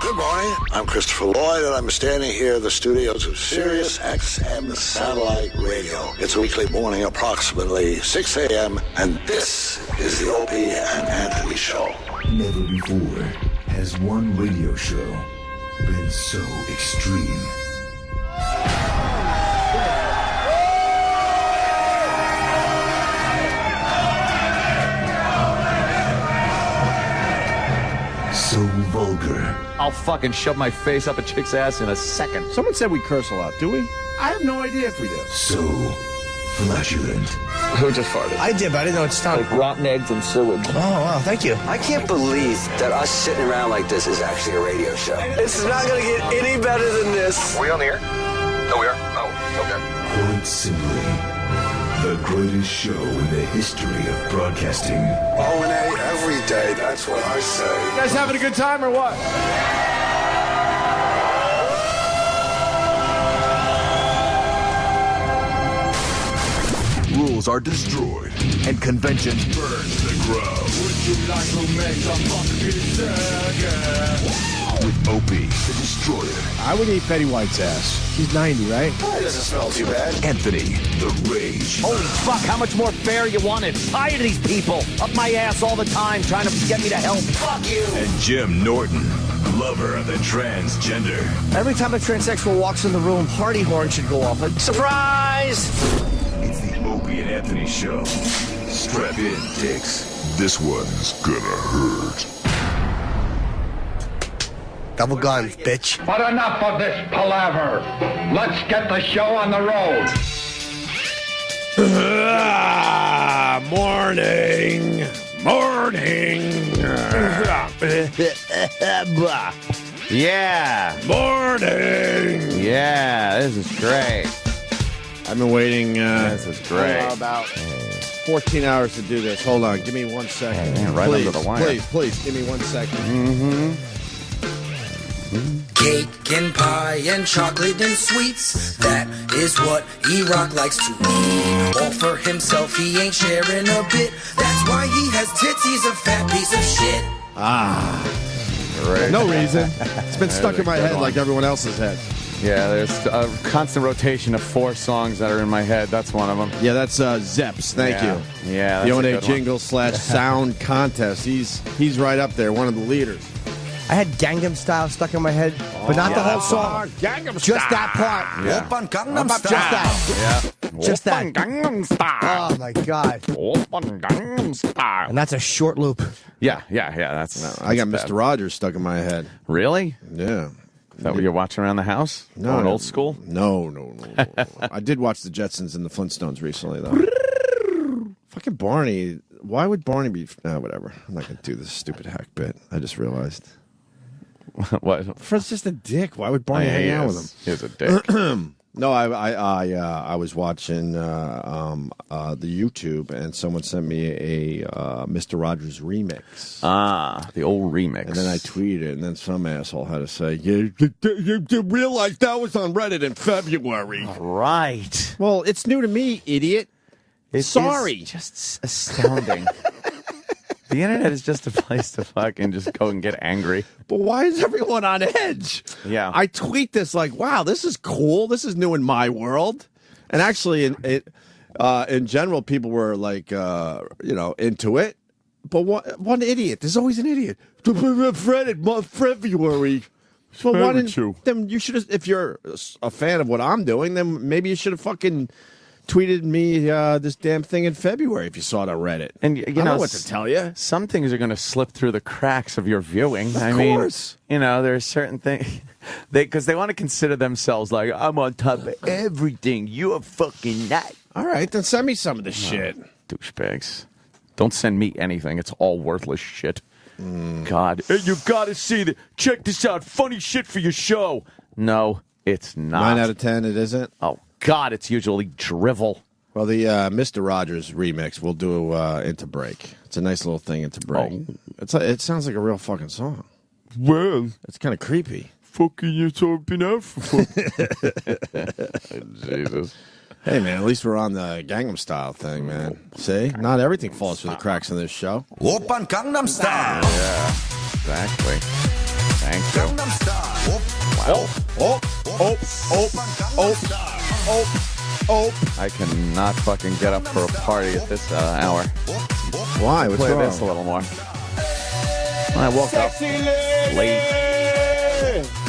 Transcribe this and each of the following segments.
Good morning. I'm Christopher Lloyd, and I'm standing here in the studios of Sirius XM Satellite Radio. It's a weekly morning, approximately 6 a.m., and this is the Opie and Anthony Show. Never before has one radio show been so extreme. So vulgar. I'll fucking shove my face up a chick's ass in a second. Someone said we curse a lot, do we? I have no idea if we do. So flatulent. Who just farted? I did, but I didn't know it's time. Like rotten eggs and sewage. Oh, wow, thank you. I can't believe that us sitting around like this is actually a radio show. It's not going to get any better than this. Are we on the air? No, we are? Oh, okay. Quite simply, the greatest show in the history of broadcasting. O&A every day, that's what I say. You guys having a good time or what? Rules are destroyed and conventions burned to the ground. Would you like to make a fucking circus? With Opie, the Destroyer. I would eat Betty White's ass. She's 90, right? It doesn't smell too bad. Anthony, the Rage. Holy fuck, how much more fair you want it? Tired of these people. Up my ass all the time trying to get me to help. Fuck you. And Jim Norton, lover of the transgender. Every time a transsexual walks in the room, party horn should go off. Surprise! It's the Opie and Anthony Show. Strap in, dicks. This one's gonna hurt. Double guns, bitch. But enough of this palaver. Let's get the show on the road. Morning. Yeah. Morning. Yeah, this is great. I've been waiting This is great. about 14 hours to do this. Hold on. Give me 1 second. Man, right please, under the wire. Please, give me 1 second. Mm-hmm. Cake and pie and chocolate and sweets. That is what E-Rock likes to eat. All for himself, he ain't sharing a bit. That's why he has tits, he's a fat piece of shit. Great. No reason. It's been stuck in my head one. like everyone else's head. Yeah, there's a constant rotation of 4 songs that are in my head. That's one of them. Yeah, that's Zeps. Thank you. Yeah, The that's a O&A good one. jingle / sound contest. He's right up there, one of the leaders. I had Gangnam Style stuck in my head, but not the whole song. Just that part. Yeah. Just that. Yeah. Just that. Gangnam Style. Oh, my God. Gangnam Style. And that's a short loop. Yeah. That's I got that's Mr. Rogers stuck in my head. Really? Yeah. Is that what you're watching around the house? No, Going old school? No. I did watch the Jetsons and the Flintstones recently, though. Fucking Barney. Why would Barney be... whatever. I'm not going to do this stupid hack bit. I just realized. What? Fred's just a dick. Why would Barney hang out with him? He's a dick. No, I was watching the YouTube, and someone sent me a Mr. Rogers remix. The old remix. And then I tweeted it, and then some asshole had to say, you realize that was on Reddit in February. Right. Well, it's new to me, idiot. Sorry. It's just astounding. The internet is just a place to fucking just go and get angry. But why is everyone on edge? Yeah. I tweet this like, wow, this is cool. This is new in my world. And actually, in general, people were like, into it. But one idiot. There's always an idiot. February. So why didn't you? Then you should have, if you're a fan of what I'm doing, then maybe you should have fucking tweeted me this damn thing in February if you saw it on Reddit. And I know what to tell you. Some things are going to slip through the cracks of your viewing. Of course. There's certain things because they want to consider themselves like, I'm on top of everything. You're fucking nut. All right, then send me some of the shit. Douchebags. Don't send me anything. It's all worthless shit. God. Hey, you got to see that. Check this out. Funny shit for your show. No, it's not. 9 out of 10, it isn't? Oh, God, it's usually drivel. Well, the Mr. Rogers remix we'll do into break. It's a nice little thing into break. Oh. It sounds like a real fucking song. Well, it's kind of creepy. Fucking you talking out for Jesus. Hey, man, at least we're on the Gangnam Style thing, man. See? Not everything falls through the cracks in this show. Open Gangnam Style. Yeah, exactly. Thank you. I cannot fucking get up for a party at this hour. Why? What's Play wrong? this a little more. I woke up late.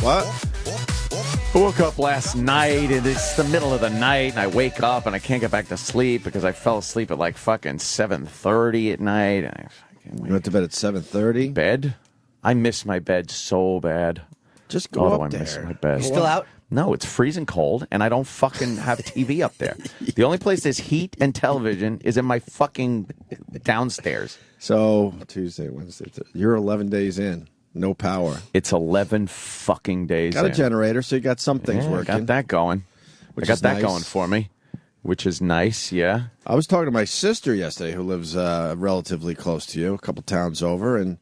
What? I woke up last night, and it's the middle of the night, and I wake up, and I can't get back to sleep because I fell asleep at like fucking 7:30 at night. And I fucking You went to bed at 7:30? Bed? I miss my bed so bad. Just go up I there. miss my bed. You still out? No, it's freezing cold, and I don't fucking have TV up there. The only place there's heat and television is in my fucking downstairs. So, Tuesday, Wednesday, you're 11 days in. No power. It's 11 fucking days Got a in. generator, so you got some things Yeah, working. got that going. Which I got is that nice. going for me, which is nice, yeah. I was talking to my sister yesterday, who lives relatively close to you, a couple towns over, and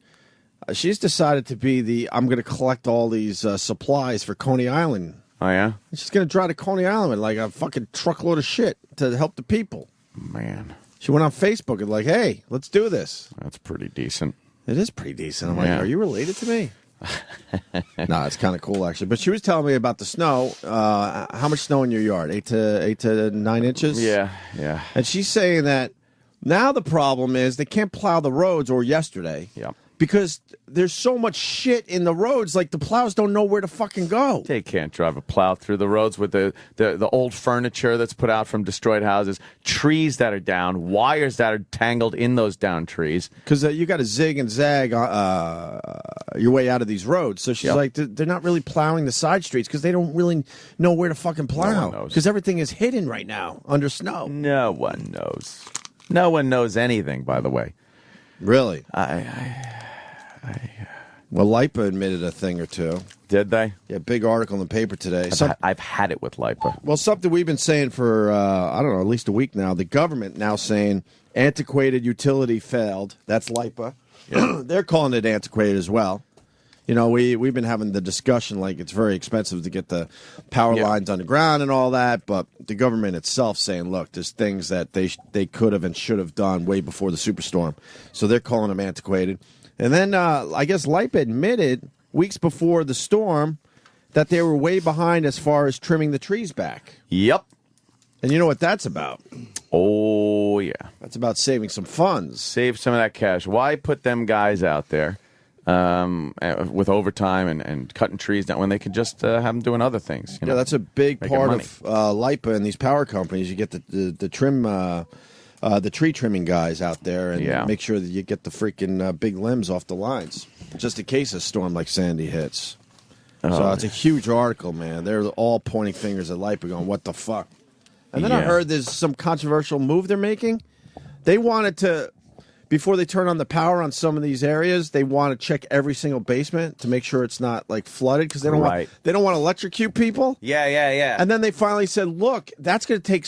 she's decided to be I'm going to collect all these supplies for Coney Island. Oh, yeah? She's going to drive to Coney Island with like a fucking truckload of shit to help the people. Man, She went on Facebook and like, hey, let's do this. that's pretty decent. It is pretty decent. I'm Yeah. like, are you related to me? No, it's kind of cool, actually. But she was telling me about the snow. How much snow in your yard? 8 to 9 inches? Yeah. And she's saying that now the problem is they can't plow the roads, or yesterday. Yeah. Because there's so much shit in the roads, like the plows don't know where to fucking go. They can't drive a plow through the roads with the old furniture that's put out from destroyed houses, trees that are down, wires that are tangled in those down trees. Because you got to zig and zag your way out of these roads. So she's like, they're not really plowing the side streets because they don't really know where to fucking plow. Because everything is hidden right now under snow. No one knows. No one knows anything, by the way. Really? Well, LIPA admitted a thing or two. Did they? Yeah, big article in the paper today. I've had it with LIPA. Well, something we've been saying for, I don't know, at least a week now. The government now saying antiquated utility failed. That's LIPA. Yeah. They're calling it antiquated as well. You know, we've been having the discussion like it's very expensive to get the power lines underground and all that, but the government itself saying, look, there's things that they could have and should have done way before the superstorm. So they're calling them antiquated. And then I guess LIPA admitted weeks before the storm that they were way behind as far as trimming the trees back. Yep. And you know what that's about? Oh, yeah. That's about saving some funds. Save some of that cash. Why put them guys out there with overtime and cutting trees down when they could just have them doing other things? You know, that's a big making part money. of LIPA and these power companies. You get the trim, the tree trimming guys out there and make sure that you get the freaking big limbs off the lines, just in case a storm like Sandy hits. So it's a huge article, man. They're all pointing fingers at LIPA going, what the fuck? And then I heard there's some controversial move they're making. They wanted to, before they turn on the power on some of these areas, they want to check every single basement to make sure it's not like flooded because they don't want to electrocute people. Yeah. And then they finally said, look, that's going to take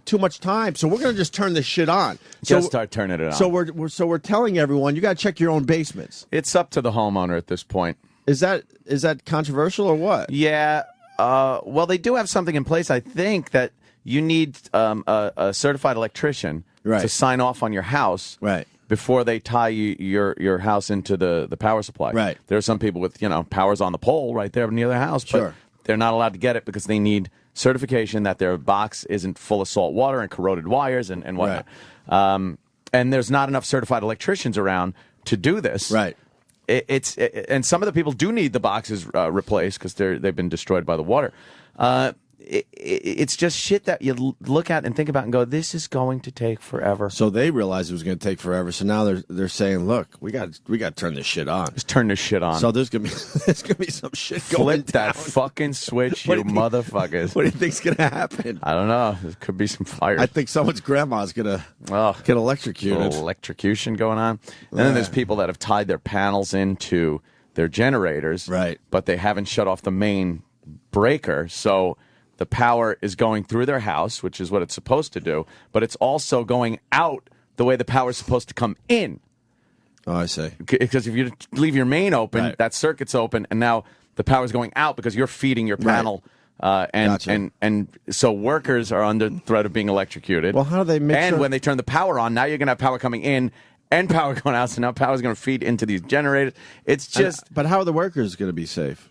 too much time, so we're going to just turn this shit on. Just start turning it on. So we're telling everyone you got to check your own basements. It's up to the homeowner at this point. Is that controversial or what? Yeah. Well, they do have something in place. I think that you need a certified electrician to sign off on your house before they tie your house into the power supply. Right. There are some people with, powers on the pole right there near their house, but they're not allowed to get it because they need certification that their box isn't full of salt water and corroded wires and whatnot. Right. And there's not enough certified electricians around to do this. Right. And some of the people do need the boxes replaced because they've been destroyed by the water. It's just shit that you look at and think about and go, this is going to take forever. So they realized it was going to take forever. So now they're saying, look, we got to turn this shit on. Just turn this shit on. So there's gonna be some shit Flip going down. that fucking switch, you motherfuckers. What do you think's going to happen? I don't know. There could be some fire. I think someone's grandma's going to get electrocuted. A little electrocution going on. And then there's people that have tied their panels into their generators, but they haven't shut off the main breaker. So the power is going through their house, which is what it's supposed to do, but it's also going out the way the power is supposed to come in. Oh, I see. Because if you leave your main open, that circuit's open, and now the power is going out because you're feeding your panel. And so workers are under threat of being electrocuted. Well, how do they make And sure? when they turn the power on, now you're going to have power coming in and power going out, so now power is going to feed into these generators. It's just... But how are the workers going to be safe?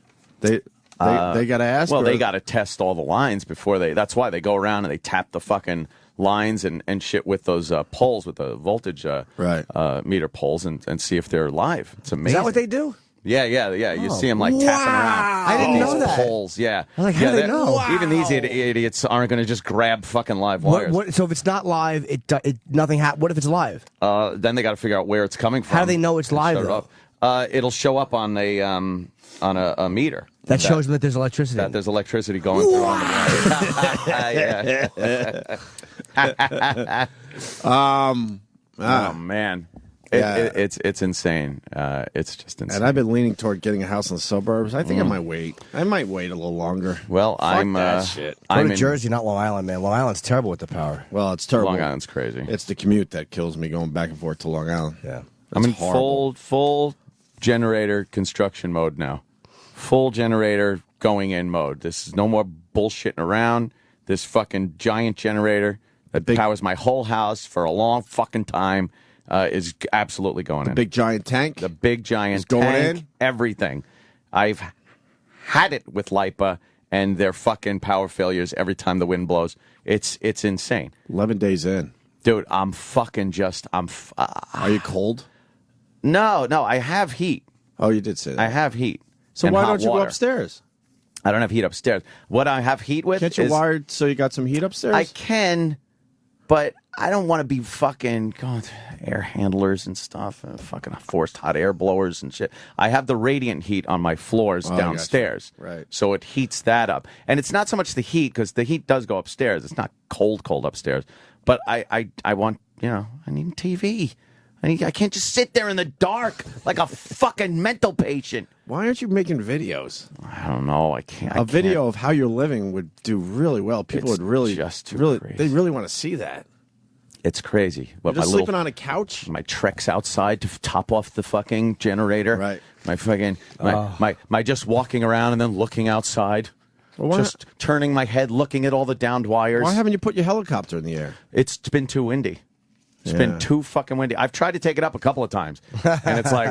They got to ask? Well, or? they got to test all the lines before they... That's why they go around and they tap the fucking lines and shit with those poles, with the voltage meter poles, and see if they're live. It's amazing. Is that what they do? Yeah. You see them like tapping around. I didn't know that. Poles, yeah. I'm like, how do they know? Wow. Even these idiots aren't going to just grab fucking live wires. So if it's not live, nothing happens. What if it's live? Then they got to figure out where it's coming from. How do they know it's live, though? It'll show up on a meter. That shows them that there's electricity. That there's electricity going through on the wire. Oh, man. It's insane. It's just insane. And I've been leaning toward getting a house in the suburbs. I think I might wait. I might wait a little longer. Well, Fuck that shit. I'm in Jersey, not Long Island, man. Long Island's terrible with the power. Well, it's terrible. Long Island's crazy. It's the commute that kills me going back and forth to Long Island. Yeah. I'm in full generator construction mode now. Full generator going in mode. This is no more bullshitting around. This fucking giant generator that powers my whole house for a long fucking time is absolutely going in. The big giant tank? The big giant is going tank, in? everything. I've had it with LIPA and their fucking power failures every time the wind blows. It's insane. 11 days in. Dude, I'm fucking just... Are you cold? No, I have heat. Oh, you did say that. I have heat. So why don't you go upstairs? I don't have heat upstairs. What I have heat with Can't you wire so you got some heat upstairs? I can, but I don't want to be fucking going through air handlers and stuff, and fucking forced hot air blowers and shit. I have the radiant heat on my floors downstairs. Right. So it heats that up. And it's not so much the heat, because the heat does go upstairs. It's not cold upstairs. But I want, I need TV. I can't just sit there in the dark like a fucking mental patient. Why aren't you making videos? I don't know. I can't. A video of how you're living would do really well. People would really, they really want to see that. It's crazy. You're just sleeping on a couch? My treks outside to top off the fucking generator. Right. My fucking, my just walking around and then looking outside. Well, just turning my head, looking at all the downed wires. Why haven't you put your helicopter in the air? It's been too windy. It's been too fucking windy. I've tried to take it up a couple of times, and it's like,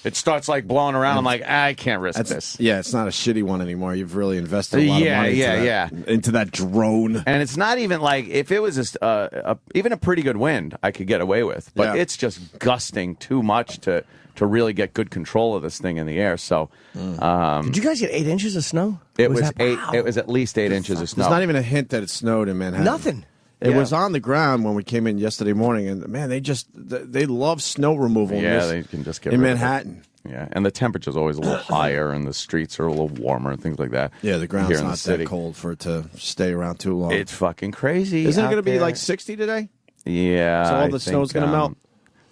it starts like blowing around. I'm like, I can't risk this. Yeah, it's not a shitty one anymore. You've really invested a lot of money into that drone. And it's not even like, if it was even a pretty good wind, I could get away with. But it's just gusting too much to really get good control of this thing in the air. So, did you guys get 8 inches of snow? It was It was at least 8 inches of snow. There's not even a hint that it snowed in Manhattan. Nothing. It was on the ground when we came in yesterday morning, and man, they love snow removal. They can just get in rid Manhattan. Of it. Yeah, and the temperature's always a little higher, and the streets are a little warmer and things like that. Yeah, the ground's not that cold for it to stay around too long. It's fucking crazy. Isn't it going to be like 60 today? Yeah. So all the snow's going to melt?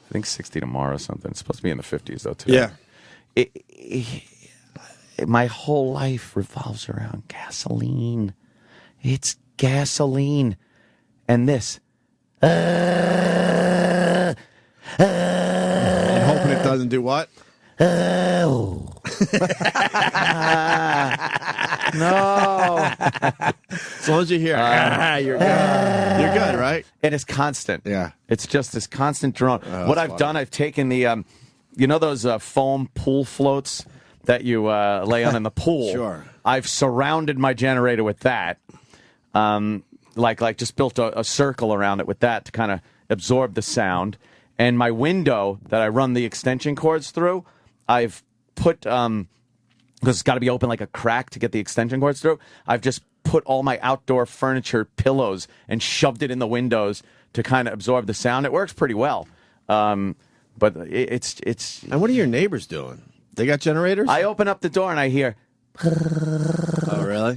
I think 60 tomorrow or something. It's supposed to be in the 50s, though, too. Yeah. My whole life revolves around gasoline. It's gasoline. And this. And hoping it doesn't do what? No. As long as you hear, you're good. You're good, right? And it's constant. Yeah. It's just this constant drone. What I've done, I've taken the, those foam pool floats that you lay on in the pool? Sure. I've surrounded my generator with that. Like just built a circle around it with that to kind of absorb the sound. And my window that I run the extension cords through, I've put, because it's got to be open like a crack to get the extension cords through, I've just put all my outdoor furniture pillows and shoved it in the windows to kind of absorb the sound. It works pretty well. But it's... And what are your neighbors doing? They got generators? I open up the door and I hear... Oh, really?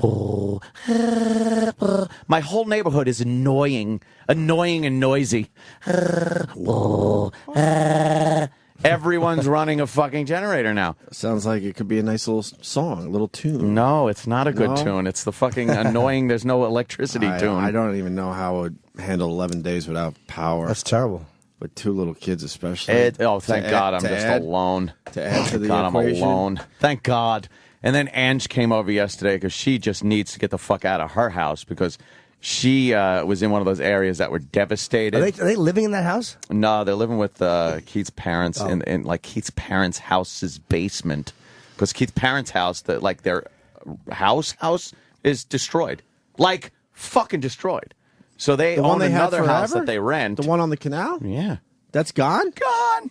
My whole neighborhood is annoying and noisy. Everyone's running a fucking generator now. Sounds like it could be a nice little song, a little tune. No, it's not a good tune. It's the fucking annoying, there's no electricity tune. I don't even know how I would handle 11 days without power. That's terrible. With 2 little kids especially. Thank God I'm just alone. To add to the God, equation. I'm alone. Thank God. And then Ange came over yesterday because she just needs to get the fuck out of her house because she was in one of those areas that were devastated. Are they living in that house? No, they're living with Keith's parents in like Keith's parents' house's basement. because Keith's parents' house, their house is destroyed, like fucking destroyed. So they own another house that they rent. The one on the canal? Yeah, that's gone. Gone.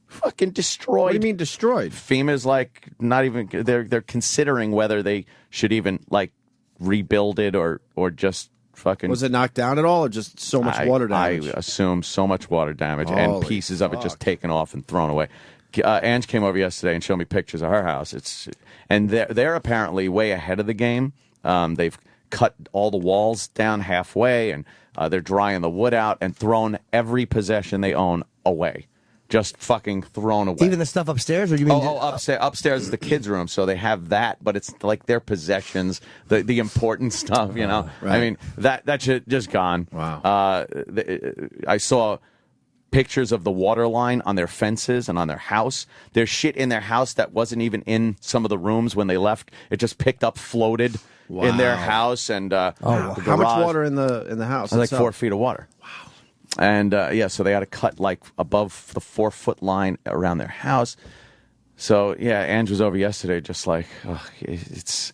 Fucking destroyed. What do you mean destroyed? FEMA's like not even. They're considering whether they should even like rebuild it or just fucking. Was it knocked down at all, or just so much water damage? I assume so much water damage and pieces of it just taken off and thrown away. Ange came over yesterday and showed me pictures of her house. And they're apparently way ahead of the game. They've cut all the walls down halfway, and they're drying the wood out and thrown every possession they own away. Just fucking thrown away. Even the stuff upstairs, or you mean? Upstairs. Upstairs is the kids' room, so they have that, but it's like their possessions, the important stuff. You know, right. I mean that shit just gone. Wow. I saw pictures of the water line on their fences and on their house. There's shit in their house that wasn't even in some of the rooms when they left. It just picked up, floated in their house, and the garage. How much water in the house? Like 4 feet of water. Wow. And so they had to cut like above the 4-foot line around their house. So yeah, Ange was over yesterday, just like it's,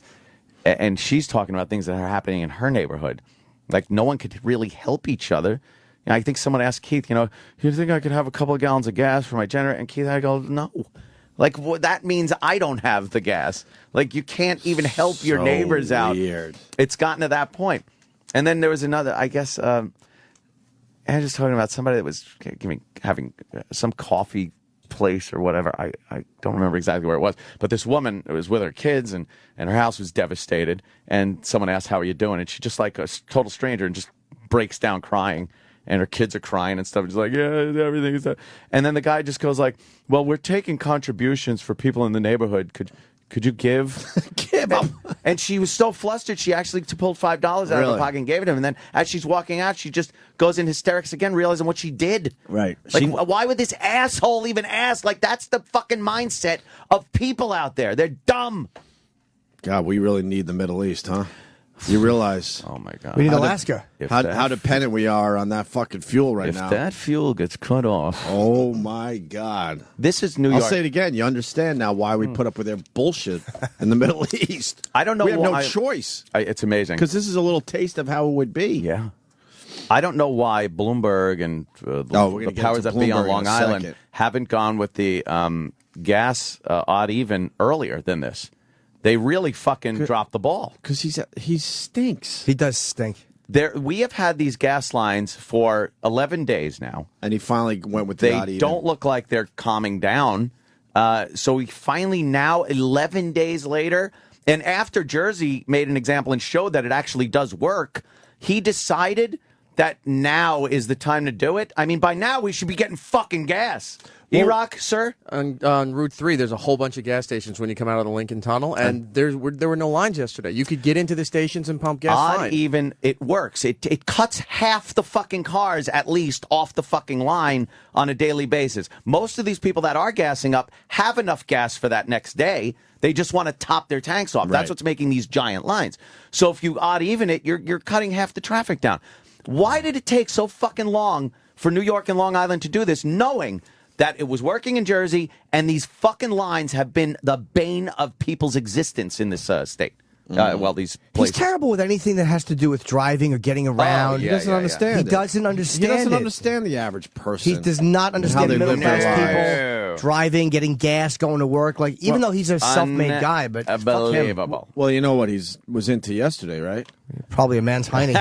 and she's talking about things that are happening in her neighborhood. Like no one could really help each other. And I think someone asked Keith, do you think I could have a couple of gallons of gas for my generator? And Keith had to go, no. Like that means I don't have the gas. Like you can't even help your neighbors out. Weird. It's gotten to that point. And then there was another, I guess. I was just talking about somebody that was having some coffee place or whatever. I don't remember exactly where it was. But this woman was with her kids, and her house was devastated. And someone asked, how are you doing? And she just like a total stranger and just breaks down crying. And her kids are crying and stuff. She's like, yeah, everything is that. And then the guy just goes like, well, we're taking contributions for people in the neighborhood. Could you give? Give them. And she was so flustered, she actually pulled $5 out of her pocket and gave it to him. And then as she's walking out, she just goes in hysterics again, realizing what she did. Right. Like, why would this asshole even ask? Like, that's the fucking mindset of people out there. They're dumb. God, we really need the Middle East, huh? You realize? Oh my God! We need Alaska. How dependent we are on that fucking fuel right now. If that fuel gets cut off, oh my God! This is New York. I'll say it again. You understand now why we put up with their bullshit in the Middle East. I don't know. We have no choice. It's amazing because this is a little taste of how it would be. Yeah. I don't know why Bloomberg and the powers that be on Long Island haven't gone with the gas odd even earlier than this. They really fucking dropped the ball. Because he stinks. He does stink. We have had these gas lines for 11 days now. And he finally went with the odd even. They don't look like they're calming down. So we finally now, 11 days later, and after Jersey made an example and showed that it actually does work, he decided that now is the time to do it. I mean, by now we should be getting fucking gas. E-Rock, sir? On Route 3, there's a whole bunch of gas stations when you come out of the Lincoln Tunnel, and there were no lines yesterday. You could get into the stations and pump gas fine. It works. It cuts half the fucking cars, at least, off the fucking line on a daily basis. Most of these people that are gassing up have enough gas for that next day. They just want to top their tanks off. Right. That's what's making these giant lines. So if you odd even it, you're cutting half the traffic down. Why did it take so fucking long for New York and Long Island to do this, knowing that it was working in Jersey, and these fucking lines have been the bane of people's existence in this state? These places. He's terrible with anything that has to do with driving or getting around. He doesn't understand. He doesn't understand. He doesn't understand the average person. He does not understand middle class people driving, getting gas, going to work. Like even though he's a self-made guy, but unbelievable. Well, you know what was into yesterday, right? Probably a man's hiney.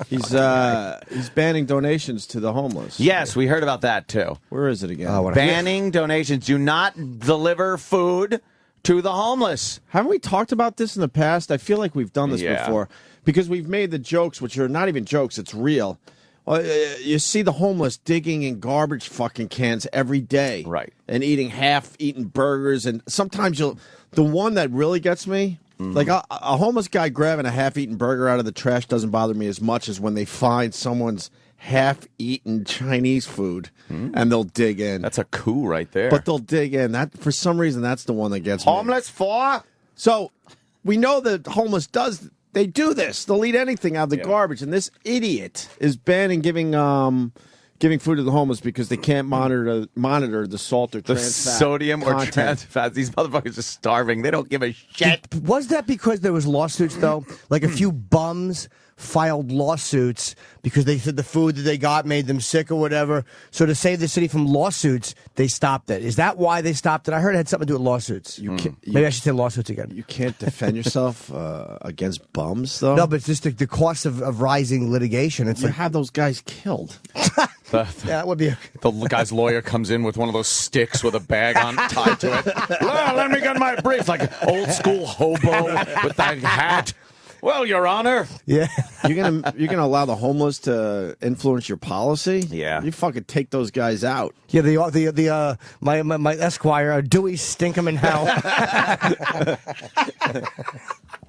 He's banning donations to the homeless. Yes, we heard about that too. Where is it again? Banning donations. Do not deliver food to the homeless. Haven't we talked about this in the past? I feel like we've done this before because we've made the jokes, which are not even jokes. It's real. You see the homeless digging in garbage fucking cans every day. Right. And eating half-eaten burgers. And sometimes the one that really gets me, like a homeless guy grabbing a half-eaten burger out of the trash doesn't bother me as much as when they find someone's half-eaten Chinese food and they'll dig in. That's a coup right there. But they'll dig in. That for some reason that's the one that gets me. Homeless for? So we know that homeless they do this. They'll eat anything out of the garbage, and this idiot is banning giving giving food to the homeless because they can't monitor the salt or The trans fat sodium or content. trans fats. These motherfuckers are starving. They don't give a shit. Was that because there was lawsuits, though? Like a few bums filed lawsuits because they said the food that they got made them sick or whatever. So to save the city from lawsuits, they stopped it. Is that why they stopped it? I heard it had something to do with lawsuits. Maybe I should say lawsuits again. You can't defend yourself against bums, though? No, but it's just the cost of rising litigation. It's you like, have those guys killed. yeah, that would be The guy's lawyer comes in with one of those sticks with a bag on tied to it. Well, let me get my brief, like an old school hobo with that hat. Well, Your Honor. Yeah. You're gonna allow the homeless to influence your policy? Yeah. You fucking take those guys out. Yeah, my Esquire, Dewey Stinkum in hell.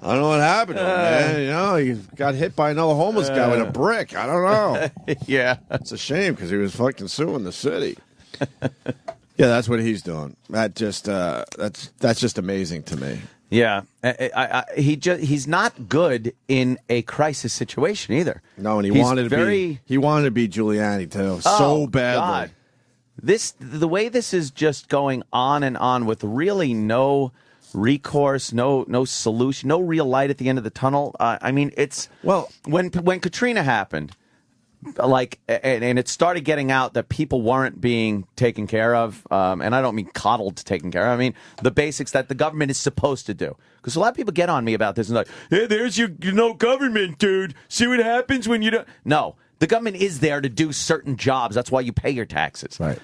I don't know what happened to him, man. You know, he got hit by another homeless guy with a brick. I don't know. Yeah. It's a shame because he was fucking suing the city. Yeah, that's what he's doing. That's just amazing to me. Yeah, he's not good in a crisis situation either. No, and he He's wanted to be Giuliani too, so badly. God. The way this is just going on and on with really no recourse, no solution, no real light at the end of the tunnel. I mean, when Katrina happened. And it started getting out that people weren't being taken care of, and I don't mean coddled, taken care of. I mean the basics that the government is supposed to do. Because a lot of people get on me about this and like, hey, there's your government, dude. See what happens when you don't. No, the government is there to do certain jobs. That's why you pay your taxes. Right.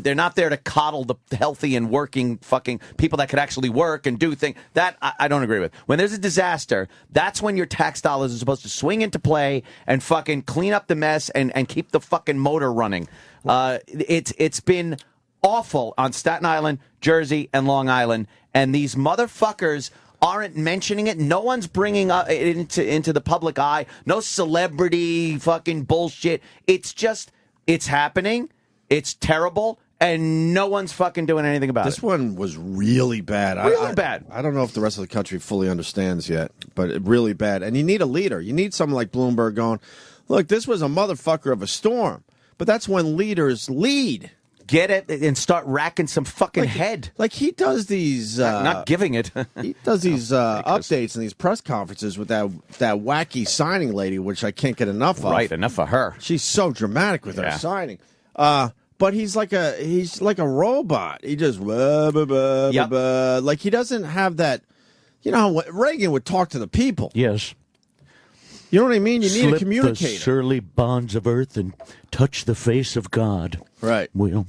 They're not there to coddle the healthy and working fucking people that could actually work and do things. That I don't agree with. When there's a disaster, that's when your tax dollars are supposed to swing into play and fucking clean up the mess and keep the fucking motor running. It's been awful on Staten Island, Jersey, and Long Island, and these motherfuckers aren't mentioning it. No one's bringing it into the public eye. No celebrity fucking bullshit. It's just, it's happening. It's terrible, and no one's fucking doing anything about it. This one was really bad. Really bad. I don't know if the rest of the country fully understands yet, but really bad. And you need a leader. You need someone like Bloomberg going, look, this was a motherfucker of a storm. But that's when leaders lead. Get it and start racking some fucking head. Like he does these... not giving it. He does these updates and these press conferences with that wacky signing lady, which I can't get enough of. Right, enough of her. She's so dramatic with her signing. But he's like a robot. He just like he doesn't have that. You know, Reagan would talk to the people. Yes. You know what I mean? You need a communicator. The surly bonds of earth and touch the face of God. Right. Will.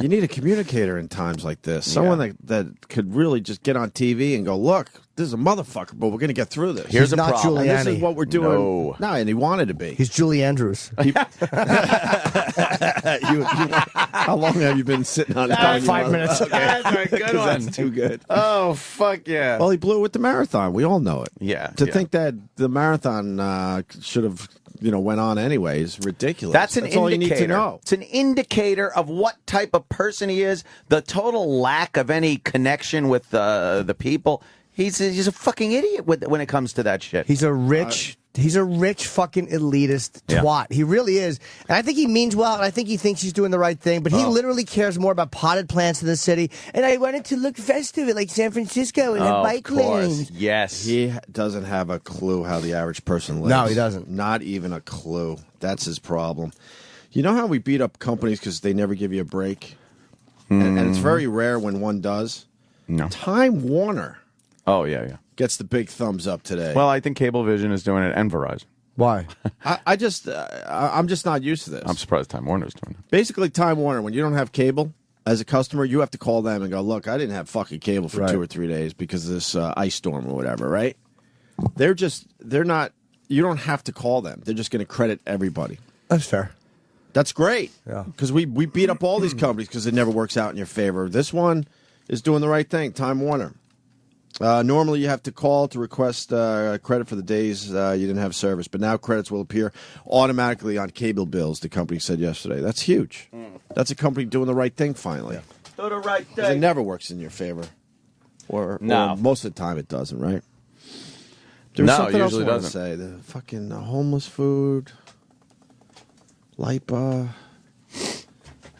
You need a communicator in times like this. Someone that could really just get on TV and go, look, this is a motherfucker, but we're going to get through this. Here's a not problem. Giuliani. This is what we're doing. No, and he wanted to be. He's Julie Andrews. How long have you been sitting on it? 5 minutes. Okay. That's a good one. That's too good. Oh, fuck yeah. Well, he blew it with the marathon. We all know it. Yeah. To think that the marathon should have, went on anyway is ridiculous. That's an indicator. All you need to know. It's an indicator of what type of person he is, the total lack of any connection with the people. He's a fucking idiot when it comes to that shit. He's a rich fucking elitist twat. He really is. And I think he means well, and I think he thinks he's doing the right thing, but he literally cares more about potted plants in the city. And I wanted to look festive at like San Francisco and have bike lanes. Yes. He doesn't have a clue how the average person lives. No, he doesn't. Not even a clue. That's his problem. You know how we beat up companies because they never give you a break? And it's very rare when one does? No. Time Warner. Oh, yeah. Gets the big thumbs up today. Well, I think Cablevision is doing it and Verizon. Why? I'm just not used to this. I'm surprised Time Warner's doing it. Basically, Time Warner, when you don't have cable, as a customer, you have to call them and go, look, I didn't have fucking cable for 2 or 3 days because of this ice storm or whatever, right? They're not, you don't have to call them. They're just going to credit everybody. That's fair. That's great. Yeah. Because we beat up all these companies because it never works out in your favor. This one is doing the right thing, Time Warner. Normally, you have to call to request credit for the days you didn't have service, but now credits will appear automatically on cable bills, the company said yesterday. That's huge. That's a company doing the right thing finally. Yeah. Do the right thing. It never works in your favor. Or most of the time it doesn't, right? There was something else I wanted to say. The fucking homeless food. LIPA.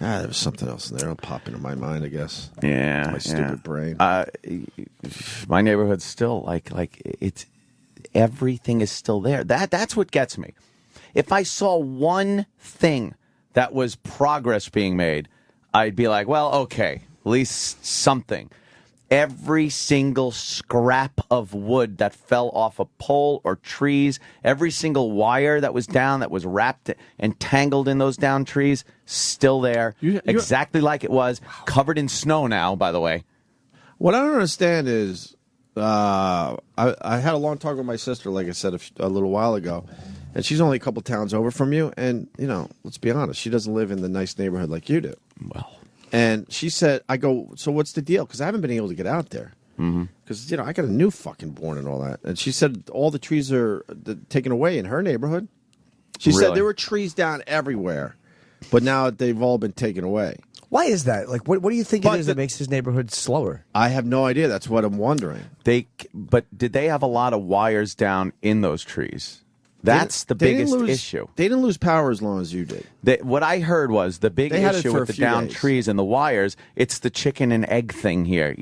There was something else in there. It'll pop into my mind, I guess. Yeah, My stupid brain. My neighborhood's still like it's everything is still there. That's what gets me. If I saw one thing that was progress being made, I'd be like, well, okay, at least something. Every single scrap of wood that fell off a pole or trees, every single wire that was down, that was wrapped and tangled in those down trees, still there, exactly like it was, covered in snow now, by the way. What I don't understand is, I had a long talk with my sister, like I said a little while ago, and she's only a couple towns over from you, and, let's be honest, she doesn't live in the nice neighborhood like you do. Well. And she said, I go, so what's the deal? Because I haven't been able to get out there. Because, I got a new fucking born and all that. And she said all the trees are taken away in her neighborhood. She said there were trees down everywhere, but now they've all been taken away. Why is that? Like, what do you think it is that makes his neighborhood slower? I have no idea. That's what I'm wondering. But did they have a lot of wires down in those trees? That's the biggest issue. They didn't lose power as long as you did. What I heard was the big issue with the down trees and the wires, it's the chicken and egg thing here,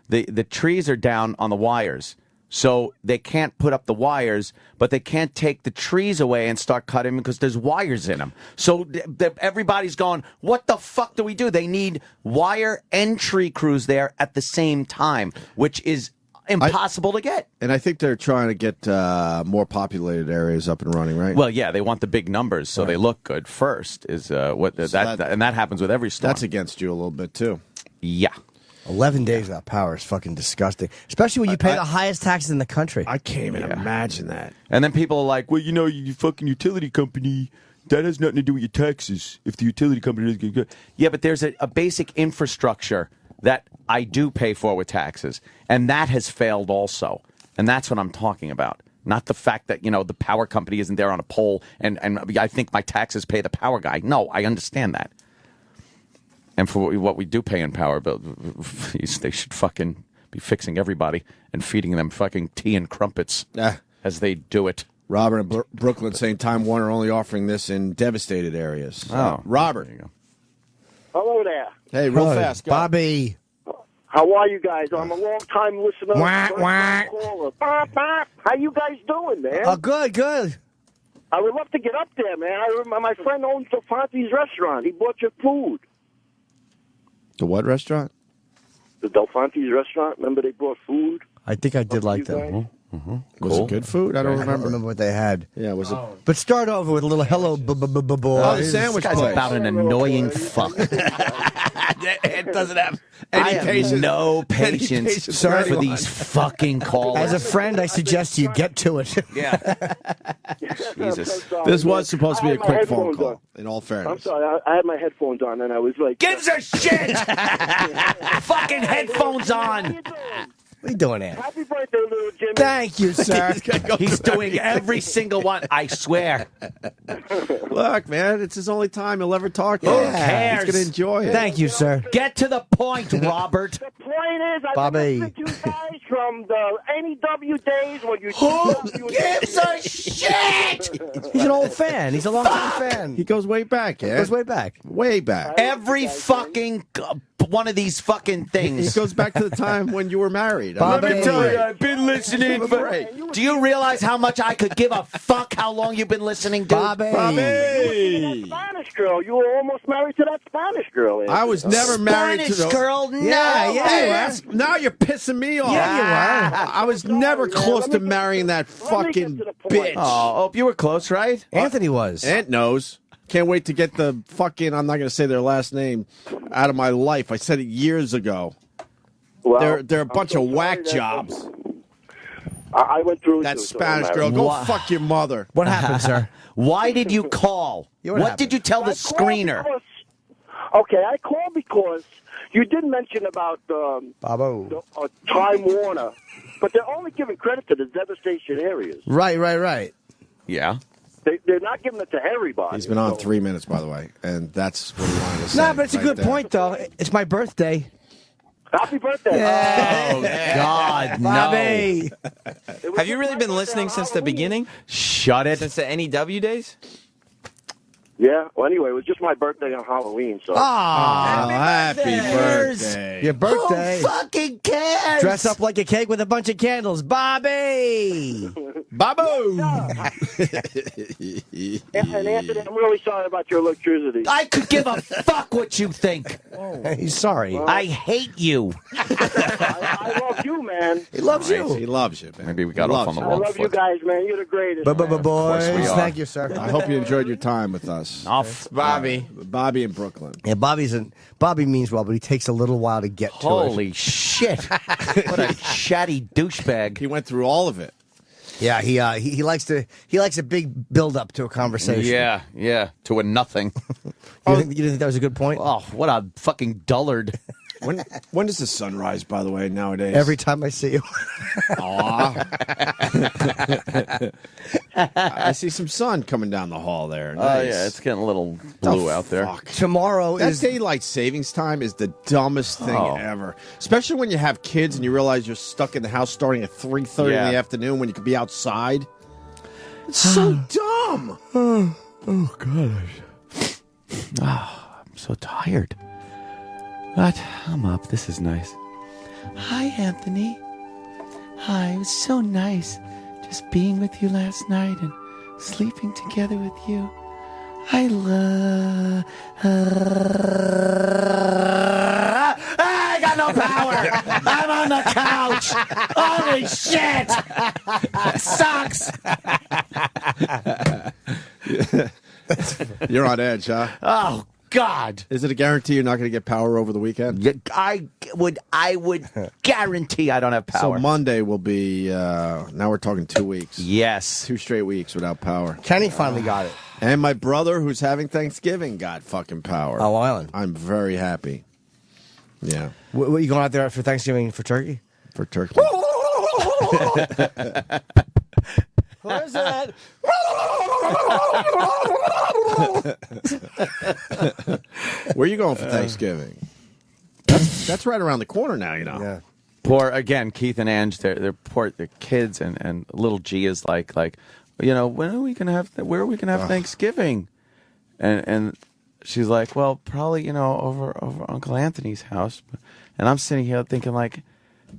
The trees are down on the wires. So they can't put up the wires, but they can't take the trees away and start cutting because there's wires in them. So everybody's going, what the fuck do we do? They need wire and tree crews there at the same time, which is impossible to get. And I think they're trying to get more populated areas up and running, right? Well, yeah, they want the big numbers so they look good first. And that happens with every storm. That's against you a little bit too. Yeah. 11 days without power is fucking disgusting, especially when you pay the highest taxes in the country. I can't even imagine that. And then people are like, well, you fucking utility company, that has nothing to do with your taxes if the utility company doesn't get good. Yeah, but there's a basic infrastructure that I do pay for with taxes, and that has failed also. And that's what I'm talking about. Not the fact that, the power company isn't there on a pole, and I think my taxes pay the power guy. No, I understand that. And for what we do pay in power bill, they should fucking be fixing everybody and feeding them fucking tea and crumpets as they do it. Robert in Brooklyn saying Time Warner only offering this in devastated areas. Robert. There you go. Hello there. Hey, real fast. Go. Bobby. How are you guys? I'm a long-time listener. Caller. How you guys doing, man? Oh, good. I would love to get up there, man. My friend owns the Fonte's restaurant. He bought your food. The what restaurant? The Del Fonte's restaurant. Remember they brought food? I think I did like that. Was it good food? I don't remember. What they had. Yeah, was it? But start over with a little hello, boy. Oh, the sandwich This guy's place. about an annoying fuck. It doesn't have I have no patience for these fucking callers. As a friend, I suggest you get to it. Yeah. Jesus. This was supposed to be a quick phone call, on. in all fairness. I'm sorry. I had my headphones on, and I was like... Gives a shit! Fucking headphones on! What are you doing, Ant? Happy birthday, little Jimmy. Thank you, sir. He's doing every single one. I swear. Look, man, it's his only time he'll ever talk. Who cares? He's going to enjoy it. Thank you, sir. Get to the point, Robert. The point is, I've Bobby. been listening to you guys from the NEW days when you... Who gives a shit? He's an old fan. He's a long-time fan. He goes way back, yeah? Goes way back. Way back. Every fucking one of these fucking things. He goes back to the time when you were married. Bobby. Let me tell you, I've been listening for... Do you realize how much I could give a fuck how long you've been listening, dude? Bobby. That Spanish girl. You were almost married to that Spanish girl. I was never married to Spanish girl? No. Yeah, now you're pissing me off. Yeah, you were. I was never close to marrying that fucking bitch. Oh, you were close, right? Anthony was. Aunt knows. Can't wait to get the fucking, I'm not going to say their last name, out of my life. I said it years ago. Well, they're a bunch of whack jobs. I went through that too, Spanish so girl. Go fuck your mother. What happened, sir? Why did you call? What did you tell the screener? Okay, I called because you did mention about Bobo. Time Warner, but they're only giving credit to the devastation areas. Right. Yeah. They're not giving it to everybody. He's been on 3 minutes, by the way, and that's what he wanted to say. No, but it's a good point, though. It's my birthday. Happy birthday. Yeah. Oh, God, Bobby. no. Have you really been listening since the beginning? Shut it. Since the NEW days? Yeah. Well, anyway, it was just my birthday on Halloween, so. Happy birthday. Your birthday. Who fucking cares? Dress up like a cake with a bunch of candles. Bobby! Babu! And Anthony, I'm really sorry about your electricity. I could give a fuck what you think. He's sorry. I hate you. I love you, man. He loves you. He loves you, man. Maybe we got He off on loves the I wrong love you foot. guys, man. You're the greatest. Boys, we are. thank you, sir. I hope you enjoyed your time with us. Off. Bobby. Bobby in Brooklyn. Yeah, Bobby means well, but he takes a little while to get to it. Holy shit. What a chatty douchebag. He went through all of it. Yeah, he likes a big build up to a conversation. Yeah, to a nothing. You didn't think that was a good point? Oh, what a fucking dullard. When does the sun rise, by the way, nowadays? Every time I see you. Aw. I see some sun coming down the hall there. Oh, Nice. yeah, it's getting a little blue out there. Fuck. Tomorrow That is daylight savings time is the dumbest thing ever. Especially when you have kids and you realize you're stuck in the house starting at 3:30 in the afternoon when you could be outside. It's so dumb. Oh, God. I'm so tired. But I'm up. This is nice. Hi, Anthony. Hi, it was so nice just being with you last night and sleeping together with you. I love... I got no power. I'm on the couch. Holy shit. Sucks. You're on edge, huh? Oh, God. Is it a guarantee you're not going to get power over the weekend? I would guarantee I don't have power. So Monday will be, now we're talking 2 weeks. Yes. 2 straight weeks without power. Kenny finally got it. And my brother, who's having Thanksgiving, got fucking power. Oh, Island. I'm very happy. Yeah. What are you going out there for Thanksgiving for turkey? For turkey. What is that? Where are you going for Thanksgiving? That's right around the corner now, you know. Yeah. Poor, again, Keith and Ange, they're poor, their kids, and little G is like, you know, where are we going to have Thanksgiving? And she's like, well, probably, you know, over Uncle Anthony's house. And I'm sitting here thinking, like,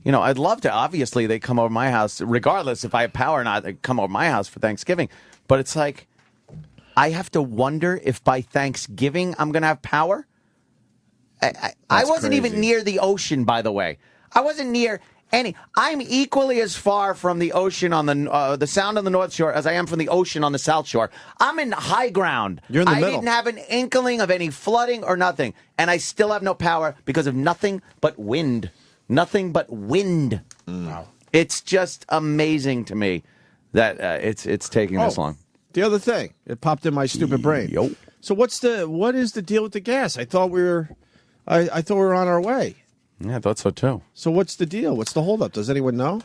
you know, I'd love to. Obviously, they come over my house, regardless if I have power or not. They come over my house for Thanksgiving. But it's like, I have to wonder if by Thanksgiving I'm going to have power. I wasn't even near the ocean, by the way. I wasn't near any. I'm equally as far from the ocean on the Sound on the North Shore as I am from the ocean on the South Shore. I'm in high ground. You're in the middle. I didn't have an inkling of any flooding or nothing, and I still have no power because of nothing but wind. Nothing but wind. Wow. It's just amazing to me that it's taking this long. The other thing, it popped in my stupid brain. Yo. So what is the deal with the gas? I thought we were on our way. Yeah, I thought so too. So what's the deal? What's the holdup? Does anyone know?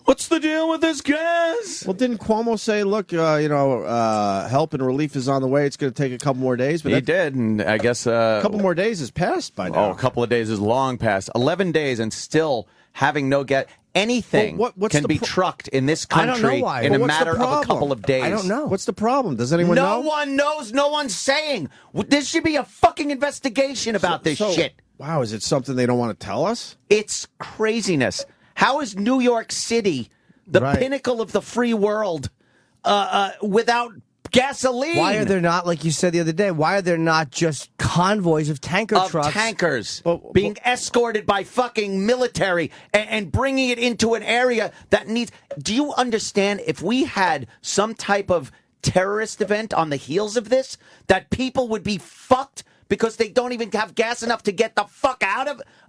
What's the deal with this gas? Well, didn't Cuomo say, look, help and relief is on the way. It's going to take a couple more days. But he did, and I guess a couple more days has passed by now. Oh, a couple of days is long past. 11 days and still having no gas. Anything can be trucked in this country in a matter of a couple of days. I don't know. What's the problem? Does anyone know? No one knows. No one's saying. There should be a fucking investigation about this shit. Wow, is it something they don't want to tell us? It's craziness. How is New York City the pinnacle of the free world without gasoline? Why are there not, like you said the other day, why are there not just convoys of tanker trucks? Tankers being escorted by fucking military and bringing it into an area that needs... Do you understand if we had some type of terrorist event on the heels of this, that people would be fucked because they don't even have gas enough to get the fuck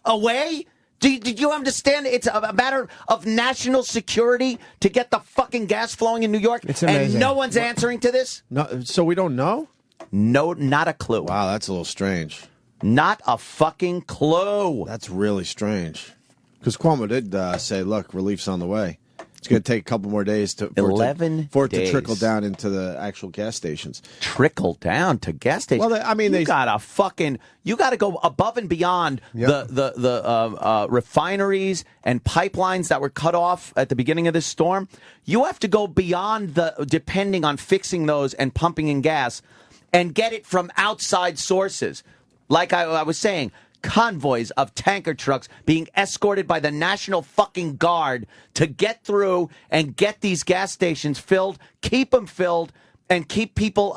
away? Did you understand? It's a matter of national security to get the fucking gas flowing in New York. It's amazing. And no one's answering to this? No, so we don't know? No, not a clue. Wow, that's a little strange. Not a fucking clue. That's really strange. Because Cuomo did say, look, relief's on the way. It's going to take a couple more days for it to trickle down into the actual gas stations. Trickle down to gas stations? Well, I mean, you got to go above and beyond the refineries and pipelines that were cut off at the beginning of this storm. You have to go beyond depending on fixing those and pumping in gas. and get it from outside sources. Like I was saying, convoys of tanker trucks being escorted by the National fucking Guard to get through and get these gas stations filled, keep them filled, and keep people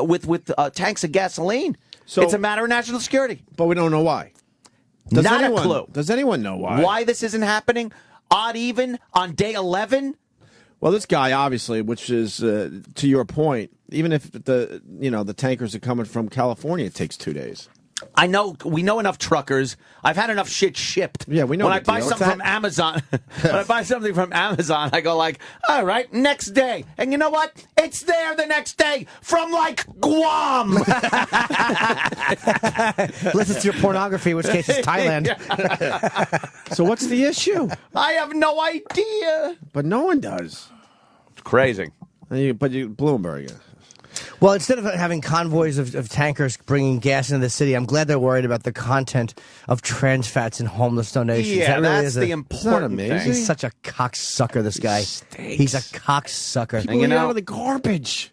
with tanks of gasoline. So it's a matter of national security. But we don't know why. Not a clue. Does anyone know why? Why this isn't happening? Odd even on day 11? Well, this guy, obviously, which is, to your point, even if the tankers are coming from California, it takes 2 days. I know. We know enough truckers. I've had enough shit shipped. Yeah, we know. When I buy something from Amazon, I go like, all right, next day. And you know what? It's there the next day from like Guam. Unless it's your pornography, in which case it's Thailand. So what's the issue? I have no idea. But no one does. It's crazy. Bloomberg. Well, instead of having convoys of tankers bringing gas into the city, I'm glad they're worried about the content of trans fats in homeless donations. Yeah, that really that's is the important thing. He's such a cocksucker, this guy. He's a cocksucker. People eat out of the garbage.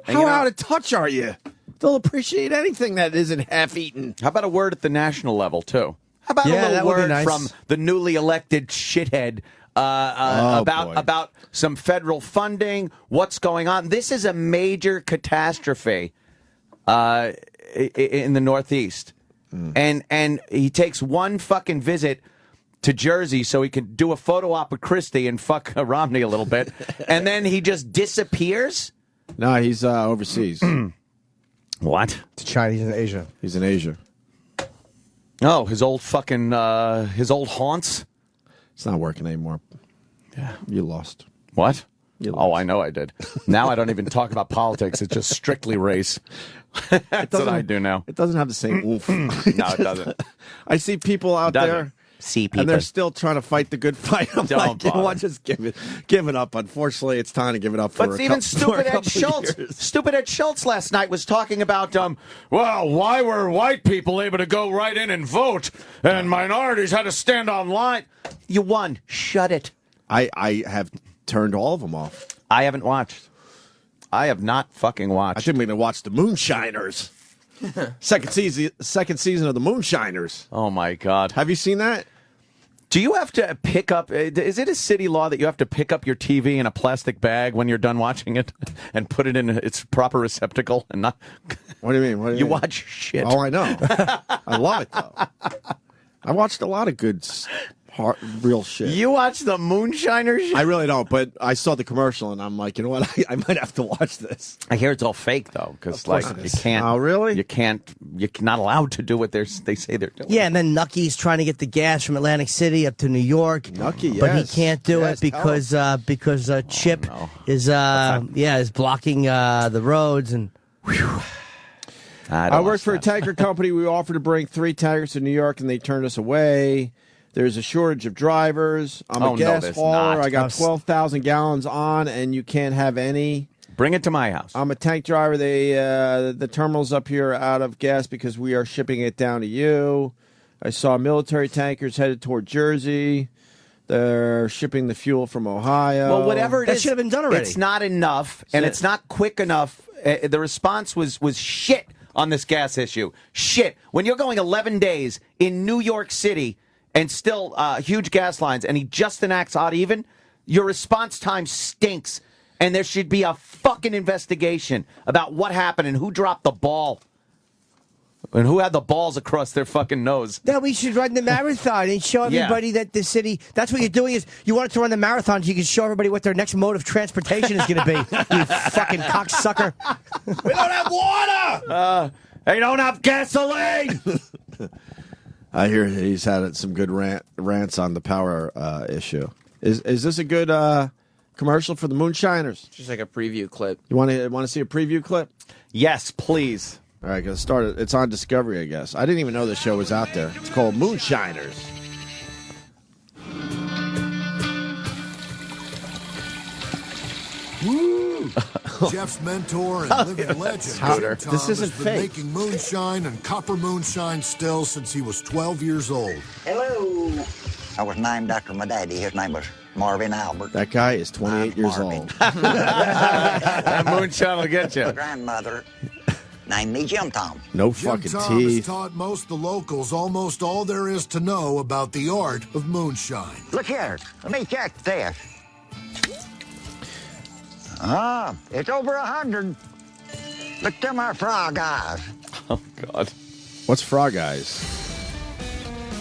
How out of touch are you? They'll appreciate anything that isn't half-eaten. How about a word at the national level, too? How about a little word from the newly elected shithead about some federal funding, what's going on? This is a major catastrophe in the Northeast. And he takes one fucking visit to Jersey so he can do a photo op with Christie and fuck Romney a little bit, and then he just disappears? No, he's overseas. What? To China. He's in Asia. He's in Asia. Oh, his old fucking, his old haunts? It's not working anymore. Yeah. You lost. What? Oh, I know I did. Now I don't even talk about politics. It's just strictly race. That's what I do now. It doesn't have the same oomph. No, it doesn't. I see people out there. See people. And they're still trying to fight the good fight. I'm like, you know what, just give it up. Unfortunately, it's time to give it up for But even stupid Ed Schultz. Stupid Ed Schultz last night was talking about, well, why were white people able to go right in and vote and minorities had to stand online? You won. Shut it. I have turned all of them off. I haven't watched. I have not fucking watched. I think we're going to watch The Moonshiners. Second season of The Moonshiners. Oh, my God. Have you seen that? Do you have to pick up, is it a city law that you have to pick up your TV in a plastic bag when you're done watching it and put it in its proper receptacle and not? What do you mean? You watch shit. Oh, I know. I love it, though. I watched a lot of good, real shit. You watch the Moonshiners? I really don't, but I saw the commercial and I'm like, you know what? I might have to watch this. I hear it's all fake though, because like you can't. Oh, really? You can't. You're not allowed to do what they say they're doing. Yeah, and then Nucky's trying to get the gas from Atlantic City up to New York. Nucky, but he can't do it because Chip is blocking the roads and. I worked for a tanker company. We offered to bring 3 tankers to New York, and they turned us away. There's a shortage of drivers. I'm a gas hauler. I got 12,000 gallons on, and you can't have any. Bring it to my house. I'm a tank driver. The terminals up here are out of gas because we are shipping it down to you. I saw military tankers headed toward Jersey. They're shipping the fuel from Ohio. Well, whatever it is, that should have been done already. It's not enough, and it's not quick enough. The response was shit on this gas issue. Shit. When you're going 11 days in New York City and still huge gas lines, and he just enacts odd even, your response time stinks. And there should be a fucking investigation about what happened and who dropped the ball. And who had the balls across their fucking nose. No, we should run the marathon and show everybody that the city, that's what you're doing is you wanted to run the marathon so you can show everybody what their next mode of transportation is going to be. You fucking cocksucker. We don't have water! They don't have gasoline! I hear he's had some good rants on the power issue. Is this a good commercial for the Moonshiners? Just like a preview clip. You want to see a preview clip? Yes, please. All right, let's start it. It's on Discovery, I guess. I didn't even know this show was out there. It's called Moonshiners. Woo! Jeff's mentor and living legend, Jim This isn't has been fake. making moonshine and copper moonshine stills since he was 12 years old. Hello. I was named after my daddy. His name was Marvin Albert. That guy is 28 years old. That moonshine will get you. My grandmother Name me Jim Tom. No Jim fucking Tom has teeth. taught most of the locals almost all there is to know about the art of moonshine. Look here. Let me check this. It's over 100. Look at my frog eyes. Oh, God. What's frog eyes?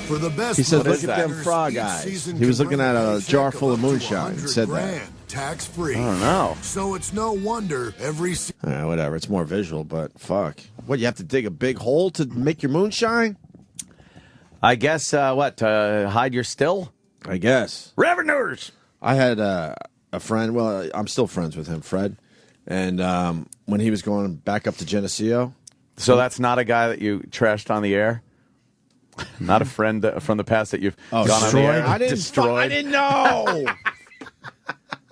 For the best He said, moonshine look at them winners, frog each eyes. season He was can looking bring at a paycheck jar of full of up to moonshine and said that. $100,000, tax-free. I don't know. So it's no wonder every Whatever. It's more visual, but fuck. What, you have to dig a big hole to make your moonshine? I guess, hide your still? I guess. Revenuers! I had a friend, well, I'm still friends with him, Fred. And when he was going back up to Geneseo. So that's not a guy that you trashed on the air? Not a friend from the past that you've gone on the air? I didn't know.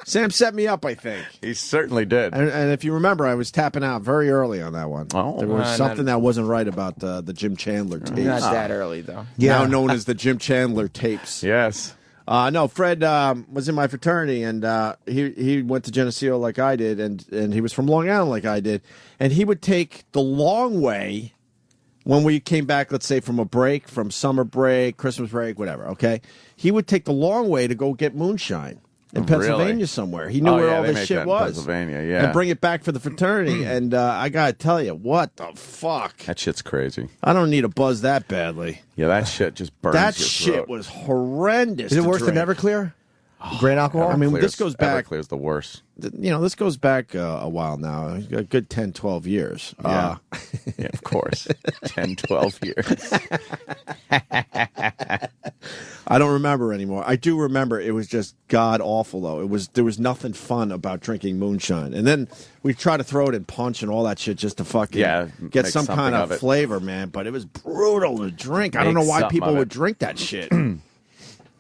Sam set me up, I think. He certainly did. And if you remember, I was tapping out very early on that one. Oh, there was something that wasn't right about the Jim Chandler tapes. Not that early, though. Now known as the Jim Chandler tapes. Yes. No, Fred was in my fraternity, and he went to Geneseo like I did, and he was from Long Island like I did. And he would take the long way when we came back, let's say, from a break, from summer break, Christmas break, whatever, okay? He would take the long way to go get moonshine in Pennsylvania Really? somewhere. He knew where all they this make shit that in was. Pennsylvania, yeah. And bring it back for the fraternity. And I got to tell you, what the fuck? That shit's crazy. I don't need a buzz that badly. Yeah, that shit just burns That your shit throat. was horrendous. Is it to worse than drink. Everclear? Grain alcohol? I mean, this goes back. Everclear's the worst. This goes back a while now, a good 10, 12 years. Yeah, yeah, of course. 10, 12 years. I don't remember anymore. I do remember it was just god awful though. There was nothing fun about drinking moonshine. And then we try to throw it in punch and all that shit just to fucking get make some kind something of of it. flavor, man. But it was brutal to drink. I don't know Make why something people of would it. drink that shit.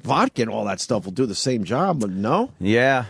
Vodka and all that stuff will do the same job, but no. Yeah.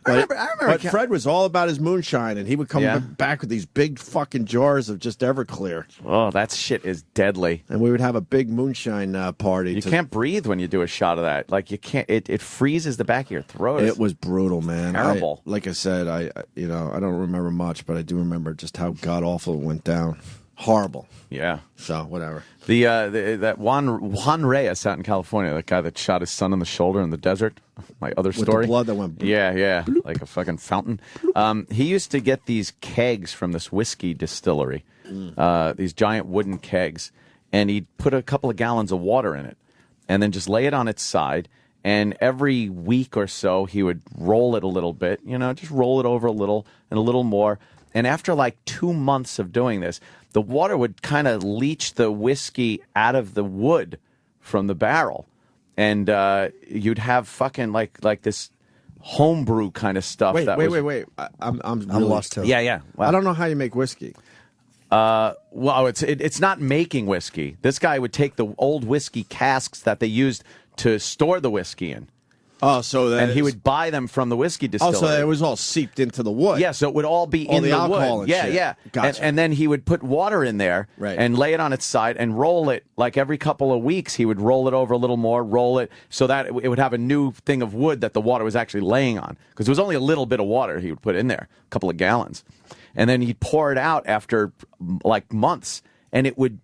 But, I remember but Fred was all about his moonshine, and he would come Yeah. back with these big fucking jars of just Everclear. Oh, that shit is deadly. And we would have a big moonshine party. You can't breathe when you do a shot of that. Like you can't. It freezes the back of your throat. It was brutal, man. Terrible. Like I said, I don't remember much, but I do remember just how god awful it went down. Horrible. Yeah. So whatever. That Juan Reyes out in California, that guy that shot his son in the shoulder in the desert. My other With the story. blood that went. Yeah, like a fucking fountain. He used to get these kegs from this whiskey distillery, these giant wooden kegs, and he'd put a couple of gallons of water in it, and then just lay it on its side. And every week or so, he would roll it a little bit, just roll it over a little and a little more. And after like 2 months of doing this, the water would kind of leach the whiskey out of the wood from the barrel. And you'd have fucking like this homebrew kind of stuff. Wait. I'm really lost too. Yeah. Wow. I don't know how you make whiskey. Well, it's not making whiskey. This guy would take the old whiskey casks that they used to store the whiskey in. Oh, so that and he would buy them from the whiskey distillery. Oh, so it was all seeped into the wood. Yeah, so it would all be All in the the alcohol wood. and shit. Yeah. Gotcha. And then he would put water in there Right. and lay it on its side and roll it. Like every couple of weeks, he would roll it over a little more, roll it so that it would have a new thing of wood that the water was actually laying on. Because there was only a little bit of water he would put in there, a couple of gallons. And then he'd pour it out after like months, and it would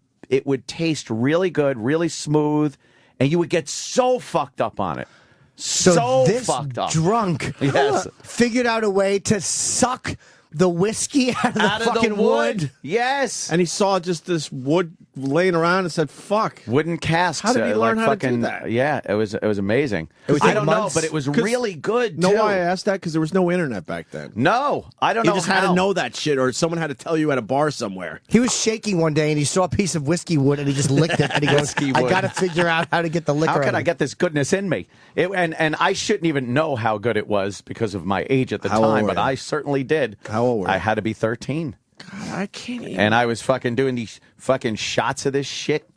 taste really good, really smooth, and you would get so fucked up on it. So this fucked up. drunk Yes. figured out a way to suck the whiskey out of the fucking wood. Yes. And he saw just this wood laying around and said, "Fuck." Wooden casks. How did he learn like how fucking, to do that? Yeah, it was amazing. It was I like don't know, months. but it was 'Cause- really good. Know too. why I asked that? Because there was no internet back then. No, I don't You know. just had how. to know that shit, or someone had to tell you at a bar somewhere. He was shaking one day and he saw a piece of whiskey wood and he just licked it and he goes, Whiskey I wood. got to figure out how to get the liquor How out could of I it." get this goodness in me? And I shouldn't even know how good it was because of my age at the How old time, were but you? I certainly did. How old were I you? had to be 13. God, I can't even. And I was fucking doing these fucking shots of this shit,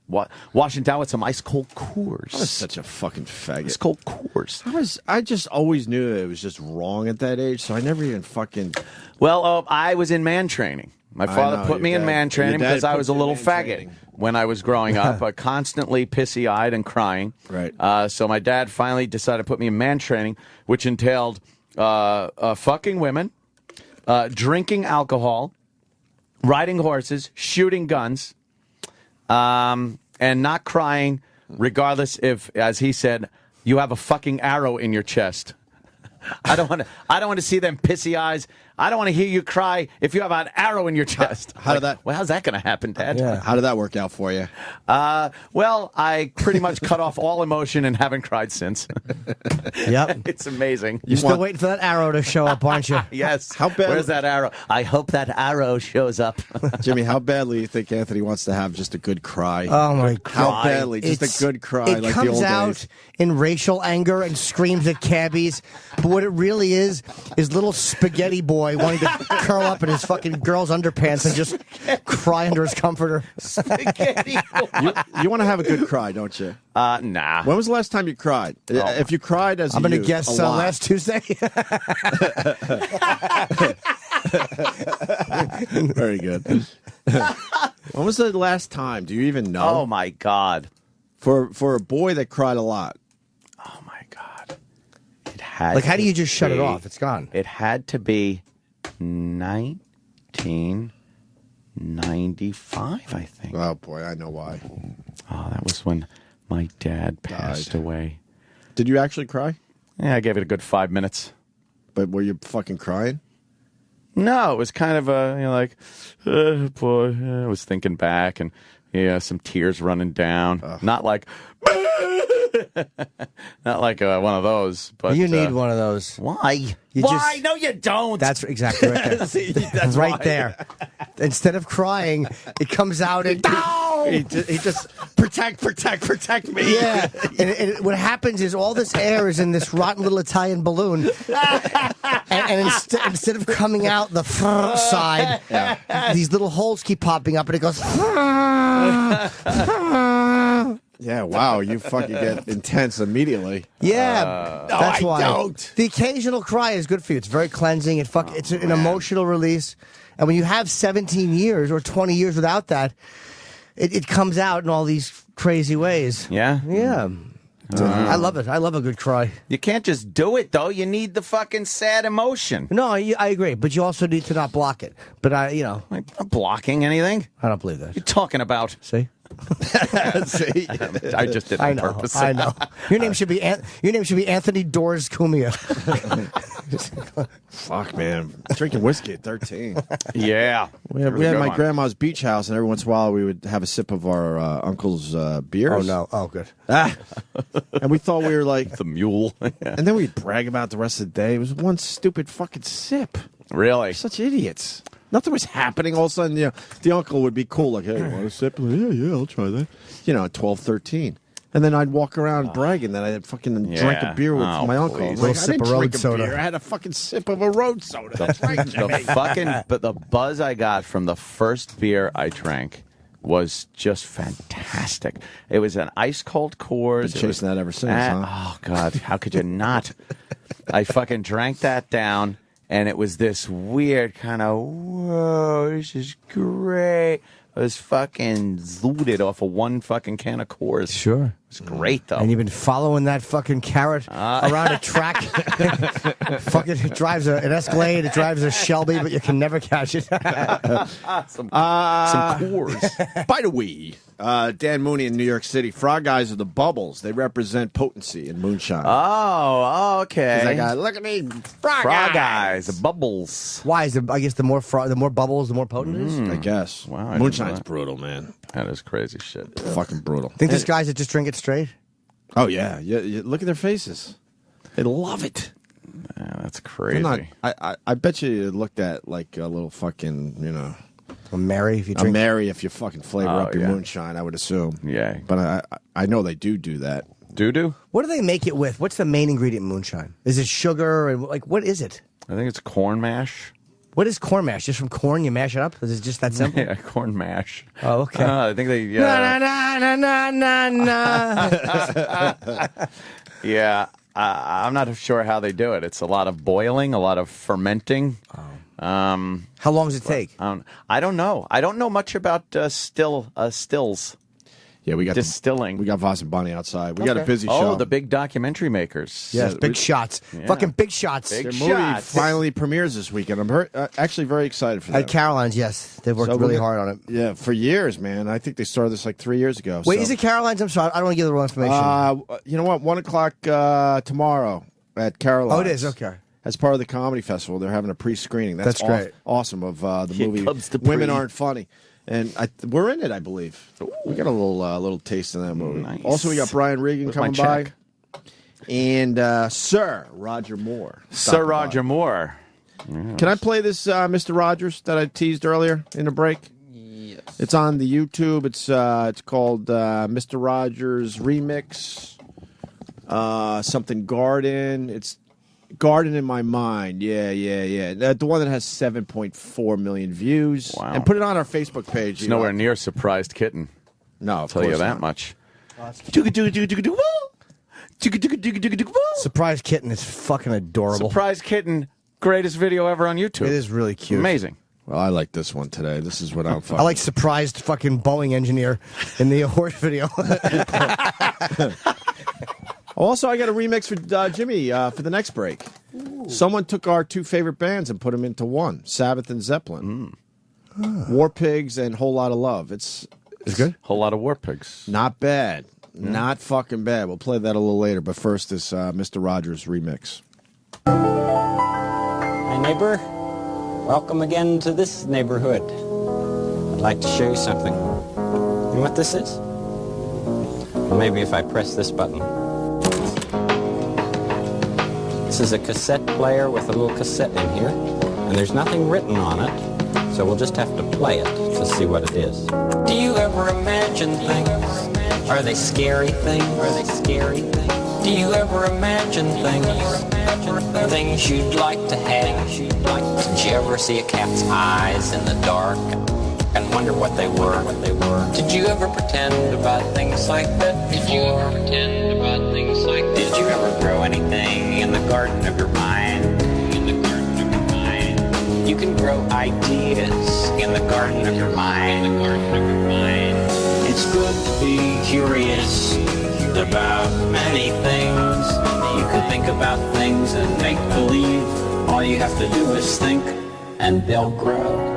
washing down with some ice cold Coors. I was such a fucking faggot. Ice cold Coors. I just always knew that it was just wrong at that age, so I never even fucking. Well, I was in man training. My father know, put me your in dad- man training your dad because I put was a you in little man faggot training. when I was growing up, constantly pissy-eyed and crying. Right. So my dad finally decided to put me in man training, which entailed fucking women, drinking alcohol, riding horses, shooting guns, and not crying, regardless if, as he said, you have a fucking arrow in your chest. I don't want to see them pissy eyes. I don't want to hear you cry if you have an arrow in your chest. How's that going to happen, Dad? Yeah. How did that work out for you? Well, I pretty much cut off all emotion and haven't cried since. Yep. It's amazing. You're still waiting for that arrow to show up, aren't you? Yes. How bad? Where's that arrow? I hope that arrow shows up. Jimmy, how badly do you think Anthony wants to have just a good cry? Oh, my God. How badly? Just a good cry It like comes the old out days. in racial anger and screams at cabbies. But what it really is little spaghetti boy wanting to curl up in his fucking girl's underpants and just cry under his comforter. Spaghetti boy. You want to have a good cry, don't you? Nah. When was the last time you cried? If you cried as I'm going to youth, guess a lot. last Tuesday. Very good. When was the last time? Do you even know? Oh, my God. For a boy that cried a lot. Oh, my God. It had Like, how do you to just shut it be- off? It's gone. It had to be 1995, I think. Oh, boy, I know why. Oh, that was when my dad passed away. Did you actually cry? Yeah, I gave it a good 5 minutes. But were you fucking crying? No, it was kind of like, boy, I was thinking back and, some tears running down. Not like, not like one of those. But you need one of those. Why? You Why? No, you don't. That's exactly right there. See, that's right why. there. Instead of crying, it comes out and He just protect me. yeah. And what happens is all this air is in this rotten little Italian balloon, and instead of coming out the side, these little holes keep popping up, and it goes. Yeah, wow, you fucking get intense immediately. Yeah, that's why. Don't. The occasional cry is good for you. It's very cleansing. It's an emotional release. And when you have 17 years or 20 years without that, it comes out in all these crazy ways. Yeah? Yeah. I love it. I love a good cry. You can't just do it, though. You need the fucking sad emotion. No, I agree. But you also need to not block it. But I'm not blocking anything. I don't believe that. You're talking about. See? See? I just did it on purpose. I know. Your name should be Anthony Doors Cumia. Fuck, man. Drinking whiskey at 13. Yeah. We had my grandma's beach house, and every once in a while we would have a sip of our uncle's beers. Oh, no. Oh, good. And we thought we were like... The mule. And then we'd brag about the rest of the day. It was one stupid fucking sip. Really? Such idiots. Nothing was happening. All of a sudden, the uncle would be cool. Like, hey, you want a sip? Like, yeah, I'll try that. 12, 13. And then I'd walk around bragging that I had fucking drank a beer with my uncle. please. Like, Little I didn't sip of road drink a soda. beer. I had a fucking sip of a road soda. That's right, Jimmy. But the buzz I got from the first beer I drank was just fantastic. It was an ice cold Coors. Been chasing that ever since, huh? Oh God, how could you not? I fucking drank that down, and it was this weird kind of, whoa, this is great. I was fucking zooted off of one fucking can of Coors. Sure. It's great, though. And you've been following that fucking carrot around a track. Fucking it drives an Escalade, it drives a Shelby, but you can never catch it. Some Coors. By the way, Dan Mooney in New York City, Frog Guys are the bubbles. They represent potency in moonshine. Oh, okay. He's like, look at me, Frog Guys, the bubbles. Why is it? I guess the more bubbles, the more potent it is. I guess. Wow, I didn't Moonshine's know that. brutal, man. That is crazy shit. Fucking brutal. Think there's guys that just drink it straight? Oh, yeah. Look at their faces. They love it. Yeah, that's crazy. I bet you looked at like a little fucking, A Mary if you a drink. Mary if you fucking flavor up your moonshine, I would assume. Yeah. But I know they do that. Do? What do they make it with? What's the main ingredient in moonshine? Is it sugar and what is it? I think it's corn mash. What is corn mash? Just from corn, you mash it up? Is it just that simple? Yeah, corn mash. Oh, okay. I think they. Na na na na na na. Yeah, I'm not sure how they do it. It's a lot of boiling, a lot of fermenting. How long does it take? I don't know. I don't know much about stills. Yeah, we got distilling. We got Vos and Bonnie outside. We got a busy show. Oh, the big documentary makers. Yes, big shots. Yeah. Fucking big shots. Big Their shots. movie finally premieres this weekend. I'm actually very excited for that. At Caroline's, yes. They've worked really hard on it. Yeah, for years, man. I think they started this like 3 years ago. Wait, is it Caroline's? I'm sorry. I don't want to give the wrong information. You know what? 1 o'clock tomorrow at Caroline's. Oh, it is? Okay. As part of the comedy festival, they're having a pre-screening. That's great. Awesome of the Here movie comes the Women pre. Aren't Funny. And we're in it, I believe. We got a little taste of that movie. Nice. Also, we got Brian Regan Where's my coming by. check? And Sir Roger Moore. Sir Roger Moore. Yes. Can I play this Mr. Rogers that I teased earlier in the break? Yes. It's on the YouTube. It's called Mr. Rogers Remix. Something Garden. It's Garden in My Mind. Yeah. The one that has 7.4 million views. Wow. And put it on our Facebook page. It's nowhere near Surprised Kitten. No, I'll tell you that much. Surprise Kitten is fucking adorable. Surprise Kitten, greatest video ever on YouTube. It is really cute. Amazing. Well, I like this one today. This is what I'm fucking... I like surprised fucking Boeing engineer in the horse video. Also, I got a remix for Jimmy for the next break. Ooh. Someone took our two favorite bands and put them into one, Sabbath and Zeppelin. War Pigs and Whole Lot of Love. It's good? Whole Lot of War Pigs. Not bad. Yeah. Not fucking bad. We'll play that a little later, but first this Mr. Rogers remix. Hi, neighbor. Welcome again to this neighborhood. I'd like to show you something. You know what this is? Well, maybe if I press this button. This is a cassette player with a little cassette in here, and there's nothing written on it, so we'll just have to play it to see what it is. Do you ever imagine things? Are they scary things? Are they scary things? Do you ever imagine things? Things you'd like to have? Did you ever see a cat's eyes in the dark and wonder what they were? Did you ever pretend about things like that before? Did you ever grow anything in the garden of your mind? You can grow ideas in the garden of your mind. It's good to be curious about many things. You can think about things and make believe. All you have to do is think, and they'll grow.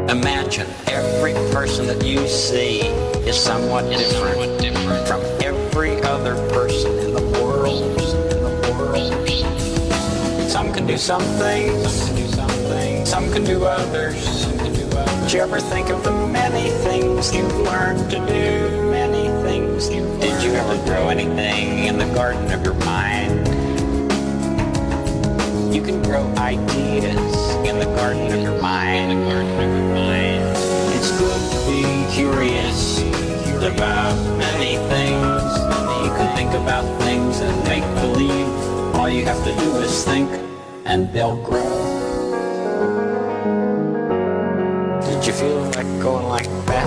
Imagine every person that you see is somewhat different from every other person in the world. Some can do some things, some can do others. Did you ever think of the many things you've learned to do? Many things you've Did you ever grow anything in the garden of your mind? You can grow ideas in the garden of your mind. It's good to be curious about many things. You can think about things and make believe. All you have to do is think, and they'll grow. Did you feel like going like that?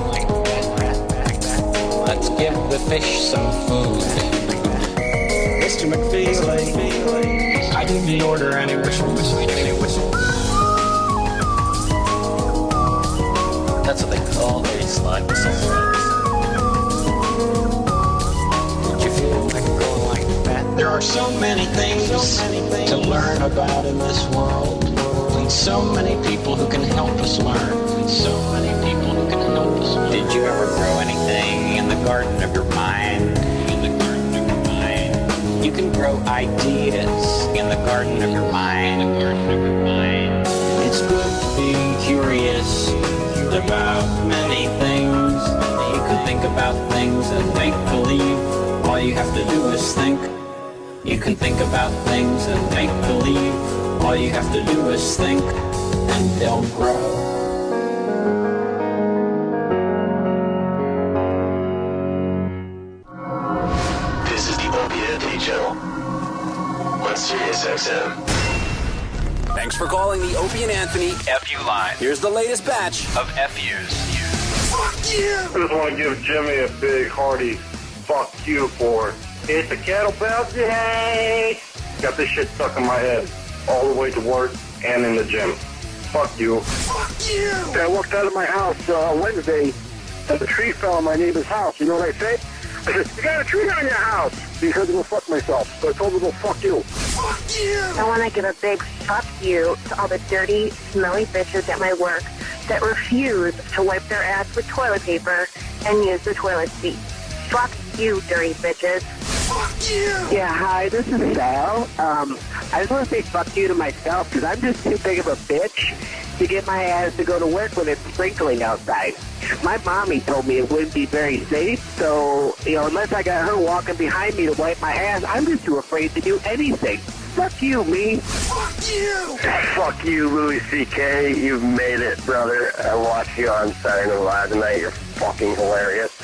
Let's give the fish some food. Mr. McFeely, I didn't order any whistle. That's what they call a slide whistle. Did you feel like going like that? There are so many things to learn about in this world. And so many people who can help us learn. Did you ever grow anything in the garden of your mind? You can grow ideas in the garden of your mind. It's good to be curious about many things. You can think about things and make believe. All you have to do is think. You can think about things and make believe. All you have to do is think, and they'll grow. This is the Opie Anthony channel on Sirius XM. Thanks for calling the Opie and Anthony FU line. Here's the latest batch of FUs. Fuck you! I just want to give Jimmy a big hearty fuck you for it's a kettlebell day. Got this shit stuck in my head all the way to work and in the gym. Fuck you. Fuck you. I walked out of my house Wednesday, and the tree fell on my neighbor's house. You know what I said? I said, you got a tree on your house. Because I'm going to fuck myself. So I told her to fuck you. Fuck you. I want to give a big fuck you to all the dirty, smelly bitches at my work that refuse to wipe their ass with toilet paper and use the toilet seat. Fuck you, dirty bitches. Fuck you. Yeah, hi, this is Sal. I just want to say fuck you to myself because I'm just too big of a bitch to get my ass to go to work when it's sprinkling outside. My mommy told me it wouldn't be very safe, so, unless I got her walking behind me to wipe my ass, I'm just too afraid to do anything. Fuck you, me. Fuck you. Fuck you, Louis C.K. You've made it, brother. I watched you on Saturday Night Live tonight. You're fucking hilarious.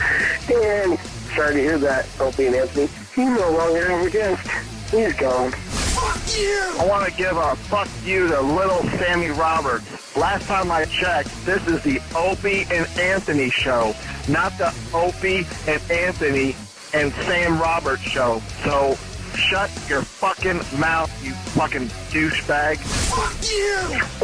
And sorry to hear that, Opie and Anthony. He's no longer our guest. He's gone. Fuck you. I want to give a fuck you to little Sammy Roberts. Last time I checked, this is the Opie and Anthony show, not the Opie and Anthony and Sam Roberts show. So shut your fucking mouth, you fucking douchebag. Fuck you!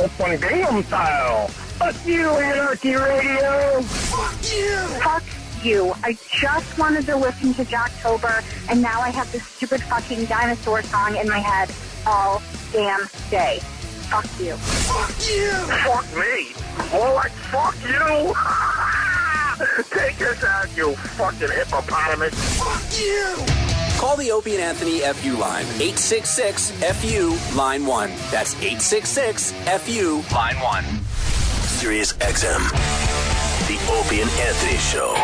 Open Gangnam Style. Fuck you, Anarchy Radio. Fuck you! Fuck you. I just wanted to listen to Jocktober, and now I have this stupid fucking dinosaur song in my head all damn day. Fuck you. Fuck you! Fuck me! More like fuck you! Take this out, you fucking hippopotamus! Fuck you! Call the Opie and Anthony FU line, 866-FU, line 1. That's 866-FU, line 1. Sirius XM, the Opie and Anthony Show.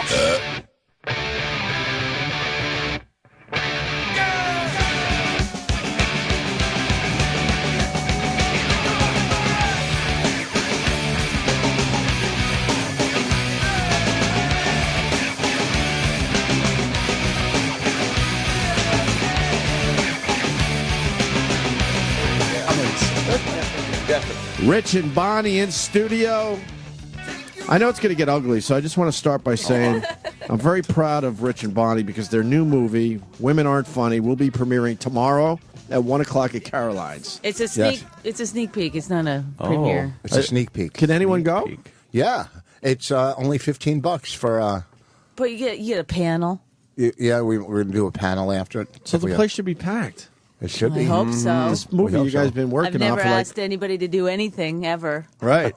Rich and Bonnie in studio. I know it's going to get ugly, so I just want to start by saying I'm very proud of Rich and Bonnie because their new movie, Women Aren't Funny, will be premiering tomorrow at 1 o'clock at Caroline's. It's a sneak. Yes. It's a sneak peek. It's not a premiere. It's a sneak peek. Can anyone go? Yeah, it's only $15 for. But you get a panel. Yeah, we're going to do a panel after it. So the place should be packed. It should I be. hope so. This movie you guys have been working I've never on for asked anybody to do anything ever. Right.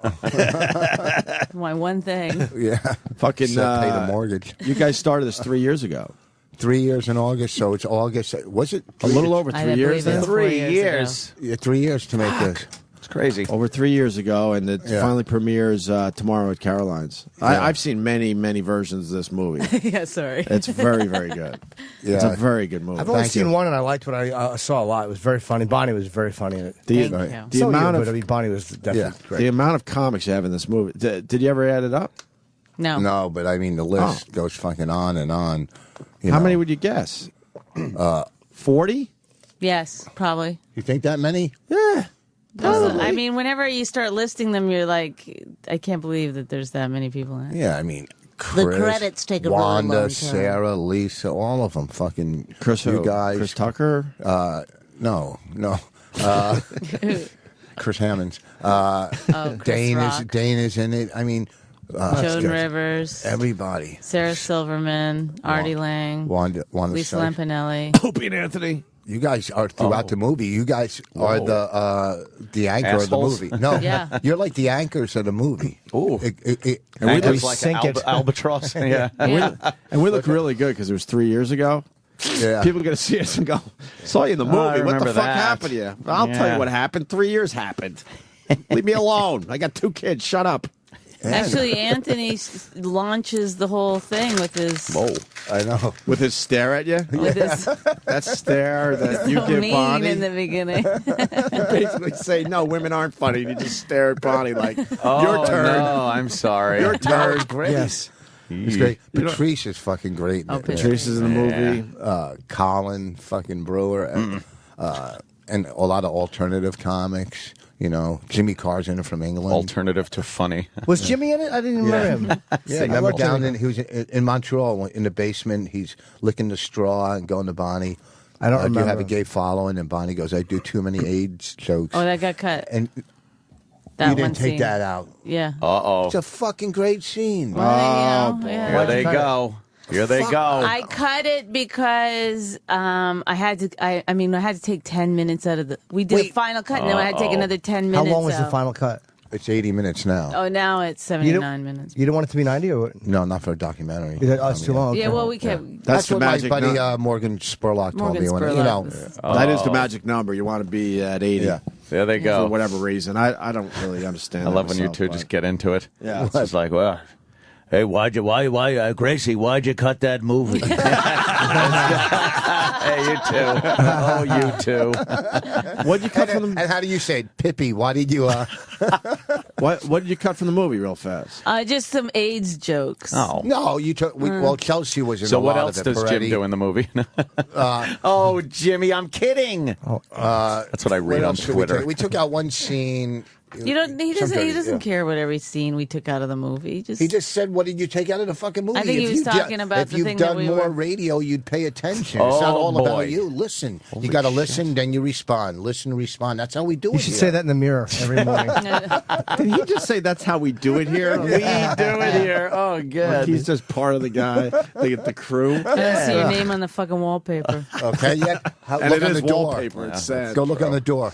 My one thing. Yeah. Fucking pay the mortgage. You guys started this 3 years ago. 3 years in August, so it's August. Was it a little over 3 years? Then? 3 years. Yeah, 3 years to make this. It's crazy. Over 3 years ago, and it finally premieres tomorrow at Caroline's. Yeah. I've seen many, many versions of this movie. Yeah, sorry. It's very, very good. Yeah. It's a very good movie. I've only seen one, and I liked what I saw a lot. It was very funny. Bonnie was very funny in it. The amount of Bonnie was definitely great. The amount of comics you have in this movie. Did you ever add it up? No. No, but I mean the list goes fucking on and on. How many would you guess? 40? Yes, probably. You think that many? Yeah. I mean, whenever you start listing them, you're like, I can't believe that there's that many people in it. Yeah, I mean, The Chris, credits take a really Wanda, long time. Sarah, Lisa, all of them. Fucking Chris, you who? guys. Chris Tucker? No. Chris Hammonds. Chris Rock. Dane is in it. I mean, Joan Rivers. Everybody. Sarah Silverman. Artie Lang. Wanda Lisa Sykes. Lampanelli. Opie and Anthony. You guys are throughout the movie. You guys are the anchor Assholes. of the movie. No, Yeah. you're like the anchors of the movie. Ooh. And we Anchors look, like an albatross. Yeah. and we look really good because it was 3 years ago. Yeah. People are going to see us and go, saw you in the movie. I What the remember fuck that. happened to you? I'll tell Yeah. you what happened. 3 years happened. Leave me alone. I got 2 kids. Shut up. Actually, Anthony launches the whole thing with his. Whoa, I know. With his stare at you? With his That stare that you so give mean Bonnie. in the beginning. You basically say, no, women aren't funny. You just stare at Bonnie like, Oh, your turn. no, I'm sorry. Your turn. Yes. It's great. Patrice is fucking great. in it. Patrice is in the movie. Colin fucking Brewer. And a lot of alternative comics. You know, Jimmy Carr's in it from England. Alternative to funny. Was Jimmy in it? I didn't remember him. Yeah, remember down in he was in Montreal in the basement. He's licking the straw and going to Bonnie. I don't remember. Do you have a gay following? And Bonnie goes, "I do too many AIDS jokes." Oh, that got cut. And That you didn't one take scene. that out. Yeah. Uh-oh. It's a fucking great scene. Well, yeah. Here they go. Here they go. I cut it because I had to. I had to take 10 minutes out of the. We did a final cut, and then I had to take another 10 minutes. How long was the out. final cut? It's 80 minutes now. Oh, now it's 79 minutes. You don't want it to be 90 or what? No, not for a documentary. It's too long. Yeah, well, we kept. That's the what my magic buddy number. Morgan Spurlock told Morgan me. When, Spurlock That is the magic number. You want to be at 80. Yeah. There they go. For whatever reason. I don't really understand I that love when you myself, two but- just get into it. Yeah. It's just like, well, Hey, Gracie, why'd you cut that movie? hey, you two. Oh, you two. What'd you cut from the? And how do you say it? Pippi, why did you? What did you cut from the movie, real fast? Just some AIDS jokes. Oh no, you took. Well, Chelsea was in So a what lot else of it. does Jim do in the movie? Oh, Jimmy, I'm kidding. That's what I read What on else did we Twitter. take? We took out one scene. You don't. He doesn't care what every scene we took out of the movie. He just said, "What did you take out of the fucking movie?" I think he was talking about if the you've thing done that we more were. radio, you'd pay attention. It's not Oh, all boy. about you. Listen, you got to listen, then you respond. Listen, respond. That's how we do it. You should say that in the mirror every morning. Did he just say that's how we do it here? We do it here. Oh, Like good. he's just part of the guy. They get the crew. I don't see your name on the fucking wallpaper. Okay, yeah. And Look it on is the door. wallpaper. It's sad. Go look on the door.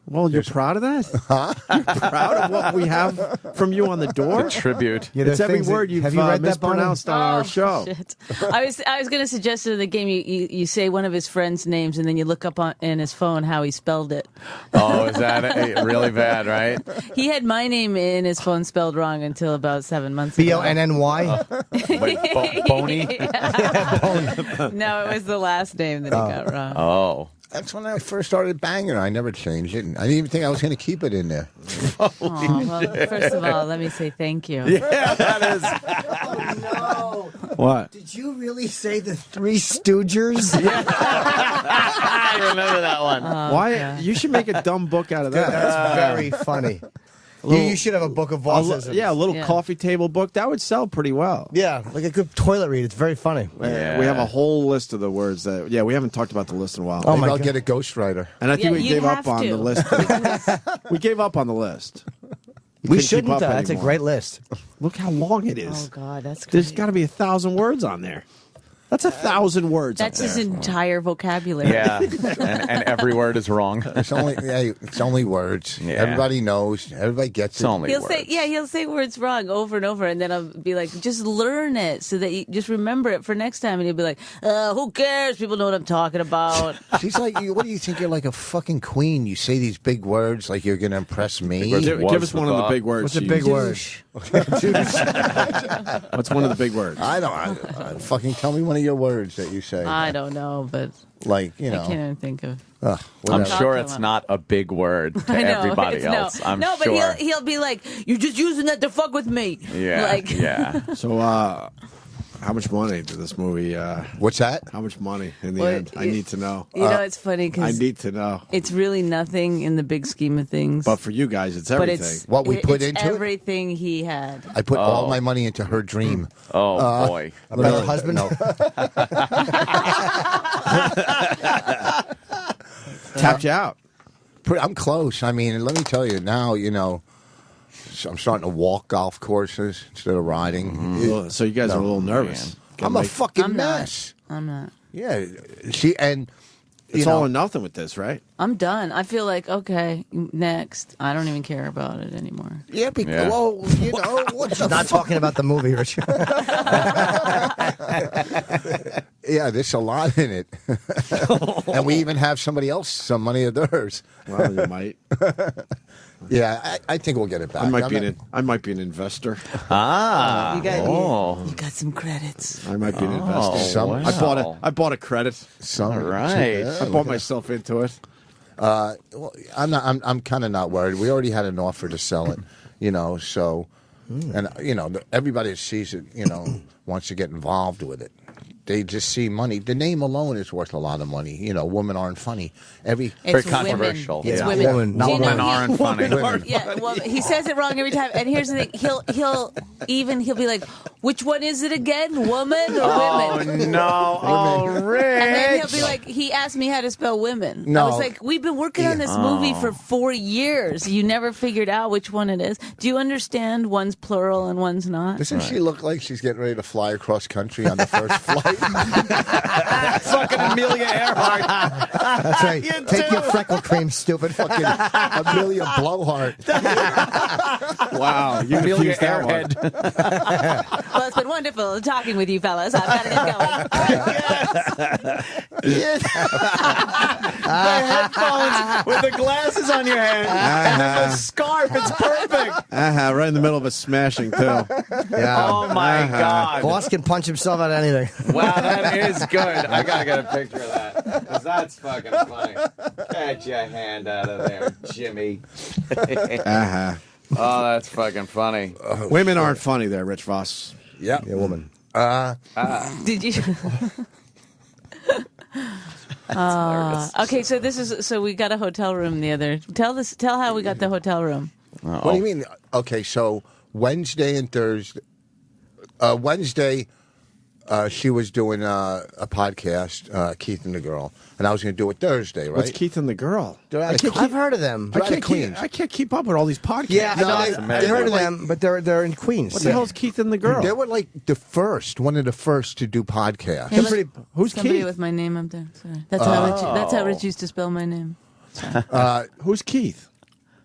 Well, you're proud of that? Huh? You're proud of what we have from you on the door? The tribute. Yeah, It's there's every things that- word you've have you read that, Bonnie? mispronounced on our show. Shit. I was going to suggest in the game you say one of his friends' names and then you look up in his phone how he spelled it. Oh, is that really bad, right? He had my name in his phone spelled wrong until about 7 months ago. BONNY? Wait, Boney? No, it was the last name that he got wrong. Oh. That's when I first started banging. I never changed it. I didn't even think I was going to keep it in there. Well, first of all, let me say thank you. Yeah, that is. Oh, no. What? Did you really say the Three Stoogers? I remember that one. Why? God. You should make a dumb book out of that. That's very funny. You should have a book of Vossisms. Yeah, a little coffee table book. That would sell pretty well. Yeah, like a good toilet read. It's very funny. Yeah. We have a whole list of the words that. Yeah, we haven't talked about the list in a while. Oh, Maybe my I'll God. get a ghostwriter. And I think Yeah, we you gave up have on to. the list. We gave up on the list. We couldn't keep shouldn't. up That's a anymore. great list. Look how long it is. Oh, God, that's There's great. got to be 1,000 words on there. That's 1,000 words. That's up his there. entire vocabulary. Yeah, and every word is wrong. It's only words. Yeah. Everybody knows. Everybody gets It's it. only He'll words. say words wrong over and over, and then I'll be like, just learn it so that you just remember it for next time. And he'll be like, who cares? People know what I'm talking about. She's like, what do you think? You're like a fucking queen. You say these big words like you're going to impress me. Give us one of the big words. What's a she big uses. word? What's one of the big words? I don't. Fucking tell me one of your words that you say. I don't know, but Like, I can't even think of. I'm whatever. sure it's not a big word to I know, everybody it's else. No, I'm no, but sure. he'll be like, "You're just using that to fuck with me." Yeah, like, yeah. So, how much money did this movie? What's that? How much money in the Well, end? I need to know. You know, it's funny I because need to know. it's really nothing in the big scheme of things. But for you guys, it's But everything. it's What we put it's into it? everything he had. I put all my money into her dream. Oh boy. About her husband? No. Tapped you out. I'm close. I mean, let me tell you now, I'm starting to walk golf courses instead of riding. So you guys are a little nervous. I'm a fucking I'm mess. not. I'm not. Yeah. It's all or nothing with this, right? I'm done. I feel like, okay, next. I don't even care about it anymore. Yeah, because, well, what's the Not talking about the movie, Richard. Yeah, there's a lot in it. And we even have somebody else, some money of theirs. Well, you might. Yeah, I think we'll get it back. I might be an investor. Ah. You got, oh. you got some credits. I might be an investor. Wow. I bought a credit. All right. I bought myself into it. Well, I'm kind of not worried. We already had an offer to sell it, so, and everybody that sees it, wants to get involved with it. They just see money. The name alone is worth a lot of money. Women aren't funny. Very controversial. It's Yeah. women. Women, not Do you know Women aren't funny. Yeah, well, he says it wrong every time. And here's the thing: he'll be like, "Which one is it again, woman or Oh women?" no! Oh, Rick! And then he'll be like, he asked me how to spell women. No. I was like, we've been working on this movie for 4 years. You never figured out which one it is. Do you understand one's plural and one's not? Doesn't she look like she's getting ready to fly across country on the first flight? Fucking Amelia Earhart. That's right. Take your freckle cream, stupid. Fucking Amelia Blowhart. Wow, you Amelia confused that one. Airhead. Well, it's been wonderful talking with you, fellas. I've got to get going. The headphones with the glasses on your head and then the scarf. It's perfect. Right in the middle of a smashing, too. Yeah. Oh, my God. Boss can punch himself out of anything. Wow, that is good. I got to get a picture of that because that's fucking funny. Get your hand out of there, Jimmy. Oh, that's fucking funny. Women aren't funny there, Rich Voss. Yeah, woman. Did you? Okay, so we got a hotel room the other. Tell how we got the hotel room. What do you mean? Okay, so Wednesday and Thursday. Wednesday, she was doing a podcast, Keith and the Girl, and I was going to do it Thursday, right? What's Keith and the Girl? I've heard of them. I can't keep up with all these podcasts. Yeah, I heard of them, but they're in Queens. What the hell is Keith and the Girl? They were like one of the first to do podcasts. Hey, who's somebody Keith? with my name up there. Sorry, that's how Rich used to spell my name. Who's Keith?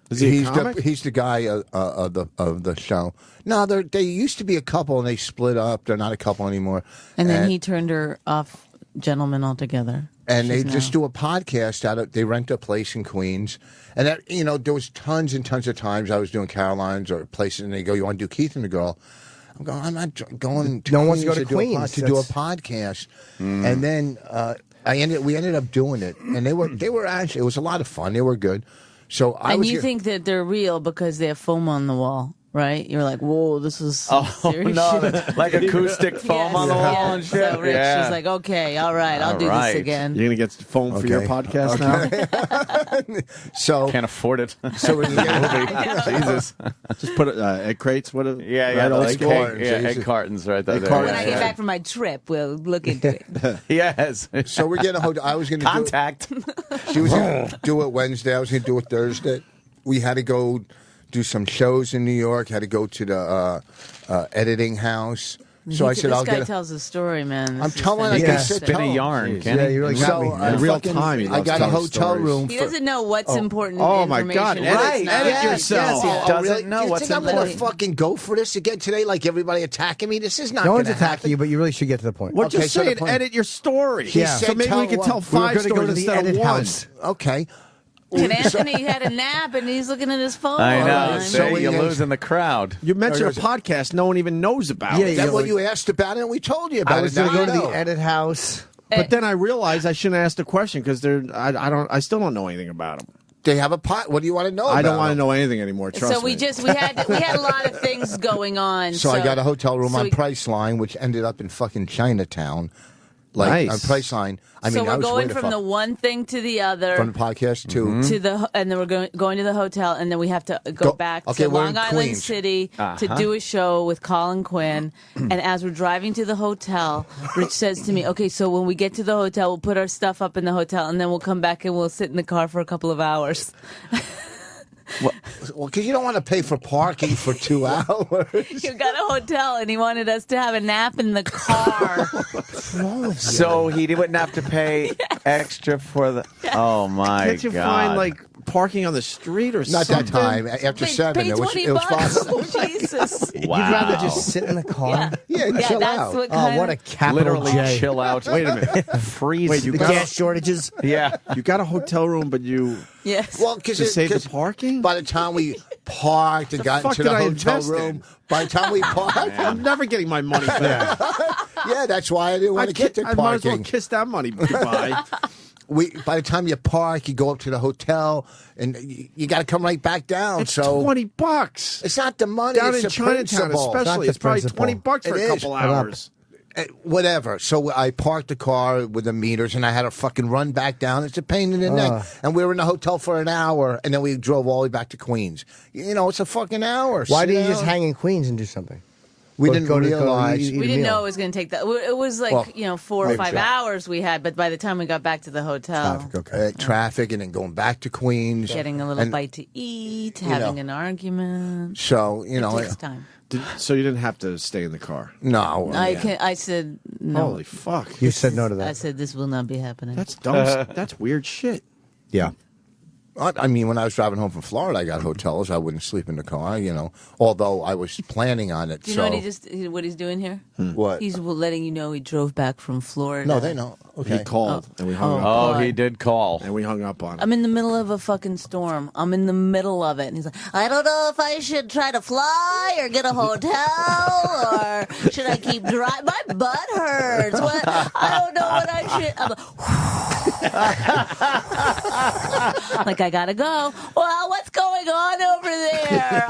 Is he a comic? He's the guy of the show. No, they used to be a couple and they split up. They're not a couple anymore. And then he turned her off, gentlemen altogether. And they just do a podcast out of. They rent a place in Queens, and that, there was tons and tons of times I was doing Caroline's or places, and they go, "You want to do Keith and the Girl?" I'm going. I'm not going. To no one wants Queens to go to Queens to do a podcast, and then we ended up doing it, and they were actually, it was a lot of fun. They were good. So you think that they're real because they have foam on the wall, right? You're like, whoa, this is serious shit. Like acoustic foam on the wall and shit. So Rich is like, okay, all right, I'll do this again. You're gonna get foam for your podcast now. So can't afford it. So when you Jesus, just put egg crates. What? Egg cartons right there. When I get back from my trip, we'll look into it. Yes. So we're getting a hotel. I was going to contact. She was going to do it Wednesday. I was going to do it Thursday. We had to go do some shows in New York. Had to go to the editing house. So I said, this I'll guy get. tells a story, man. I'm telling you, spin a yarn. Yeah, you really got me. In real time, I got a hotel room. He doesn't know what's important. Oh my God! Right? Edit yourself. Yes, He doesn't really? know You what's think I'm going to important. fucking go for this again today? Like everybody attacking me? This is not. No one's gonna attacking happen. you, but you really should get to the point. Well, Okay, just so say the it. point- Edit your story. Yeah. So maybe we could tell We were 5 gonna go stories to the instead of edit 1. house. Okay. And Anthony had a nap, and he's looking at his phone. I all know. the See, time. you're losing the crowd. You mentioned a podcast no one even knows about. Yeah, Is that what you asked about it? And we told you about I was it. going to Now go you to the know. edit house. But then I realized I shouldn't ask the question because I still don't know anything about them. They have a pot. What do you want to know? I don't about want to them? know anything anymore. Trust So me. we had a lot of things going on. So I got a hotel room so on we- Priceline, which ended up in fucking Chinatown. Like Nice. on Priceline. I so mean, I we're was going way from the one thing to the other. from the podcast too. And then we're going to the hotel, and then we have to go back okay, to we're Long in Island Queens. City to do a show with Colin Quinn. And as we're driving to the hotel, Rich says to me, "Okay, so when we get to the hotel, we'll put our stuff up in the hotel, and then we'll come back and we'll sit in the car for a couple of hours." Well, because you don't want to pay for parking for 2 hours. You got a hotel, and he wanted us to have a nap in the car. What's wrong with you? So he wouldn't have to pay extra for the. Oh my Can't you God! find like parking on the street or Not something? that time. After Pay 7, $20 it was fine. Jesus. You'd rather just sit in the car? Yeah, chill that's out. what Oh, kind what a capital Literally J. chill out. Wait a minute. Freeze. Wait, you The got gas shortages. Yeah. you got a hotel room, but you Yes. Well, because to save the parking. by the time we parked and got fuck into the did I hotel invest in? room, by the time we parked, I'm never getting my money back. yeah, that's why I didn't want to get the I might as well parking. kiss that money goodbye. By the time you park, you go up to the hotel, and you got to come right back down. It's so $20. it's not the money. Down it's in the Chinatown, principle. especially, It's it's probably not the $20 for It a is. couple hours. Whatever. So I parked the car with the meters, and I had to fucking run back down. It's a pain in the neck. And we were in the hotel for an hour, and then we drove all the way back to Queens. You know, it's a fucking hour. Why Sit didn't you down. just hang in Queens and do something? We didn't realize. We didn't know it was going to take that. It was like 4 or 5 hours we had, but by the time we got back to the hotel, Traffic, and then going back to Queens, getting a little bite to eat, having an argument. So it takes time. So you didn't have to stay in the car? No. I said no. Holy fuck! You said no to that. I said this will not be happening. That's dumb. That's weird shit. Yeah. I mean, when I was driving home from Florida, I got hotels. I wouldn't sleep in the car, although I was planning on it. Do you know what he's doing here? What? He's letting you know he drove back from Florida. No, they know. Okay. He called, and we hung up. Oh, he did call. And we hung up on him. I'm in the middle of a fucking storm. I'm in the middle of it. And he's like, I don't know if I should try to fly or get a hotel or should I keep driving? My butt hurts. What? I don't know what I should. I'm like, I gotta go. Well, what's going on over there?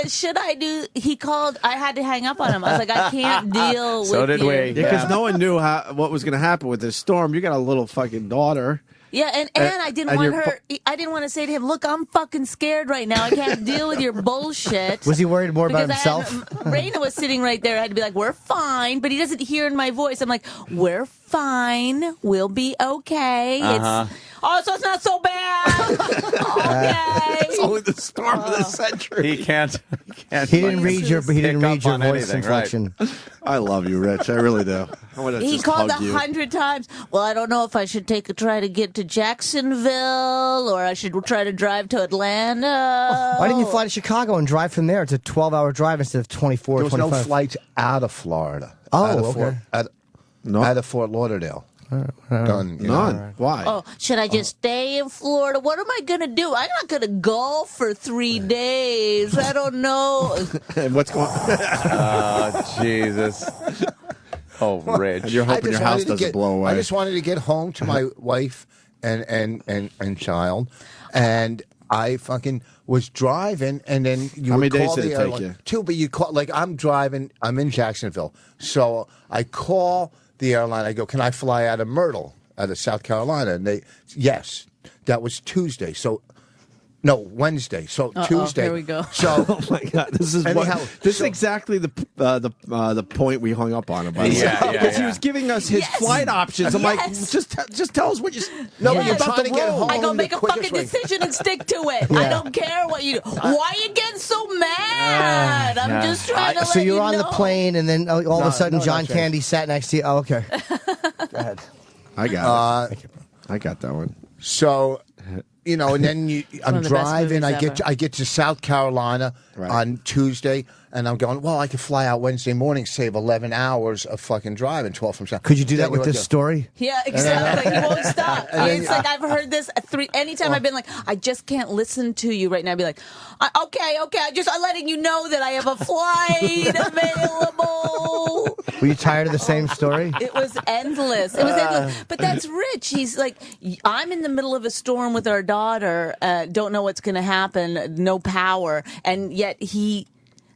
Should I do? He called. I had to hang up on him. I was like, I can't deal with you. So did we. Yeah, because no one knew what was going to happen with this storm. You got a little fucking daughter. Yeah, and I didn't want her. I didn't want to say to him, "Look, I'm fucking scared right now. I can't deal with your bullshit." Was he worried more about himself? Raina was sitting right there. I had to be like, "We're fine," but he doesn't hear in my voice. I'm like, "We're fine. We'll be okay." So it's not so bad. Okay. It's only the storm of the century. He can't. He didn't read your voice inflection. Right. I love you, Rich. I really do. I want to He just called hug you. 100 times. Well, I don't know if I should try to get to Jacksonville or I should try to drive to Atlanta. Why didn't you fly to Chicago and drive from there? It's a 12-hour drive instead of 24 There was 25. no flights out of Florida. Oh, out of Fort Lauderdale. Done. None. Why? Oh, should I just stay in Florida? What am I going to do? I'm not going to golf for 3 days. I don't know. And what's going on? Oh, Jesus. Oh, Rich. And you're hoping your house doesn't blow away. I just wanted to get home to my wife and child, and I fucking was driving, and then you How would many call days did the it take airline. you? 2, but you call, like, I'm driving, I'm in Jacksonville, so I call the airline. I go, can I fly out of Myrtle, out of South Carolina? And yes, that was Tuesday. So, no, Wednesday. So Tuesday. Here we go. So, Oh my God! This is exactly the point we hung up on him. Because he was giving us his flight options. I'm like, just tell us what you. No, Yes. you're About trying to get home. I go make a quickest fucking way. decision and stick to it. I don't care what you do. Why are you getting so mad? I'm just trying to let So you you're on the know. plane, and then all of a sudden, no, John not changed. Candy sat next to you. Oh, okay. Go ahead. I got it. I got that one. So, and then I'm of the best driving. movies I get to South Carolina on Tuesday, and I'm going, well, I could fly out Wednesday morning, save 11 hours of fucking driving, 12 from South. Could you do that Then with would this go- story? Yeah, exactly. He won't stop. then- It's like I've heard this anytime I've been like, I just can't listen to you right now. I'd be like, okay, I'm letting you know that I have a flight available. Were you tired of the same story? It was endless. It was endless. But that's Rich. He's like, I'm in the middle of a storm with our daughter, don't know what's going to happen, no power, and yet he.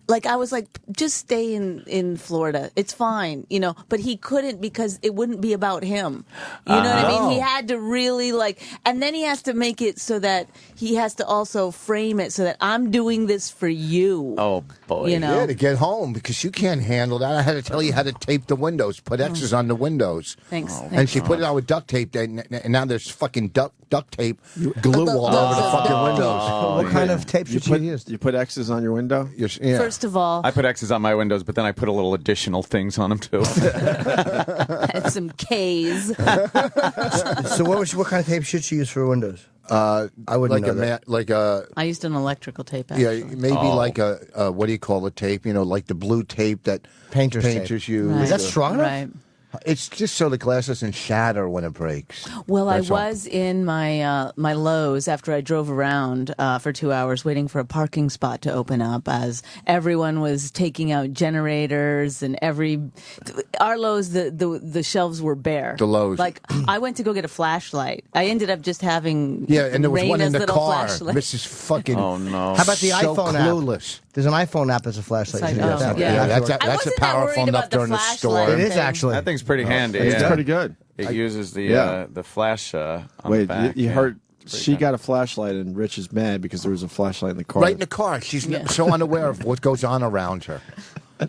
Like, I was like, just stay in Florida. It's fine, But he couldn't because it wouldn't be about him. You know what I mean? He had to really, and then he has to make it so that he has to also frame it so that I'm doing this for you. Oh, boy. Yeah, to get home, because you can't handle that. I had to tell you how to tape the windows, put X's on the windows. Thanks. And she put it on with duct tape, and now there's fucking duct tape glue all over the fucking windows. What kind of tape should you use? You put X's on your window? Yeah. First of all, I put X's on my windows, but then I put a little additional things on them, too. and some K's. So what kind of tape should she use for windows? I wouldn't know that. I used an electrical tape, actually. Yeah, maybe like a what do you call the tape? Like the blue tape that painters use. Right. Is that strong enough? Right. It's just so the glass doesn't shatter when it breaks. Well, That's I all. was in my my Lowe's after I drove around for 2 hours waiting for a parking spot to open up as everyone was taking out generators and our Lowe's, the shelves were bare. The Lowe's. Like, I went to go get a flashlight. I ended up just having and there was one in Raina's the little car. flashlight. Mrs. Fucking. Oh, no. How about the so iPhone clueless. app? There's an iPhone app as a flashlight. It's You like, should use that. Yeah, that's I a wasn't that powerful worried enough about the during the flashlight store. It is thing. actually. That thing's pretty handy. It's yeah. pretty good. It uses the flash on Wait, the back. you yeah. heard Pretty she good. got a flashlight and Rich is mad because there was a flashlight in the car. Right in the car. She's so unaware of what goes on around her.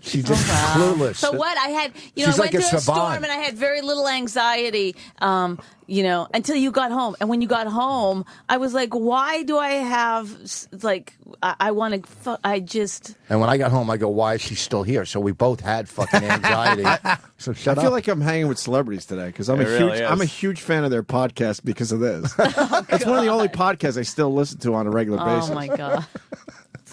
She's just clueless. So what? I had, She's I like went a through a savant. storm and I had very little anxiety, until you got home. And when you got home, I was like, why do I have, I want to, I just. And when I got home, I go, why is she still here? So we both had fucking anxiety. So shut I up. feel like I'm hanging with celebrities today because I'm I'm a huge fan of their podcast because of this. It's one of the only podcasts I still listen to on a regular basis. Oh, my God.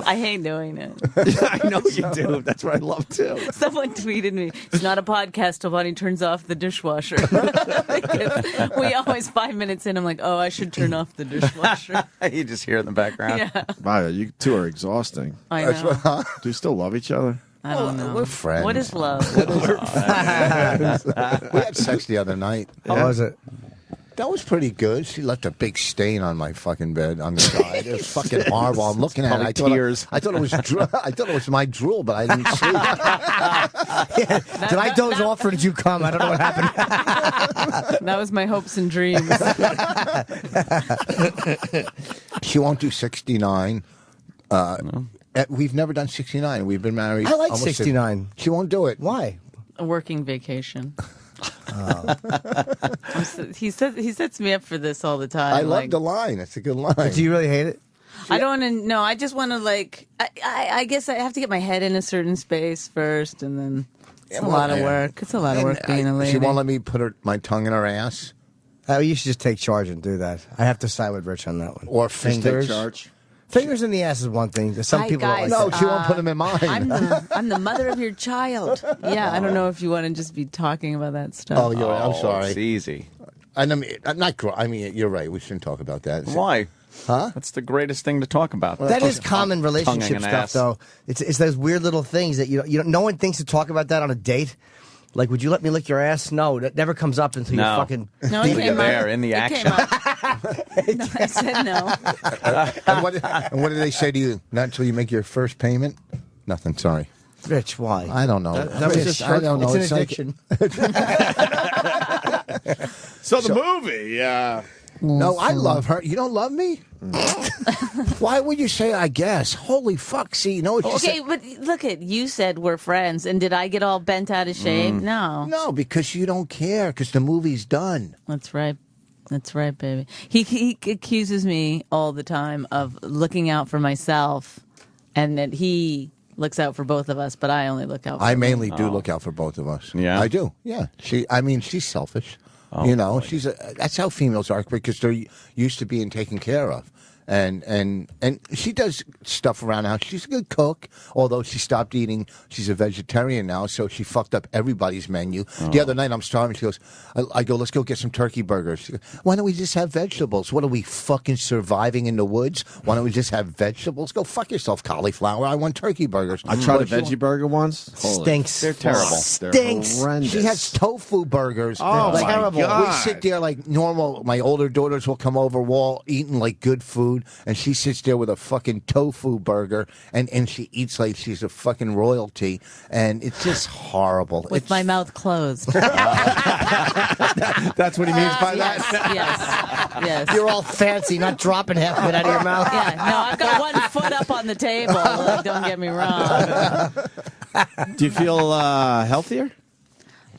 I hate doing it. I know you do. That's what I love, too. Someone tweeted me, it's not a podcast till Bonnie turns off the dishwasher. We always 5 minutes in, I'm like, oh, I should turn off the dishwasher. You just hear it in the background. Yeah. Wow, you two are exhausting. I know. Do you still love each other? I don't know. We're friends. What is love? We had sex the other night. How was it? That was pretty good. She left a big stain on my fucking bed on the side. It was fucking horrible. I'm looking at it. I thought it was my drool, but I didn't sleep. Did I doze off or did you come? I don't know what happened. That was my hopes and dreams. She won't do 69. We've never done 69. We've been married. I like almost 69. She won't do it. Why? A working vacation. He sets me up for this all the time. I love the line. It's a good line. But do you really hate it? I don't want to. No, I just want to I guess I have to get my head in a certain space first, and then it's a lot of work. It's a lot of work being a lady. She won't let me put my tongue in her ass. You should just take charge and do that. I have to side with Rich on that one. Or fingers. Take charge. Fingers in the ass is one thing. Some people guys, don't like No, she won't put them in mine. I'm the mother of your child. Yeah, I don't know if you want to just be talking about that stuff. Oh, I'm sorry. It's easy. And I mean, you're right. We shouldn't talk about that. Why? Huh? That's the greatest thing to talk about. That is common relationship Tonguing an stuff, ass. though. It's those weird little things that no one thinks to talk about that on a date. Like, would you let me lick your ass? No, that never comes up until you fucking. No, it came there up. in the It action. came up. No, I said no. And what do they say to you? Not until you make your first payment? Nothing, sorry. Rich, why? I don't know. That was just I don't know. It's an like- addiction. So the movie, yeah. No, I love her. You don't love me? Why would you say I guess? Holy fuck. See, you know what you Okay, said? but look you said we're friends, and did I get all bent out of shape? No. No, because you don't care, because the movie's done. That's right. That's right, baby. He accuses me all the time of looking out for myself, and that he looks out for both of us, but I only look out for I me. mainly do look out for both of us. Yeah? I do. Yeah. She's selfish. Oh, you know, boy. that's how females are, because they're used to being taken care of. And she does stuff around the house. She's a good cook, although she stopped eating. She's a vegetarian now, so she fucked up everybody's menu. The other night, I'm starving. She goes, I go, let's go get some turkey burgers. She goes, why don't we just have vegetables? What are we, fucking surviving in the woods? Why don't we just have vegetables? Go fuck yourself, cauliflower. I want turkey burgers. I tried a veggie burger once. Stinks. They're terrible. Stinks. They're horrendous. She has tofu burgers. Oh, like, my God. We sit there like normal. My older daughters will come over, we're all eating like good food, and she sits there with a fucking tofu burger, and she eats like she's a fucking royalty, and it's just horrible. With my mouth closed. That's what he means by that? Yes. You're all fancy, not dropping half of it out of your mouth. Yeah, no, I've got one foot up on the table. Like, don't get me wrong. Do you feel healthier?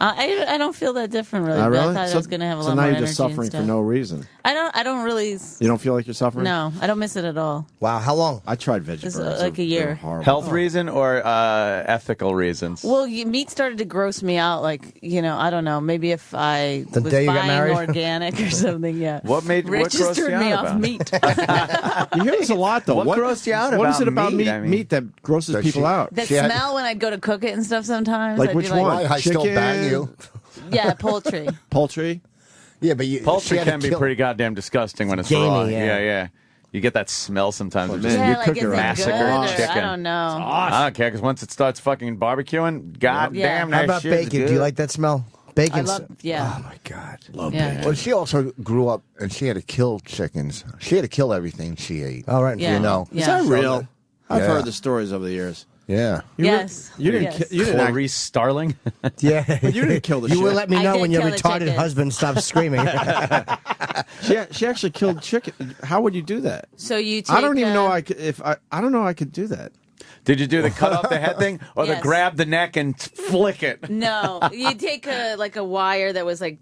I don't feel that different really. Really? I thought I was going to have a so lot now more you're energy just suffering and for stuff. no reason. I don't really. You don't feel like you're suffering? No, I don't miss it at all. Wow, how long? I tried veggie Just, burgers. like a They were year. horrible. Health reason or ethical reasons? Well, meat started to gross me out. Like, I don't know. Maybe if I The was day you got buying married? organic or something. Yeah. What Rich grossed just you turned out me about off it? meat. You hear this a lot, though. What grossed you out What is about it about meat? meat, I mean- meat that grosses That people she- out? That She had- smell when I'd go to cook it and stuff sometimes. Like I'd which be like, one? I still Chicken? bang you. Yeah, poultry. Poultry? Yeah, but she Poultry had to can be kill- pretty goddamn disgusting when it's Gamey, raw. yeah. Yeah. You get that smell sometimes. Well, of man, just you Yeah, like, cook is your it ass good? massacred Or, chicken. I don't know. I don't care because once it starts fucking barbecuing, god Yeah. damn How that about shit is bacon? Do you good. like that smell? Bacon. I love, yeah. Oh, my God. Yeah. Well, she also grew up, and she had to kill chickens. She had to kill everything she ate. All right. Yeah. You know. Is that real? I've Yeah. heard the stories over the years. Yeah. Yes. You didn't. Yes. You didn't. Act, Clarice Starling. Yeah. but you didn't kill the You shit. will let me I know did when your kill the retarded chicken. husband stops screaming. She actually killed chicken. How would you do that? So you take I don't even know I could. I don't know I could do that. Did you do the cut off the head thing, or the Yes. grab the neck and flick it? No, you'd take a wire that was like,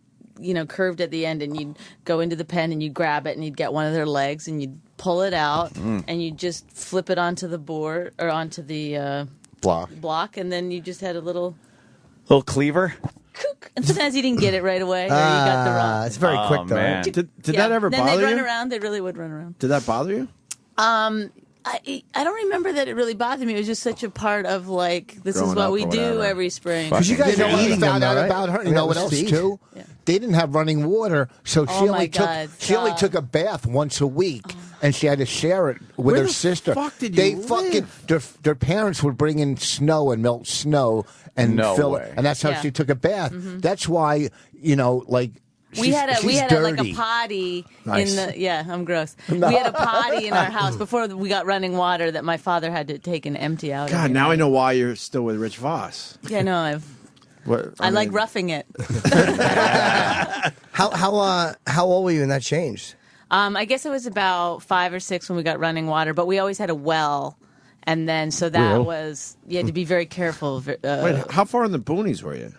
curved at the end, and you'd go into the pen and you'd grab it and you'd get one of their legs and you'd pull it out and you'd just flip it onto the board or onto the block, and then you just had a little cleaver. And sometimes you didn't get it right away, or you got the wrong. It's very quick though. Man. Right? Did that ever then bother they'd run you? around. They really would run around. Did that bother you? I don't remember that it really bothered me. It was just such a part of this Growing is what up we or do whatever. every spring. Because you guys You know are what I eating found them, out though, right? about her? I You mean, know that what was else speech. too? They didn't have running water, so Oh, my God, she only stop. took a bath once a week, and she had to share it with Where her the sister. fuck did they you fucking live? their parents would bring in snow and melt snow and No fill way. it, and that's how Yeah. she took a bath. That's why We had she's a potty Nice. I'm gross. We had a potty in our house before we got running water that my father had to take and empty out. God, every now I night. know why you're still with Rich Voss. Yeah, no, I like roughing it. How old were you when that changed? I guess it was about 5 or 6 when we got running water, but we always had a well, and then so that was you had to be very careful. Wait, how far in the boonies were you?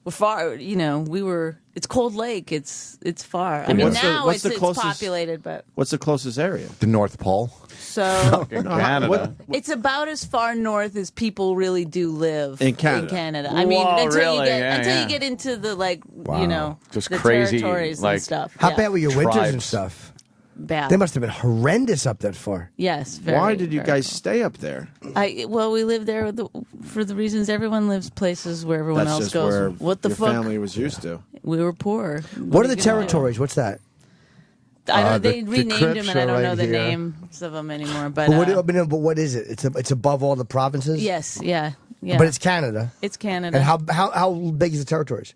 We're far, we were. It's Cold Lake. It's far. I mean, What's the- now what's the it's closest- populated, but What's the closest area? the North Pole. so Canada. it's about as far north as people really do live In Canada. I mean, Whoa, until really? you get Yeah, until yeah. you get into the Just the crazy, territories like- and stuff. How Yeah. bad were your winters and Tribes. stuff? Bad. They must have been horrendous up that far. Yes. Very, Why did you very guys stay up there? we lived there for the reasons everyone lives places where everyone That's else just goes. where What the your fuck? family was used to. We were poor. What are the you gonna do? territories? What's that? I don't, The- they the renamed Crips them, and I are don't know right the here. names of them anymore. But But what is it? It's above all the provinces. yes, yeah. But it's Canada. It's Canada. And how big is the territories?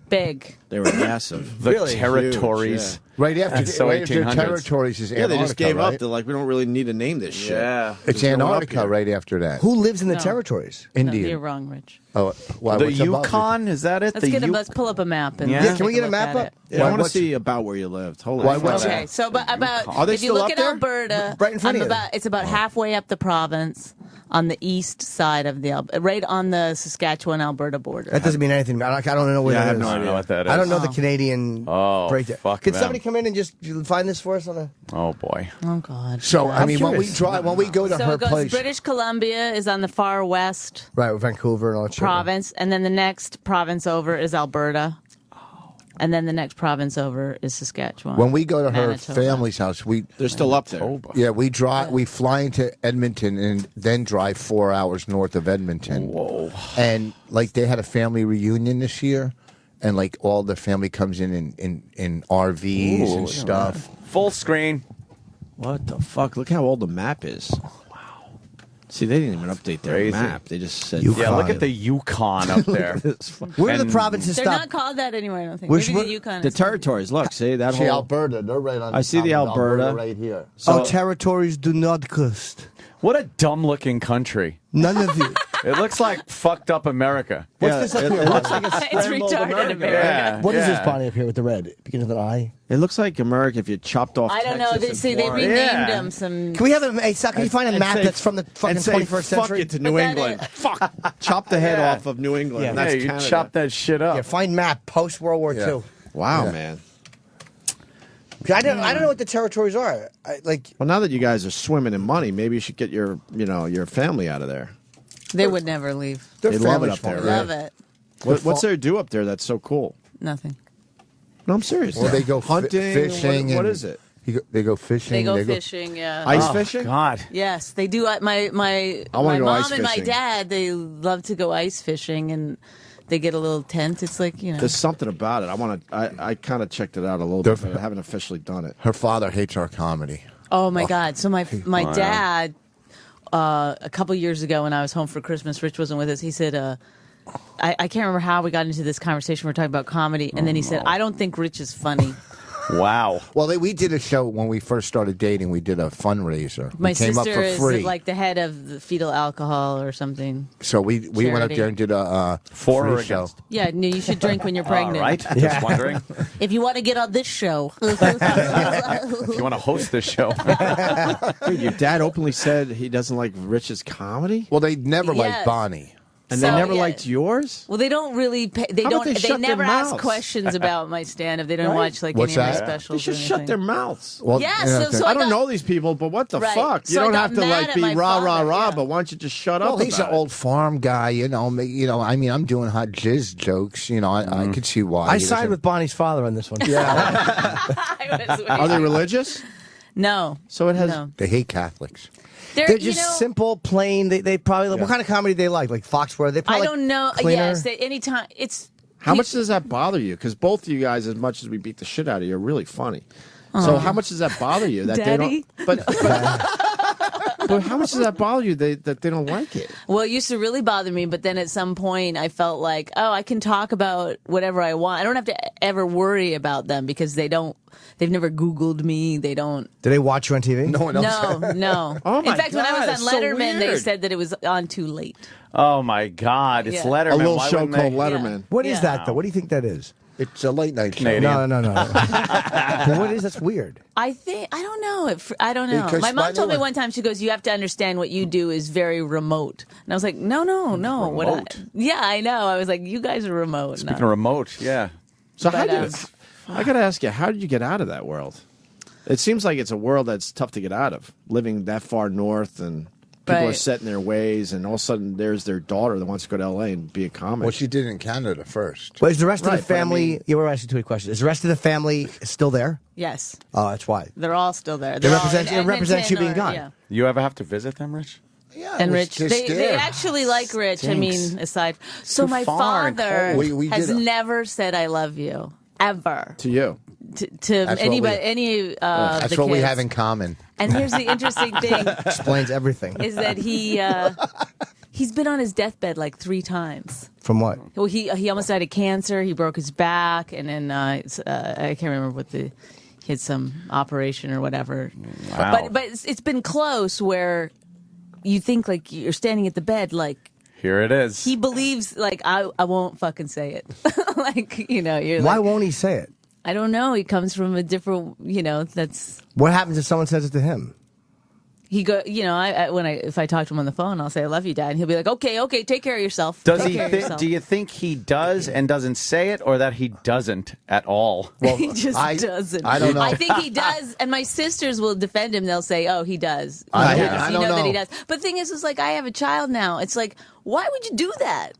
big? They were massive. The Really? territories. Huge, Right after, That's so right after 1800s. territories is Yeah, Antarctica, they just gave right? up. They're like, we don't really need to name this shit. Yeah. It's Just going up Antarctica here. right after that. Who lives in the No. territories? No, Indian. you're wrong, Rich. Oh, why, The what's above it? Yukon, is that it? Let's pull up a map and Yeah. Yeah, can we take get a look map at up? it. Yeah, I want to what's- see about where you lived. Holy Why- fuck. what's Okay, so but about Are they if you still look up at there? Alberta, Right in front of you. it's about halfway up the province on the east side of right on the Saskatchewan-Alberta border. That doesn't mean anything. I don't know what Yeah, I that have is. no I don't know what that is. I don't know the Canadian breakdown. fuck Could them. somebody come in and just find this for us on a? Oh boy. Oh God. So I I'm mean, when we curious. drive, when we go to So her it goes. place, British Columbia is on the far west Right, with Vancouver and all that shit. province, and then the next province over is Alberta, and then the next province over is Saskatchewan. when we go to her Manitoba. family's house, They're still up there. yeah, we drive, we fly into Edmonton and then drive 4 hours north of Edmonton. Whoa. And like they had a family reunion this year, and like all the family comes in RVs Ooh, and look at stuff. Full screen. What the fuck? Look how old the map is. Wow. See, they didn't even update their Crazy. map. They just said, Yeah, look at the Yukon up there. Where are the And- provinces They're stop? not called that anymore. I don't think. Which Maybe one- the Yukon. The is- territories. Look, see that See whole. Alberta, they're right on. I see the top of Alberta. right here. Our territories do not coast. What a dumb-looking country. None of you. It looks like fucked up America. What's this up here? It looks like a It's scrambled retarded America. America. Yeah. What is this yeah. Bonnie up here with the red? Begins with an I. It looks like America if you chopped off. I don't know. Texas They and they Florida. renamed Yeah. them some. Can we have a? Hey, Sal, can you find a And map say- that's from the fucking and say, 21st century? Fuck it to New But that England. is- Fuck. Chop the head Yeah. off of New England. Yeah. That's Yeah, you Canada. chop that shit up. Yeah, find map post World War Yeah. II. Wow, Yeah. man. I don't know what the territories are. Well, now that you guys are swimming in money, maybe you should get your family out of there. They would never leave. They love it up there. Love it. What's there to do up there that's so cool? Nothing. No, I'm serious. Well, they go hunting. fishing. What and is it? They go fishing. They go fishing. Yeah. Ice fishing? God. Yes, they do. My wanna my go mom ice and my fishing. dad, they love to go ice fishing, and they get a little tent. It's like There's something about it. I kind of checked it out a little bit, but I haven't officially done it. Her father hates our comedy. Oh my God! So my Wow. dad, a couple years ago when I was home for Christmas, Rich wasn't with us. He said, I can't remember how we got into this conversation. We're talking about comedy, and then he said, "I don't think Rich is funny." Wow. Well, we did a show when we first started dating. We did a fundraiser. My we came sister up for is free. like the head of the fetal alcohol or something. So we went up there and did a For or free show. against? Yeah, no, you should drink when you're pregnant. All right. Just wondering. If you want to get on this show. If you want to host this show. Dude, your dad openly said he doesn't like Rich's comedy? Well, they never Yes. liked Bonnie. And So, they never yeah. liked yours? Well, they don't really. They How about don't. they They, shut their never ask mouths? questions about my stand-up. They don't Right? watch like What's any of my that? They specials. should or shut anything. their mouths. Well, Yeah, yeah, so I I don't got- know these people, but what the Right. fuck? You So I don't got have to mad like at be my rah, rah, father, rah, yeah. but why don't you just shut up Well, he's an about it? old farm guy, you know. I mean, I'm doing hot jizz jokes. You know, I could see why. I he side doesn't- with Bonnie's father on this one. Are they religious? No. So it has. No. They hate Catholics. They're just simple, plain. They probably what kind of comedy they like? Like Foxworth? They I probably don't know. Cleaner? Yes, anytime it's. How much does that bother you? Because both of you guys, as much as we beat the shit out of you, are really funny. So how much does that bother you? That Daddy? they don't. But how much does that bother you that they don't like it? Well, it used to really bother me, but then at some point I felt like, oh, I can talk about whatever I want. I don't have to ever worry about them because they've never Googled me. They don't. Do they watch you on TV? No one else. No. Oh my In fact, when I God, was it's on so Letterman, they weird. said that it was on too late. Oh, my God. It's Yeah. Letterman. A little Why show wouldn't called they- Letterman. What is Yeah. that though? What do you think that is? It's a late night show. Canadian. No. Well, what is that's weird? I don't know. I don't know. Because My mom by the told me way- one time, she goes, you have to understand what you do is very remote. And I was like, no. Remote? Yeah, I know. I was like, you guys are remote. Speaking of remote, yeah. So But, I got to ask you, how did you get out of that world? It seems like it's a world that's tough to get out of, living that far north, and people are Right. set in their ways, and all of a sudden there's their daughter that wants to go to L.A. and be a comic. Well, she did in Canada first. But is the rest of Right, the but I family? mean- Yeah, we're asking two questions. Is the rest of the family still there? Yes. Oh, that's why. They're all still there. They They're all represent- in it represents you Edmonton being gone. Yeah. You ever have to visit them, Rich? Yeah, And it was Rich, just they there. actually like Rich. I Stinks. mean, aside. So too my far and father cold. We has did a- never said "I love you" ever to you. to That's anybody, what we- any That's the what we kids. have in common. And here's the interesting thing: Explains everything. is that he's been on his deathbed like 3 times. From what? Well, he almost died of cancer. He broke his back, and then I can't remember what he had some operation or whatever. Wow. But it's been close where you think like you're standing at the bed like. Here it is. He believes, like, I won't fucking say it. Like, you're Why like, won't he say it? I don't know. He comes from a different, that's, What happens if someone says it to him? he go, if I talk to him on the phone, I'll say, I love you, Dad. And he'll be like, okay, take care of yourself. Does Take he? care of yourself." Do you think he does and doesn't say it, or that he doesn't at all? He just doesn't. I don't know. I think he does, and my sisters will defend him. They'll say, "Oh, he does." I You don't know that he know. does. But the thing is like I have a child now. It's like, why would you do that?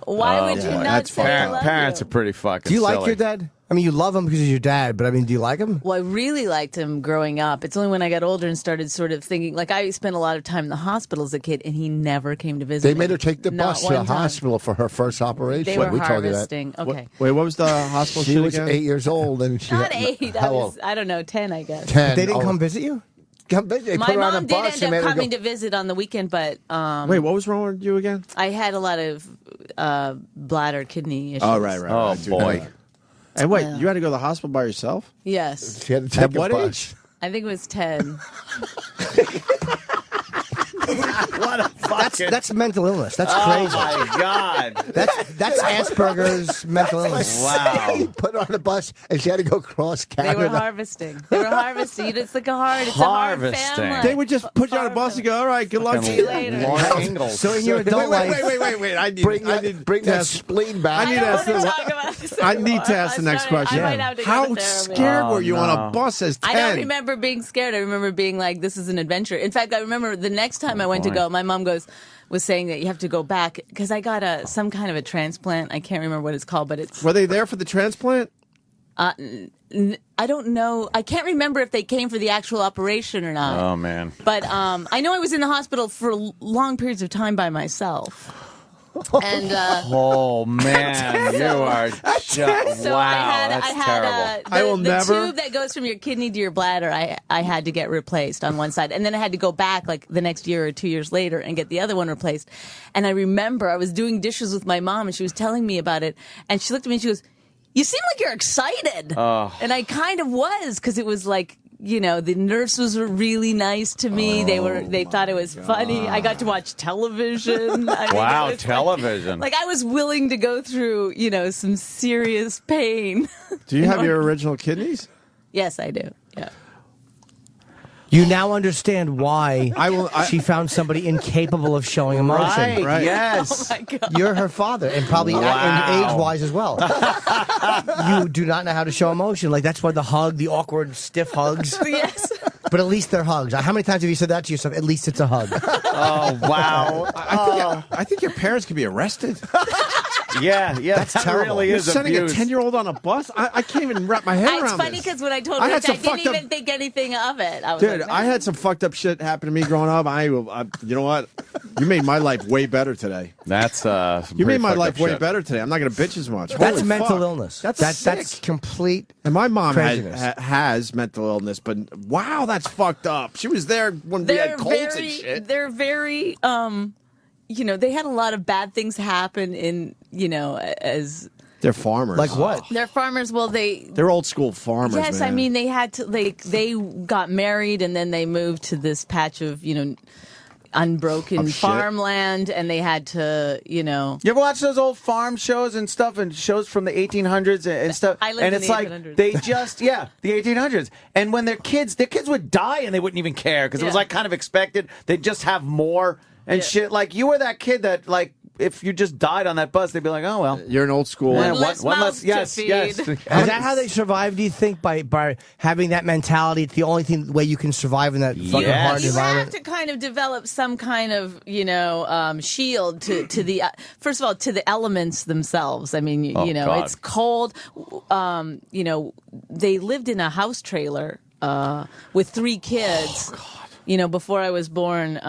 Why would you not that's say I love Parents you? are pretty fucking. Do you like silly. your dad? I mean, you love him because he's your dad, but I mean, do you like him? Well, I really liked him growing up. It's only when I got older and started sort of thinking, like I spent a lot of time in the hospital as a kid, and he never came to visit. They me. made her take the Not bus to one the time. hospital for her first operation. They were we told you that. harvesting. Okay. Wait, what was the hospital She shit was again? 8 years old, and she Not had, 8. How old? I don't know, 10, I guess. 10. They didn't Oh. come visit you? Come visit. They My put her on a mom did bus and end made up her coming go. to visit on the weekend, but Wait, what was wrong with you again? I had a lot of bladder kidney issues. Oh, right. Oh, I do boy. know that. And wait, you had to go to the hospital by yourself? Yes. She had to take At a what bus. age? I think it was 10. What a fucking. That's mental illness. That's Oh crazy. my God. That's Asperger's mental illness. Wow. Put her on a bus, and she had to go cross They Canada. were harvesting. It's like a hard, it's a hard Harvesting. family. They would just put you on a bus and go, all right, good luck to See you. you later. Lauren Ingalls. So in your adult life, Wait. I need, Bring I that, need bring to that ask- spleen back. I need I to don't ask want to the- talk about this I anymore. need to ask the next I might question. have to go How to therapy. scared were you on no. a bus as 10? I don't remember being scared. I remember being like, this is an adventure. In fact, I remember the next time I went to boy. go, my mom was saying that you have to go back because I got some kind of a transplant. I can't remember what it's called, but it's. Were they there for the transplant? I don't know. I can't remember if they came for the actual operation or not. Oh man. But I know I was in the hospital for long periods of time by myself. And Oh man, you are just so wow. That's I had terrible. I will the never- tube that goes from your kidney to your bladder. I had to get replaced on one side, and then I had to go back like the next year or 2 years later and get the other one replaced. And I remember I was doing dishes with my mom, and she was telling me about it, and she looked at me and she goes, You seem like you're excited. And I kind of was, because it was like, you know, the nurses were really nice to me. They thought it was funny. I got to watch television. Wow, television. Like I was willing to go through, you know, some serious pain. Do you have your original kidneys? Yes, I do. Yeah. You now understand why she found somebody incapable of showing emotion. Right. Yes. Oh my God. You're her father, and probably age-wise as well. You do not know how to show emotion. Like, that's why the hug, the awkward, stiff hugs. Yes. But at least they're hugs. How many times have you said that to yourself? At least it's a hug. Oh, wow. I think your parents could be arrested. Yeah, That's that terrible. really You're is sending abuse. a 10-year-old on a bus? I can't even wrap my head around It's funny this. because when I told I Rich, had I some didn't fucked up- even think anything of it. I was Dude, like, I had some fucked up shit happen to me growing up. You know what? You made my life way better today. That's You made my life way better today. I'm not going to bitch as much. That's Holy mental fuck. illness. That's That's complete. And my mom craziness. has mental illness, but wow, that's fucked up. She was there when we had colds and shit. They're very, you know, they had a lot of bad things happen in, you know, as They're farmers. Like what? they're farmers. Well, They're old school farmers. yes, man. I mean, they had to, they got married and then they moved to this patch of, you know, unbroken Of shit. farmland, and they had to, you know. You ever watch those old farm shows and stuff, and shows from the 1800s and stuff? I lived and in it's the like 1800s. they just, the 1800s. And when their kids would die and they wouldn't even care because it was Yeah. like kind of expected. They'd just have more and shit. Like you were that kid that like if you just died on that bus, they'd be like, oh well. You're an old school. Yeah, One less mouths to yes. feed. Yes. Is that how they survive, do you think, by having that mentality? It's the only way you can survive in that fucking Yes. hard You environment? have to kind of develop some kind of, you know, shield to the first of all, to the elements themselves. I mean, you know, God. it's cold. You know, they lived in a house trailer with 3 kids. You know, before I was born.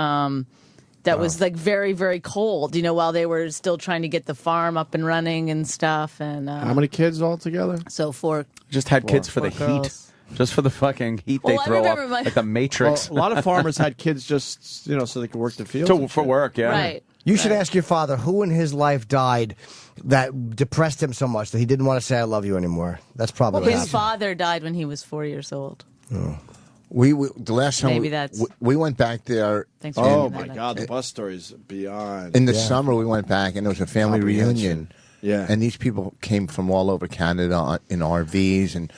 That was like very, very cold. You know, while they were still trying to get the farm up and running and stuff. And How many kids altogether? So 4. Just had kids for the heat. girls. Just for the fucking heat Well, they I throw up, remember my- like the Matrix. Well, a lot of farmers had kids just, you know, so they could work the fields. and for shit. work, yeah. Right. You should ask your father who in his life died that depressed him so much that he didn't want to say I love you anymore. That's probably what His happened. father died when he was 4 years old. We the last time Maybe that's- we went back there. Thanks for Oh bringing my that God, up. the bus story's beyond. In the summer, we went back, and there was a family reunion. Yeah. And these people came from all over Canada in RVs,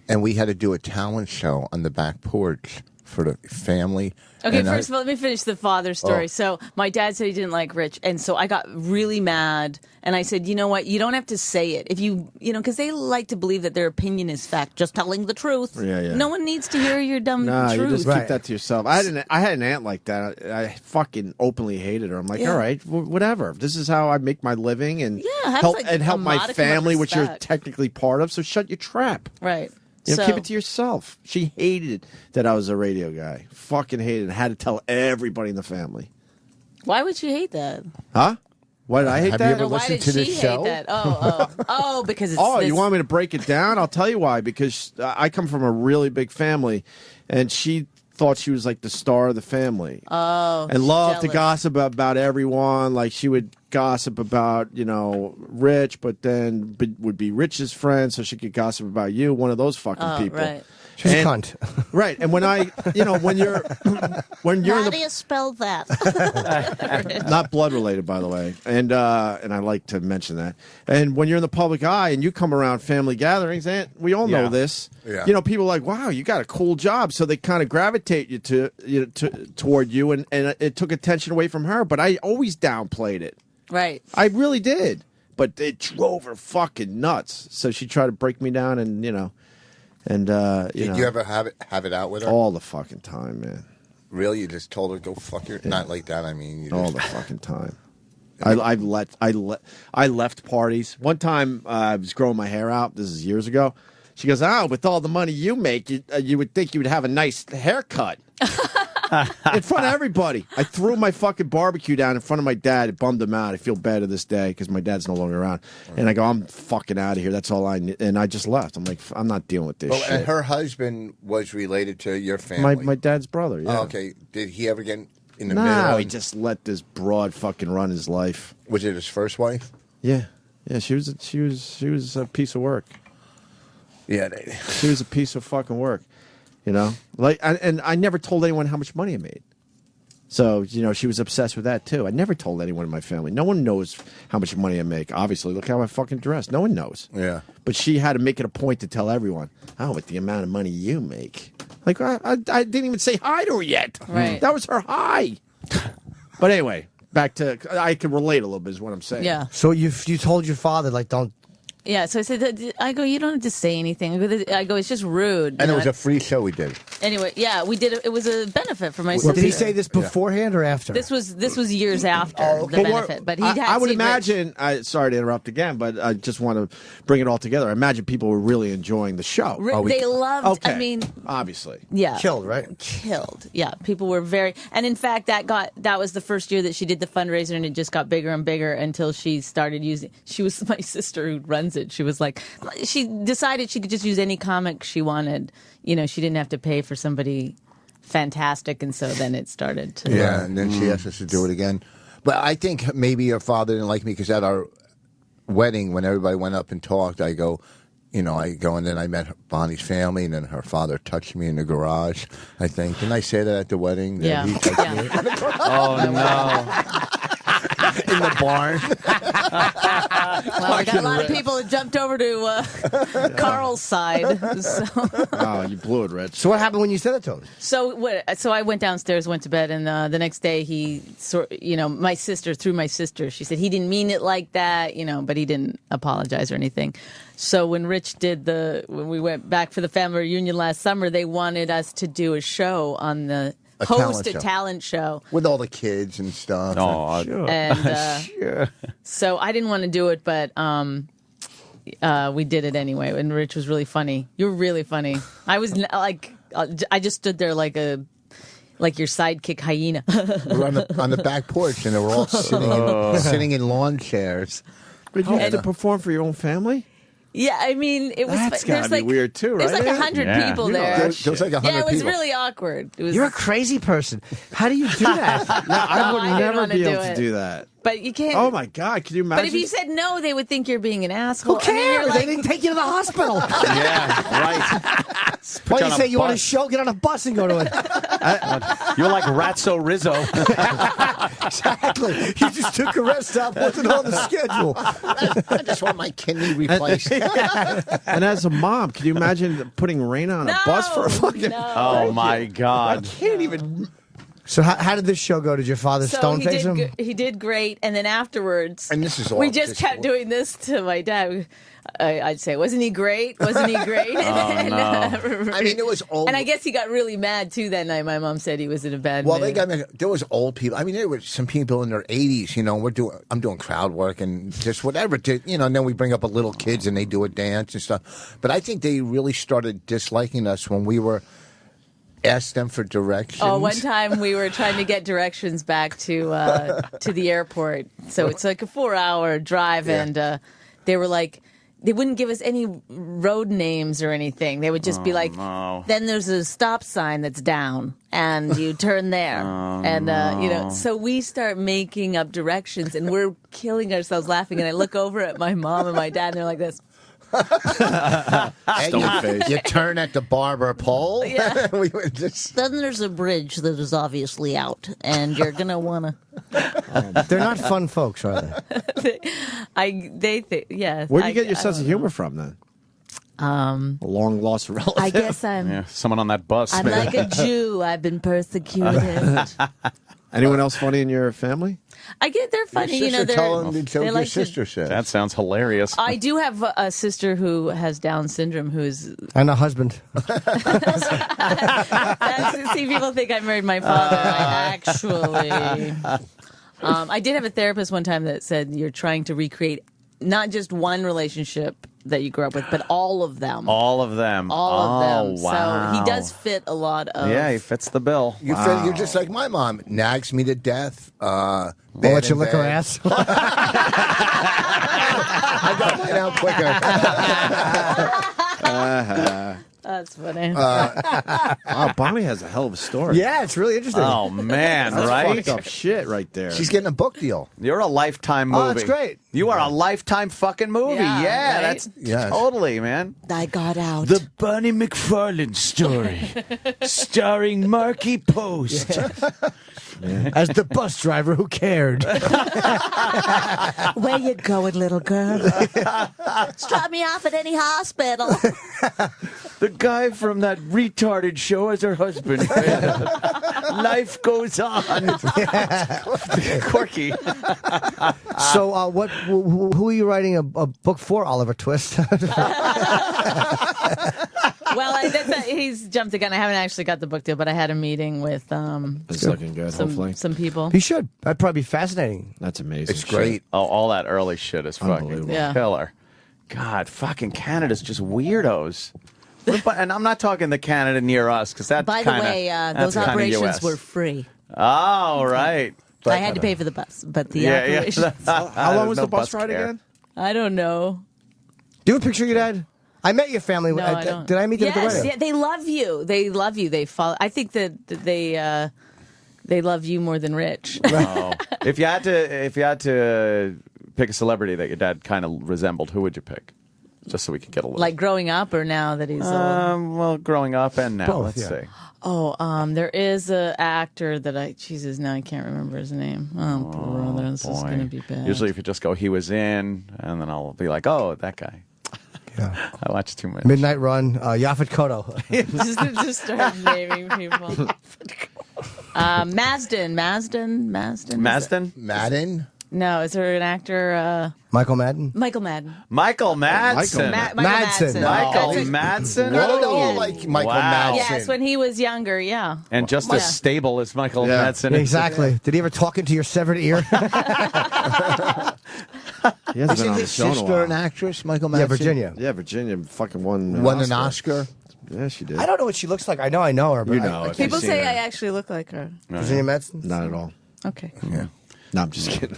and we had to do a talent show on the back porch for the family. Okay, And first of all, let me finish the father story. Oh. So my dad said he didn't like Rich, and so I got really mad, and I said, you know what, you don't have to say it. If you know, because they like to believe that their opinion is fact, just telling the truth. Yeah. No one needs to hear your dumb Nah, truth. you just keep that to yourself. I had an aunt like that. I fucking openly hated her. I'm like, Yeah. all right, whatever. This is how I make my living and have, help like, and help a my modicum of family, which you're respect. technically part of. So shut your trap. Right. You know, So- keep it to yourself. She hated that I was a radio guy. Fucking hated it. Had to tell everybody in the family. Why would you hate that? Huh? Why did I hate Have that? you ever Or why listened did to she this show? hate that? Oh, because it's Oh, this, you want me to break it down? I'll tell you why. Because I come from a really big family, and she thought she was like the star of the family. Oh, And loved to jealous. gossip about everyone. Like she would gossip about, you know, Rich, but then would be Rich's friend, so she could gossip about you, one of those fucking Oh, people. right. She's a And- cunt. Right. And when I, you know, when you're in How the do you spell that? not blood related, by the way, and I like to mention that. And when you're in the public eye and you come around family gatherings, and we all know Yeah. this, Yeah. you know, people are like, wow, you got a cool job, so they kind of gravitate you toward you, and it took attention away from her. But I always downplayed it. Right. I really did, but it drove her fucking nuts. So she tried to break me down, and you know. Did you you ever have it out with her? all the fucking time, man. Really? You just told her go fuck your? Not like that. I mean, you All just, the fucking time. I left parties. One time I was growing my hair out. This is years ago. She goes, with all the money you make, you would think you would have a nice haircut. In front of everybody. I threw my fucking barbecue down in front of my dad. It bummed him out. I feel bad to this day because my dad's no longer around. And I go, I'm fucking out of here. That's all I need. And I just left. I'm like, I'm not dealing with this Oh, shit. and her husband was related to your family. my dad's brother, yeah. Oh, okay. Did he ever get in the No, middle? he just let this broad fucking run his life. Was it his first wife? Yeah. Yeah, she was a piece of work. Yeah, she was a piece of fucking work. You know, like, and I never told anyone how much money I made. So, you know, she was obsessed with that too. I never told anyone in my family. No one knows how much money I make. Obviously, look how I fucking dress. No one knows. Yeah. But she had to make it a point to tell everyone, oh, with the amount of money you make. Like, I didn't even say hi to her yet. Right. That was her hi. But anyway, back to, I can relate a little bit is what I'm saying. Yeah. So you told your father, like, don't. Yeah, so I said, I go, you don't have to say anything. I go, it's just rude. And it was a free show we did. Anyway, yeah, we did. It was a benefit for my Well, sister. did he say this beforehand or after? This was years after the benefit, but he had. I would seen imagine. Sorry to interrupt again, but I just want to bring it all together. I imagine people were really enjoying the show. They loved. Okay. I mean, obviously, yeah, killed, right? Killed. Yeah, people were very. And in fact, that was the first year that she did the fundraiser, and it just got bigger and bigger until she started using. She was my sister who runs it. She was like, she decided she could just use any comic she wanted. You know, she didn't have to pay for somebody fantastic, and so then it started to. Yeah, and then she asked us to do it again. But I think maybe your father didn't like me because at our wedding, when everybody went up and talked, I go, and then I met Bonnie's family, and then her father touched me in the garage, I think. Didn't I say that at the wedding? That Yeah. He touched me? Oh, no. In the barn. Well, I got a lot of people that jumped over to Carl's side. So. Oh, you blew it, Rich. So what happened when you said it to him? So I went downstairs, went to bed, and the next day my sister, she said he didn't mean it like that, but he didn't apologize or anything. So when Rich when we went back for the family reunion last summer, they wanted us to do a show on the talent show with all the kids and stuff. Oh, sure. And Sure. so I didn't want to do it, but we did it anyway. And Rich was really funny. You were really funny. I was like, I just stood there like your sidekick hyena. We're on the back porch, and they were all sitting in lawn chairs. But you had to perform for your own family? Yeah, I mean, it was. That's gotta be weird too, right? There's like 100 people there. There was like 100 yeah, it was people. really awkward. It was. You're a crazy person. How do you do that? I would I didn't never wanna be do able to it. do that. But you can't. Oh my God! Can you imagine? But if you said no, they would think you're being an asshole. Who cares? I They didn't take you to the hospital. Yeah, right. Why do you say you want a show? Get on a bus and go to it. You're like Ratso Rizzo. Exactly. You just took a rest stop. Wasn't on the schedule. I just want my kidney replaced. And as a mom, can you imagine putting Raina on a bus for a fucking? Oh my God! I can't even. So how did this show go? Did your father stone face him? He did great, and then afterwards, and this is all we just kept doing this to my dad. I'd say, wasn't he great? Wasn't he great? I mean, it was old. And I guess he got really mad too that night. My mom said he was in a bad Well, mood. there was old people. I mean, there were some people in their 80s. I'm doing crowd work and just whatever. And then we bring up a little kids and they do a dance and stuff. But I think they really started disliking us when we were asked them for directions. Oh, one time we were trying to get directions back to the airport. So it's like a 4-hour drive, and they were like, they wouldn't give us any road names or anything. They would just be like, then there's a stop sign that's down, and you turn there. So we start making up directions, and we're killing ourselves laughing. And I look over at my mom and my dad, and they're like this. You turn at the barber pole. Yeah. We were just... Then there's a bridge that is obviously out, and you're going to want to... They're not fun folks, are they? They think, yeah. Where do you get your sense of humor from, then? A long lost relative. I guess someone on that bus. I'm like a Jew. I've been persecuted. Anyone else funny in your family? They're funny. Your sister, tell them they your like sister says. That sounds hilarious. I do have a sister who has Down syndrome, who's and a husband. See, people think I married my father. I actually, I did have a therapist one time that said you're trying to recreate not just one relationship that you grew up with, but all of them. All of them. All of them. Wow. So he does fit a lot of. Yeah, he fits the bill. You're just like my mom. Nags me to death. I'll let you lick her ass. I got mine out quicker. That's funny. Bonnie has a hell of a story. Yeah, it's really interesting. Oh man, That's right? fucked up shit right there. She's getting a book deal. You're a Lifetime movie. Oh, that's great. You are a Lifetime fucking movie. Yeah, right? That's totally, man. I got out. The Bonnie McFarland story, starring Marky Post. As the bus driver who cared. Where you going, little girl? Just drop me off at any hospital. The guy from that retarded show as her husband. Life goes on. Quirky. So, who are you writing a book for, Oliver Twist? Well, he's jumped the gun. I haven't actually got the book deal, but I had a meeting with It's looking good, hopefully. Some people. He should. That'd probably be fascinating. That's amazing. It's great. Oh, all that early shit is fucking killer. God, fucking Canada's just weirdos. And I'm not talking the Canada near us, because that's By the way, those operations were free. Oh, right. I had to pay for the bus, but the operations. How long was the bus ride again? I don't know. Do you have a picture of your dad? I met your family. No, I don't. Did I meet them at the wedding? Yeah, they love you. They love you. They follow. I think that they love you more than Rich. Oh. If you had to pick a celebrity that your dad kind of resembled, who would you pick? Just so we could get a little. Like growing up, or now that he's old? Well, growing up and now. Both, Let's see. Oh, there is an actor that Jesus, now I can't remember his name. Oh, brother, this is going to be bad. Usually, if you just go, he was in, and then I'll be like, oh, that guy. Yeah. I watch too much. Midnight Run, Yaphet Kotto. just start naming people. Madden. Madden? No, is there an actor? Michael Madden? Michael Madden. Michael Madsen. Madsen. Michael Madsen. Not at all like Michael Madsen. Yes, when he was younger, yeah. And just as stable as Michael Madsen. Exactly. Did he ever talk into your severed ear? He hasn't been Isn't on the his show in a sister while. an actress, Michael Madsen? Yeah, Virginia. Yeah, Virginia fucking won an Oscar. Yeah, she did. I don't know what she looks like. I know her. But You know it. People You've say seen I her. actually look like her. Virginia Madsen? Not at all. Okay. Yeah. No, I'm just kidding.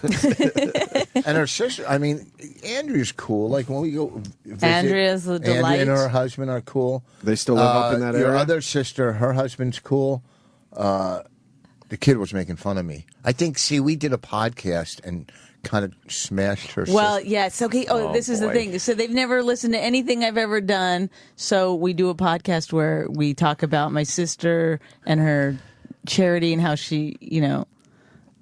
And her sister, I mean, Andrew's cool. Like when we go visit, Andrea's a delight. Andrea and her husband are cool. They still live up in that Your area? other sister, her husband's cool. The kid was making fun of me. I think, we did a podcast and kind of smashed her Well, sister. yes. Okay. Oh, this is the thing. So they've never listened to anything I've ever done. So we do a podcast where we talk about my sister and her charity and how she,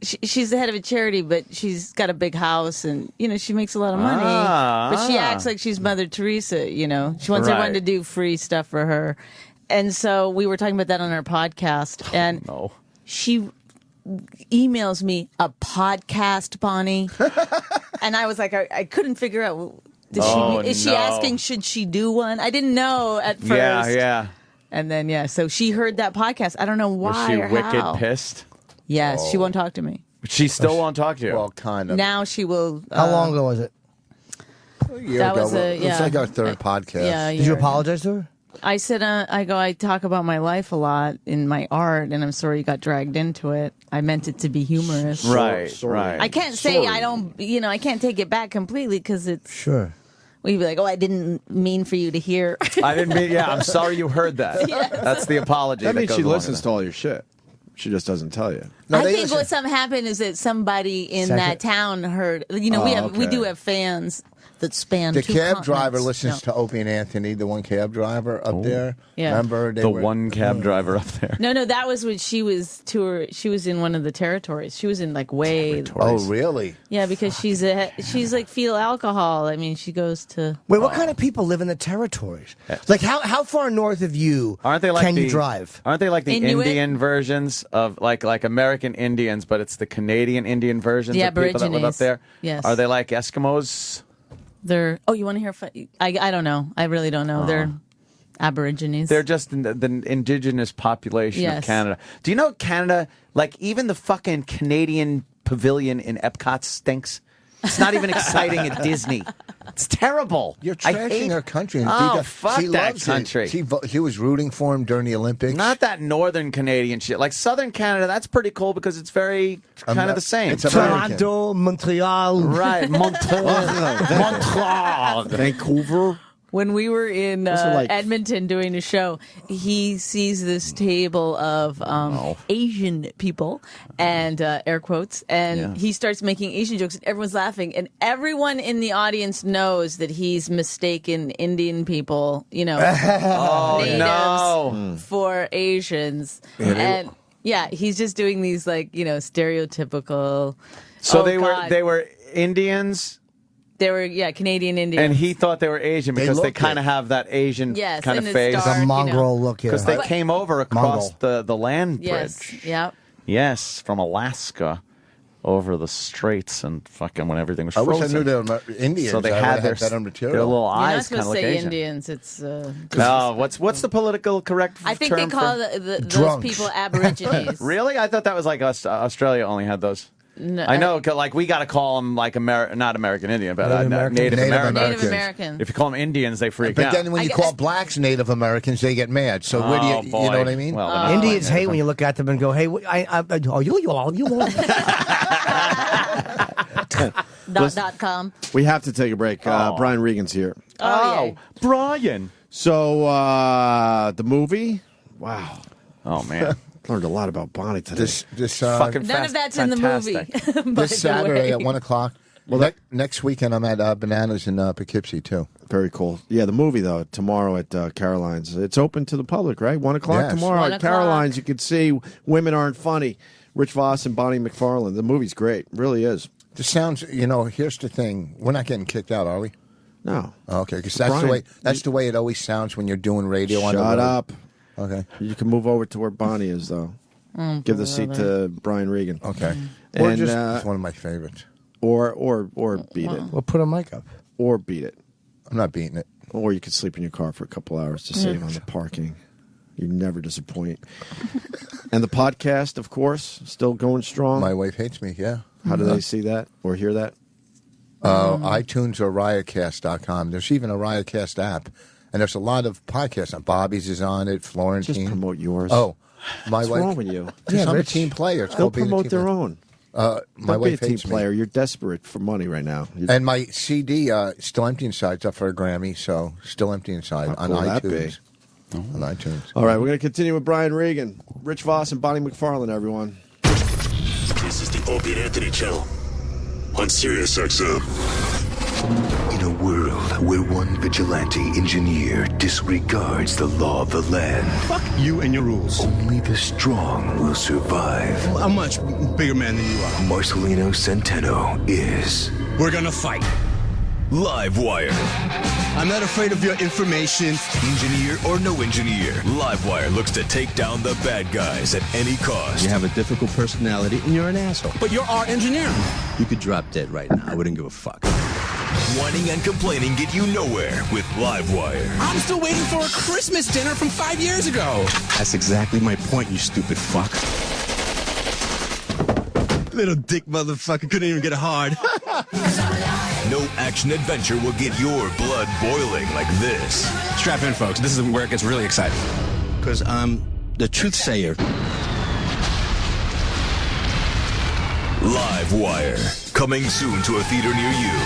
she's the head of a charity, but she's got a big house and, she makes a lot of money. But she acts like she's Mother Teresa, She wants everyone to do free stuff for her. And so we were talking about that on our podcast. And she emails me a podcast, Bonnie. And I was like, I couldn't figure out. Is she asking, should she do one? I didn't know at first. Yeah. And then, so she heard that podcast. I don't know why Was she or wicked how. pissed? Yes, she won't talk to me. She still won't talk to you? Well, kind of. Now she will. How long ago was it? A year That ago. was It's like our third podcast. Yeah. Did you apologize to her? I said, I talk about my life a lot in my art, and I'm sorry you got dragged into it. I meant it to be humorous. Right. I can't say I don't, I can't take it back completely because it's. Sure. We'd be like, I didn't mean for you to hear. I didn't mean, I'm sorry you heard that. Yes. That's the apology. That means goes she along listens with to all your shit. She just doesn't tell you. I think what happened is that somebody in that town heard. We do have fans that span The two cab continents. driver listens to Opie and Anthony, the one cab driver up there. Yeah. Remember? The one cab driver up there. No, that was when she was She was in one of the territories. She was in like way. Oh, really? Yeah, because she's like fetal alcohol. I mean, she goes to. Wait, what kind of people live in the territories? Like how far north of you Aren't they like can the, you drive? Aren't they like the Inuit? Indian versions of like American Indians, but it's the Canadian Indian versions The of people that live up Aborigines. there? Yes. Are they like Eskimos? They're. Oh, you want to hear? I don't know. I really don't know. They're Aborigines. They're just the indigenous population Yes. of Canada. Do you know Canada? Like even the fucking Canadian pavilion in Epcot stinks. It's not even exciting at Disney. It's terrible. You're I trashing hate her country. And Oh, Dita, fuck she that loves country. It. She was rooting for him during the Olympics. Not that northern Canadian shit. Like southern Canada, that's pretty cool because it's very kind of the same. It's American. Toronto, Montreal. Right, Montreal. Vancouver. when we were in Edmonton doing a show, he sees this table of Asian people and air quotes, and he starts making Asian jokes, and everyone's laughing, and everyone in the audience knows that he's mistaken Indian people, natives for Asians, and he's just doing these stereotypical. So they were Indians. They were, Canadian Indians. And he thought they were Asian because they kind of have that Asian kind of face. Dark, a mongrel look. Because they came over across the land bridge. Yep. Yes, from Alaska over the straits and fucking when everything was frozen. I wish I knew they were Indians. So they had their better material. Their little eyes kind of look Asian. Indians. It's no. What's the political correct term? I think they call those people Aborigines. Really? I thought that was like Australia only had those. No, I know, like we got to call them like not American Indian, but Native Americans. If you call them Indians, they freak out. But then when you call blacks Native Americans, they get mad. So where do you know what I mean? Well, Indians hate when you look at them and go, "Hey, you." .com. We have to take a break. Brian Regan's here. Brian. So the movie. Wow. Oh man. Learned a lot about Bonnie today. This None of that's in the movie. This Saturday at 1 o'clock. Well, next weekend I'm at Bananas in Poughkeepsie too. Very cool. Yeah, the movie though tomorrow at Caroline's. It's open to the public, right? 1 o'clock tomorrow at Caroline's. You can see Women Aren't Funny. Rich Vos and Bonnie McFarland. The movie's great. It really is. This sounds. Here's the thing. We're not getting kicked out, are we? No. Okay, because that's the way it always sounds when you're doing radio. Shut up. Okay. You can move over to where Bonnie is, though. Give the seat to Brian Regan. Okay. And it's one of my favorites. Or beat it. Well, put a mic up. Or beat it. I'm not beating it. Or you could sleep in your car for a couple hours to save on the parking. You never disappoint. And the podcast, of course, still going strong. My wife hates me, yeah. How do they see that or hear that? iTunes or riotcast.com. There's even a Riotcast app. And there's a lot of podcasts. Bobby's is on it. Florentine. Just promote yours. Oh, my wife. What's wrong with you? I'm a team player. They'll promote their own. My wife be a team hates player. me. You're desperate for money right now. And my CD, Still Empty Inside's up for a Grammy, so Still Empty Inside on iTunes. On iTunes. All right, we're going to continue with Brian Regan, Rich Vos, and Bonnie McFarland, everyone. This is the Opie and Anthony channel on Sirius XM. In a world where one vigilante engineer disregards the law of the land. Fuck you and your rules. Only the strong will survive. I'm a much bigger man than you are. Marcelino Centeno is... We're gonna fight. Live Wire. I'm not afraid of your information. Engineer or no engineer, Livewire looks to take down the bad guys at any cost. You have a difficult personality and you're an asshole. But you're our engineer. You could drop dead right now. I wouldn't give a fuck. Whining and complaining get you nowhere with Livewire. I'm still waiting for a Christmas dinner from 5 years ago. That's exactly my point, you stupid fuck. Little dick motherfucker couldn't even get hard. No action adventure will get your blood boiling like this. Strap in, folks. This is where it gets really exciting. Because I'm the truth sayer. Livewire. Coming soon to a theater near you.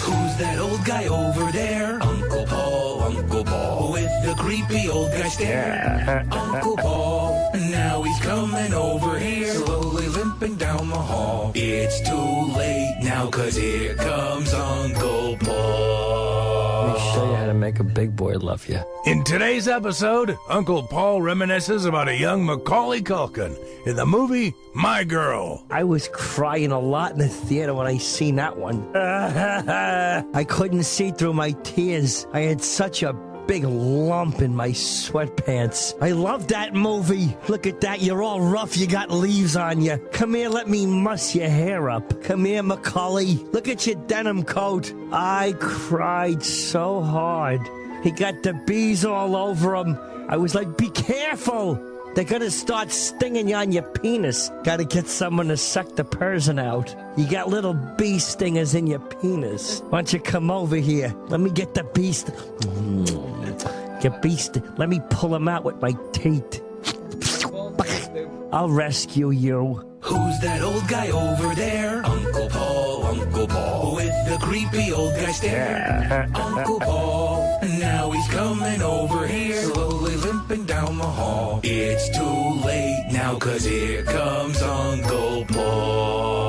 Who's that old guy over there? Uncle Paul, with the creepy old guy stare. Uncle Paul, now he's coming over here, slowly limping down the hall. It's too late now, 'cause here comes Uncle Paul. Let me show you how to make a big boy love you. In today's episode, Uncle Paul reminisces about a young Macaulay Culkin in the movie My Girl. I was crying a lot in the theater when I seen that one. I couldn't see through my tears. I had such a big lump in my sweatpants. I love that movie. Look at that. You're all rough. You got leaves on you. Come here. Let me muss your hair up. Come here, Macaulay. Look at your denim coat. I cried so hard. He got the bees all over him. I was like, be careful. They're gonna start stinging you on your penis. Gotta get someone to suck the person out. You got little bee stingers in your penis. Why don't you come over here? Let me get the bee Get beast. Let me pull them out with my teeth. I'll rescue you. Who's that old guy over there? Uncle Paul, with the creepy old guy stare. Uncle Paul, now he's coming over here, slowly limping down the hall. It's too late now, 'cause here comes Uncle Paul.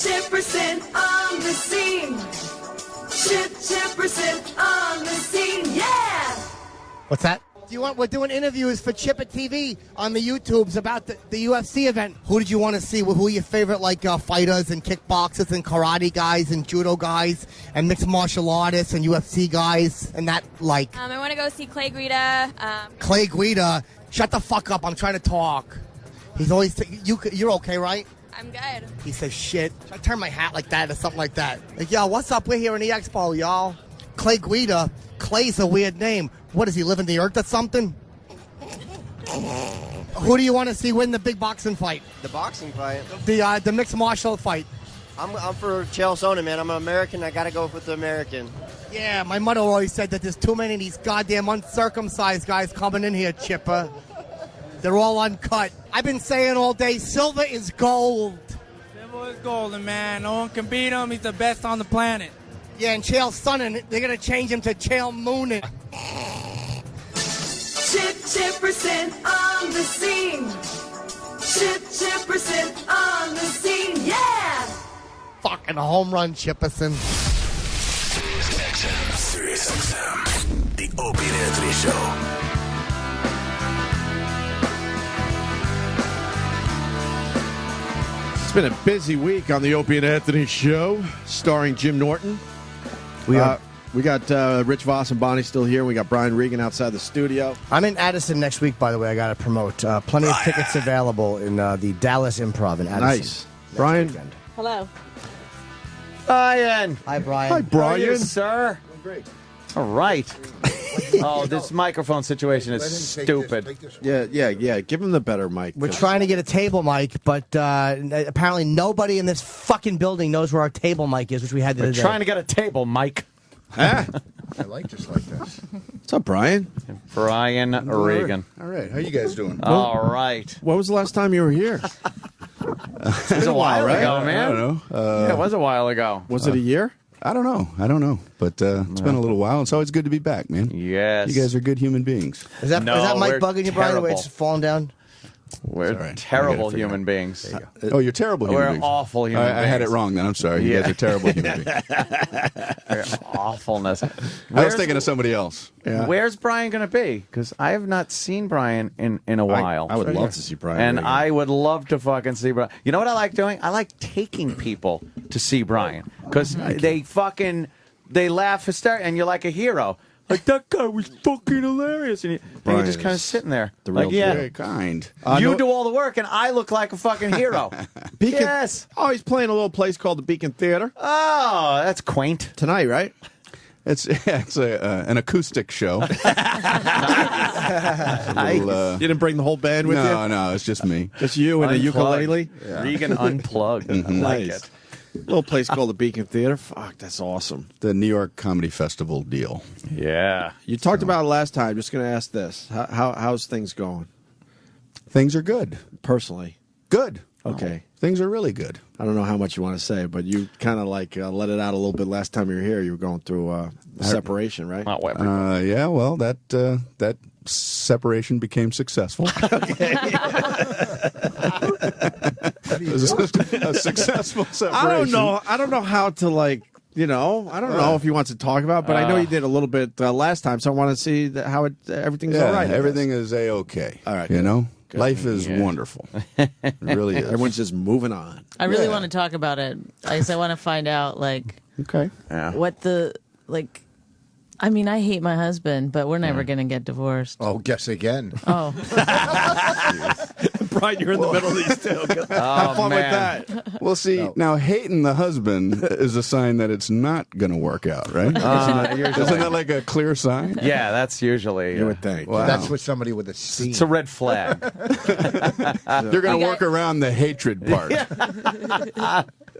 Chipperson on the scene. Chipperson on the scene. Yeah! What's that? We're doing interviews for Chipper TV on the YouTubes about the UFC event. Who did you want to see? Who are your favorite fighters and kickboxers and karate guys and judo guys and mixed martial artists and UFC guys and that I want to go see Clay Guida. Clay Guida, shut the fuck up! I'm trying to talk. He's always you're okay, right? I'm good. He says shit. Should I turn my hat like that or something like that? Yo, what's up? We're here in the expo, y'all. Clay Guida. Clay's a weird name. What, does he live in the earth or something? Who do you want to see win the big boxing fight? The boxing fight? The mixed martial chael I'm for Chael Sonnen, man. I'm an American. I got to go with the American. Yeah, my mother always said that there's too many of these goddamn uncircumcised guys coming in here, Chipper. They're all uncut. I've been saying all day, silver is gold. Silver is golden, man. No one can beat him. He's the best on the planet. Yeah, and Chael Sonnen, they're going to change him to Chael Moonin. Chipperson on the scene. Chipperson on the scene. Yeah! Fucking home run, Chipperson. Sirius XM. The Opie and Anthony Show. It's been a busy week on the Opie and Anthony Show, starring Jim Norton. We got Rich Vos and Bonnie still here. We got Brian Regan outside the studio. I'm in Addison next week, by the way. I got to promote. Plenty of tickets available in the Dallas Improv in Addison. Nice. Brian. Weekend. Hello. Brian. Hi, Brian. Hi, Brian. How are you, sir? Great. All right. Oh, this microphone situation is stupid. Yeah. Give him the better mic. We're trying to get a table mic, but apparently nobody in this fucking building knows where our table mic is, which we had the other day. Trying to get a table mic. I like just like this. What's up, Brian? Brian Regan. All right. How you guys doing? All right. When was the last time you were here? It was a while ago, man. I don't know. Yeah, it was a while ago. Was it a year? I don't know. But it's been a little while. It's always good to be back, man. Yes. You guys are good human beings. Is that mic bugging you, Brian, the way it's falling down? We're terrible human beings. Oh, you're terrible human beings. We're awful human beings. I had it wrong then. I'm sorry. You guys are terrible human beings. Awfulness. I was thinking of somebody else. Yeah. Where's Brian going to be? Because I have not seen Brian in a while. I would love to see Brian. And Regan. I would love to fucking see Brian. You know what I like doing? I like taking people to see Brian. Because they laugh hysterically, and you're like a hero. Like, that guy was fucking hilarious. And you're just kind of sitting there. Very kind. You do all the work, and I look like a fucking hero. Beacon, yes. Oh, he's playing a little place called the Beacon Theater. Oh, that's quaint. Tonight, right? It's an acoustic show. You didn't bring the whole band with you? No, it's just me. Just you and a ukulele? Yeah. Regan Unplugged. I like it. Little place called the Beacon Theater. Fuck, that's awesome. The New York Comedy Festival deal. Yeah. You talked about it last time. Just going to ask this. How's things going? Things are good. Personally? Good. Okay. Things are really good. I don't know how much you want to say, but you kind of let it out a little bit last time you were here. You were going through a separation, right? Yeah, well, that separation became successful. Okay. It was a successful separation. I don't know how to I don't know if he wants to talk about it, but I know you did a little bit last time, so I want to see how everything's all right. Everything is A-okay. All right. You know? Good. Life is wonderful. It really is. Everyone's just moving on. I really want to talk about it. I want to find out, what the, I mean, I hate my husband, but we're never going to get divorced. Oh, guess again. Oh. Brian, you're in the middle of these two. Have fun with that. Well, see, now hating the husband is a sign that it's not going to work out, right? Isn't that like a clear sign? Yeah, that's usually. You would think. Wow. That's with somebody with a C. It's a red flag. You're going to work around the hatred part.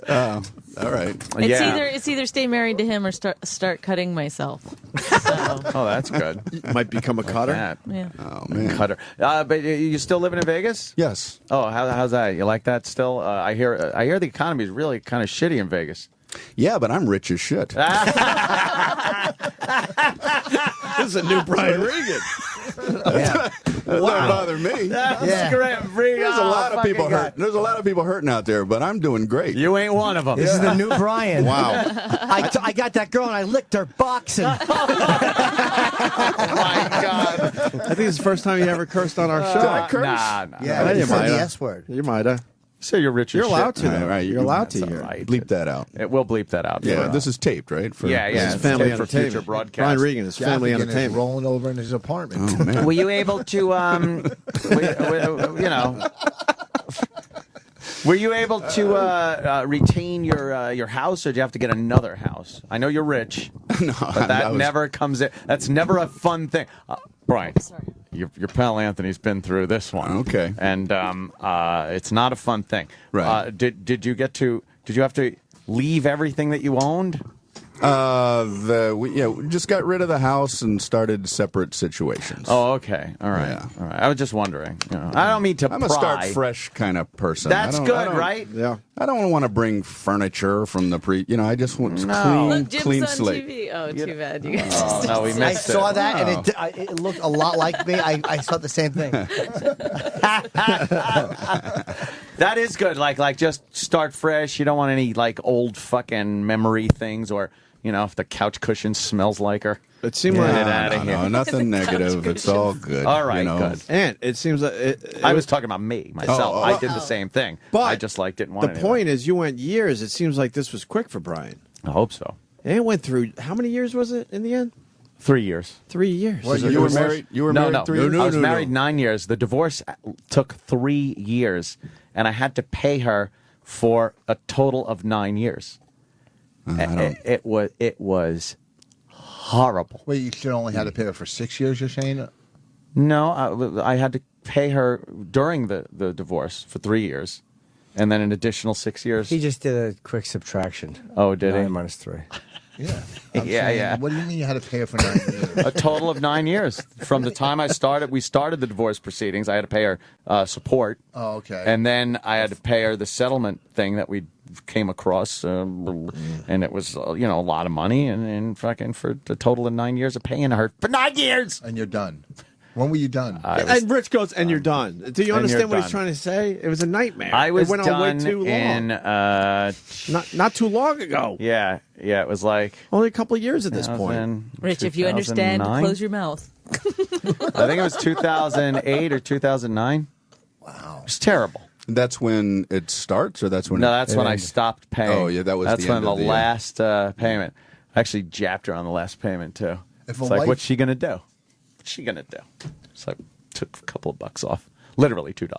All right. It's either stay married to him or start cutting myself. Oh, that's good. You might become a cutter. Yeah. Oh man, Cutter. But you still living in Vegas? Yes. Oh, how's that? You like that still? I hear the economy is really kind of shitty in Vegas. Yeah, but I'm rich as shit. This is a new Brian Regan. That doesn't bother me. That's great. There's a lot of people hurt. There's a lot of people hurting out there, but I'm doing great. You ain't one of them. This is the new Brian. Wow. I got that girl and I licked her boxing. Oh my God. I think it's the first time you ever cursed on our show. Did I curse? Nah. Yeah, you you said might the have. S word. You might have. So you're rich as You're shit. allowed to, though. Right. You're allowed to That's here. all right. Bleep that out. We'll bleep that out. Yeah, this is taped, right? Yeah. It's It's family taped for entertainment. future broadcast. Brian Regan is family Gaffigan is entertainment. rolling over in his apartment. Oh man. Were you able to, were you able to retain your house, or did you have to get another house? I know you're rich, No, but that never comes in. That's never a fun thing. Brian, your pal Anthony's been through this one. Okay. And it's not a fun thing. Right. Did you have to leave everything that you owned? We just got rid of the house and started separate situations. Oh, okay. All right. Yeah. All right. I was just wondering. I don't mean to I'm a pry. start fresh kind of person. That's I good, don't- right? Yeah. I don't want to bring furniture from the I just want Look, Jim's clean on slate. TV. Oh, too bad. You guys. Oh, no, we I missed it. saw that, and it looked a lot like me. I saw the same thing. That is good. Like just start fresh. You don't want any like old fucking memory things, or if the couch cushion smells like her. It seemed like Get out of here. No, nothing negative. It's all good. All right, good. And it seems like I was talking about me myself. I did the same thing. But I just didn't want the point is, you went years. It seems like this was quick for Brian. I hope so. And it went through how many years was it in the end? 3 years. 3 years. Well, you were married. You were married 3 years. I was married 9 years. The divorce took 3 years, and I had to pay her for a total of 9 years. It was horrible. Wait, you should only had to pay her for 6 years, you're saying? No, I had to pay her during the divorce for 3 years, and then an additional 6 years. He just did a quick subtraction. Oh, did he? 9 minus 3. Yeah. Yeah. What do you mean you had to pay her for 9 years? A total of 9 years. From the time we started the divorce proceedings, I had to pay her support. Oh, okay. And then I had to pay her the settlement thing that we came across, and it was a lot of money, and fucking for a total of 9 years of paying her for 9 years. And you're done. When were you done? And Rich goes, and you're done. Do you understand what done. he's trying to say? It was a nightmare. I was it went done on way too long. in not too long ago. Yeah, it was like only a couple of years at this point. Rich, if you understand, 2009? close your mouth. I think it was 2008 or 2009. Wow, it's terrible. That's when it starts, or that's when? That's when I stopped paying. Oh yeah, that was. That's the when end the of the last payment. I actually japped her on the last payment too. If It's a like, wife- what's she gonna do? What's she gonna do? So I took a couple of bucks off. Literally $2.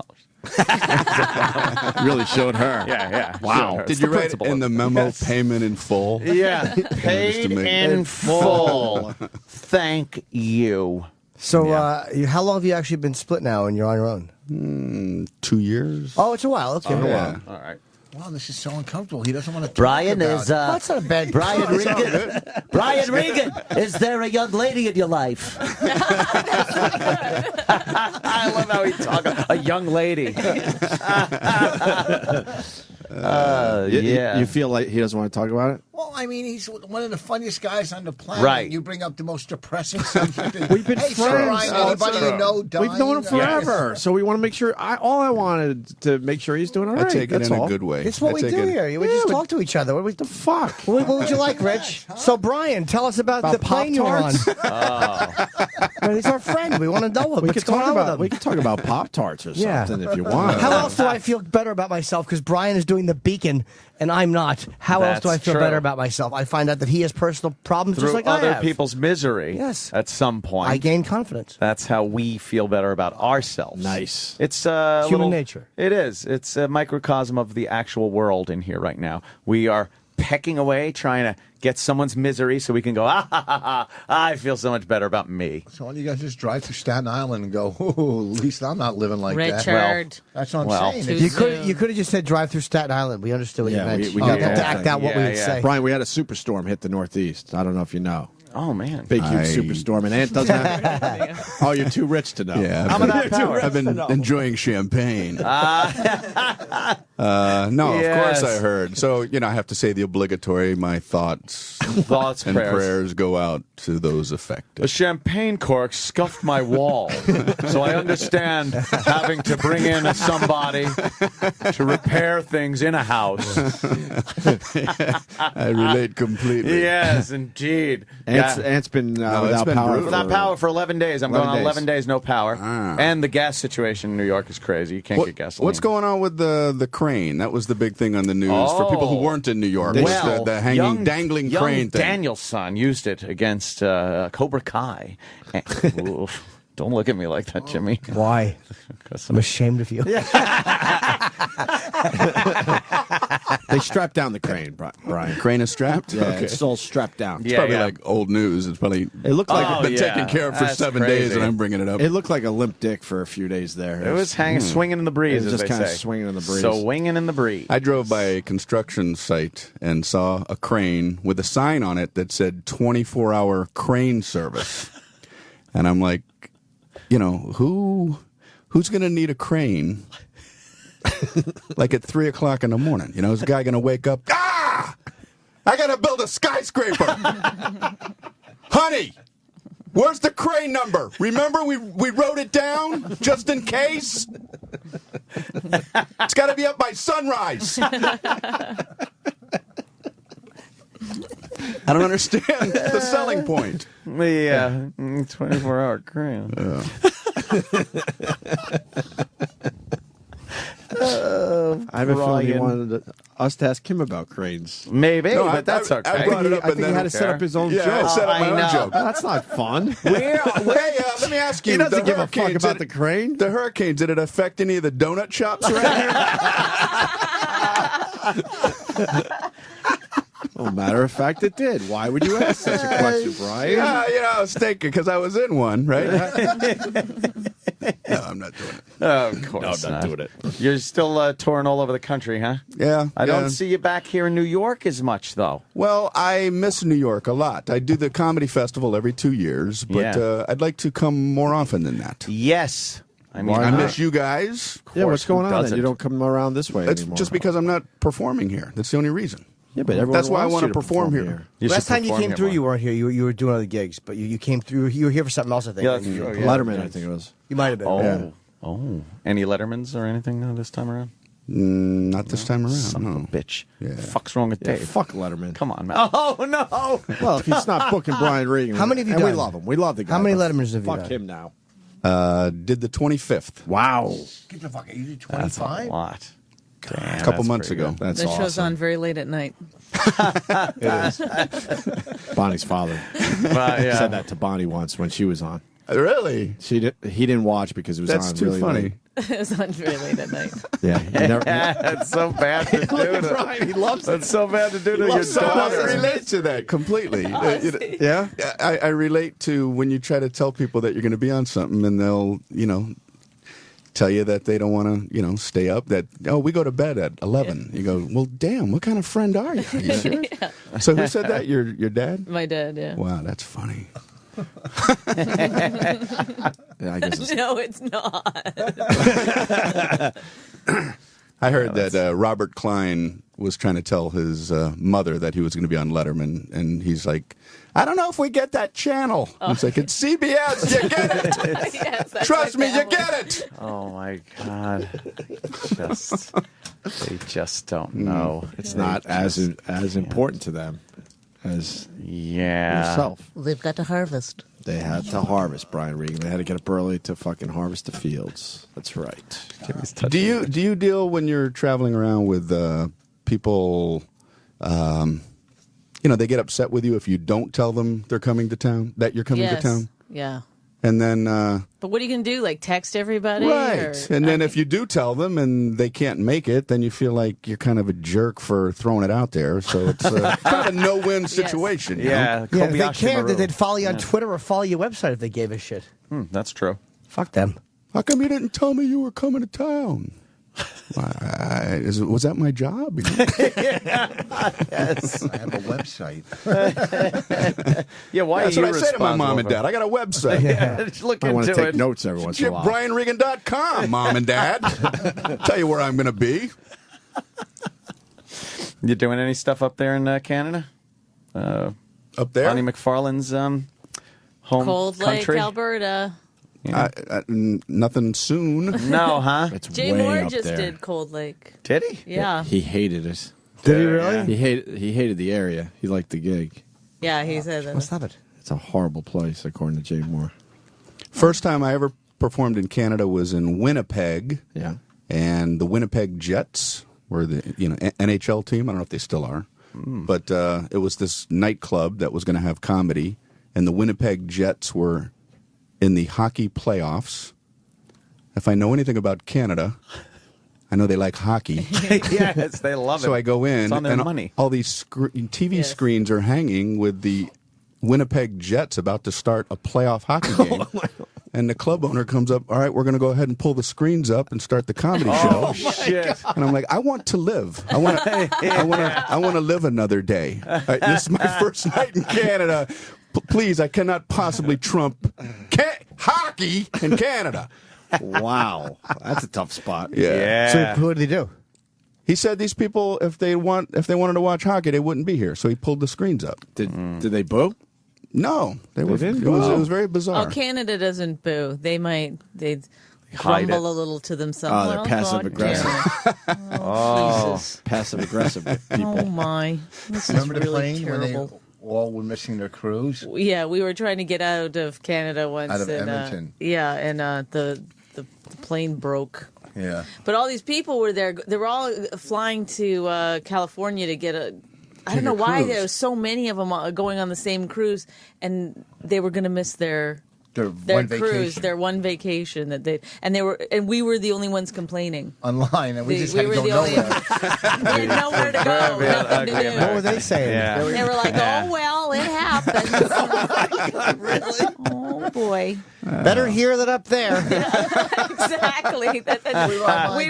Really showed her. Yeah. Wow. It's Did the you write principle in of the it. memo Yes. payment in full? Yeah, paid in full. Thank you. So, how long have you actually been split now, and you're on your own? 2 years. Oh, it's a while. Okay. Yeah. All right. Wow, this is so uncomfortable. He doesn't want to. Brian talk is. about it. That's not a bad. Brian It's all Regan. good. Brian Regan. Is there a young lady in your life? I love how he talks. A young lady. Yeah. You feel like he doesn't want to talk about it? Well, I mean, he's one of the funniest guys on the planet. Right. You bring up the most depressing subject. We've been hey, friends. Brian, anybody you know dying? We've known him forever, so we want to make sure. All I wanted to make sure he's doing all right. I take it That's in all. a good way. It's what I we take do it- here. We just talk to each other. What the fuck? What would you like, Rich? So, Brian, tell us about the plane you were on. Pop-Tarts? He's our friend. We want to know what's going on with him. We could talk about Pop-Tarts or Yeah. something if you want. How else do I feel better about myself? Because Brian is doing the beacon and I'm not. How else do I That's feel true. better about myself? I find out that he has personal problems Through just like other I have. people's misery. Yes. At some point. I gain confidence. That's how we feel better about ourselves. Nice. It's Human nature. It is. It's a microcosm of the actual world in here right now. We are pecking away, trying to get someone's misery so we can go, I feel so much better about me. So why don't you guys just drive through Staten Island and go, oh, at least I'm not living like that. Richard. That's what I'm saying. You could have just said drive through Staten Island. We understood what you meant. we you got didn't have the to whole act out what we would say. Brian, we had a superstorm hit the Northeast. I don't know if you know. Oh, man. Big, huge superstorm. And Ant doesn't have... Oh, you're too rich to know. Yeah, How about that power? I've been enjoying champagne. No, Yes. of course I heard. So, I have to say the obligatory, my thoughts and prayers go out to those affected. A champagne cork scuffed my wall, so I understand having to bring in somebody to repair things in a house. I relate completely. Yes, indeed. Ant's been without power. Without power for 11 days. I'm going on 11 days, no power. Ah. And the gas situation in New York is crazy. You can't get gasoline. What's going on with the crane? That was the big thing on the news for people who weren't in New York. Well, the hanging, dangling crane thing. Daniel's son used it against Cobra Kai. Oof. Don't look at me like that, Jimmy. Why? I'm ashamed of you. They strapped down the crane, Brian. Crane is strapped? Yeah, Okay. it's all strapped down. It's probably like old news. It looked like been taken care of for 7 days, and I'm bringing it up. It looked like a limp dick for a few days there. It was hanging, swinging in the breeze, It was as just they kind of say. swinging in the breeze. So winging in the breeze. I drove by a construction site and saw a crane with a sign on it that said 24-hour crane service. And I'm like, who's going to need a crane like at 3 o'clock in the morning? Is a guy going to wake up? I got to build a skyscraper. Honey, where's the crane number? Remember we wrote it down just in case? It's got to be up by sunrise. I don't understand the selling point. Yeah, 24-hour crane. I have a feeling he wanted us to ask him about cranes. Maybe, but that's okay. I think he had to set up his own joke. I set up my own joke. That's not fun. Let me ask you. He doesn't give a fuck about the crane. The hurricane, did it affect any of the donut shops around here? Well, matter of fact, it did. Why would you ask such a question, Brian? Yeah, I was thinking because I was in one, right? No, I'm not doing it. Oh, of course I'm not doing it. You're still touring all over the country, huh? Yeah. I don't see you back here in New York as much, though. Well, I miss New York a lot. I do the comedy festival every 2 years, but I'd like to come more often than that. Yes. I miss you guys. Yeah, what's going on? Then? You don't come around this way It's anymore. just because I'm not performing here. That's the only reason. Yeah, but everyone that's why I wants want you to perform here. Last time you came through, you weren't here. You were doing other gigs, but you came through. You were here for something else, I think. Yeah, Letterman, I think it was. You might have been. Oh. Any Lettermans or anything this time around? Not this time around. Son of a bitch. Yeah. Fuck's wrong with Dave? Fuck Letterman. Come on, man. Oh, no. Well, if he's not booking Brian Regan. How many have you and done? we love him. We love the guy. How many but Lettermans have you Fuck done? him now. Did the 25th. Wow. Get the fuck. You did That's 25. a lot. Damn, A couple months ago. That's The awesome. show's on very late at night. It is. Bonnie's father said that to Bonnie once when she was on. Really? He didn't watch because it was That's on too really funny. late. It was on very late at night. Yeah, That's so bad to do. Look at Brian, he loves it. That's so bad to do to your I daughter. relate to that completely. Yeah? I relate to when you try to tell people that you're going to be on something and they'll, tell you that they don't want to, stay up. That, we go to bed at 11. You go, well, damn, what kind of friend are you? Are you serious? So who said that? Your dad? My dad, yeah. Wow, that's funny. Yeah, I guess No, it's not. I heard that Robert Klein was trying to tell his mother that he was going to be on Letterman, and he's like, I don't know if we get that channel. He's like, it's CBS, you get it. Yes, that's Trust my me, you family. get it. Oh, my God. They just don't know. It's not as important to them as yourself. They've got to harvest. They had to harvest, Brian Regan. They had to get up early to fucking harvest the fields. That's right. Do you deal when you're traveling around with people? They get upset with you if you don't tell them they're coming to town, that you're coming to town, Yeah. and then But what are you going to do? Like text everybody? right, Or, and then if you do tell them and they can't make it, then you feel like you're kind of a jerk for throwing it out there. So it's kind of a no-win situation. you know? Yeah, if they cared, they'd follow you on Twitter or follow your website if they gave a shit. That's true. Fuck them. How come you didn't tell me you were coming to town? Was that my job? Yes. I have a website. Yeah, why That's are you what I say to my mom and dad. I got a website. Just look I want to into take it. notes every once in a while. JimBrianRegan.com, Mom and Dad. Tell you where I'm going to be. You doing any stuff up there in Canada? Up there? Bonnie McFarland's home Cold Lake, country? Alberta. Yeah. Nothing soon. No, huh? It's Jay way Moore up just there. did Cold Lake. Did he? Yeah. He hated it. Did he really? He hated the area. He liked the gig. Yeah, he said that. What's that? It's a horrible place, according to Jay Moore. First time I ever performed in Canada was in Winnipeg. Yeah. And the Winnipeg Jets were the NHL team. I don't know if they still are. But it was this nightclub that was going to have comedy. And the Winnipeg Jets were in the hockey playoffs. If I know anything about Canada, I know they like hockey. Yes, they love it. So I go in, It's on their and money. all these TV screens are hanging with the Winnipeg Jets about to start a playoff hockey game. And the club owner comes up, all right, we're going to go ahead and pull the screens up and start the comedy show. Oh, shit. And I'm like, I want to live. I want to live another day. This is my first night in Canada. Please, I cannot possibly trump hockey in Canada. Wow. That's a tough spot. Yeah. So what did he do? He said these people, if they wanted to watch hockey, they wouldn't be here. So he pulled the screens up. Did they boo? No, they didn't It was very bizarre. Oh, Canada doesn't boo. They'd hide grumble it. a little to themselves. Oh, they're Well, passive God aggressive. damn it. Oh, Jesus. Passive aggressive people. Oh, my. This is Remember the really plane terrible. when they all were missing their crews? Yeah, we were trying to get out of Canada once. Out of and, Edmonton. And the plane broke. Yeah. But all these people were there. They were all flying to California to get a... I don't know why there were so many of them going on the same cruise, and they were going to miss their one cruise, vacation. their one vacation that we were the only ones complaining. Online, and we just had to were go the only nowhere. We had nowhere to go. Nothing to do. What were they saying? Yeah. They were like, "Oh well, it happens." Really? Oh boy. Better here than up there. Exactly. We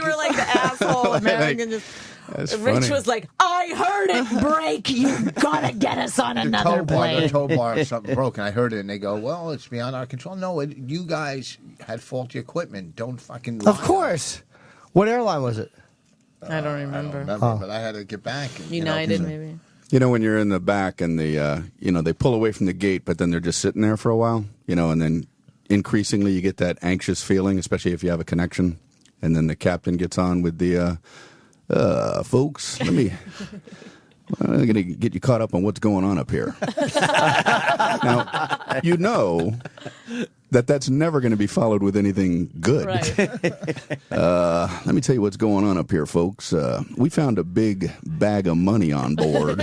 were like the asshole American. That's Rich funny. was like, "I heard it break. You gotta get us on another The plane." tow bar or something broke, and I heard it, and they go, well, it's beyond our control. No, you guys had faulty equipment. Don't fucking lie. Of course. What airline was it? I don't remember. But I had to get back. And, United, maybe. You know, when you're in the back and they pull away from the gate, but then they're just sitting there for a while, and then increasingly you get that anxious feeling, especially if you have a connection, and then the captain gets on with the, folks, I'm going to get you caught up on what's going on up here. Now, you know that's never going to be followed with anything good. Right. Let me tell you what's going on up here, folks. We found a big bag of money on board.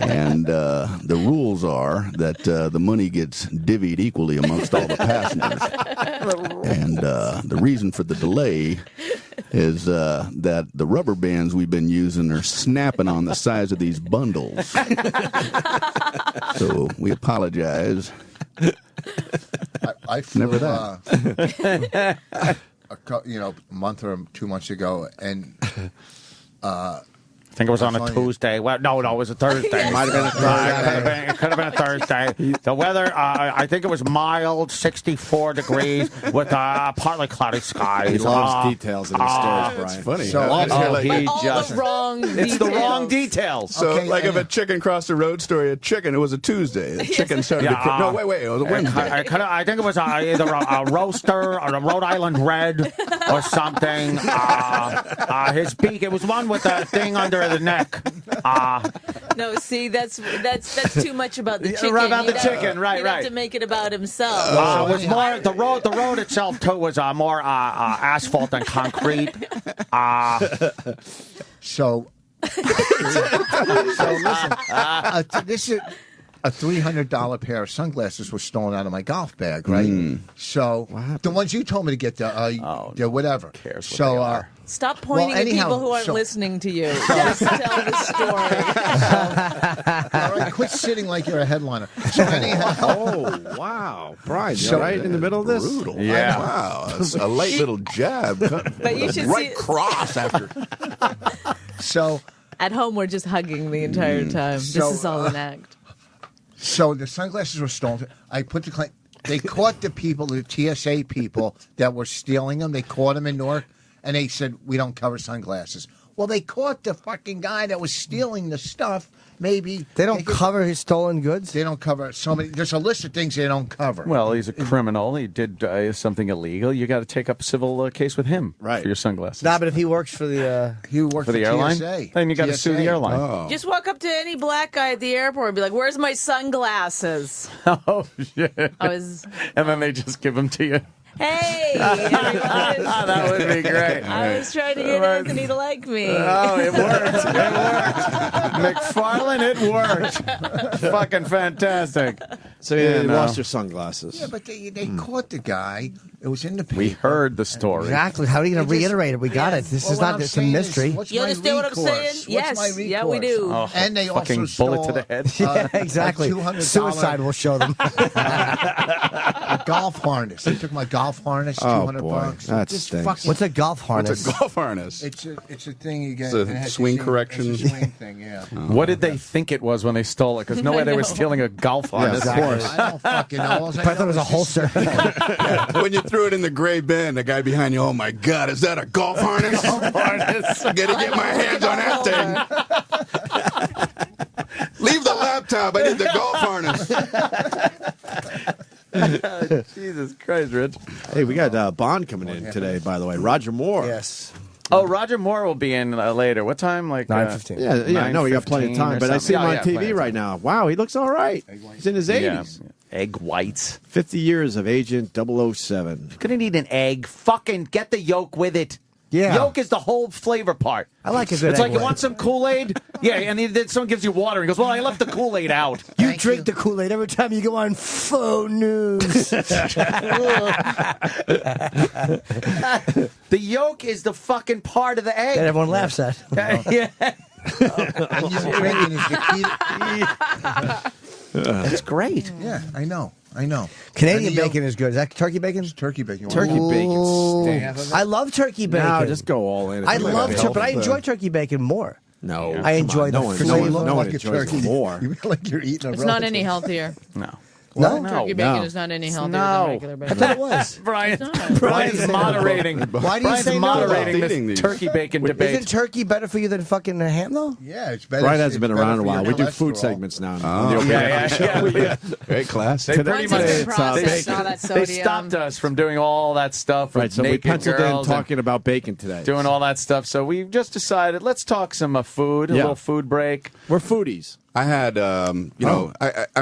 And the rules are that the money gets divvied equally amongst all the passengers. And the reason for the delay is that the rubber bands we've been using are snapping on the size of these bundles. So we apologize. I flew, Never that. a month or 2 months ago, and I think it was on a Tuesday. Well, no, it was a Thursday. It might have been a Thursday. It could have been a Thursday. The weather, I think it was mild, 64 degrees with partly cloudy skies. He loves details in his stories, Brian. It's funny. So But all the wrong It's the wrong details. So, Okay, if a chicken crossed the road story, it was a Tuesday. The chicken started to cross. No, wait, it was a Wednesday. I think it was either a roaster or a Rhode Island Red or something. His beak, it was one with a thing under the neck. No, see, that's too much about the chicken. About the You'd chicken, have, right. You'd have to make it about himself. It was more the road itself too was more asphalt and concrete. so listen, this is a $300 pair of sunglasses was stolen out of my golf bag, right? So the ones you told me to get, they're whatever. Cares what So they are. Stop pointing at people who aren't listening to you. Just tell the story. All right, quit sitting like you're a headliner. So anyhow, oh wow, Brian, you're right in the middle of this. Brutal. Yeah. Wow, that's a light little jab. But you should right see cross after. so at home we're just hugging the entire time. This is all an act. So the sunglasses were stolen. I put the claim. They caught the people, the TSA people that were stealing them. They caught them in Newark, and they said, we don't cover sunglasses. Well, they caught the fucking guy that was stealing the stuff. Maybe they don't cover his stolen goods. They don't cover so many. There's a list of things they don't cover. Well, he's a criminal. He did something illegal. You got to take up a civil case with him for your sunglasses. Nah, but if he works for the for the airline, TSA. then you got to sue the airline. Oh. Just walk up to any black guy at the airport and be like, "Where's my sunglasses?" Oh shit! And then they just give them to you. Hey, everyone. That would be great. I was trying to get Anthony to like me. Oh, it worked. It worked. McFarland, it worked. Fucking fantastic. So you lost your sunglasses. Yeah, but they caught the guy. It was in the paper. We heard the story. Exactly. How are you going to reiterate it? We got it. This is not. It's a mystery. You understand what I'm saying? Yes. Yeah, we do. Oh, and they fucking also bullet stole, to the head. Yeah, exactly. $200 Suicide will show them. a golf harness. They took my golf harness. $200. That Just stinks. fucking- What's a golf harness? What's a golf harness? It's a thing you get. It's a and it has swing this thing- correction. It's a swing thing, yeah. What did they think it was when they stole it? Because no way they were stealing a golf harness. of course. I don't fucking know. All I thought it was a holster. When you threw it in the gray bin, the guy behind you, oh my God, is that a golf harness? Golf harness. I gotta get my hands on that thing. Leave the laptop. I need the golf harness. Jesus Christ, Rich. Hey, we got Bond coming in today, by the way. Roger Moore. Yes. Oh, Roger Moore will be in later. What time? Like 9:15. Yeah, no, we got plenty of time. But I see him on TV right now. Wow, he looks all right. He's in his 80s. Egg whites. 50 years of Agent 007. Gonna need an egg. Fucking get the yolk with it. Yeah. Yolk is the whole flavor part. I like a good It's egg like, you white. want some Kool-Aid? Yeah, and then someone gives you water. He goes, well, I left the Kool-Aid out. You drink the Kool-Aid every time you go on faux news. The yolk is the fucking part of the egg. That everyone laughs at. Yeah. That's great. Yeah, I know. Canadian bacon is good. Is that turkey bacon? Turkey bacon. Turkey bacon stinks. I love turkey bacon. No, just go all in. I love turkey, but I enjoy turkey bacon more. No. I enjoy the flavor. No one enjoys it more. You feel like you're eating a It's not any healthier. No. No? Turkey bacon is not any healthier No. than regular I bacon. thought it was. Brian's moderating. Why do you say no? moderating Eating this these. turkey bacon debate. Isn't turkey better for you than fucking ham, though? Yeah, it's better. Brian hasn't been it's around better in a while. for We your do food cholesterol. segments now. Yeah. Great class. They pretty Brian's much been it's, processed, all that they sodium. stopped us from doing all that stuff with Right, so we naked penciled in girls and talking about bacon today. doing all that stuff. So we've just decided, let's talk some food, a Yeah. little food break. We're foodies. I had, I'm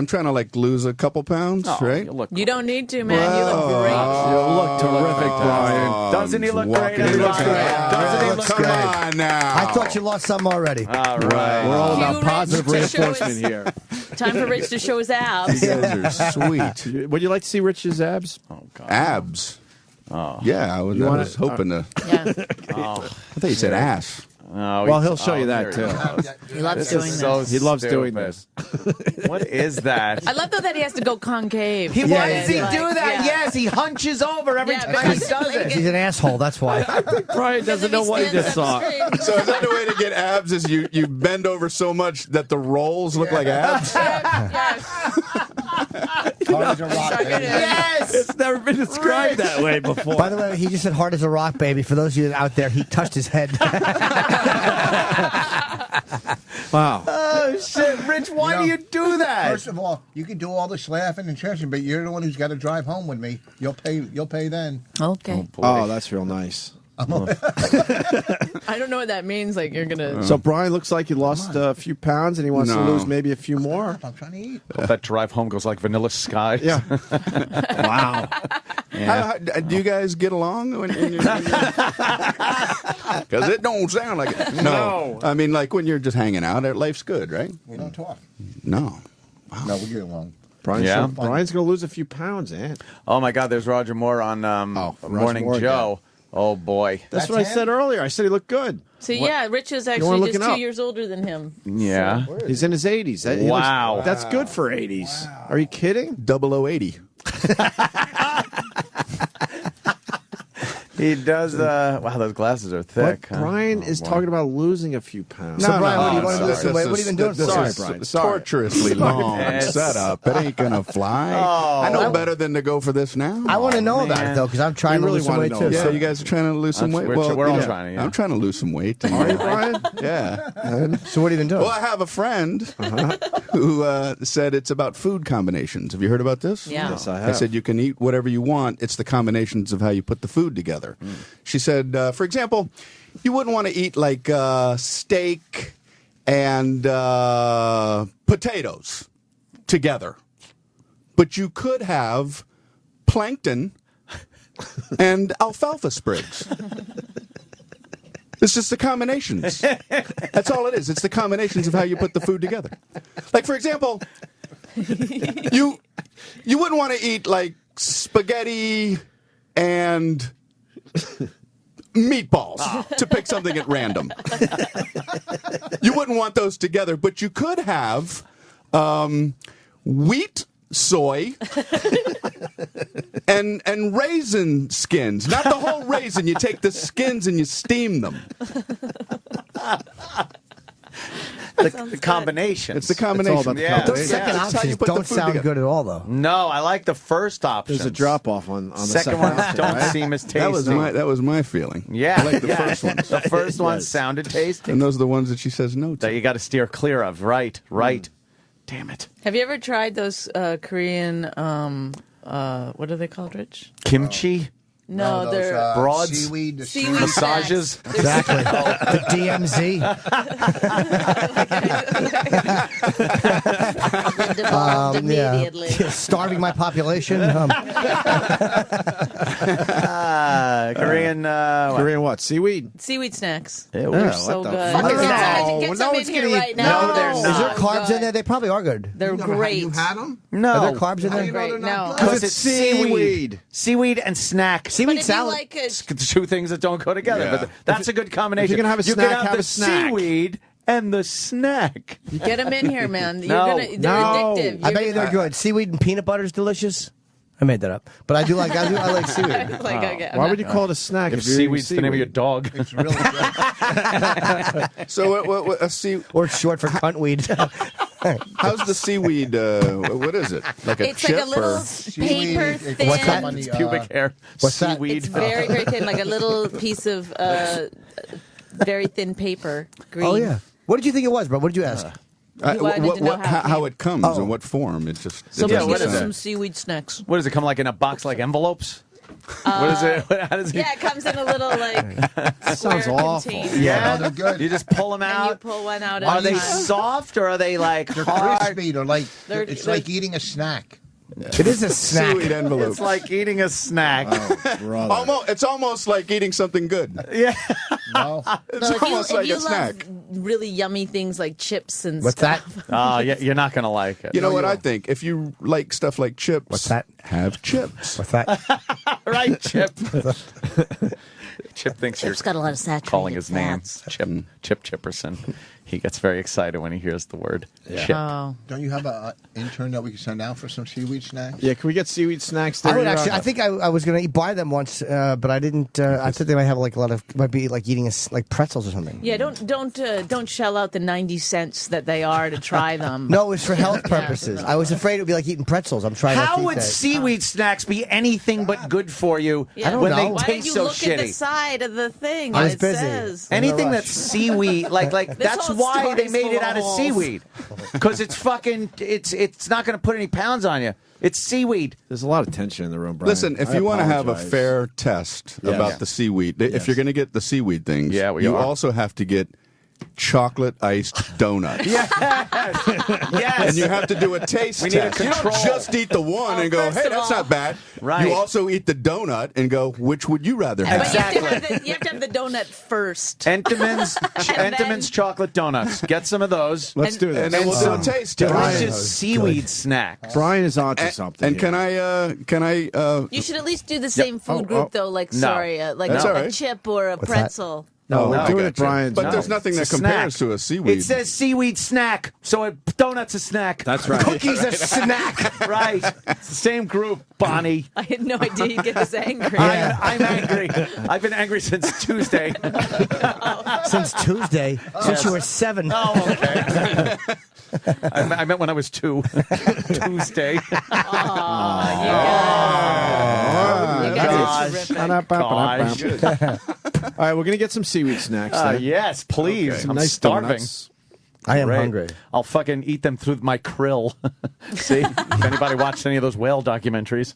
trying to like lose a couple pounds, right? You look You don't need to, man. You look great. You look terrific, Brian. Doesn't he look great? Walking Doesn't he look Come great? on now. I thought you lost some already. All right. We're all about Cue positive Rich to show reinforcement here. Time for Rich to show his abs. You guys are sweet. Would you like to see Rich's abs? Oh, God. Abs. Oh. Yeah, I was hoping to. Yeah. Oh. I thought you said ass. Oh, Well, he'll show you that, there too. He loves This doing is this. so He loves stupid. doing this. What is that? I love though that he has to go concave. Why does he Like, do that? yeah. Yes, he hunches over every Yeah, time he because does it. He's an asshole, that's why. Brian doesn't know what he just saw. So is that the way to get abs? Is you bend over so much that the rolls look like abs? Hard as a rock, baby. Yes. It's never been described that way before. By the way, he just said hard as a rock, baby. For those of you out there, he touched his head. Wow. Oh shit, Rich! Why do you do that? First of all, you can do all this laughing and chirping, but you're the one who's got to drive home with me. You'll pay then. Okay. Oh, that's real nice. I don't know what that means. Like you're gonna. So Brian looks like he lost a few pounds and he wants to No. lose maybe a few more. I'm trying to eat. That drive home goes like Vanilla Sky. Yeah. Wow. How, do you guys get along? Because it don't sound like it. No. I mean, like when you're just hanging out, life's good, right? We don't talk. No. No, we get along. Brian's going to lose a few pounds, eh? Oh my God, there's Roger Moore on Morning Moore Joe. Oh boy, That's what I said earlier. I said he looked good. So yeah, Rich is wanna actually look just it 2 up? years older than him. Yeah. He's in his 80s. He looks- Wow. that's good for 80s. Are you kidding? 0080. He does. Wow, those glasses are thick. But Brian is talking about losing a few pounds. So, Brian, what do you want to do? So, what have you been doing? Sorry, Brian. Sorry. Torturously long Yes. setup. It ain't gonna fly. Oh. I know better than to go for this now. I want to know about it, though, because I'm trying We to really lose some wanna weight, know. too. Yeah, you guys are trying to lose some weight. We're Well, all yeah, trying to, yeah. I'm trying to lose some weight. Are you, Brian? Yeah. So what have you been doing? Well, I have a friend who said it's about food combinations. Have you heard about this? Yeah. Yes, I have. I said you can eat whatever you want. It's the combinations of how you put the food together. She said, for example, you wouldn't want to eat like steak and potatoes together, but you could have plankton and alfalfa sprigs. It's just the combinations. That's all it is. It's the combinations of how you put the food together. Like, for example, you wouldn't want to eat like spaghetti and meatballs, to pick something at random. You wouldn't want those together, but you could have wheat, soy, and raisin skins. Not the whole raisin. You take the skins and you steam them. The combination. It's the combination. It's all about the Yeah. Those second That's how you options put the don't food sound together. good at all, though. No, I like the first option. There's a drop off on the Second ones option, don't right? seem as tasty. That was my feeling. Yeah, I like the yeah. first ones. The first one sounded tasty. And those are the ones that she says no to. That you got to steer clear of. Right. Damn it. Have you ever tried those Korean? What are they called, Rich? Kimchi. No, they're broads, seaweed, seaweed massages. snacks. Exactly. The DMZ. Devolved immediately. Starving my population. Korean. Korean what? Seaweed? Seaweed snacks. Ew. They're Yeah, so what the good. fuck is that? Get No some in one's here gonna eat- right now. No, they're Is there not. carbs in there? They probably are good. They're great. You had them? No. Are there carbs in How do there? you know they're Great. not No. good? Because it's seaweed. Seaweed and snack. Seaweed But if you salad. like a It's two things that don't go together. Yeah. But that's a good combination. if you're gonna have a you snack, can have the a snack. seaweed and the snack. Get them in here, man. You're No. they're No. addictive. I bet you they're good. Seaweed and peanut butter is delicious. I made that up, but I like seaweed. like, okay, Why would you call it a snack If if you're eating seaweed's the name of your dog. It's really good. So what a sea? Or it's short for cuntweed. How's the seaweed? What is it? Like a It's chip like a little or? paper Seaweed, thin. what's that money, It's pubic hair. What's that? Seaweed. It's very, very thin, like a little piece of very thin paper. Green. Oh yeah. What did you think it was, bro? What did you ask? You wanted to know how it how came. it comes Oh. in what form? It just Somebody what get is us it? some seaweed snacks. What does it come like in a box like envelopes? What is it? How does it? Yeah, it comes in a little like sounds square awful. container. Yeah, they're good. You just pull them And you out. pull one out. Are at a they time. soft or are they like They're hard? crispy. They're like, They're- it's they're- like eating a snack. It is a snack. seaweed envelope. It's like eating a snack. It's almost like eating something good. Yeah. No. It's No, if almost you like a love snack. really yummy things like chips and What's that? stuff. Oh, yeah, you're not gonna like it. You know what I think? If you like stuff like chips, What's that? Have chips. What's that? Right, Chip. Chip thinks you're Chip's got a lot of saturated calling his name. fats. Chip Chipperson. He gets very excited when he hears the word chip. Oh. Don't you have an intern that we can send out for some seaweed snacks? Yeah, can we get seaweed snacks? I There would actually. I think I was going to buy them once, but I didn't. I thought they might have like a lot of. Might be like eating like pretzels or something. Yeah, don't shell out the 90 cents that they are to try them. No, it was for health purposes. I was afraid it would be like eating pretzels. I'm trying. How to would seaweed snacks be anything but good for you Yeah. when they Why taste did you so look shitty? at the side of the thing? I was it busy. says. Anything that's seaweed, like This that's whole why they story's made full it of out of holes. seaweed, because it's fucking it's not going to put any pounds on you. It's seaweed. There's a lot of tension in the room, Brian. Listen, if I you want to have a apologize. fair test Yes. about Yeah. the seaweed, Yes. if you're going to get the seaweed things, Yeah, we you are. also have to get chocolate iced donut. Yes. And you have to do a taste We need a test. You control. don't just eat the one and go, first hey, of that's all- not bad. Right. You also eat the donut and go, which would you rather have? But you have to have the donut first. Entenmann's chocolate donuts. Get some of those. Let's do this. And then we'll do a taste test. Delicious seaweed snacks. Brian is onto something. And can I? You should at least do the same food group, though, like, No. like That's all a right. chip or a pretzel. No, we're I doing got it, Brian. But there's nothing that It's a compares snack. to a seaweed. It says seaweed snack, so a donut's a snack. That's right. Cookies a snack. Right. It's the same group, Bonnie. I had no idea you'd get this angry. I'm angry. I've been angry since Tuesday. Since Tuesday, since you were 7. Oh, okay. I meant when I was 2. Tuesday. You guys are terrific. Gosh. All right, we're going to get some seaweed snacks. then. Yes, please. Some I'm nice starving. donuts. I am Great. hungry. I'll fucking eat them through my krill. See? If anybody watched any of those whale documentaries.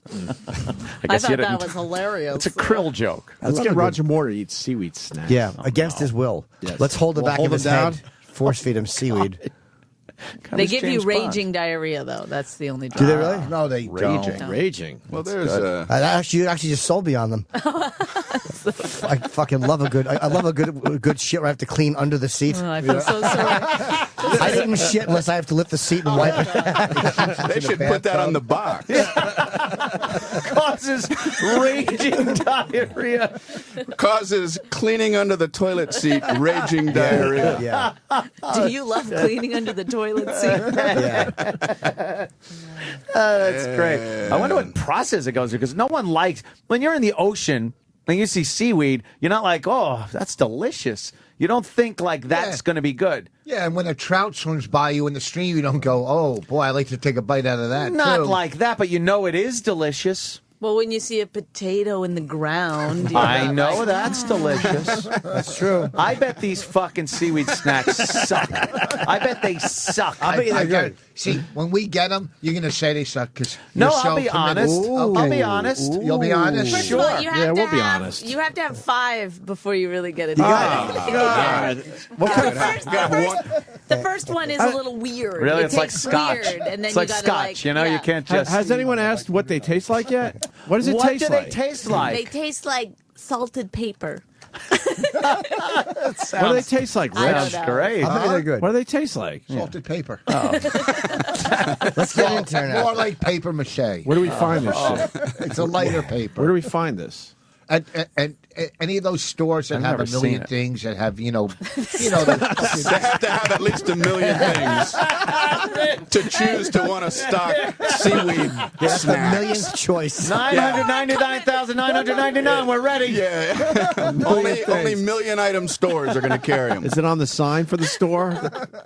I guess you thought that didn't. was hilarious. It's a krill joke. Let's get Roger Moore to eat seaweed snacks. Yeah, against his will. Yes. Let's hold the We'll back hold of his him down. head. Force feed him seaweed. They give you James Bond. raging diarrhea, though. That's the only. Do they really? No, they don't. Raging. Well, there's You actually just sold me on them. I fucking love a good. I love a good shit where I have to clean under the seat. Oh, I feel so sorry. I didn't shit unless I have to lift the seat and wipe it. they should put that on the box. Causes raging diarrhea. Causes cleaning under the toilet seat, raging diarrhea. Yeah. Do you love cleaning under the toilet seat? That's great. I wonder what process it goes through, because no one likes, when you're in the ocean and you see seaweed, you're not like, oh, that's delicious. You don't think like that's going to be good. Yeah, and when a trout swims by you in the stream, you don't go, oh, boy, I'd like to take a bite out of that, Not too. like that, but you know it is delicious. Well, when you see a potato in the ground, you're I not know like, that's delicious. That's true. I bet these fucking seaweed snacks suck. I bet they suck. I bet they're good. See, when we get them, you're going to say they suck. Cause No, you're I'll so be committed. honest. Okay. I'll be honest. You'll be honest? First of all, Sure. you have Yeah, to we'll be have, honest. You have to have 5 before you really get it. God. What kind of The first one is a little weird. Really, It it's like tastes scotch. Weird, and then It's you like gotta scotch. You know, yeah. you can't just. Has anyone asked what they taste like yet? What does it What taste do like? they taste like? They taste like salted paper. What do they taste like, I Rich? don't know. Great. I bet they're good. What do they taste like? Salted paper. Let's get into it now. More like paper mache. Where do we find this shit? It's a lighter paper. Where do we find this? And any of those stores that I've have never a million seen it. things that have, They have to have at least a million things to choose to want to stock seaweed That's the snacks. millionth choice. 999,999. We're ready. Yeah, only million item stores are going to carry them. Is it on the sign for the store?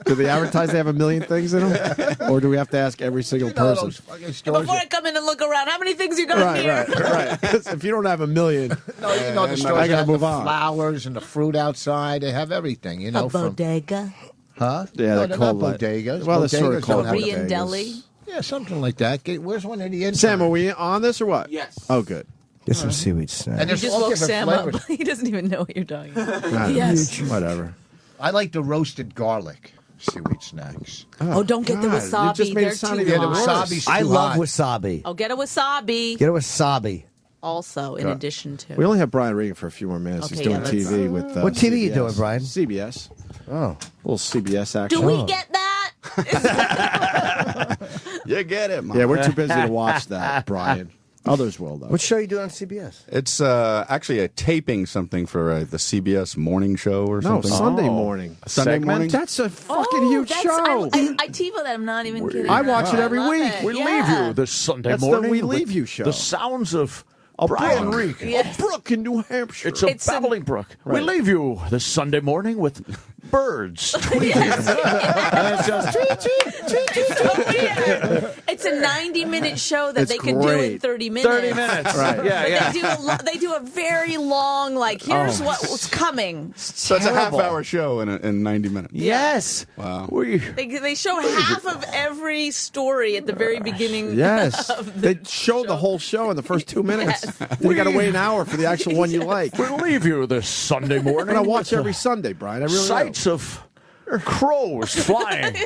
Do they advertise they have a million things in them? Or do we have to ask every single person? those fucking stores. Before I come in and look around, how many things you got Right, here? right. 'Cause if you don't have a million, No, you know the I stores gotta that have move the on. flowers and the fruit outside. They have everything, you know. A bodega. Huh? Yeah, no, they're not called like- bodegas. well, they're sort of Bodegas called don't have Korean them. deli. Yeah, something like that. Where's one in the inside? Sam, are we on this or what? Yes. Oh, good. Get some seaweed snacks. And You there's just all woke different Sam flavors. up. He doesn't even know what you're talking about. Ah, Yes. Whatever. I like the roasted garlic seaweed snacks. Oh, don't get the God, wasabi. you just made it They're sound too even Yeah, the worse. hot. wasabi's I too love hot. wasabi. Oh, get a wasabi. Get a wasabi. Also, in addition to. We only have Brian Regan for a few more minutes. He's Okay, doing yeah, let's- TV with What TV you CBS. doing, Brian? CBS. Oh. A little CBS action. Do we get that? You get it, man. Yeah, we're too busy to watch that, Brian. Others will, though. What show are you doing on CBS? It's actually a taping something for the CBS morning show or No, something. Sunday morning. Sunday Segment? morning? That's a fucking huge that's, show. I TiVo that. I'm not even kidding. I watch it I every love week. it. We Yeah. leave you this Sunday That's the morning. We with Leave You show. The sounds of A Brian brook. Regan. Yes. A brook in New Hampshire. It's a It's babbling brook. Right. We leave you this Sunday morning with birds tweeting. And it's just tweet, tweet, tweet, tweet, tweet. It's It's a 90-minute show that It's they can do in great. 30 minutes. 30 minutes. Right. Yeah, But they do a very long, like, here's what's coming. So it's a half-hour show in 90 minutes. Yes. Wow. They show half of every story at the very beginning. Yes. of They show the whole show in the first 2 minutes. Then you got to wait an hour for the actual one you like. We'll leave you this Sunday morning. But I watch every Sunday, Brian. I really Sights of crows flying. And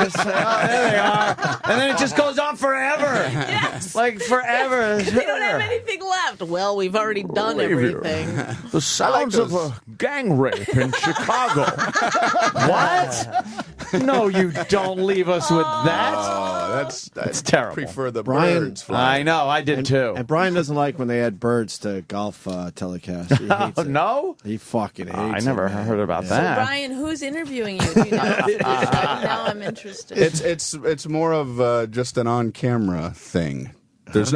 it's like, oh, there they are. And then it just goes on forever. Yes. Like forever. They don't have anything left. Well, we've already done everything. The sounds of a gang rape in Chicago. What? No, you don't leave us with that. Oh, that's terrible. Prefer the Brian- birds flying. I know, I did too. And Brian doesn't like when they add birds to golf telecasts. He hates it. No? He fucking hates I it. never man. heard about So, that. Brian, who's interviewing you? Do you know? Now I'm interested. It's more of just an on-camera thing. It's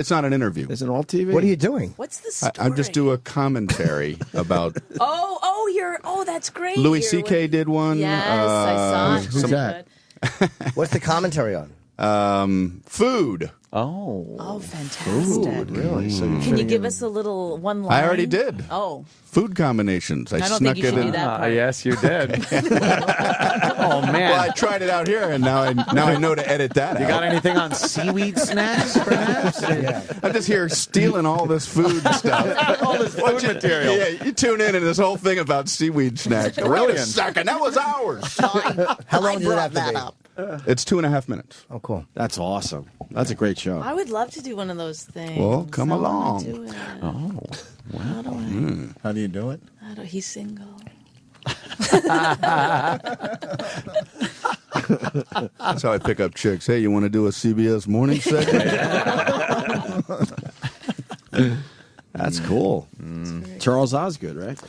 not an interview. Is it all TV? What are you doing? What's the story? I'm just doing a commentary about. That's great. Louis You're C.K. with- did one. Yes, I saw it. Who's that? What's the commentary on? Food. Oh, fantastic. Really? So Can you give us a little one line? I already did. Oh. Food combinations. I don't snuck think you it should in. do that part. Yes, you did. Oh, man. Well, I tried it out here, and now I know to edit that You out. got anything on seaweed snacks, perhaps? I'm just here stealing all this food stuff. All this food material. Yeah, you tune in and this whole thing about seaweed snacks. Wait a Brilliant. second, that was ours. How long did it have to be? It's 2.5 minutes. Oh, cool. That's awesome. That's a great show. I would love to do one of those things. Well, come I wanna along. do it. Oh, How do I? How do you do it? He's single. That's how I pick up chicks. Hey, you want to do a CBS morning segment? That's cool. Charles Osgood, right?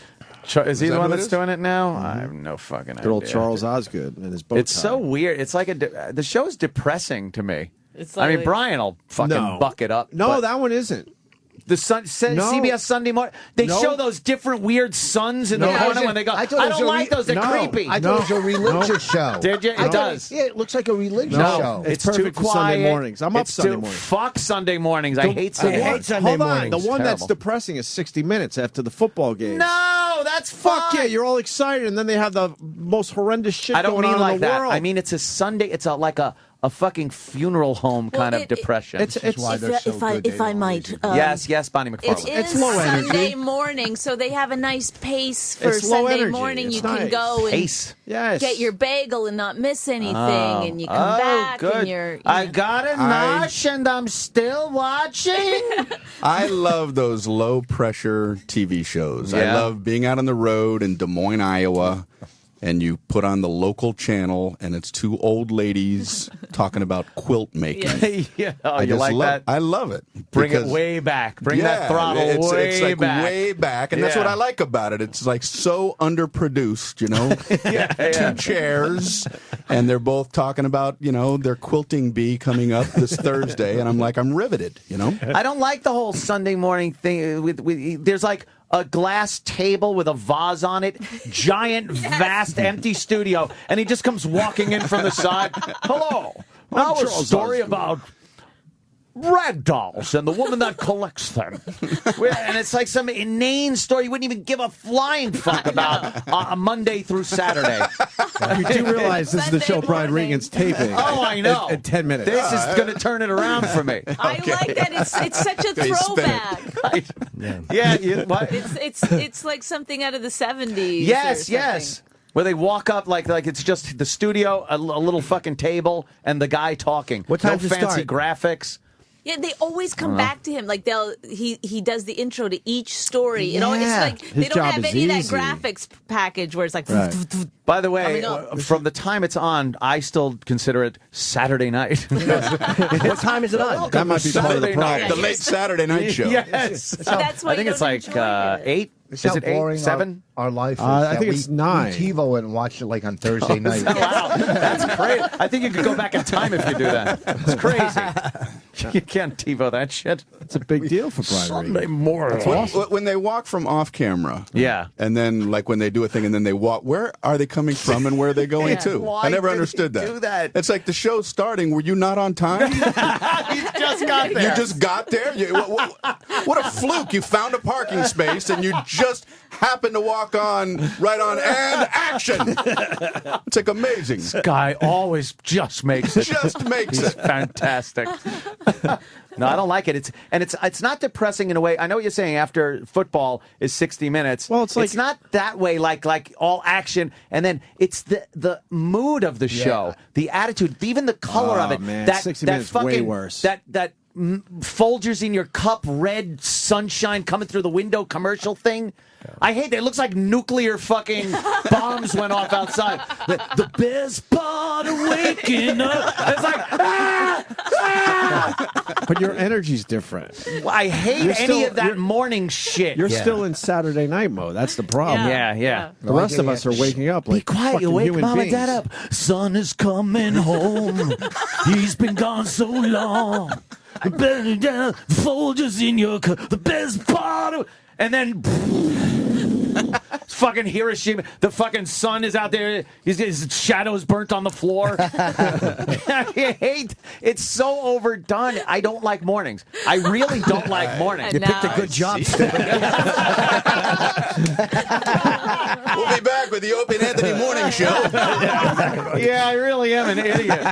Is he that the one who it that's is? doing it now? I have no fucking idea. Good old Charles Osgood and his bow It's tie. so weird. It's like the show's depressing to me. It's I mean, like- Brian will fucking No. buck it up. No, but that one isn't. the No. CBS Sunday morning, they No. show those different weird suns in the No. corner when they go. I, thought it was don't a like those. They're No. creepy. I thought it was a religious show. Did you? It I thought does. Yeah, it looks like a religious No, show. it's It's too perfect for quiet. Sunday mornings. I'm up It's Sunday too- mornings. Fuck Sunday mornings. I hate Sunday hate mornings. Sunday Hold on. mornings. The one Terrible. that's depressing is 60 Minutes after the football game. No, that's fine. Fuck yeah, you're all excited, and then they have the most horrendous shit I don't going mean on like in the that. world. I mean, it's a Sunday. It's like a fucking funeral home kind of depression. It's why they're so good. If I might. yes, Bonnie McFarland. It is It's low energy. Sunday morning, so they have a nice pace for It's low Sunday energy. morning. It's You can nice. go and Pace. Yes. get your bagel and not miss anything, and you come Oh, back good. and you're. I got a nosh and I'm still watching. I love those low-pressure TV shows. I Yeah. love being out on the road in Des Moines, Iowa, and you put on the local channel, and it's two old ladies talking about quilt making. Yeah. Oh, I you just like love, that? I love it. Bring it because- way back. Bring that Yeah, throttle it's like back. way back, and that's what Yeah. I like about it. It's like so underproduced, you know. Two chairs, and they're both talking about their quilting bee coming up this Thursday, and I'm like, I'm riveted, you know. I don't like the whole Sunday morning thing. There's like a glass table with a vase on it, giant, vast, empty studio, and he just comes walking in from the side. Hello. Now a Charles story Osgood. about rag dolls and the woman that collects them. And it's like some inane story you wouldn't even give a flying fuck about on Monday through Saturday. You do realize this is the show Brian Regan's taping. Oh, I know. In 10 minutes. This is going to turn it around for me. I like that. It's such a Okay, spin it. throwback. Yeah, what? It's like something out of the 70s. Yes, or yes. something. Where they walk up like it's just the studio, a little fucking table, and the guy talking. What time no does it fancy start? graphics. Yeah, they always come back to him. Like he does the intro to each story. You know, it's Yeah. like they His don't job have is any of that easy. graphics package where it's like. Right. By the way, Coming up. from the time it's on, I still consider it Saturday night. What time is it on? That might be part of the Saturday problem. night. The late Saturday night show. Yes. That's why I think you it's don't like enjoy it. 8. It's Is how it 8? boring 7? our life is. I that think we- it's 9. We TiVo and watch it like on Thursday night. Wow, that's great. I think you could go back in time if you do that. It's crazy. You can't TiVo that shit. It's a big deal for Brian Sunday Regan. morning. That's awesome. When they walk from off camera, Yeah. and then like when they do a thing, and then they walk, where are they coming from, and where are they going to? Why I never did understood he that. do that? It's like the show's starting. Were you not on time? He just got there. You just got there? What a fluke. You found a parking space and you just happened to walk on right on and action. It's like amazing. This guy always just makes it. Just makes He's it. fantastic. No, I don't like it. It's not depressing in a way. I know what you're saying. After football is 60 minutes. Well, it's not that way. Like all action, and then it's the mood of the show, the attitude, even the color of it. Man, that 60 that minutes fucking way worse. that Folgers in your cup, red sunshine coming through the window commercial thing. I hate that. It looks like nuclear fucking bombs went off outside. The best part of waking up. It's like, But your energy's different. I hate any of that morning shit. You're still in Saturday night mode. That's the problem. Yeah. The rest of us are waking up like Be quiet, fucking you wake human mom beings. and dad up. Son is coming home. He's been gone so long. Better down, Folgers in your cup. The best part of... And then... fucking Hiroshima. The fucking sun is out there. His shadow's burnt on the floor. I hate. It's so overdone. I don't like mornings. I really don't like mornings. You picked a good job. We'll be back with the Opie and Anthony Morning Show. Yeah, I really am an idiot.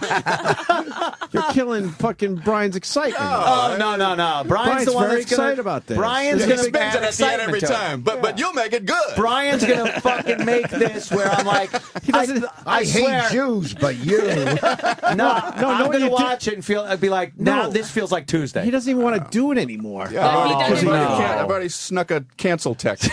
You're killing fucking Brian's excitement. Oh, no. Brian's the one very that's gonna, excited about this. Brian's He going to spins it at the end every time, but you'll make it good. Brian's going to fucking make this where I'm like, I swear. hate Jews, but you. I'm going to watch it and feel. I'd be like, now this feels like Tuesday. He doesn't even want to do it anymore. Yeah, I've already snuck a cancel text.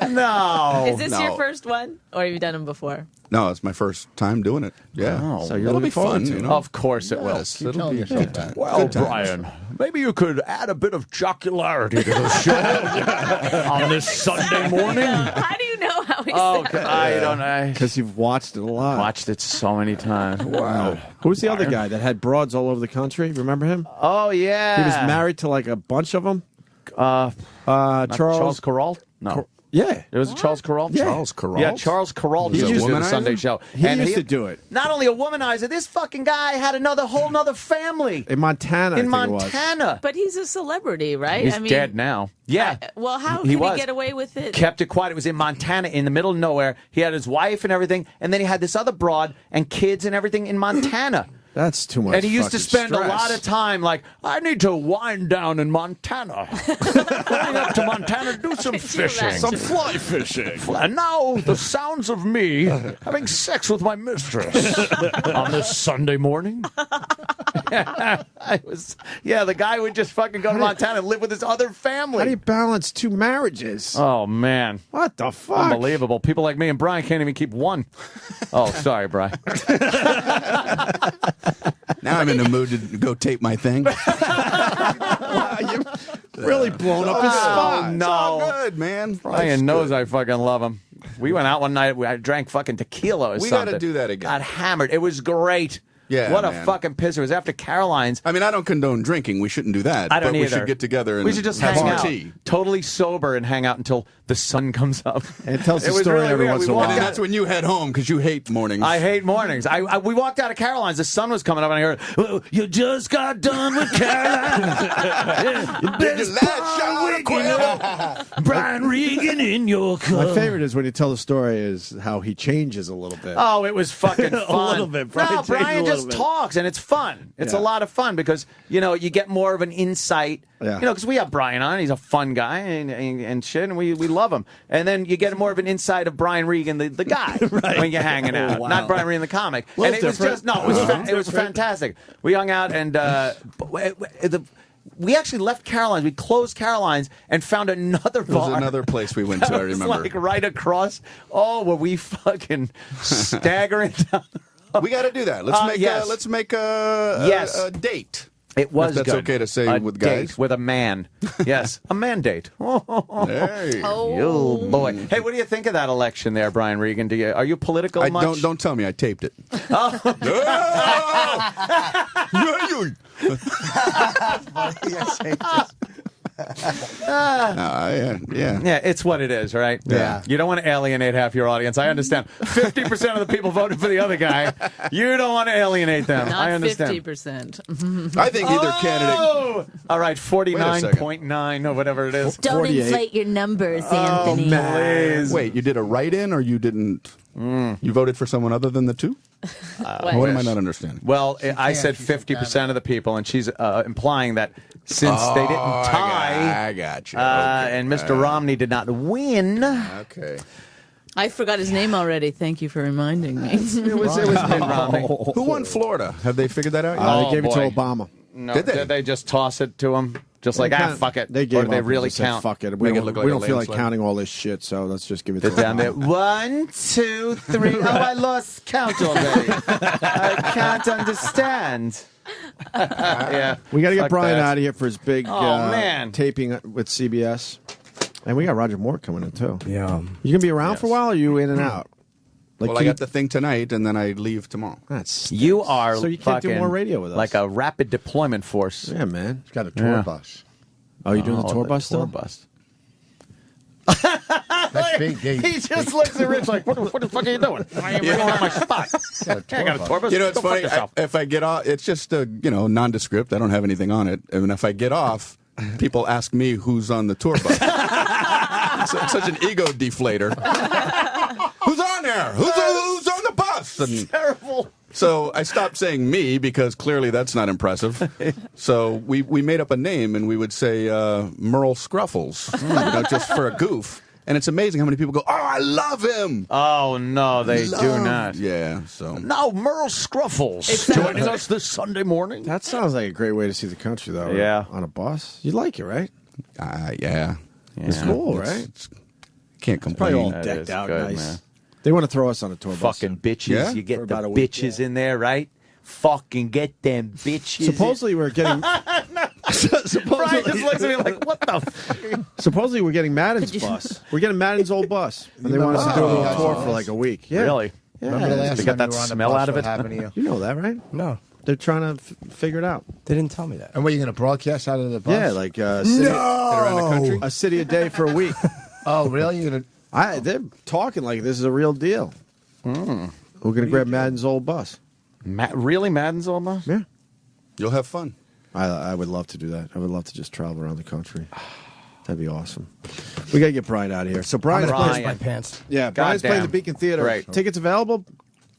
No. Is this your first one, or have you done them before? No, it's my first time doing it. Yeah. Oh, so you're It'll looking be forward fun, to it. you know? Of course it will. Yes, it'll be a good time. Well, Good times. Brian, maybe you could add a bit of jocularity to the show on this Sunday morning. How do you know how he Okay, I don't know. Because you've watched it a lot. Watched it so many times. Wow. Who was the other guy that had broads all over the country? Remember him? Oh, yeah. He was married to like a bunch of them. Charles Corral? No. Yeah. It was Charles Corral? Yeah. Charles Corral? Yeah, Charles Corral He used used to do to the Sunday show. He used to do it. Not only a womanizer, this fucking guy had whole nother family. In Montana, I In think it was. Montana. But he's a celebrity, right? He's dead now. Yeah. Well, how He could was. he get away with it? Kept it quiet. It was in Montana, in the middle of nowhere. He had his wife and everything, and then he had this other broad and kids and everything in Montana. That's too much. And he used to fucking spend stress. a lot of time like, I need to wind down in Montana. Going up to Montana to do some fishing. Some fly fishing. And now the sounds of me having sex with my mistress on this Sunday morning. The guy would just fucking go to Montana and live with his other family. How do you balance two marriages? Oh, man. What the fuck? Unbelievable. People like me and Brian can't even keep one. Oh, sorry, Brian. Now I'm in the mood to go tape my thing. Wow, you've really blown up his spot. It's all good, man. Brian knows I fucking love him. We went out one night. I drank fucking tequila or We something. got to do that again. Got hammered. It was great. Yeah, what a man. fucking piss. It was after Caroline's. I mean, I don't condone drinking. We shouldn't do that. I don't but either. We should get together and we should just have hang some out. tea. Totally sober and hang out until the sun comes up. And it tells the was story really every weird. once We in a walked while. And out- that's when you head home because you hate mornings. I hate mornings. We walked out of Caroline's. The sun was coming up, and I heard, "Well, you just got done with Caroline's. You best part waking up. Brian Regan in your cup." My favorite is when you tell the story is how he changes a little bit. Oh, it was fucking fun. A little bit. Brian No, changed Brian a little just bit. talks, and it's fun. It's a Yeah. lot of fun because, you get more of an insight. Yeah. Because we have Brian on. He's a fun guy and shit, and we love him. And then you get more of an insight of Brian Regan, the guy, when you're hanging out. Wow. Not Brian Regan, the comic. Little And it was different. just, it was fantastic. We hung out, and we actually left Caroline's. We closed Caroline's and found another There was bar. another place we went to, I That was, remember. like right across. Oh, were we fucking staggering down the road? We got to do that. Let's make yes. let's make a Yes. a date. It was If that's good. okay to say a with date guys. with a man. Yes, a mandate. Hey. Oh boy. Hey, what do you think of that election there, Brian Regan? Are you political much? Don't tell me. I taped it. Yeah, it's what it is, right? Yeah. You don't want to alienate half your audience. I understand. 50% of the people voted for the other guy. You don't want to alienate them. Not I understand. 50%. I think either candidate. All right, 49.9 or whatever it is. Don't 48. inflate your numbers, Anthony. Please. Wait, you did a write-in or you didn't? You voted for someone other than the two? What am I not understanding? Well, I said 50% of the people, and she's implying that since they didn't tie, I got you. and Mr. Romney did not win. Okay. I forgot his name already. Thank you for reminding me. It was Mitt Romney. Who won Florida? Have they figured that out yet? They gave it boy. to Obama. No, Did they? did they just toss it to him? Just like, fuck it. They gave or did they up and really just said, count? fuck it. We Make it don't, look like we a don't feel like landslide. counting all this shit, so let's just give it to They're down there. Obama. 1, 2, 3. Oh, I lost count already. I can't understand. Yeah. We got to get Fuck Brian that. out of here for his big man. taping with CBS. And we got Roger Moore coming in, too. Yeah. You going to be around for a while, or are you in and out? Like, Well, I got the thing tonight, and then I leave tomorrow. That's You are So you can't do fucking more radio with us. like a rapid deployment force. Yeah, man. He's got a tour Yeah. bus. Oh, you doing the tour bus still? Tour bus. That's big. He just looks at Rich like, what the fuck are you doing? I ain't on my spot. I got a tour bus. You know, it's Go fuck funny. yourself. If I get off, it's just a nondescript. I don't have anything on it. And if I get off, people ask me who's on the tour bus. It's such an ego deflator. Who's on there? Who's on the bus? And Terrible. so I stopped saying me because clearly that's not impressive. So we made up a name and we would say Merle Scruffles, just for a goof. And it's amazing how many people go, oh, I love him. Oh, no, they do not. Yeah, so. No, Merle Scruffles joining us this Sunday morning. That sounds like a great way to see the country, though. Yeah. On a bus. You like it, right? Yeah. It's cool, right? Can't Probably all complain. That decked is out good, nice. man. They want to throw us on a tour bus. Fucking bitches. Yeah? You get For the about a week, bitches in there, right? Fucking get them bitches. Supposedly we're getting. Brian just looks at me like, what the fuck? Supposedly we're getting Madden's bus. We're getting Madden's old bus, and they want us to do a little tour for like a week. Yeah. Really? Yeah. Remember the last They got time that you were on the smell bus, out of what it? happened to you? You know that, right? No, They're trying to figure it out. they didn't tell me that. And what, are you going to broadcast out of the bus? Yeah, like city, around the country? a city a day for a week. Oh, really? You're going to... They're talking like this is a real deal. We're gonna grab Madden's old bus. Really, Madden's old bus? Yeah, You'll have fun. I would love to do that. I would love to just travel around the country. That'd be awesome. We gotta get Brian out of here. So Brian's Brian. playing My pants. Yeah, Brian's playing the Goddamn. Beacon Theater. Great. Tickets available?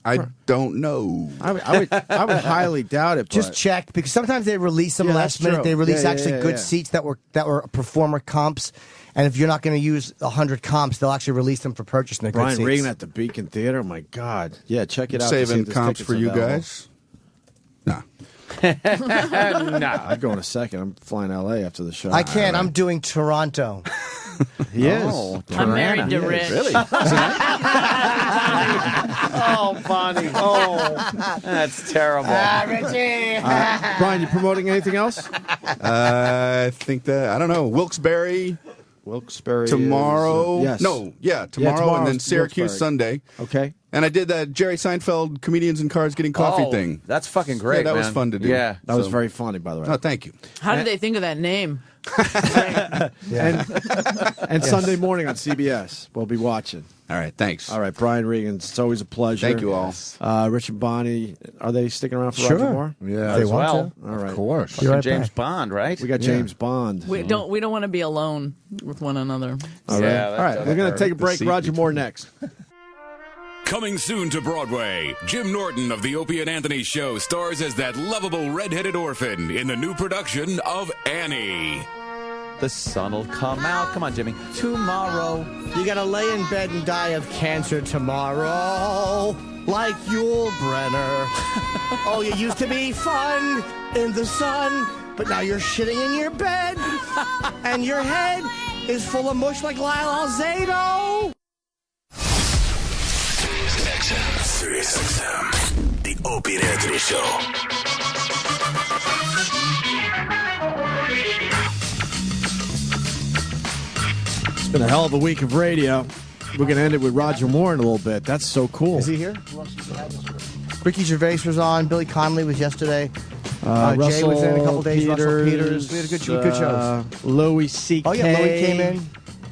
I don't know. I would highly doubt it. Just but- check because sometimes they release them Yeah, last that's minute. true. They release Yeah, actually yeah, good yeah. seats that were performer comps, and if you're not going to use 100 comps, they'll actually release them for purchase. And they're Brian good Regan seats. at the Beacon Theater. Oh my God! Yeah, check it out. to see Saving if there's comps tickets for you available. guys? Nah. I'd go in a second. I'm flying to LA after the show. I can't. I'm doing Toronto. He is. Oh, I'm married to He is. Rich. Really? Oh, Bonnie. Oh, that's terrible. Brian, you promoting anything else? I think that, I don't know, Wilkes-Barre Wilkes-Barre tomorrow. is, yes. No, yeah, tomorrow, tomorrow's and then Syracuse Wilkes-Barre. Sunday. Okay. And I did that Jerry Seinfeld Comedians and Cars Getting Coffee thing. That's fucking great, Yeah, that was man. fun to do. Yeah. That was very funny, by the way. Oh, thank you. How did they think of that name? And Sunday morning on CBS, we'll be watching. All right, thanks. All right, Brian Regan, it's always a pleasure. Thank you all. Rich and Bonnie, are they sticking around for Sure. Roger Moore? Yeah. They As want well. to. All right. Of course. Fucking right James back. Bond, right? We got James Bond. We don't want to be alone with one another. All right. Yeah, All right. We're going to take a break. Roger Moore next. Coming soon to Broadway, Jim Norton of the Opie and Anthony Show stars as that lovable red-headed orphan in the new production of Annie. The sun will come out. Come on, Jimmy. Tomorrow. You gotta lay in bed and die of cancer tomorrow, like Yul Brenner. Oh, you used to be fun in the sun, but now you're shitting in your bed, and your head is full of mush like Lyle Alzado. Sirius XM, the Opie and Anthony Show. been a hell of a week of radio. We're going to end it with Roger Moore in a little bit. That's so cool. Is he here? Ricky Gervais was on. Billy Connolly was yesterday. Jay was in a couple days. Russell Peters. We had a good shows. Louis C.K. Oh, yeah, Louis came in.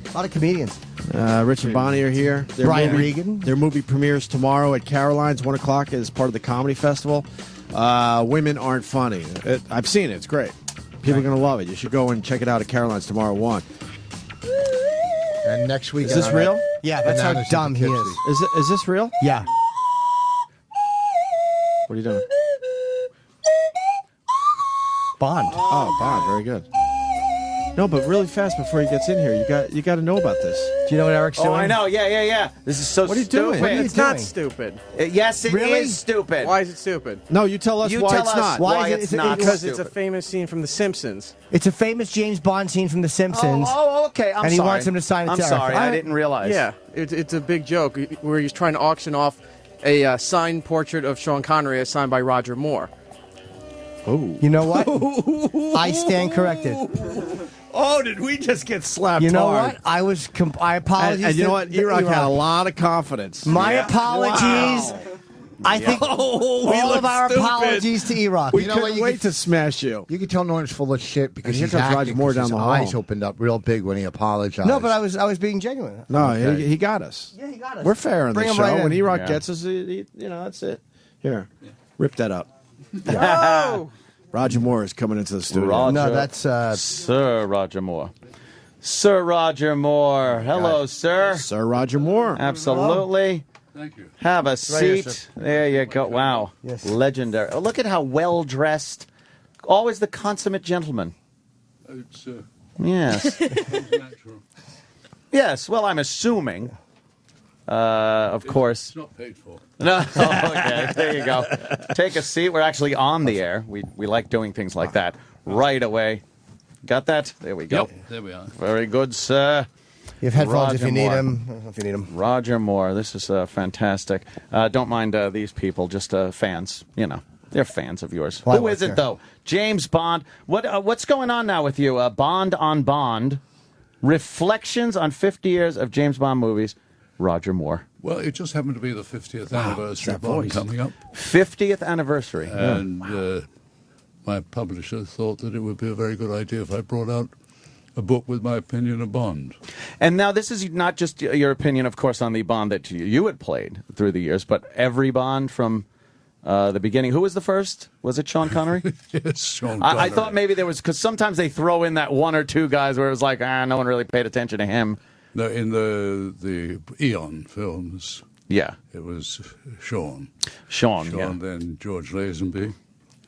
A lot of comedians. Rich and Bonnie are here. Brian Regan. Their movie premieres tomorrow at Caroline's, 1 o'clock, as part of the Comedy Festival. Women Aren't Funny. I've seen it. It's great. People are going to love it. You should go and check it out at Caroline's tomorrow at 1. And next week... Is this real? Yeah, that's how dumb he is. Is this real? Yeah. What are you doing? Bond. Oh, Bond. Very good. No, but really fast before he gets in here, you got to know about this. Do you know what Eric's doing? Oh, I know. Yeah. This is so What are you stupid. doing? What are you It's not stupid. Yes, it is Really? stupid. Why is it stupid? No, you tell us why it's not. Why is it- it's is it- not Because stupid. it's a famous scene from The Simpsons. It's a famous James Bond scene from The Simpsons. Oh, okay. I'm and he sorry. wants him to sign it I'm to Eric. sorry. I didn't realize. Yeah, it's a big joke where he's trying to auction off a signed portrait of Sean Connery as signed by Roger Moore. Oh. You know what? I stand corrected. Oh, did we just get slapped You know hard? what? I apologize. And you know to- what? to E-Rock had a E-Rock. lot of confidence. My apologies. Wow. I think We all look of our stupid. apologies to E-Rock. We You know couldn't what, you wait could- to smash you. You can tell Norton's full of shit because And here he's comes Roger acting Moore 'cause down his the hall. eyes opened up real big when he apologized. No, but I was being genuine. No, Okay. he got us. Yeah, he got us. We're fair on Bring the him show. right in. When E-Rock Yeah. gets us, that's it. Here, rip that up. Oh! Roger Moore is coming into the studio. Roger, No, that's Sir Roger Moore. Sir Roger Moore. Hello, sir. Sir Roger Moore. Absolutely. Thank you. Have a Right here, seat. sir. There you go. Wow. Yes. Legendary. Oh, look at how well dressed. Always the consummate gentleman. It's Yes. natural. Yes. Well, I'm assuming. Of course. It's not paid for. No. Oh, okay. There you go. Take a seat. We're actually on the air. We like doing things like that right away. Got that? There we go. Yep, there we are. Very good, sir. You have headphones Roger if you need Moore. them. I don't know if you need them. Roger Moore. This is fantastic. Don't mind these people, just fans. You know, they're fans of yours. Well, I Who work isn't, there. though? James Bond. What's going on now with you? Bond on Bond. Reflections on 50 years of James Bond movies. Roger Moore. Well, it just happened to be the 50th anniversary of that Bond voice. coming up. 50th anniversary. And my publisher thought that it would be a very good idea if I brought out a book with my opinion of Bond. And now this is not just your opinion, of course, on the Bond that you had played through the years, but every Bond from the beginning. Who was the first? Was it Sean Connery? Yes, Sean Connery. I thought maybe there was, because sometimes they throw in that one or two guys where it was like, no one really paid attention to him. No, in the Eon films, Yeah. it was Sean. Sean, Sean, then George Lazenby.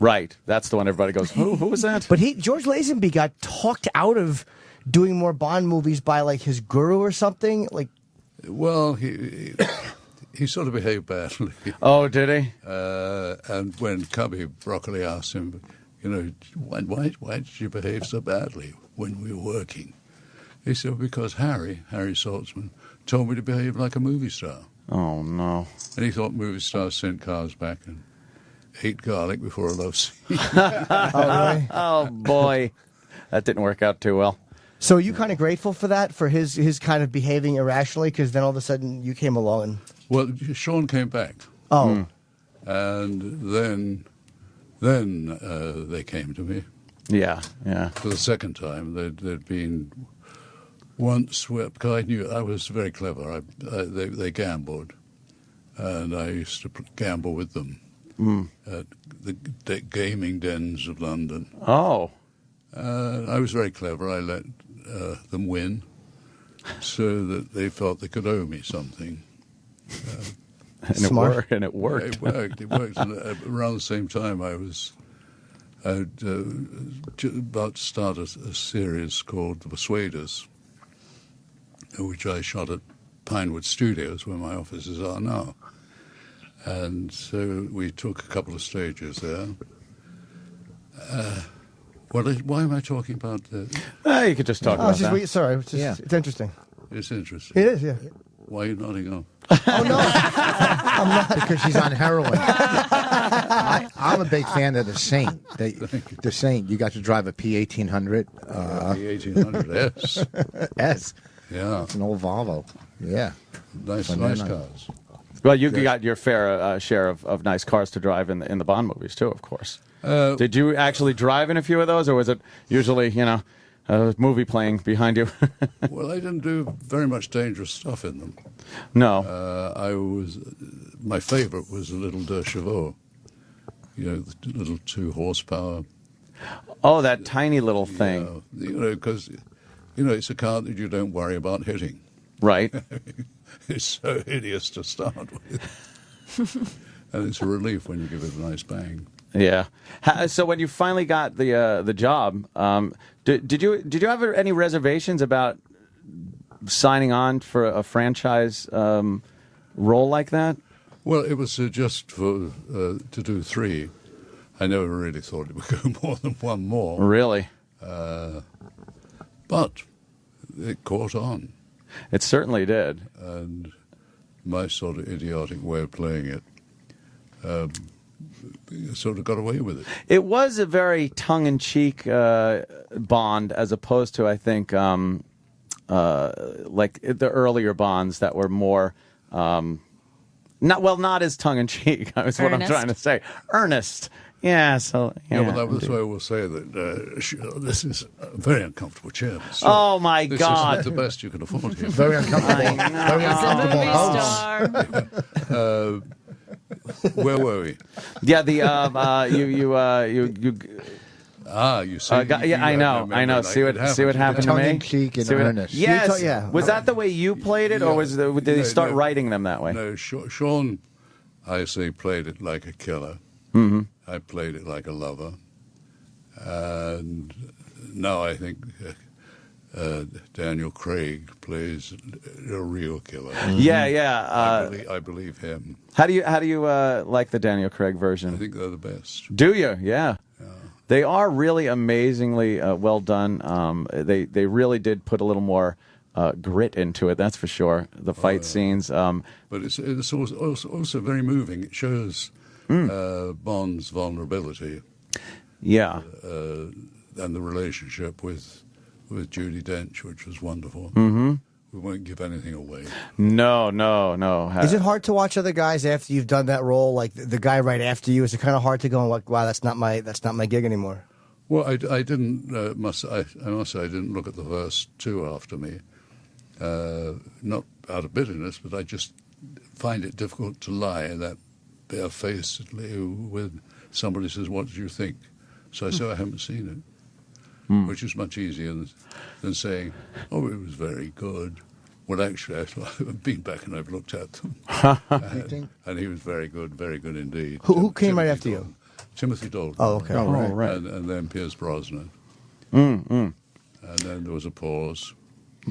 Right. That's the one everybody goes, who was that? But George Lazenby got talked out of doing more Bond movies by like his guru or something. Like, Well, he sort of behaved badly. Oh, did he? And when Cubby Broccoli asked him, why did you behave so badly when we were working? He said, because Harry Saltzman, told me to behave like a movie star. Oh, no. And he thought movie stars sent cars back and ate garlic before a love scene. oh, really? Oh, boy. That didn't work out too well. So are you kind of grateful for that, for his kind of behaving irrationally? Because then all of a sudden you came along and... Well, Sean came back. Oh. And then they came to me. Yeah. For the second time. There'd been once where, because I knew I was very clever. They gambled. And I used to gamble with them at the gaming dens of London. Oh. I was very clever. I let them win so that they felt they could owe me something. And Smart. It worked. It worked. And around the same time, I'd about to start a series called The Persuaders, which I shot at Pinewood Studios, where my offices are now. And so we took a couple of stages there. Why am I talking about that? You could just talk about that. Sorry, it's interesting. It's interesting. It is, yeah. Why are you nodding off? Oh, no. I'm not. Because she's on heroin. I'm a big fan of the Saint. The Saint. You got to drive a P1800. P1800 S. S. Yeah. It's an old Volvo. Yeah. Nice Banana. cars. Well, you got your fair share of nice cars to drive in the Bond movies too, of course. Did you actually drive in a few of those, or was it usually a movie playing behind you? Well, I didn't do very much dangerous stuff in them. No. My favorite was a little De Chevaux, the little 2 horsepower. Oh, that tiny little thing. Because it's a car that you don't worry about hitting. Right. It's so hideous to start with, and it's a relief when you give it a nice bang. Yeah. So when you finally got the job, did you have any reservations about signing on for a franchise role like that? Well, it was just for to do 3. I never really thought it would go more than one more. Really? But it caught on. It certainly did. And my sort of idiotic way of playing it sort of got away with it. It was a very tongue-in-cheek Bond, as opposed to, I think, like the earlier Bonds that were more, not as tongue-in-cheek. That's what I'm trying to say. Earnest. Yeah, so... Yeah, well, that's why I will say that this is a very uncomfortable chair. So oh, my God. This is not the best you can afford here. Very uncomfortable. Very uncomfortable host. Where were we? Yeah, the you see. I know. See what happened to me. Tongue-in-cheek and earnest. Yes. Was that the way you played it, or did they start writing them that way? No, Sean, I say, played it like a killer. Mm-hmm. I played it like a lover, and now I think Daniel Craig plays a real killer. Mm-hmm. Yeah. I believe him. How do you like the Daniel Craig version? I think they're the best. Do you? Yeah. They are really amazingly well done. They really did put a little more grit into it. That's for sure. The fight scenes. But it's also very moving. It shows Bond's vulnerability. Yeah. And the relationship with Judi Dench, which was wonderful. Mm-hmm. We won't give anything away. No. Is it hard to watch other guys after you've done that role, like the guy right after you? Is it kind of hard to go and like, wow, that's not my gig anymore? Well, I didn't. I must say I didn't look at the first 2 after me. Not out of bitterness, but I just find it difficult to lie that barefacedly when somebody says, "What did you think?" So I say I haven't seen it. Which is much easier than saying, "Oh, it was very good." Well, actually, I've been back and I've looked at them, and he was very good indeed. Who came right after you? Timothy Dalton. Oh, okay. Right. And then Pierce Brosnan. Mm-hmm. And then there was a pause,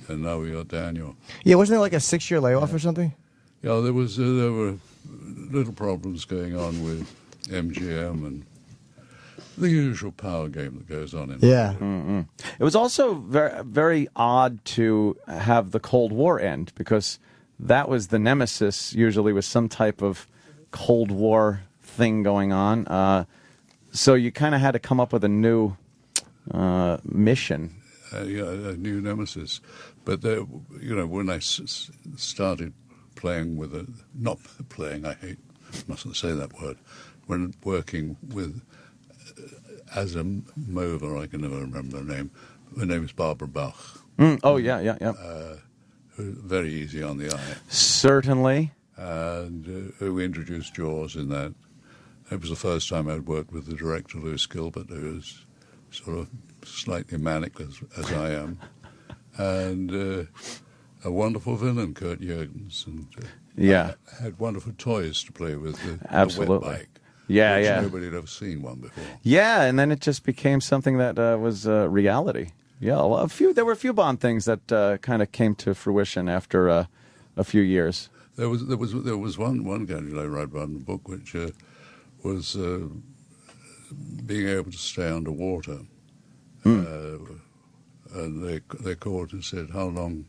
and now we got Daniel. Yeah, wasn't there like a 6-year layoff or something? Yeah, there were little problems going on with MGM and the usual power game that goes on in yeah. Mm-hmm. It was also very, very odd to have the Cold War end, because that was the nemesis, usually with some type of Cold War thing going on. So you kind of had to come up with a new mission. Yeah, a new nemesis. But, when I started playing with not playing, mustn't say that word, when working with... as a mover, I can never remember her name. Her name is Barbara Bach. Oh, yeah. Very easy on the eye. Certainly. And we introduced Jaws in that. It was the first time I'd worked with the director, Lewis Gilbert, who was sort of slightly manic as I am. And a wonderful villain, Kurt Jürgens. And had wonderful toys to play with. The wet bike. Yeah. Nobody had ever seen one before. Yeah, and then it just became something that was reality. Yeah, there were a few Bond things that kind of came to fruition after a few years. There was one gadget I wrote about in the book, which was being able to stay underwater. And they called and said, how long?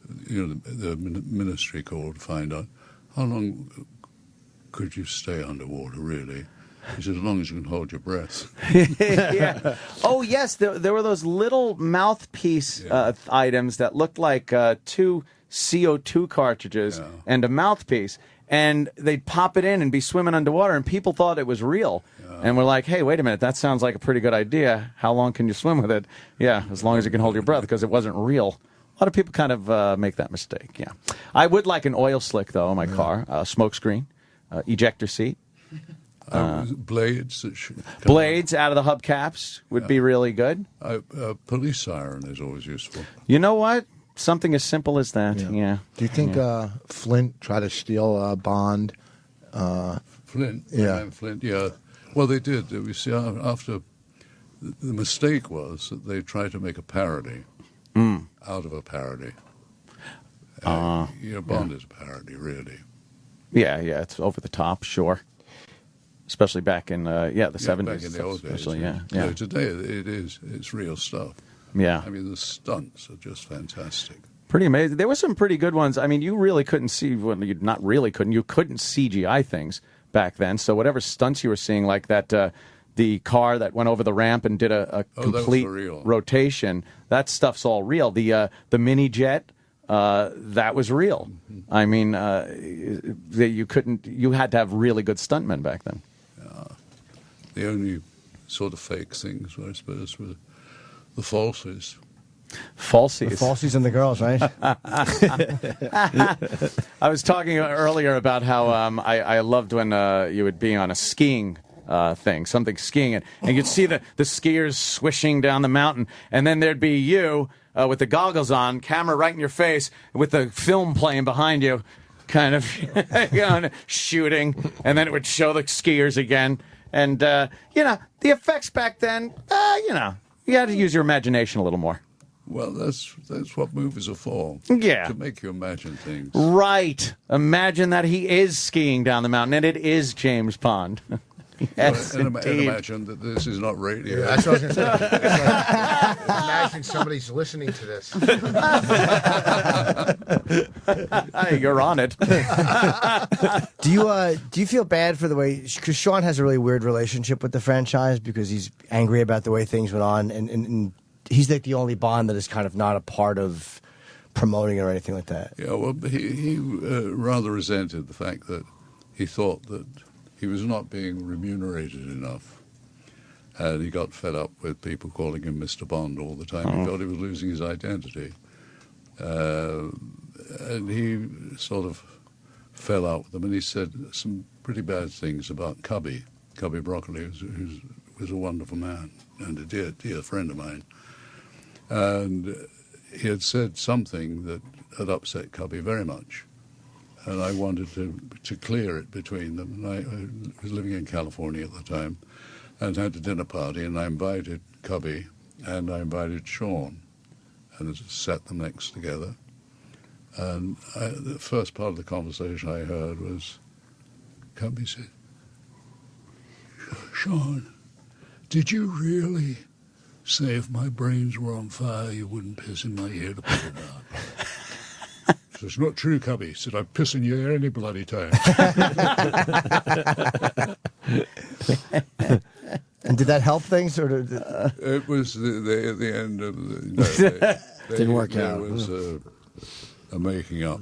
The ministry called to find out how long could you stay underwater, really? He said, as long as you can hold your breath. Yeah. Oh, yes, there were those little mouthpiece items that looked like 2 CO2 cartridges and a mouthpiece. And they'd pop it in and be swimming underwater, and people thought it was real. And we're like, hey, wait a minute, that sounds like a pretty good idea. How long can you swim with it? Yeah, as long as you can hold your breath, because it wasn't real. A lot of people kind of make that mistake, yeah. I would like an oil slick, though, in my car, smoke screen, ejector seat. Blades. Blades out of the hubcaps would be really good. Police siren is always useful. You know what? Something as simple as that, yeah. Do you think Flint tried to steal Bond? Flint? Yeah. Flint, yeah. Well, they did. We see after the mistake was that they tried to make a parody out of a parody. Bond is a parody, really. Yeah, it's over the top, sure. Especially back in the 70s. Back in the old days. Especially, yeah. No, today it's real stuff. Yeah. I mean, the stunts are just fantastic. Pretty amazing. There were some pretty good ones. I mean, you really couldn't see, well, you not really couldn't, you couldn't CGI things back then. So whatever stunts you were seeing, like that, the car that went over the ramp and did a complete rotation, that stuff's all real. The mini jet, that was real. Mm-hmm. I mean, you had to have really good stuntmen back then. The only sort of fake things, I suppose, were the falsies. Falsies. The falsies and the girls, right? I was talking earlier about how I loved when you would be on a skiing thing, something skiing, and you'd see the skiers swishing down the mountain, and then there'd be you with the goggles on, camera right in your face, with the film playing behind you, kind of shooting, and then it would show the skiers again. And, the effects back then, you had to use your imagination a little more. Well, that's what movies are for. Yeah. To make you imagine things. Right. Imagine that he is skiing down the mountain, and it is James Bond. Yes, and indeed. imagine that this is not radio. Yeah, that's what I was going to say. Imagine somebody's listening to this. You're on it. Do you feel bad for the way, because Sean has a really weird relationship with the franchise because he's angry about the way things went on, and he's like the only Bond that is kind of not a part of promoting it or anything like that. Yeah, well, he rather resented the fact that he thought that he was not being remunerated enough. And he got fed up with people calling him Mr. Bond all the time. He felt he was losing his identity. And he sort of fell out with them. And he said some pretty bad things about Cubby Broccoli, who was a wonderful man and a dear friend of mine. And he had said something that had upset Cubby very much. And I wanted to clear it between them. And I was living in California at the time and had a dinner party, and I invited Cubby and I invited Sean and sat them next together. And the first part of the conversation I heard was, Cubby said, Sean, did you really say if my brains were on fire you wouldn't piss in my ear to put it out? So it's not true, Cubby. He said, I'd piss in your ear any bloody time. And did that help things? Or it was the end of the... Didn't work out. There was a making up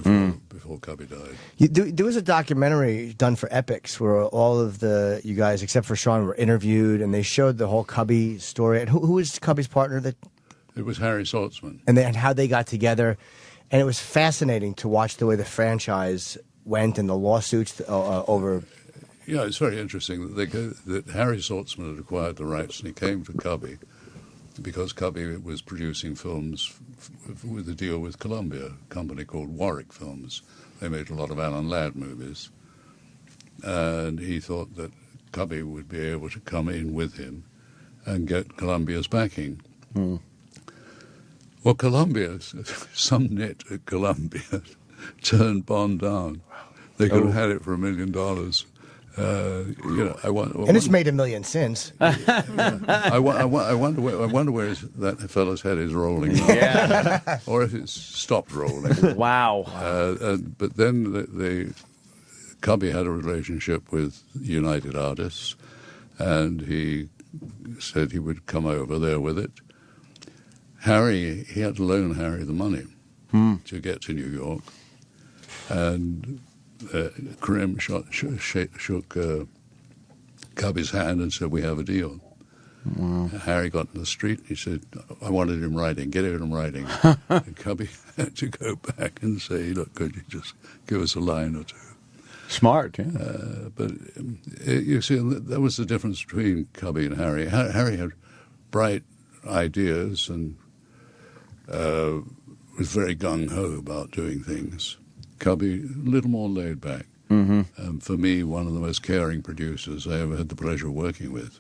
before Cubby died. There was a documentary done for Epics where all of you guys, except for Sean, were interviewed, and they showed the whole Cubby story. And who was Cubby's partner? It was Harry Saltzman. And how they got together. And it was fascinating to watch the way the franchise went and the lawsuits over. Yeah, it's very interesting that Harry Saltzman had acquired the rights, and he came to Cubby because Cubby was producing films with a deal with Columbia, a company called Warwick Films. They made a lot of Alan Ladd movies. And he thought that Cubby would be able to come in with him and get Columbia's backing. Well, Columbia, some nit at Columbia turned Bond down. They could have had it for $1 million. And it's made $1 million since. I wonder where that fellow's head is rolling now. Yeah. Or if it's stopped rolling. Wow. But then Cubby had a relationship with United Artists, and he said he would come over there with it. Harry, he had to loan Harry the money to get to New York, and Krim shook Cubby's hand and said, "We have a deal." Wow. Harry got in the street. He said, "I wanted him writing. Get it in writing." And Cubby had to go back and say, "Look, could you just give us a line or two?" Smart, yeah. But you see, that was the difference between Cubby and Harry. Harry had bright ideas and was very gung-ho about doing things. Cubby, a little more laid back. Mm-hmm. For me, one of the most caring producers I ever had the pleasure of working with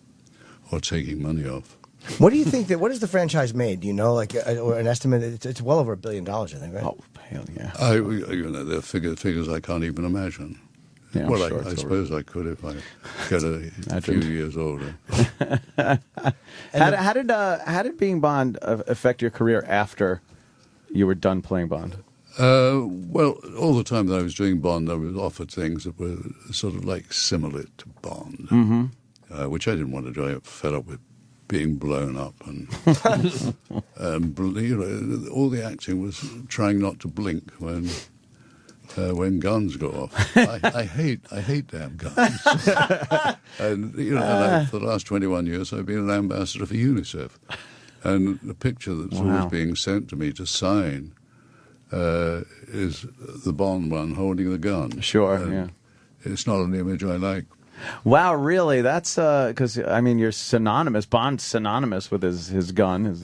or taking money off. What do you think what is the franchise made? Do you know, like or an estimate? It's well over $1 billion, I think, right? Oh, hell yeah! They're figures I can't even imagine. Yeah, well, sure I suppose I could if I got a few years older. How did being Bond affect your career after you were done playing Bond? Well, all the time that I was doing Bond, I was offered things that were sort of like similar to Bond, which I didn't want to do. I fed up with being blown up, and all the acting was trying not to blink when guns go off. I hate damn guns. And for the last 21 years, I've been an ambassador for UNICEF, and the picture that's always being sent to me to sign is the Bond one holding the gun. Sure, yeah. It's not an image I like. Wow, really? That's because you're synonymous. Bond's synonymous with his gun, his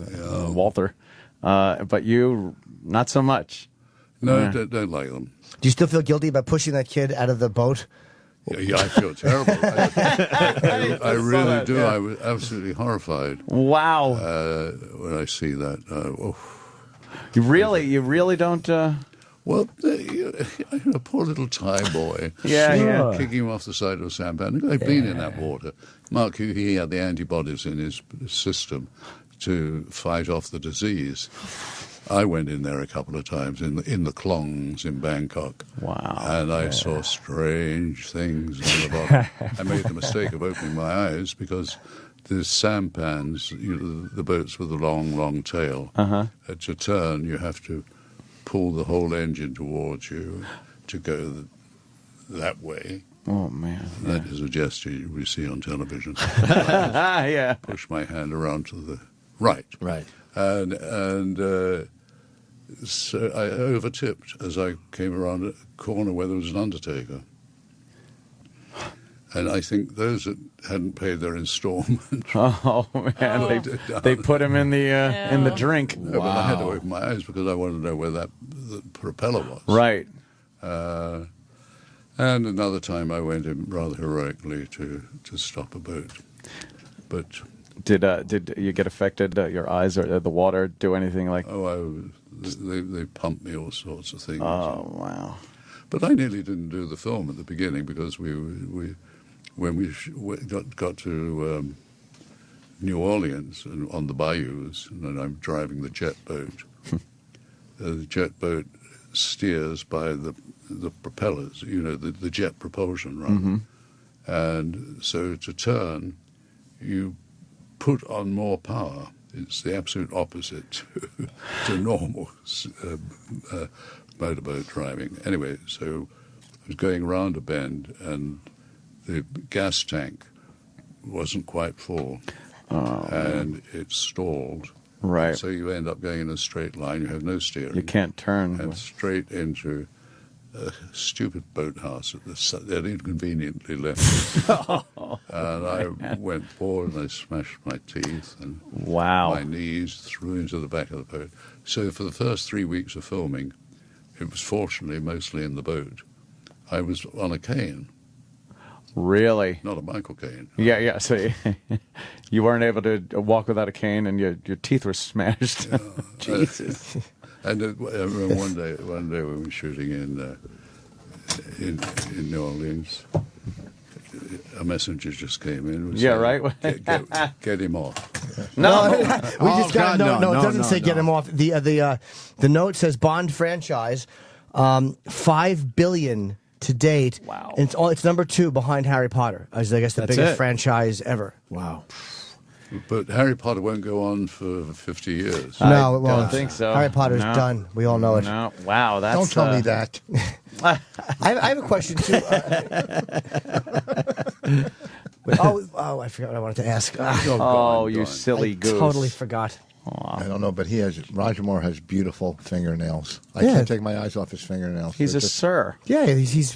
Walther, but you not so much. No, don't like them. Do you still feel guilty about pushing that kid out of the boat? Yeah, I feel terrible. I really do. I was absolutely horrified. Wow. When I see that. You really don't. Well, a poor little Thai boy. Yeah. Kicking him off the side of a sampan. I've been in that water. Mark, he had the antibodies in his system to fight off the disease. I went in there a couple of times in the Klongs in Bangkok. Wow. And I saw strange things on the bottom. I made the mistake of opening my eyes because the sampans, the boats with the long tail, to turn, you have to pull the whole engine towards you to go that way. Oh, man. That is a gesture we see on television. Yeah. Push my hand around to the right. Right. And so I overtipped as I came around a corner where there was an undertaker. And I think those that hadn't paid their installment. Oh man, they put him in the drink. No, but I had to open my eyes because I wanted to know where the propeller was. Right. And another time I went in rather heroically to stop a boat, but. Did you get affected? Your eyes or the water do anything like? Oh, they pumped me all sorts of things. Oh wow! But I nearly didn't do the film at the beginning because when we got to New Orleans and on the bayous, and I'm driving the jet boat. The jet boat steers by the propellers, the jet propulsion, right? And so to turn, you put on more power. It's the absolute opposite to normal motorboat driving. Anyway, so I was going around a bend and the gas tank wasn't quite full and it stalled. Right. So you end up going in a straight line. You have no steering. You can't turn. And straight into a stupid boathouse that inconveniently left. And I went forward and I smashed my teeth and my knees through into the back of the boat. So for the first 3 weeks of filming, it was fortunately mostly in the boat. I was on a cane. Really? Not a Michael Caine. Yeah. So you weren't able to walk without a cane, and your teeth were smashed. Yeah. Jesus. And one day when we were shooting in New Orleans, a messenger just came in. And said, right. Get him off. No, we just got no. It doesn't say get him off. The note says Bond franchise, $5 billion to date. Wow. And it's number 2 behind Harry Potter, as I guess the That's biggest it. franchise ever. Wow. But Harry Potter won't go on for 50 years. No, it won't. Don't think so. Harry Potter's No. done. We all know it. No. Wow, that's... Don't tell me that. I have a question, too. I forgot what I wanted to ask. Oh, you silly goose. Totally forgot. I don't know, but Roger Moore has beautiful fingernails. I Yeah. can't take my eyes off his fingernails. He's They're a just- sir. Yeah, he's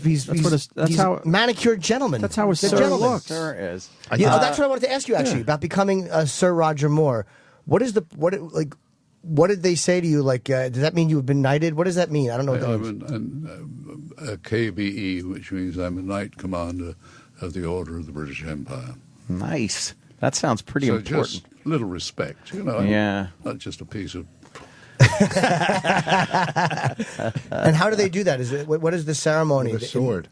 how- manicured gentleman. That's how a He's a sir gentleman. looks. Sir is. That's what I wanted to ask you actually about becoming Sir Roger Moore. What did they say to you? Like, does that mean you've been knighted? What does that mean? I don't know what that means. I'm a KBE, which means I'm a Knight Commander of the Order of the British Empire. Nice. That sounds pretty so important. just little respect, you know. Yeah. Not just a piece of... And how do they do that? What is the ceremony? With a sword.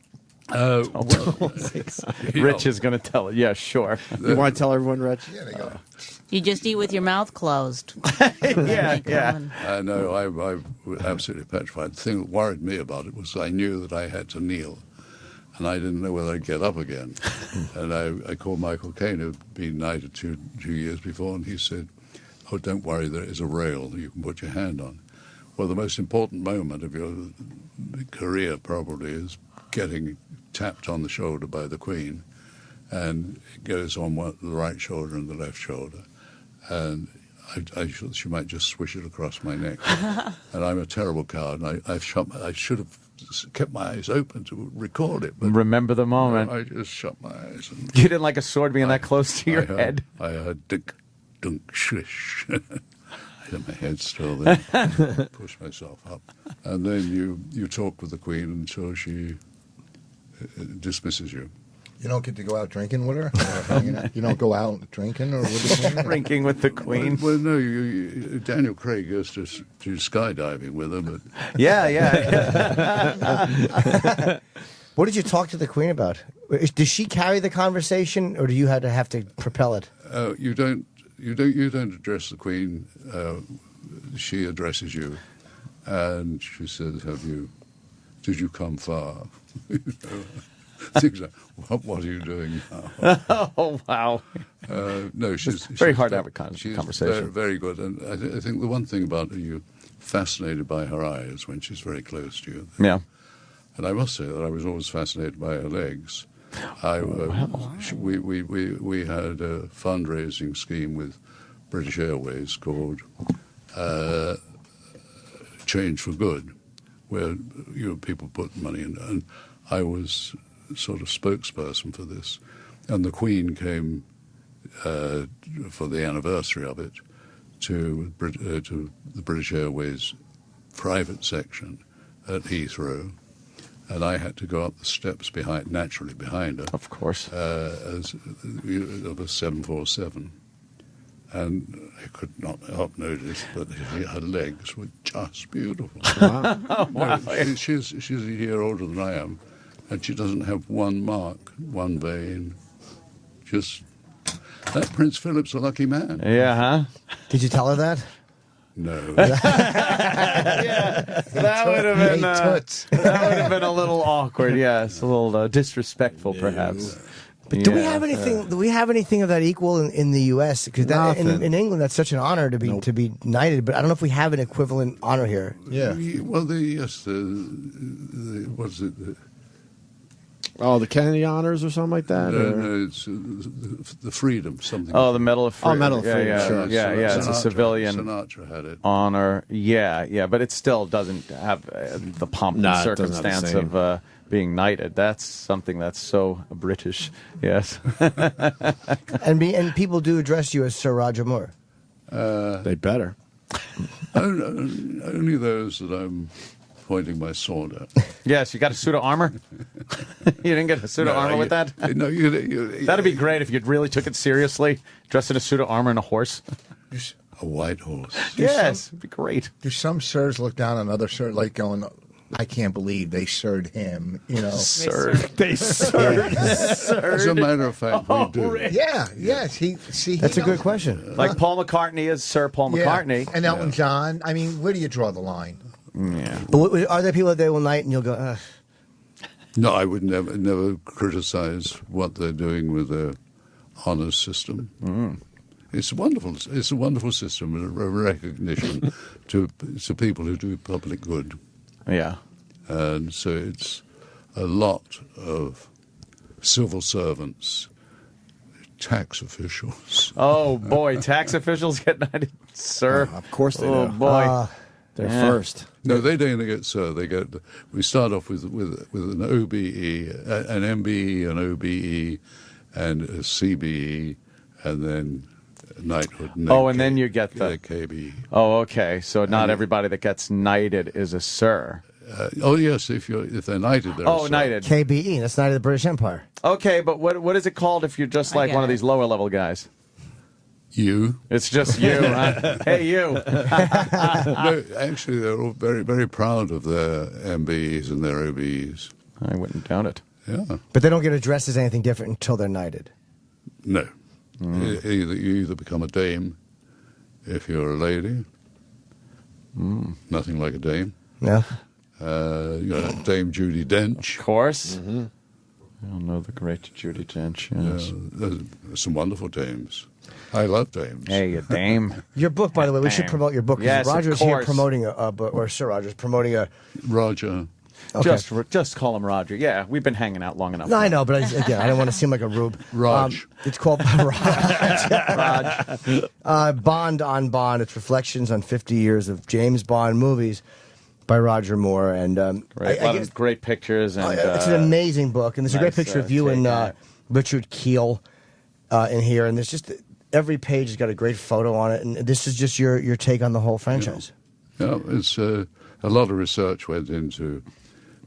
Rich is going to tell it. Yeah, sure. You want to tell everyone, Rich? Yeah, they go. You just eat with your mouth closed. Yeah. No, I was absolutely petrified. The thing that worried me about it was I knew that I had to kneel, and I didn't know whether I'd get up again. And I called Michael Caine, who'd been knighted two years before, and he said, "Oh, don't worry, there is a rail you can put your hand on." Well, the most important moment of your career probably is getting tapped on the shoulder by the Queen, and it goes on the right shoulder and the left shoulder. And she might just swish it across my neck. And I'm a terrible coward. And I should have kept my eyes open to record it. But remember the moment. I just shut my eyes. And you didn't like a sword being that close to your head? I heard dunk, dunk, swish. I had my head still there. Push myself up. And then you talk with the Queen until she dismisses you. You don't get to go out drinking with her? You don't go out drinking or with the Queen? Drinking with the Queen? Well, no, Daniel Craig goes to skydiving with her. But Yeah. What did you talk to the Queen about? Does she carry the conversation, or do you have to propel it? You don't address the Queen. She addresses you, and she says, did you come far? Things like, what are you doing now? Oh, wow. No, she's very hard to have a conversation. Very, very good. And I think the one thing about her, you're fascinated by her eyes when she's very close to you. Yeah. And I must say that I was always fascinated by her legs. We had a fundraising scheme with British Airways called Change for Good, where people put money in, and I was sort of spokesperson for this, and the Queen came for the anniversary of it to the British Airways private section at Heathrow, and I had to go up the steps naturally behind her, of course, of a 747, and I could not help notice that her legs were just beautiful. Wow. Wow. She's a year older than I am. And she doesn't have one mark, one vein. Just that Prince Philip's a lucky man. Yeah, huh? Did you tell her that? No. Yeah, that would have been a little awkward. Yes, a little disrespectful, perhaps. But do we have anything? Do we have anything of that equal in the U.S.? Because in England, that's such an honor to be knighted. But I don't know if we have an equivalent honor here. Yeah. Well, what's it? The Kennedy Honors or something like that? No, it's the Freedom something. Oh, the Medal of Freedom. Oh, Medal of Freedom. Yeah, sure. Yeah. It's a civilian Sinatra had it. honor. Yeah, but it still doesn't have the pomp and circumstance of being knighted. That's something that's so British. Yes. and people do address you as Sir Roger Moore. They better. Only those that I'm pointing my sword at. Yes, you got a suit of armor? You didn't get a suit of armor with that? No, that'd be great if you really took it seriously, dressed in a suit of armor and a horse. A white horse. Yes, it'd be great. Do some sirs look down on other sirs, like going, I can't believe they sirred him, Sirred. They sirred. As a matter of fact, we do. Really? Yeah, yes. That's a good question. Like Paul McCartney is Sir Paul McCartney. And Elton John. I mean, where do you draw the line? Yeah. But are there people that they will knight and you'll go, ugh? No, I would never criticize what they're doing with their honors system. It's a wonderful system, a recognition to people who do public good. Yeah. And so it's a lot of civil servants, tax officials. Oh boy, tax officials get knighted, sir. Of course they Oh do. boy, They're first. No, they don't get sir. They get. We start off with an OBE, an MBE, an OBE, and a CBE, and then knighthood. and then you get the KBE. Oh, okay. So not everybody that gets knighted is a sir. Yes, if they're knighted, they're a sir. Knighted. KBE, that's Knight of the British Empire. Okay, but what is it called if you're just like one of these lower level guys? You. It's just you. Huh? Hey, you. No, actually, they're all very, very proud of their MBEs and their OBEs. I wouldn't doubt it. Yeah. But they don't get addressed as anything different until they're knighted. No. You either become a dame if you're a lady. Nothing like a dame. Yeah. You got Dame Judi Dench. Of course. I don't know the great Judi Dench. Yes. There's some wonderful dames. I love dames. Hey, a dame. Your book, by the way, we should promote your book. Yes, Roger's of here course. promoting or Sir Roger's promoting a... Roger. Okay. Just call him Roger. Yeah, we've been hanging out long enough. No, I know, but again, I don't want to seem like a rube. Raj. It's called Bond on Bond. It's reflections on 50 years of James Bond movies by Roger Moore. And Great, a lot of great pictures. And it's an amazing book. And there's a great picture of you and Richard Keel in here. And there's just every page has got a great photo on it. And this is just your take on the whole franchise. Yeah, it's a lot of research went into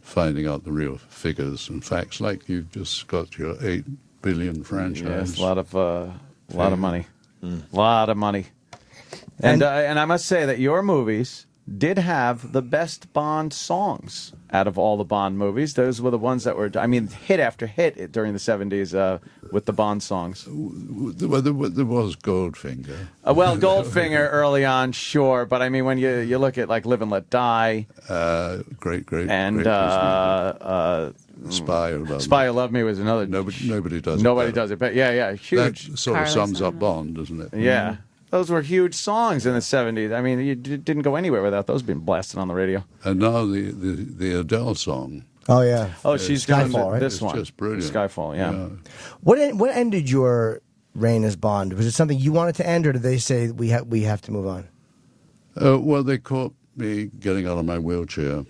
finding out the real figures and facts, like you've just got your 8 billion franchise. Yes, a lot of money. A lot of money. And I must say that your movies did have the best Bond songs out of all the Bond movies. Those were the ones that were, hit after hit during the 70s with the Bond songs. There was Goldfinger. Well, Goldfinger early on, sure, but I mean, when you look at like Live and Let Die, great, and Spy Who Loved Me. Spy Who Loved Me was another. Nobody does it. Nobody does it, but yeah, huge. That sort of sums up Bond, doesn't it? Yeah. Those were huge songs in the 70s. I mean, you didn't go anywhere without those being blasted on the radio. And now the Adele song. Oh, yeah. Oh, she's doing Skyfall, this It's one. just brilliant. Skyfall, yeah. What ended your reign as Bond? Was it something you wanted to end, or did they say we have to move on? Well, they caught me getting out of my wheelchair.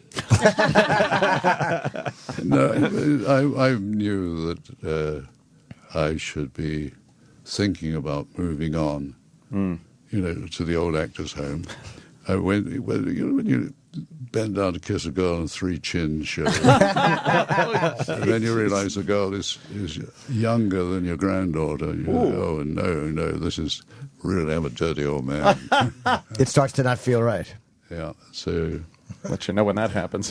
No, I knew that I should be thinking about moving on, to the old actors' home. When you bend down to kiss a girl and 3 chins show, and then you realize the girl is younger than your granddaughter. Oh, no, this is really, I'm a dirty old man. It starts to not feel right. Yeah, so... Let you know when that happens.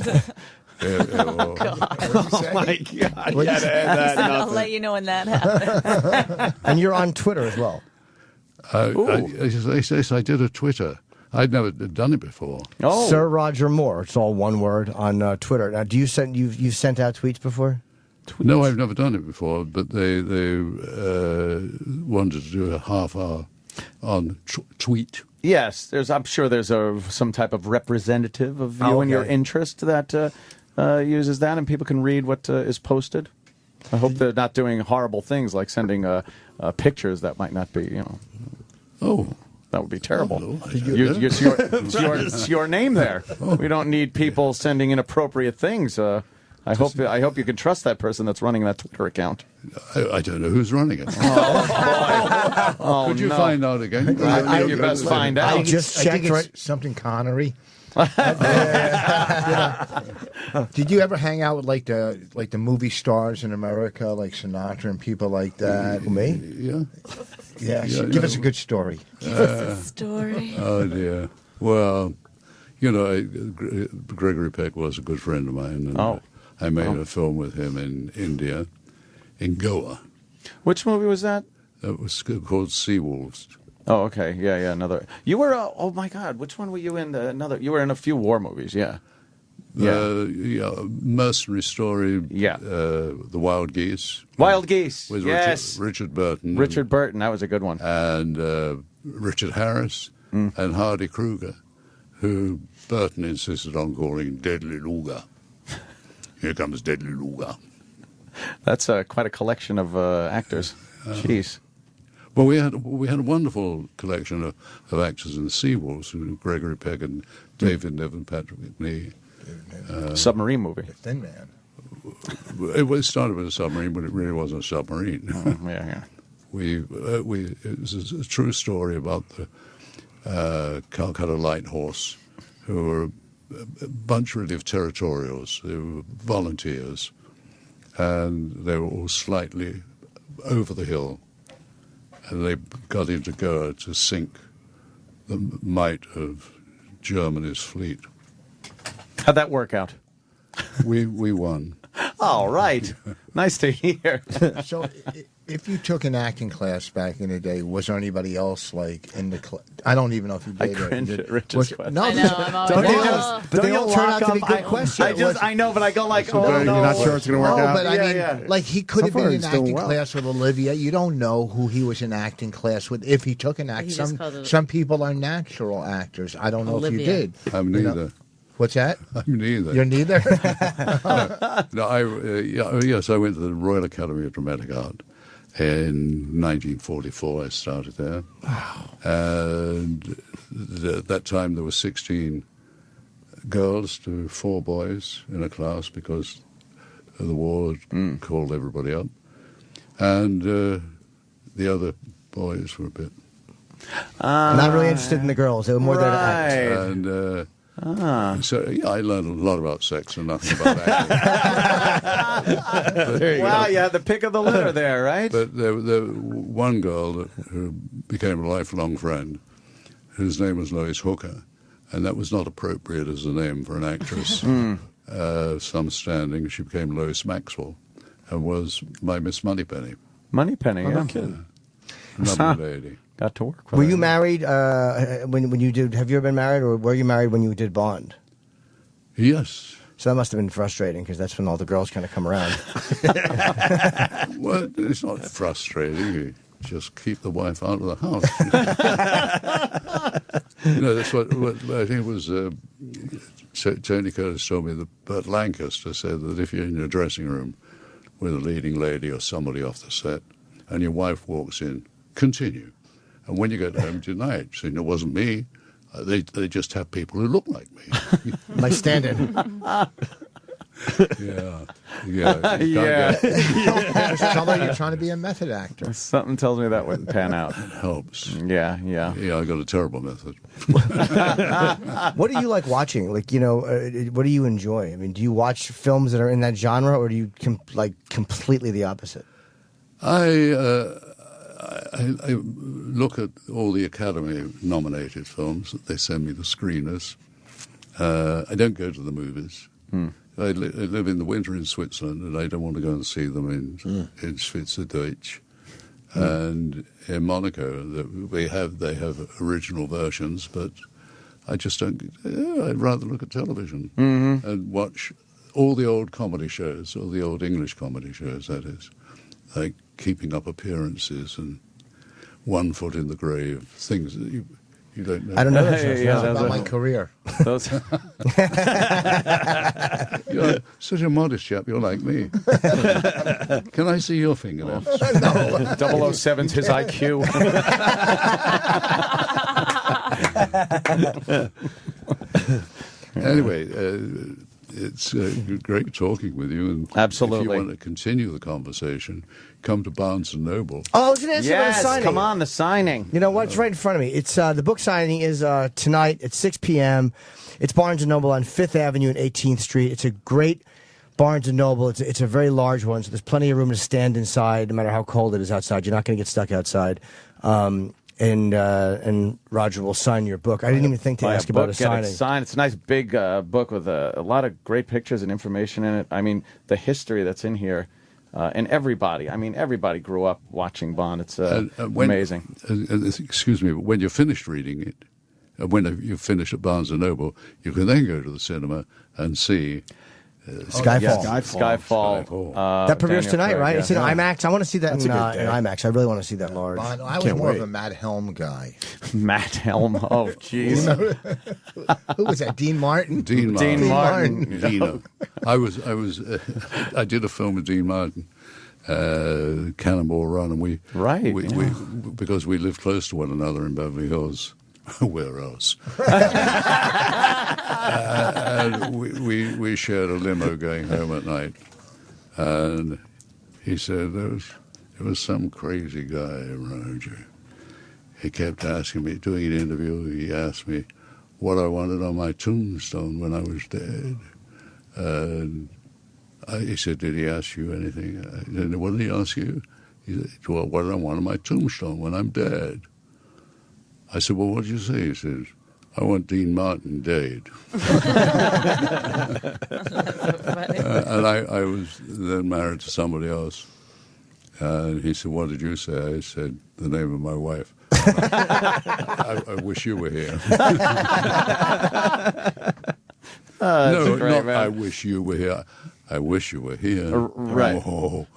Oh, my God. What you say? I'll let you know when that happens. And you're on Twitter as well. I did a Twitter. I'd never done it before. Oh. Sir Roger Moore. It's all one word on Twitter. Now, do you you've sent out tweets before? No, I've never done it before, but they wanted to do a half hour on tweet. Yes, I'm sure there's some type of representative of you and your interest that uses that, and people can read what is posted. I hope they're not doing horrible things like sending pictures that might not be, Oh. That would be terrible. Oh, no. It's your name there. We don't need people sending inappropriate things. I hope you can trust that person that's running that Twitter account. I don't know who's running it. Could you find out again? You best find out. I think it's something Connery. Did you ever hang out with like the movie stars in America, like Sinatra and people like that? Me? Yeah. Yeah. Give us a good story. Give us a story. Oh dear. Well, Gregory Peck was a good friend of mine, and I made a film with him in India, in Goa. Which movie was that? It was called Seawolves. Oh, okay. Yeah, another. You were, oh my God, which one were you in? You were in a few war movies, yeah. Mercenary Story. Yeah. The Wild Geese. Wild Geese. With Yes. Richard Burton. Richard Burton. That was a good one. And Richard Harris and Hardy Kruger, who Burton insisted on calling Deadly Luger. Here comes Deadly Luger. That's quite a collection of actors. Jeez. Well, we had a wonderful collection of actors in the Seawolves, Gregory Peck and David Nevin, Patrick McNee. Submarine movie. Thin Man. It started with a submarine, but it really wasn't a submarine. Yeah. It was a true story about the Calcutta Light Horse, who were a bunch really of territorials. They were volunteers, and they were all slightly over the hill, and they got into Goa to sink the might of Germany's fleet. How'd that work out? We won. All right. Nice to hear. So, if you took an acting class back in the day, was there anybody else like in the class? I don't even know if you did. I cringe at Rich's question. No, I know, I'm always But they all turn out to be good questions. I know, but I go like, You're not sure it's going to work out? But I mean, like he could So have been far, in he's doing acting well. class with Olivia. You don't know who he was in acting class with. If he took an act, He just called it- some people are natural actors. I don't know if you Olivia. did. I'm You know- neither. What's that? I'm neither. You're neither. No, yes, I went to the Royal Academy of Dramatic Art. In 1944, I started there. Wow. And at that time, there were 16 girls to 4 boys in a class because the war had called everybody up. And the other boys were a bit... Not really interested in the girls. They were more there to act. And so I learned a lot about sex and nothing about acting. Wow, you had the pick of the litter there, right? But there one girl who became a lifelong friend, whose name was Lois Hooker, and that was not appropriate as a name for an actress. Some standing, she became Lois Maxwell, and was my Miss Moneypenny. Moneypenny, Oh, yeah. no kidding. Lovely lady. Got to work with Were her. you married when you did? Have you ever been married, or were you married when you did Bond? Yes. So that must have been frustrating because that's when all the girls kind of come around. Well, it's not frustrating. You just keep the wife out of the house. That's what I think it was. Tony Curtis told me that Burt Lancaster said that if you're in your dressing room with a leading lady or somebody off the set, and your wife walks in, continue. And when you get home tonight, saying it wasn't me, they just have people who look like me. My stand-in. Yeah. Somebody you're trying to be a method actor. Something tells me that wouldn't pan out. It helps. Yeah. Yeah, I got a terrible method. What do you like watching? Like, what do you enjoy? I mean, do you watch films that are in that genre, or do you completely the opposite? I look at all the Academy-nominated films. They send me the screeners. I don't go to the movies. I live in the winter in Switzerland, and I don't want to go and see them in Schweizerdeutsch. And in Monaco, they have original versions, but I just don't. I'd rather look at television and watch all the old comedy shows, all the old English comedy shows. That is, like Keeping Up Appearances and One Foot in the Grave, things that you don't know. I don't know those shows. That's about my career. Those. You're such a modest chap. You're like me. Can I see your fingernails? 007's his IQ. Anyway, it's great talking with you. And absolutely. If you want to continue the conversation, come to Barnes & Noble. Oh, I was going to ask you about the signing. Come on, the signing. You know what? It's right in front of me. It's the book signing is tonight at 6 p.m. It's Barnes & Noble on 5th Avenue and 18th Street. It's a great Barnes & Noble. It's a very large one, so there's plenty of room to stand inside, no matter how cold it is outside. You're not going to get stuck outside. And Roger will sign your book. I didn't even think to ask about a signing. It's a nice big book with a lot of great pictures and information in it. I mean, the history that's in here, and everybody. I mean, everybody grew up watching Bond. It's amazing. Excuse me, but when you're finished reading it, when you finish at Barnes & Noble, you can then go to the cinema and see Skyfall. Skyfall. That premieres tonight, Craig, right? yeah. It's in IMAX. I want to see that That's in a good day. IMAX. I really want to see that large. I was Can't more wait. of a Matt Helm guy. Matt Helm. Oh, jeez. Who was that? Dean Martin. Dean Martin. Dino. I did a film with Dean Martin, Cannonball Run, and we because we lived close to one another in Beverly Hills. Where else? And we shared a limo going home at night, and he said there was some crazy guy around you. He kept asking me, doing an interview, he asked me what I wanted on my tombstone when I was dead. And he said, did he ask you anything? I said, what did he ask you? He said, well, what did I want on my tombstone when I'm dead? I said, well, what did you say? He says, I want Dean Martin dead. And I was then married to somebody else. And he said, what did you say? I said, the name of my wife. I wish you were here. No, great, not man. I wish you were here. I wish you were here. Right. Oh.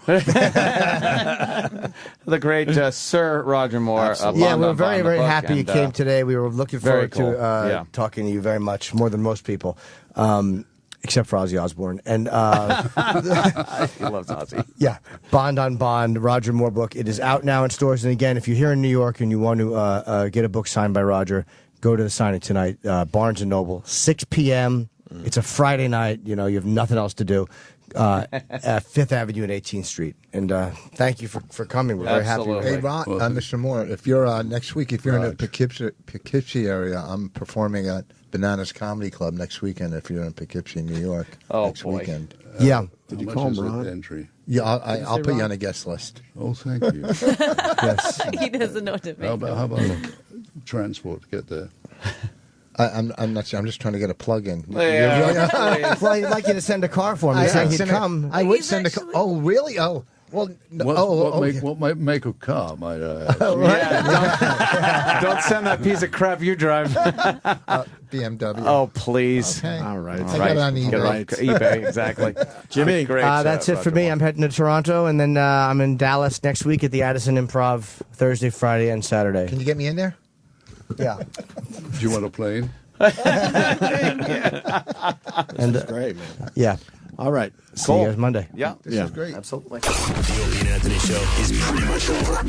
The great Sir Roger Moore. Yeah, we're very, very happy you came today. We were looking very forward cool. to talking to you very much, more than most people, except for Ozzy Osbourne. And He loves Ozzy. yeah, Bond on Bond, Roger Moore book. It is out now in stores. And again, if you're here in New York and you want to get a book signed by Roger, go to the signing tonight, Barnes & Noble, 6 p.m., It's a Friday night. You know, you have nothing else to do. At 5th Avenue and 18th Street. And thank you for coming. We're very happy. Hey, Ron, Mr. Moore, if you're next week, if you're in the Poughkeepsie area, I'm performing at Bananas Comedy Club next weekend. If you're in Poughkeepsie, New York, next weekend. Yeah. Did you call him Ron? Entry? Yeah, I'll put you on a guest list. Oh, thank you. Yes. He doesn't know what to make. How about transport to get there? I'm not sure. I'm just trying to get a plug in. Yeah. Well, I'd like you to send a car for me. Saying he'd come. I would send a car. Oh, really? Oh, well. No, What might make a car? Might I? Don't send that piece of crap you drive. BMW. Oh, please. Okay. All right. I got it on eBay. eBay, exactly. Jimmy. Great. That's it for me. I'm heading to Toronto, and then I'm in Dallas next week at the Addison Improv Thursday, Friday, and Saturday. Can you get me in there? Yeah. Do you want a plane? This is great, man. Yeah. All right. See you guys Monday. Yeah. This is great. Absolutely. The Opie and Anthony Show is pretty much over.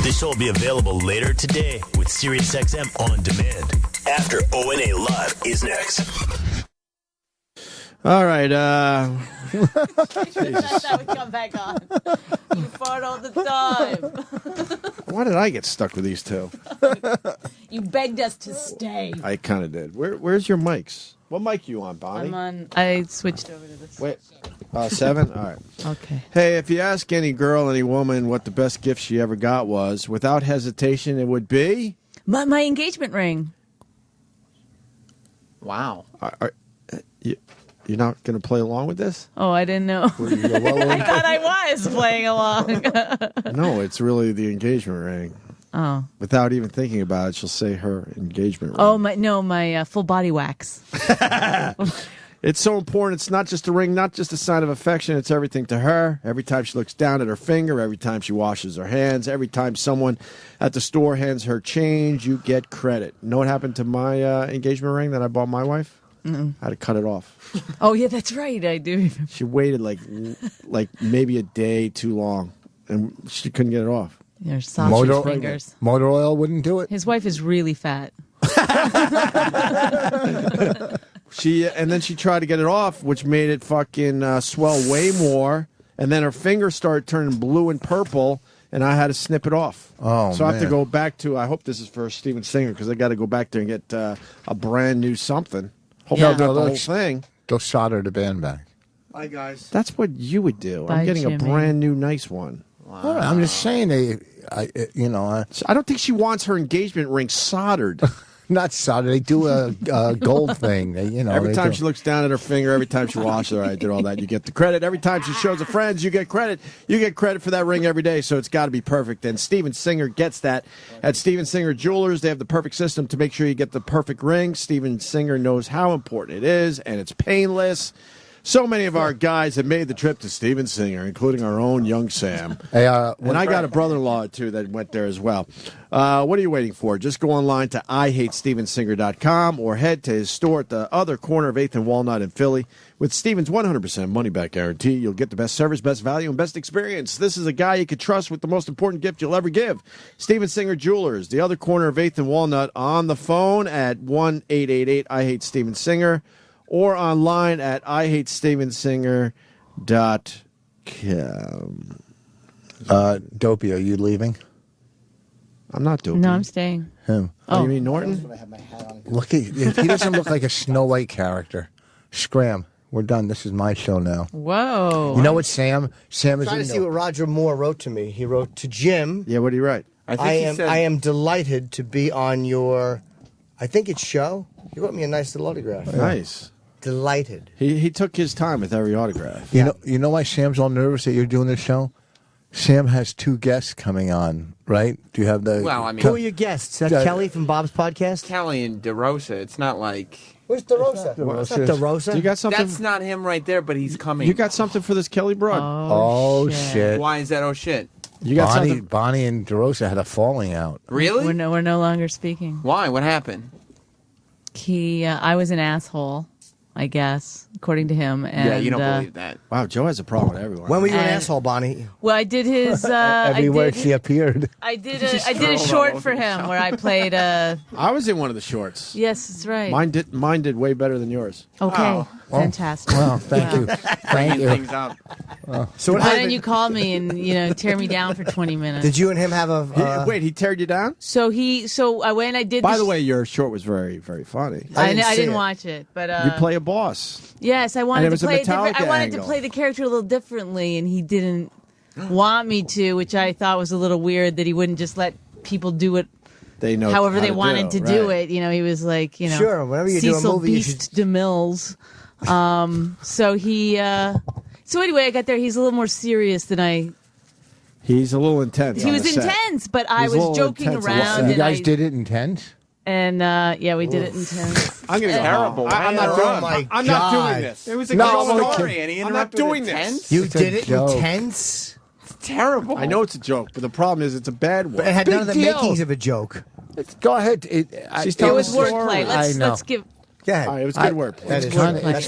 This show will be available later today with SiriusXM On Demand. After ONA Live is next. All right. That would come back on. You fart all the time. Why did I get stuck with these two? You begged us to stay. I kind of did. Where's your mics? What mic you on, Bonnie? I'm on. I switched over to this. Wait. 7? All right. Okay. Hey, if you ask any girl, any woman what the best gift she ever got was, without hesitation, it would be... My engagement ring. Wow. You're not going to play along with this? Oh, I didn't know. I thought I was playing along. No, it's really the engagement ring. Oh. Without even thinking about it, she'll say her engagement ring. Oh, my full body wax. It's so important. It's not just a ring, not just a sign of affection. It's everything to her. Every time she looks down at her finger, every time she washes her hands, every time someone at the store hands her change, you get credit. You know what happened to my engagement ring that I bought my wife? Mm-mm. I had to cut it off. Oh, yeah, that's right. I do remember. She waited like maybe a day too long, and she couldn't get it off. Your sausage fingers. Motor oil wouldn't do it. His wife is really fat. And then she tried to get it off, which made it fucking swell way more. And then her fingers started turning blue and purple, and I had to snip it off. Oh, so I have to man. go back to. I hope this is for Steven Singer because I got to go back there and get a brand new something. Hopefully, Yeah. I'll get the whole thing. They'll solder the band back. Bye, guys. That's what you would do. Bye, I'm getting Jimmy. a brand new nice one. All right, I'm just saying, I don't think she wants her engagement ring soldered. not solder. They do a gold thing. Every time she looks down at her finger, every time she washes her, I did all that. You get the credit. Every time she shows her friends, you get credit. You get credit for that ring every day, so it's got to be perfect. And Steven Singer gets that at Steven Singer Jewelers. They have the perfect system to make sure you get the perfect ring. Steven Singer knows how important it is, and it's painless. So many of our guys have made the trip to Steven Singer, including our own young Sam. Hey, and I got a brother-in-law, too, that went there as well. What are you waiting for? Just go online to IHateStevenSinger.com or head to his store at the other corner of 8th and Walnut in Philly. With Steven's 100% money-back guarantee, you'll get the best service, best value, and best experience. This is a guy you could trust with the most important gift you'll ever give. Steven Singer Jewelers, the other corner of 8th and Walnut, on the phone at 1-888-I-HATE-STEVENSInger. Or online at IHateStevenSinger.com. Dopey, are you leaving? I'm not Dopey. No, I'm staying. Him. Oh, you mean Norton? Look, he doesn't look like a Snow White character. Scram. We're done. This is my show now. Whoa. You know what, Sam? Sam is trying to see what Roger Moore wrote to me. He wrote to Jim. Yeah, what did he write? I am delighted to be on your, I think it's show. He wrote me a nice little autograph. Nice. Delighted. He took his time with every autograph. You know why Sam's all nervous that you're doing this show? Sam has 2 guests coming on, right? Do you have the... Well, I mean... Who are your guests? Is that Kelly from Bob's podcast? Kelly and DeRosa. It's not like... Where's DeRosa? It's not DeRosa. You got something? That's not him right there, but he's coming. You got something for this Kelly broad? Oh, shit. Why is that oh, shit? You got something? Bonnie and DeRosa had a falling out. Really? We're no longer speaking. Why? What happened? I was an asshole, I guess, according to him. And, yeah, you don't believe that. Wow, Joe has a problem with everyone. When were you an asshole, Bonnie? Well, I did his... Everywhere she appeared. I did a short for him where I played... I was in one of the shorts. Yes, that's right. Mine did way better than yours. Okay, fantastic. Well, thank you. Thank you. Things up. So why didn't you call me and tear me down for 20 minutes? Did you and him have a... Wait, he teared you down? So I went and I did... By the way, your short was very, very funny. I didn't watch it, but... you play a boss. Yes, I wanted to play I wanted to play the character a little differently, and he didn't want me to, which I thought was a little weird that he wouldn't just let people do it they know however they wanted to do it. He was like, sure, whenever you do a Cecil movie, Beast DeMills. So anyway, I got there. He's a little more serious than I. He's a little intense. He was intense, but I was joking around. You guys did it intense? And we did it intense. I'm gonna go. Terrible. I'm not doing. I'm not doing this. It was a good story, and he I'm not doing this. You did it intense. It's terrible. I know it's a joke, but the problem is it's a bad one. But it had none of the makings of a joke. Go ahead. It was wordplay. Let's give. Go ahead. All right, it was good wordplay. It's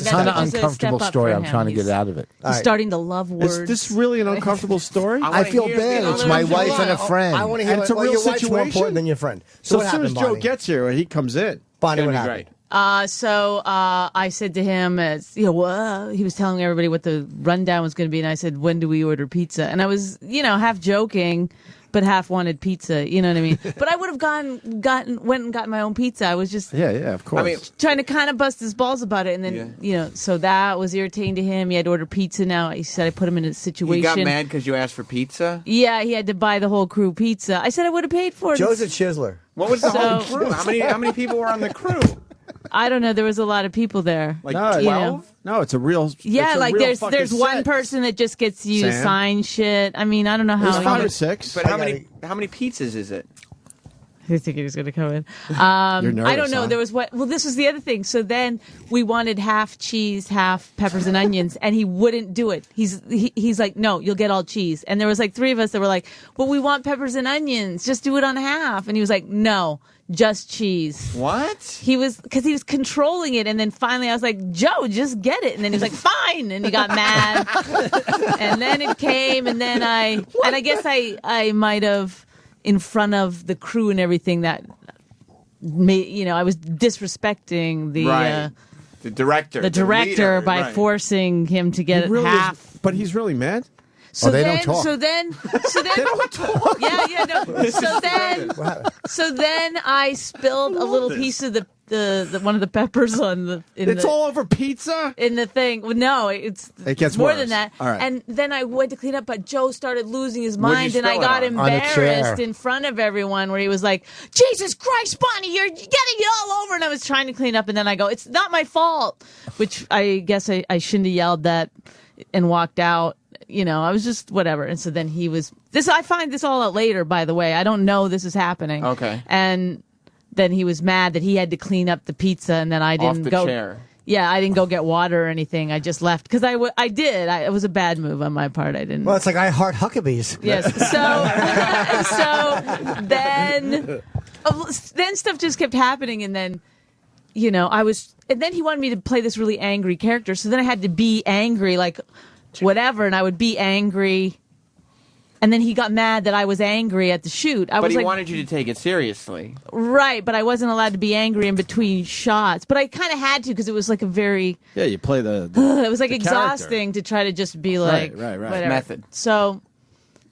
kind of uncomfortable story. I'm trying to get out of it. He's starting to love words. Is this really an uncomfortable story? I feel bad. It's my wife and a friend. I want to hear it's a real your wife's situation. more important than your friend. So what as soon as happened, Joe Bonnie? gets here, he comes in. Bonnie, what happened? I said to him, he was telling everybody what the rundown was going to be, and I said, when do we order pizza? And I was, half joking, but half wanted pizza, you know what I mean? But I would have went and gotten my own pizza. I was just yeah, of course. Trying to kind of bust his balls about it, and then, so that was irritating to him. He had to order pizza now. He said I put him in a situation. He got mad because you asked for pizza? Yeah, he had to buy the whole crew pizza. I said I would have paid for it. Joe's a chiseler. What was the whole crew? How many people were on the crew? I don't know. There was a lot of people there. Like 12? No, it's a real. Yeah, like real there's one set. person that just gets you to sign shit. I mean, I don't know how. There's 5 or 6. But how many pizzas is it? I think he was going to come in. You're nervous, I don't know. Huh? There was this was the other thing. So then we wanted half cheese, half peppers and onions, and he wouldn't do it. He's like, no, you'll get all cheese. And there was like 3 of us that were like, well, we want peppers and onions. Just do it on half. And he was like, no. Just cheese. What? Because he was controlling it, and then finally I was like, Joe, just get it. And then he was like, fine, and he got mad. And then it came, and then I guess I might have, in front of the crew and everything, that made, I was disrespecting the director. The director leader, by forcing him to get half. But he's really mad? So they then, don't talk. So then, they don't talk. Yeah, no. So then I spilled a little piece of the the one of the peppers on the. It's all over pizza? In the thing. No, It gets more worse. than that. All right. And then I went to clean up, but Joe started losing his What'd you mind, and I spill it got on? On a embarrassed chair. in front of everyone where he was like, Jesus Christ, Bonnie, you're getting it all over. And I was trying to clean up, and then I go, it's not my fault, which I guess I shouldn't have yelled that and walked out. You know, I was just whatever. And so then he was this. I find this all out later, by the way. I don't know this is happening. Okay. And then he was mad that he had to clean up the pizza, and then I didn't Off the go. chair. Yeah, I didn't go get water or anything. I just left because I did. It was a bad move on my part. I didn't. Well, it's like I heart Huckabees. Yes. So then stuff just kept happening, and then and then he wanted me to play this really angry character. So then I had to be angry, like whatever, and I would be angry. And then he got mad that I was angry at the shoot. But he wanted you to take it seriously. Right, but I wasn't allowed to be angry in between shots. But I kind of had to because it was like a very... Yeah, you play the it was like the exhausting to try to just be like... Right. Whatever. Method. So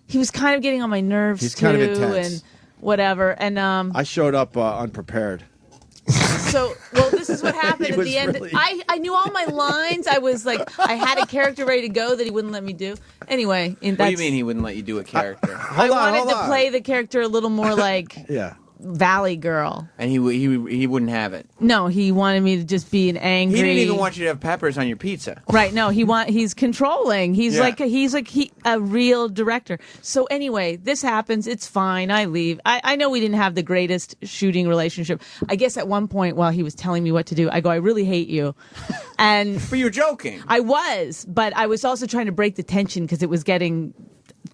he was kind of getting on my nerves, He's too. kind of intense. And whatever. And I showed up unprepared. so, well, this is what happened He at was the end. really- I knew all my lines. I was like, I had a character ready to go that he wouldn't let me do. Anyway. What do you mean he wouldn't let you do a character? I wanted to play the character a little more like Yeah. Valley Girl. And he wouldn't have it. No, he wanted me to just be an angry. He didn't even want you to have peppers on your pizza. Right? No, he's controlling. He's Yeah. like a real director. So anyway, this happens. It's fine. I leave. I know we didn't have the greatest shooting relationship. I guess at one point while he was telling me what to do, I go, I really hate you. And but you were joking. I was, but I was also trying to break the tension because it was getting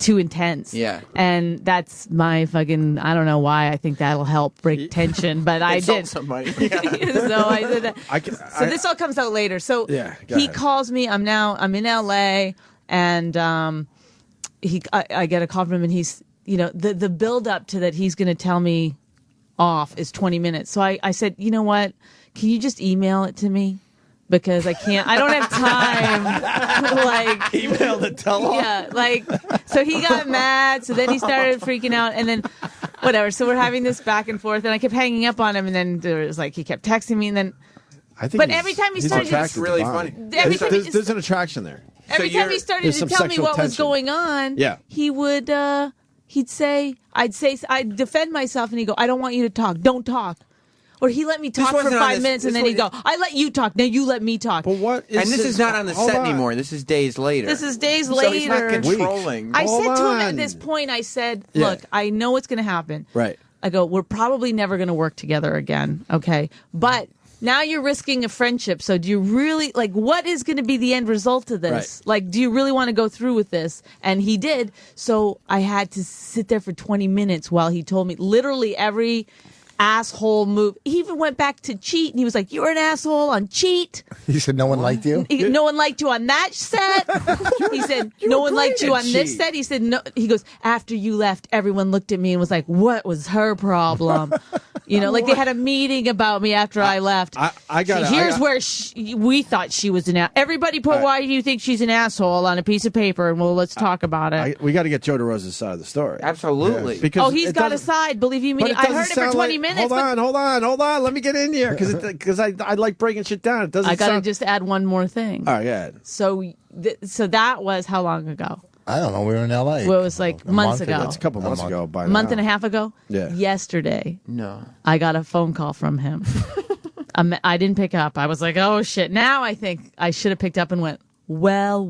too intense. Yeah. And that's my fucking, I don't know why I think that'll help break tension, but I Insult did. somebody. So I did that. So this all comes out later. So Yeah, go he ahead. calls me. I'm in LA, and I get a call from him, and he's, the build up to that he's going to tell me off is 20 minutes. So I said, you know what? Can you just email it to me? Because I don't have time. Like email the tell-off. Yeah, so he got mad. So then he started freaking out, and then whatever. So we're having this back and forth, and I kept hanging up on him, and then there was he kept texting me, and then. But every time he he's started, attracted really to Bonnie. funny. Every time he- There's an attraction there. Every time he started There's to some tell me sexual what was tension. going on, Yeah. he would I'd defend myself, and he'd go, I don't want you to talk. Don't talk. Or he let me talk for wasn't on 5 this- minutes, and this then he'd go, I let you talk. Now you let me talk. But what And this is not on the hold set on. anymore. This is days later. This is days So later. he's not controlling. I Hold said to him on. at this point, I said, Yeah. look, I know what's going to happen. Right. I go, we're probably never going to work together again. Okay. But now you're risking a friendship. So do you really, what is going to be the end result of this? Right. Do you really want to go through with this? And he did. So I had to sit there for 20 minutes while he told me literally every asshole move. He even went back to Cheat, and he was like, you're an asshole on Cheat. He said no one liked you? No one liked you on that set. He said, no one liked you on this set. He said, no. He goes, after you left, everyone looked at me and was like, what was her problem? They had a meeting about me after I left. Here's where we thought she was an asshole. Everybody put why do you think she's an asshole on a piece of paper, and let's talk about it. We got to get Joe DeRosa's side of the story. Absolutely. Because He's got a side, believe you me. I heard it for 20 minutes. Hold on. Let me get in here because I like breaking shit down. It doesn't. I got to sound... just add one more thing. All right, yeah. So that was how long ago? I don't know. We were in L.A. Well, it was months ago. That's a couple months ago. By A month now. and a half ago? Yeah. Yesterday. No. I got a phone call from him. I didn't pick up. I was like, oh, shit. Now I think I should have picked up and went, well.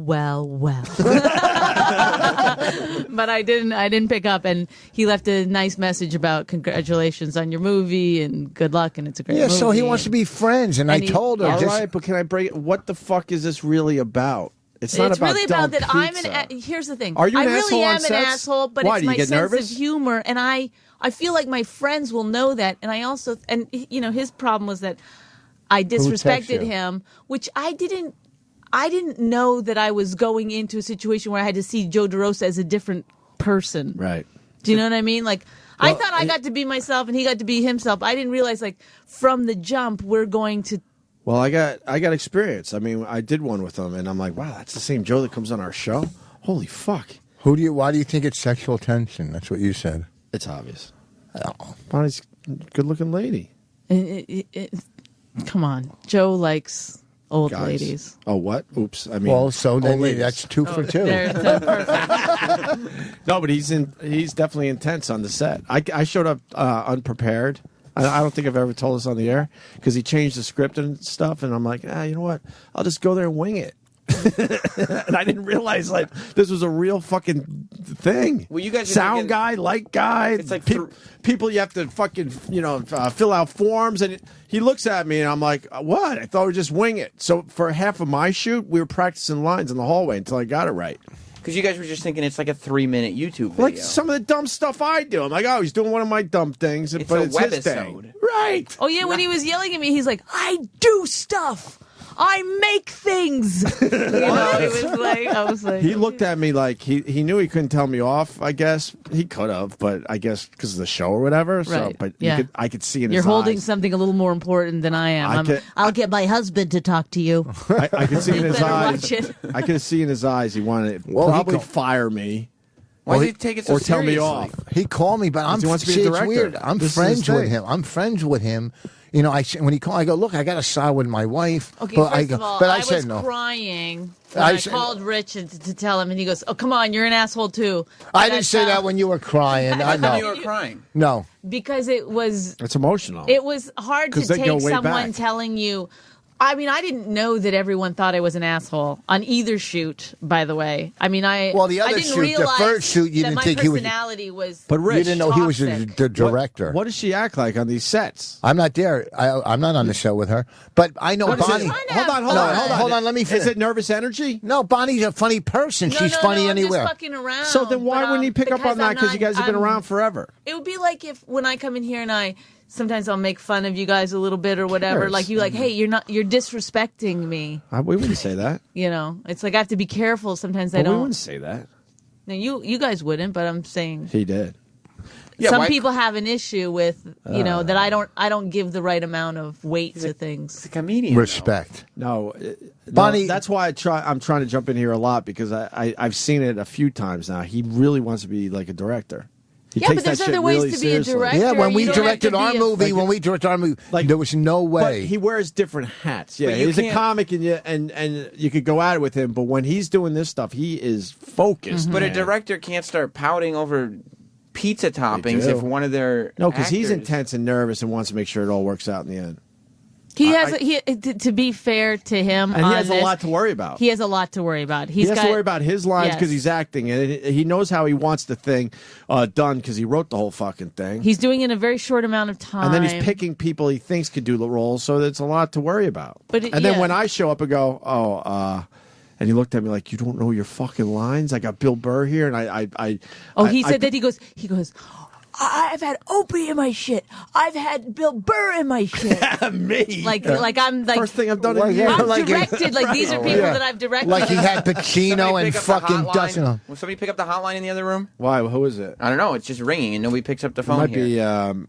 But I didn't pick up, and he left a nice message about congratulations on your movie and good luck, and it's a great movie. Yeah, so he wants to be friends, and I told her. All right, but can I break it? What the fuck is this really about? It's not about really about dumb that I'm pizza. here's the thing. Are you an I really asshole on am an sets? asshole, but Why, it's do you my get sense nervous? of humor, and I feel like my friends will know that, and I also his problem was that I disrespected him, which I didn't know that I was going into a situation where I had to see Joe DeRosa as a different person. Right. Do you know what I mean? I thought I got to be myself and he got to be himself. I didn't realize from the jump we're going to. Well, I got experience. I mean, I did one with him, and I'm like, wow, that's the same Joe that comes on our show. Holy fuck! Why do you think it's sexual tension? That's what you said. It's obvious. Oh. Bonnie's a good-looking lady. Come on, Joe likes old Guys. ladies. Oh, what? Oops. I mean, Well, so old then ladies. that's 2 for 2. No, but he's definitely intense on the set. I showed up unprepared. I don't think I've ever told this on the air because he changed the script and stuff, and I'm like, you know what? I'll just go there and wing it. And I didn't realize like this was a real fucking thing. Well, you guys are sound thinking- guy, light guy. It's like people you have to fucking fill out forms, and he looks at me and I'm like, what? I thought we just wing it. So for half of my shoot, we were practicing lines in the hallway until I got it right. Because you guys were just thinking it's like a 3-minute YouTube video. Like some of the dumb stuff I do. I'm like, oh, he's doing one of my dumb things, It's but a it's his webisode. thing. Right. Oh yeah, when he was yelling at me, he's like, "I do stuff. I make things." You know, it was like I was like, He looked at me like he knew he couldn't tell me off. I guess he could have, but I guess because of the show or whatever. So, Right. but Yeah. I could see in you're his holding eyes. something a little more important than I am. I'll get my husband to talk to you. I could see in You his better eyes. watch it. I could see in his eyes he wanted to Well, he probably co- fire me. Why did he take it so or tell me seriously? off? He called me, but He wants to be a see, it's director. weird. I'm This is friends his with thing. him. I'm friends with him. You know, when he called, I go, look, I got to side with my wife. Okay, but first I go, of all, but I I said was no. crying when I I said- called Rich to tell him, and he goes, "Oh, come on, you're an asshole too." I And didn't say felt- that when you were crying. I How come know. you were crying? No. because it was It's emotional. it was hard to 'Cause they go take way someone back. telling you. I mean, I didn't know that everyone thought I was an asshole on either shoot. By the way, I mean, Well, the I other didn't shoot, the realize first shoot, you that didn't my think he was- personality was. But Rich, You didn't know he was toxic. the director. What does she act like on these sets? I'm not there. I'm not on the show with her. But I know What is it? Bonnie. Hold on, Hold on. Let me finish. Is it nervous energy? No, Bonnie's a funny person. No, She's no, funny no, I'm anywhere. just fucking around. So then why but, wouldn't he pick up on that? Because you guys have been I'm- around forever. It would be like if when I come in here and sometimes I'll make fun of you guys a little bit or whatever. course. Like hey, you're disrespecting me. We wouldn't say that. You know, it's like I have to be careful. Sometimes I But we don't. wouldn't say that. No, you guys wouldn't, but I'm saying He did. Yeah, some why- people have an issue with that I don't give the right amount of weight to things. It's a comedian. Respect. No, Bonnie- That's why I'm trying to jump in here a lot because I've seen it a few times now. He really wants to be like a director. He Yeah, takes but there's that shit other ways really to be a seriously. director. Yeah, when You we don't have directed to our be a- movie, there was no But way. he wears different hats. Yeah, But you he's a can't- comic, and you could go at it with him. But when he's doing this stuff, he is focused. But a man. director can't start pouting over pizza toppings do. if one of their No, because he's actors- intense and nervous and wants to make sure it all works out in the end. He has to be fair to him, And he on has a this, lot to worry about. He has a lot to worry about. He has to worry about his lines because Yes. he's acting, and he knows how he wants the thing done because he wrote the whole fucking thing. He's doing it in a very short amount of time. And then he's picking people he thinks could do the role, so it's a lot to worry about. But and then yeah. when I show up and go, and he looked at me like, "You don't know your fucking lines." I got Bill Burr here, and he said that he goes. I've had Opie in my shit. I've had Bill Burr in my shit. Me, like I'm like first thing I've done. Well, in yeah, years. I'm like- directed. Like these are people that I've directed. Like he had Pacino Somebody and pick up the fucking hotline. Dustin. Will somebody pick up the hotline in the other room? Why? Who is it? I don't know. It's just ringing and nobody picks up the It phone might here. be.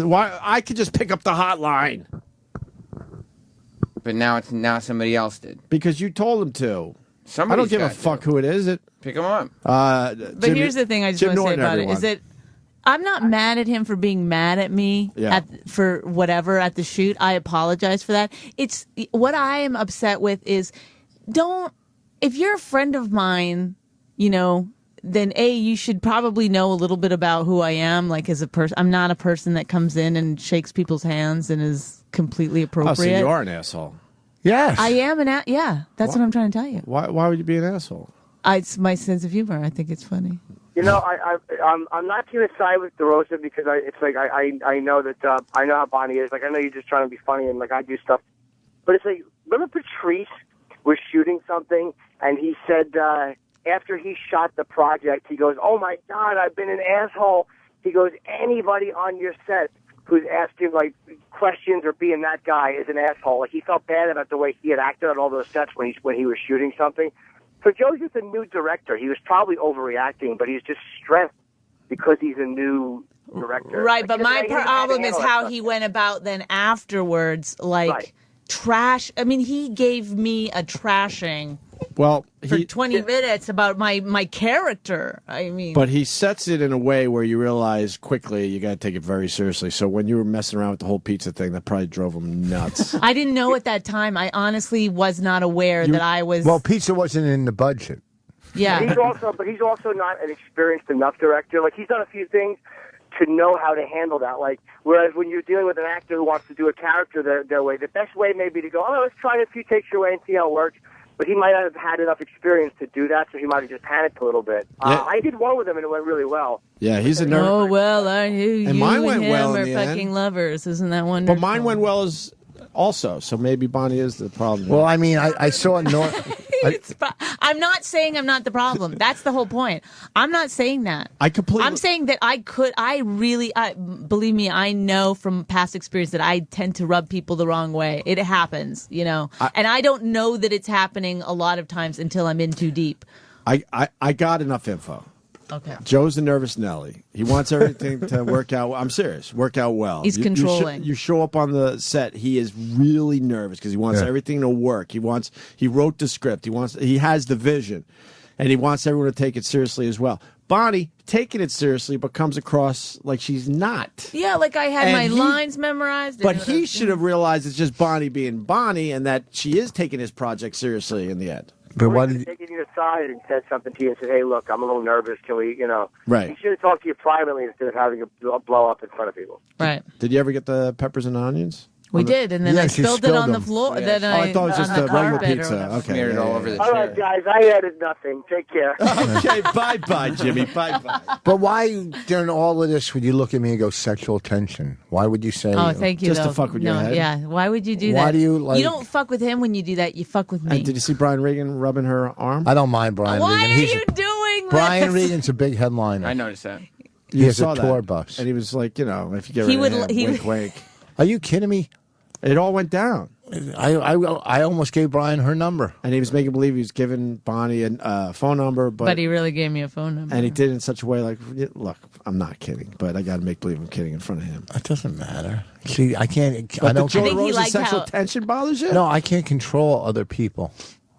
Why? I could just pick up the hotline But now somebody else did. because you told him to. Somebody's I don't give a got to. fuck who it is. Pick them up. But here's the thing I just Jim want to say Norton, about everyone. it is that I'm not mad at him for being mad at me Yeah. for whatever at the shoot. I apologize for that. It's what I am upset with is if you're a friend of mine, then you should probably know a little bit about who I am. Like as a person, I'm not a person that comes in and shakes people's hands and is completely Oh, appropriate. so you are an asshole. Yes. I am that's what I'm trying to tell you. Why would you be an asshole? It's my sense of humor. I think it's funny. You know, I'm not going to side with DeRosa because it's like I know that I know how Bonnie is. Like I know you're just trying to be funny and like I do stuff, but it's like remember Patrice was shooting something and he said after he shot the project he goes, "Oh my God, I've been an asshole." He goes, "Anybody on your set who's asking like questions or being that guy is an asshole." Like he felt bad about the way he had acted on all those sets when he was shooting something. So Joe's just a new director. He was probably overreacting, but he's just stressed because he's a new director. Right, Like, but he my doesn't know how to problem is handle that how stuff. he went about then afterwards, like Right. trash. I mean, he gave me a trashing Well, for 20 minutes about my character. I mean, but he sets it in a way where you realize quickly you got to take it very seriously. So when you were messing around with the whole pizza thing, that probably drove him nuts. I didn't know at that time. I honestly was not aware that I was. Well, pizza wasn't in the budget. Yeah. He's also not an experienced enough director. Like, he's done a few things to know how to handle that. Like, whereas when you're dealing with an actor who wants to do a character their way, the best way may be to go, let's try it a few takes your way and see how it works. But he might not have had enough experience to do that, so he might have just panicked a little bit. I did one with him, and it went really well. Yeah, he's a nerd. Oh, well, I knew And you mine went and him well in are the fucking end. lovers. Isn't that wonderful? But mine went well as also, so maybe Bonnie is the problem. Well, I mean, I saw I'm not saying I'm not the problem. That's the whole point. I'm not saying that. I'm saying that believe me, I know from past experience that I tend to rub people the wrong way. It happens, and I don't know that it's happening a lot of times until I'm in too deep. I got enough info. Okay. Joe's a nervous Nelly. He wants everything to work out. I'm serious. Work out well. He's controlling. You show up on the set. He is really nervous because he wants everything to work. He wrote the script. He has the vision, and he wants everyone to take it seriously as well. Bonnie taking it seriously, but comes across like she's not. Yeah, like I had my lines memorized. But he should have realized it's just Bonnie being Bonnie, and that she is taking his project seriously in the end. But why did taken you aside and said something to you and said, "Hey, look, I'm a little nervous. Can we, Right. He should have talked to you privately instead of having a blow up in front of people. Right. Did you ever get the peppers and onions? We did, and then I spilled it on the floor. Yes. Then I thought it was just on a the regular carpet pizza. Okay. Smeared it all over the All right, guys, I added nothing. Take care. Okay, bye-bye, Jimmy. Bye-bye. But why, during all of this, would you look at me and go sexual tension? Why would you say? Oh, thank you. Just though. to fuck with your head? Yeah. Why would you do that? Why do you like? You don't fuck with him when you do that. You fuck with me. Did you see Brian Regan rubbing her arm? I don't mind Brian Why Regan. are you doing Brian this? Regan's a big headliner. I noticed that. He has saw a that. tour bus. And he was like, if you get He rid of would- him, he wink, wink. Are you kidding me? It all went down. I almost gave Brian her number. And he was making believe he was giving Bonnie a phone number, But he really gave me a phone number. and he did it in such a way like, look, I'm not kidding, but I got to make believe I'm kidding in front of him. It doesn't matter. See, I can't. But I don't. the Joe I think he DeRosa liked sexual how- tension bothers you? No, I can't control other people.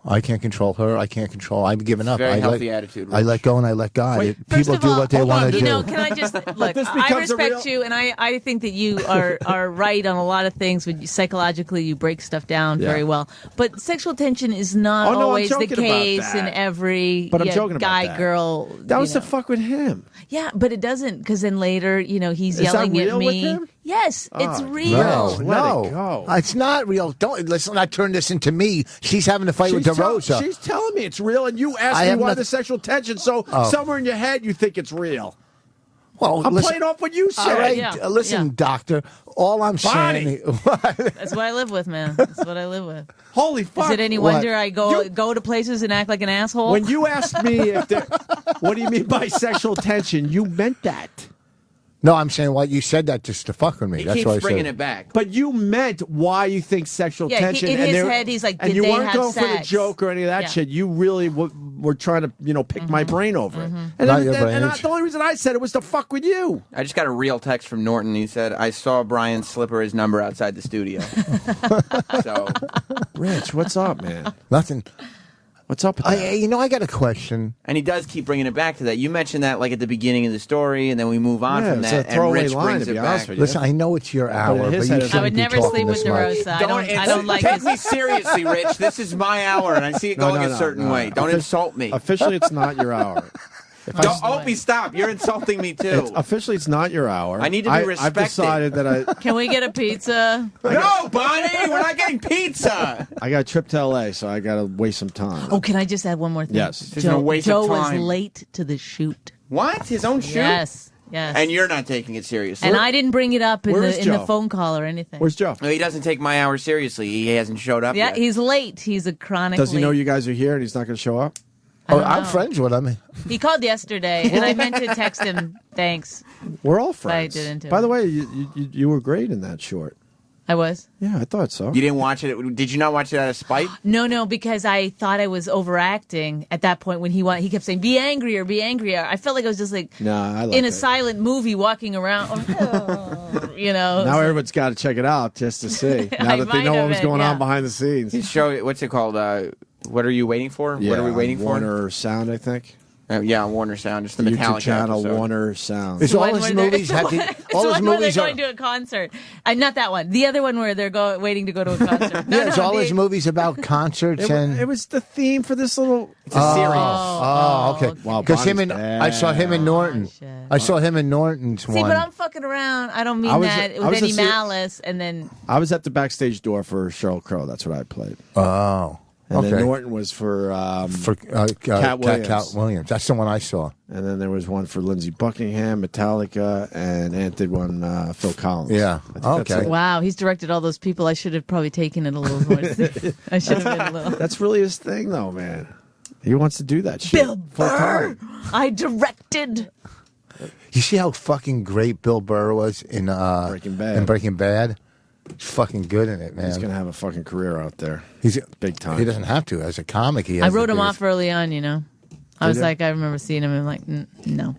I can't control her. I can't control. I've given up. Very I healthy let, attitude, I let go and I let God. Wait, First People of do all, what they hold want on, to do. Can I just look? This I becomes a respect real- you, and I think that you are right on a lot of things. When you, psychologically, you break stuff down Yeah. very well. But sexual tension is not Oh, no, I'm always the joking about case in that. every But I'm joking about guy that. girl. That was you to know. fuck with him. Yeah, but it doesn't, because then later, he's Is that yelling real at with me. him? Yes, it's Oh, real. No, Let it no, go. it's not real. Don't let's not turn this into me. She's having to fight with DeRosa. She's telling me it's real, and you asked I me have why noth- the sexual tension. So Oh. somewhere in your head, you think it's real. Well, I'm listen- playing off what you said. All right, Yeah, listen, yeah. doctor. All I'm Bonnie. saying. That's what I live with, man. That's what I live with. Holy fuck! Is it any What? wonder I go to places and act like an asshole? When you asked me if what do you mean by sexual tension, you meant that. No, I'm saying why you said that just to fuck with me. He That's keeps what I bringing said. it back. But you meant why you think sexual Yeah, tension. in and his there- head, he's like, and did you they weren't have going for the sex? joke or any of that Yeah. shit. You really were trying to, pick my brain over it. And, Not your brain. the only reason I said it was to fuck with you. I just got a real text from Norton. He said, I saw Brian slipper his number outside the studio. So, Rich, what's up, man? Nothing. What's up with that? I got a question. and he does keep bringing it back to that. You mentioned that like at the beginning of the story, and then we move on Yeah, from it's that, a throwaway and Rich line, brings to it be honest back. with you. Listen, I know it's your hour, in but his you head, shouldn't I I would be never talking sleep with this much. DeRosa. I don't like Take his. me seriously, Rich. This is my hour, and I see it going a certain way. Don't insult me. Officially, it's not your hour. Don't, Opie, stop. You're insulting me, too. Officially, it's not your hour. I need to be I've respected. decided that Can we get a pizza? No, Bonnie, we're not getting pizza. I got a trip to L.A., so I got to waste some time. Oh, can I just add one more thing? Yes. There's no waste of Joe was time. late to the shoot. What? His own shoot? Yes. Yes. And you're not taking it seriously. And I didn't bring it up in Where is the Joe? phone call or anything. Where's Joe? No, he doesn't take my hour seriously. He hasn't showed up Yeah, yet. he's late. He's a chronic. Does he know late. you guys are here and he's not going to show up? Oh, don't I'm know. friends with him. He called yesterday, and I meant to text him thanks. We're all But I friends. didn't. By the way, you were great in that short. I was. Yeah, I thought so. You didn't watch it? Did you not watch it out of spite? No, because I thought I was overacting at that point when he kept saying, be angrier, be angrier. I felt like I was just like Nah, I like in a it. silent movie walking around, Now everyone's got to check it out just to see. Now I that they know might what was have going it, on yeah. behind the scenes. His show, what's it called? What are you waiting for? Yeah, what are we waiting for? Warner Sound, I think. Yeah, Warner Sound. Just the YouTube Metallica channel, episode. Warner Sound. It's all his movies have to. All his where movies they're are. going to a concert. Not that one. The other one where they're waiting to go to a concert. Yeah, it's all his movies about concerts and. It was the theme for this little. It's a series. Oh, okay. Wow, Because Bonnie's I saw him in Norton. I saw him in Norton's See, one. but I'm fucking around. I don't mean I was- that I with was any a ser- malice. And then I was at the backstage door for Sheryl Crow. That's what I played. Oh. And Okay. then Norton was for Cat Williams. Cat Williams. That's the one I saw. And then there was one for Lindsey Buckingham, Metallica, and Ant did one Phil Collins. Yeah. I think that's Okay. it. wow, he's directed all those people. I should have probably taken it a little more. I should have been a little. That's really his thing, though, man. He wants to do that shit. Bill full Burr. time. I directed. You see how fucking great Bill Burr was in Breaking Bad. In Breaking Bad? He's fucking good in it, man. He's gonna have a fucking career out there. He's big time. He doesn't have to. As a comic, he has I wrote the him biggest- off early on. You know, I Did was you? like, I remember seeing him and like, no.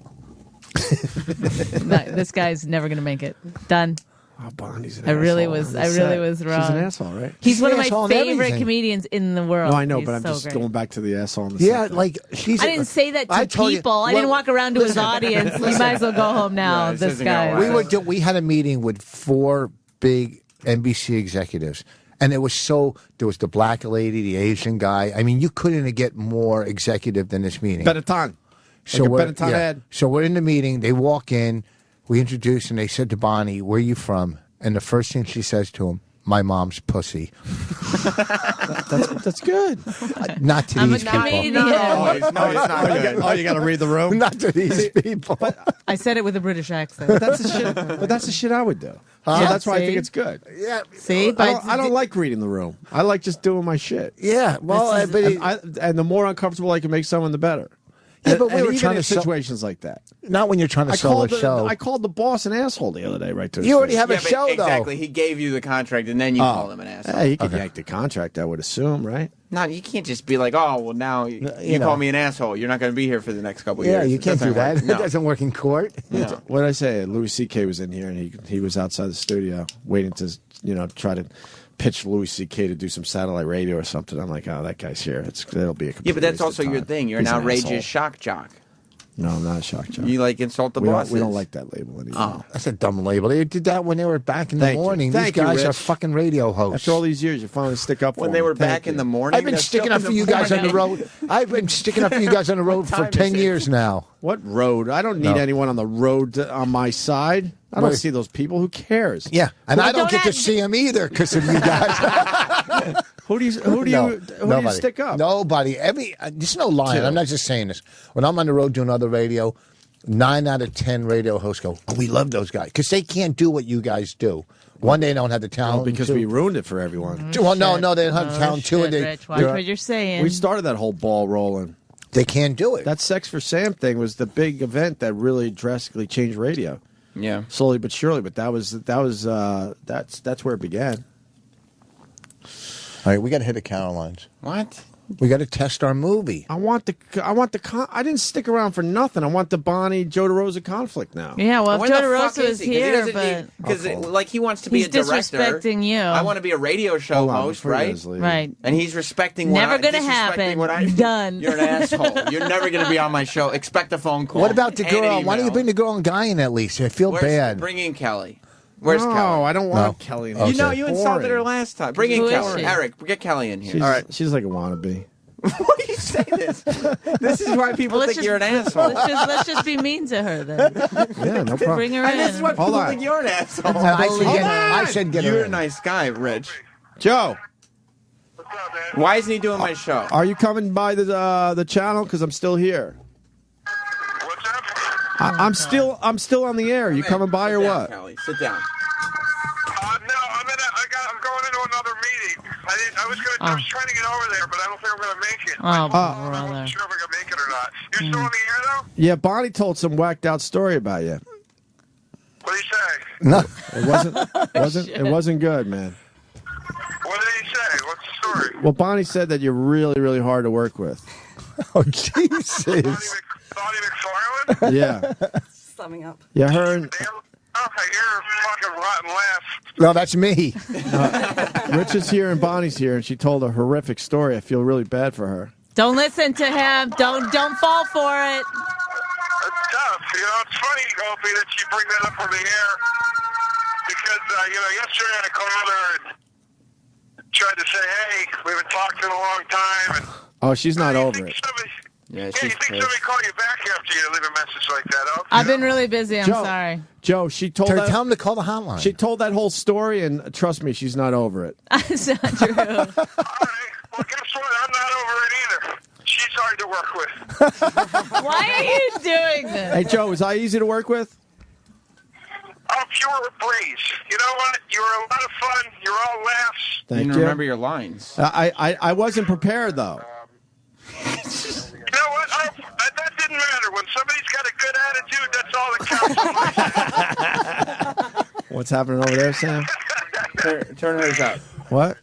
No, this guy's never gonna make it. Done. Oh, Bonnie's an I really asshole. was. On I the really set. was wrong. She's an asshole, right? He's She's one an of asshole my in favorite everything. comedians in the world. No, I know, He's but I'm so just great. going back to the asshole on the Yeah, set. like she's. I didn't say that I to told you- people. I didn't walk around to his audience. You might as well go home now. Yeah, this this isn't gonna guy. work. We had a meeting with 4 big NBC executives, and it was there was the black lady, the Asian guy. I mean, you couldn't get more executive than this meeting. Benetton. So Like a we're, Benetton ad. so we're in the meeting. They walk in. We introduce, and they said to Bonnie, "Where are you from?" And the first thing she says to him, "My mom's pussy." That's good. Not to I'm these a people. comedian. No, it's not good. Oh, you got to read the room. Not to these people. I said it with a British accent. But that's the shit. But that's the shit I would do. So Yeah, that's why I see? think it's good. Yeah. See, I don't like reading the room. I like just doing my shit. Yeah. Well, And the more uncomfortable I can make someone, the better. Yeah, but we And were even trying in to sell- situations like that. not when you're trying to sell a show. I called the boss an asshole the other day, right to his You already face. have a Yeah, but show, though. exactly. He gave you the contract, and then you call him an asshole. Yeah, he could yank the contract, I would assume, right? No, you can't just be like, oh, well, now you know. call me an asshole. You're not going to be here for the next couple of Yeah, years. you It can't do doesn't that. work. No. It doesn't work in court. No. What did I say? Louis C.K. was in here, and he was outside the studio waiting to, try to pitch Louis C.K. to do some satellite radio or something. I'm like, oh, that guy's here. It'll be a complete Yeah, but that's waste of also your time. thing. You're He's an an outrageous asshole. shock jock. No, I'm not a shock jock. You insult the we bosses. don't like that label anymore. Oh. That's a dumb label. They did that when they were back in the Thank you. morning. Thank These you, guys are Rich. fucking radio hosts. After all these years, you finally stick up for When they me. were Thank back in you. the morning. I've been they're sticking still up for in you guys on the morning. road. I've been sticking up for you guys on the road for time 10 is it? years now. What road? I don't need No. anyone on the road on my side. I don't Right. see those people. Who cares? Yeah, and Well, I don't don't get to act- see them either because of you guys. Who do you Nobody. stick up? Nobody. There's no lying. I'm not just saying this. When I'm on the road doing other radio, 9 out of 10 radio hosts go, "Oh, we love those guys," because they can't do what you guys do. One, they don't have the talent. Because two- we ruined it for everyone. Well, no, they don't have the talent. Two, Shit, and they Rich, watch what you're saying. We started that whole ball rolling. they can't do it. That Sex for Sam thing was the big event that really drastically changed radio. Yeah. Slowly but surely, but that's where it began. All right, we got to hit the Carolines. What? We got to test our movie. I didn't stick around for nothing. I want the Bonnie Joe DeRosa conflict now. Yeah, well, When if the Joe fuck DeRosa is was he? 'Cause he here, doesn't but because he wants to be he's a director. disrespecting you. I want to be a radio show Hold on, host, before you right? guys leave. Right. And he's respecting Never gonna gonna happen. Done. You're an asshole. You're never gonna be on my show. Expect a phone call. What about the and an girl? Why don't you email. bring the girl and guy in at least? I feel bad. Bring in Kelly. Where's No, Kelly? I don't want Kelly. In Okay. You know, you insulted her Boring. last time. Bring in Who is Kelly. she? Eric, get Kelly in here. She's, All right. she's like a wannabe. Why do you say this? This is why people Well, think you're an asshole. Let's just be mean to her then. Yeah, no problem. Bring her And this is in. why people Hold on. think you're an asshole. I said get her You're in. a nice guy, Rich. Joe, Why isn't he doing my show? are you coming by the channel? Because I'm still here. What's up? I'm still on the air. You coming by or Sit down, what? Kelly. Sit down. No, I'm going into another meeting. I was trying to get over there, but I don't think I'm going to make it. Oh, I brother. wasn't sure if I could make it or not. You're still on the air, though? Yeah, Bonnie told some whacked out story about you. What do you say? No. It wasn't good, man. What did he say? What's the story? Well, Bonnie said that you're really, really hard to work with. Oh, Jesus. Bonnie McFarland? Yeah. Summing up. Yeah, her and I hear a fucking rotten laugh. No, that's me. Rich is here and Bonnie's here, and she told a horrific story. I feel really bad for her. Don't listen to him. Don't fall for it. It's tough. It's funny, Opie, that you bring that up on the air because, yesterday I called her and tried to say, hey, we haven't talked in a long time. And Oh, she's not over it. you think somebody call you back after you leave a message like that, Opie? I've been really busy. I'm sorry. Joe, she told Tell him to call the hotline. She told that whole story, and trust me, she's not over it. It's not true. Well, guess what? I'm not over it either. She's hard to work with. Why are you doing this? Hey, Joe, was I easy to work with? Oh, pure breeze. You know what? You were a lot of fun. You're all laughs. Thank you. you. Remember your lines. I wasn't prepared, though. You know what? That didn't matter. When somebody's got a good attitude, that's all that counts. What's happening over there, Sam? Turn hers up. What?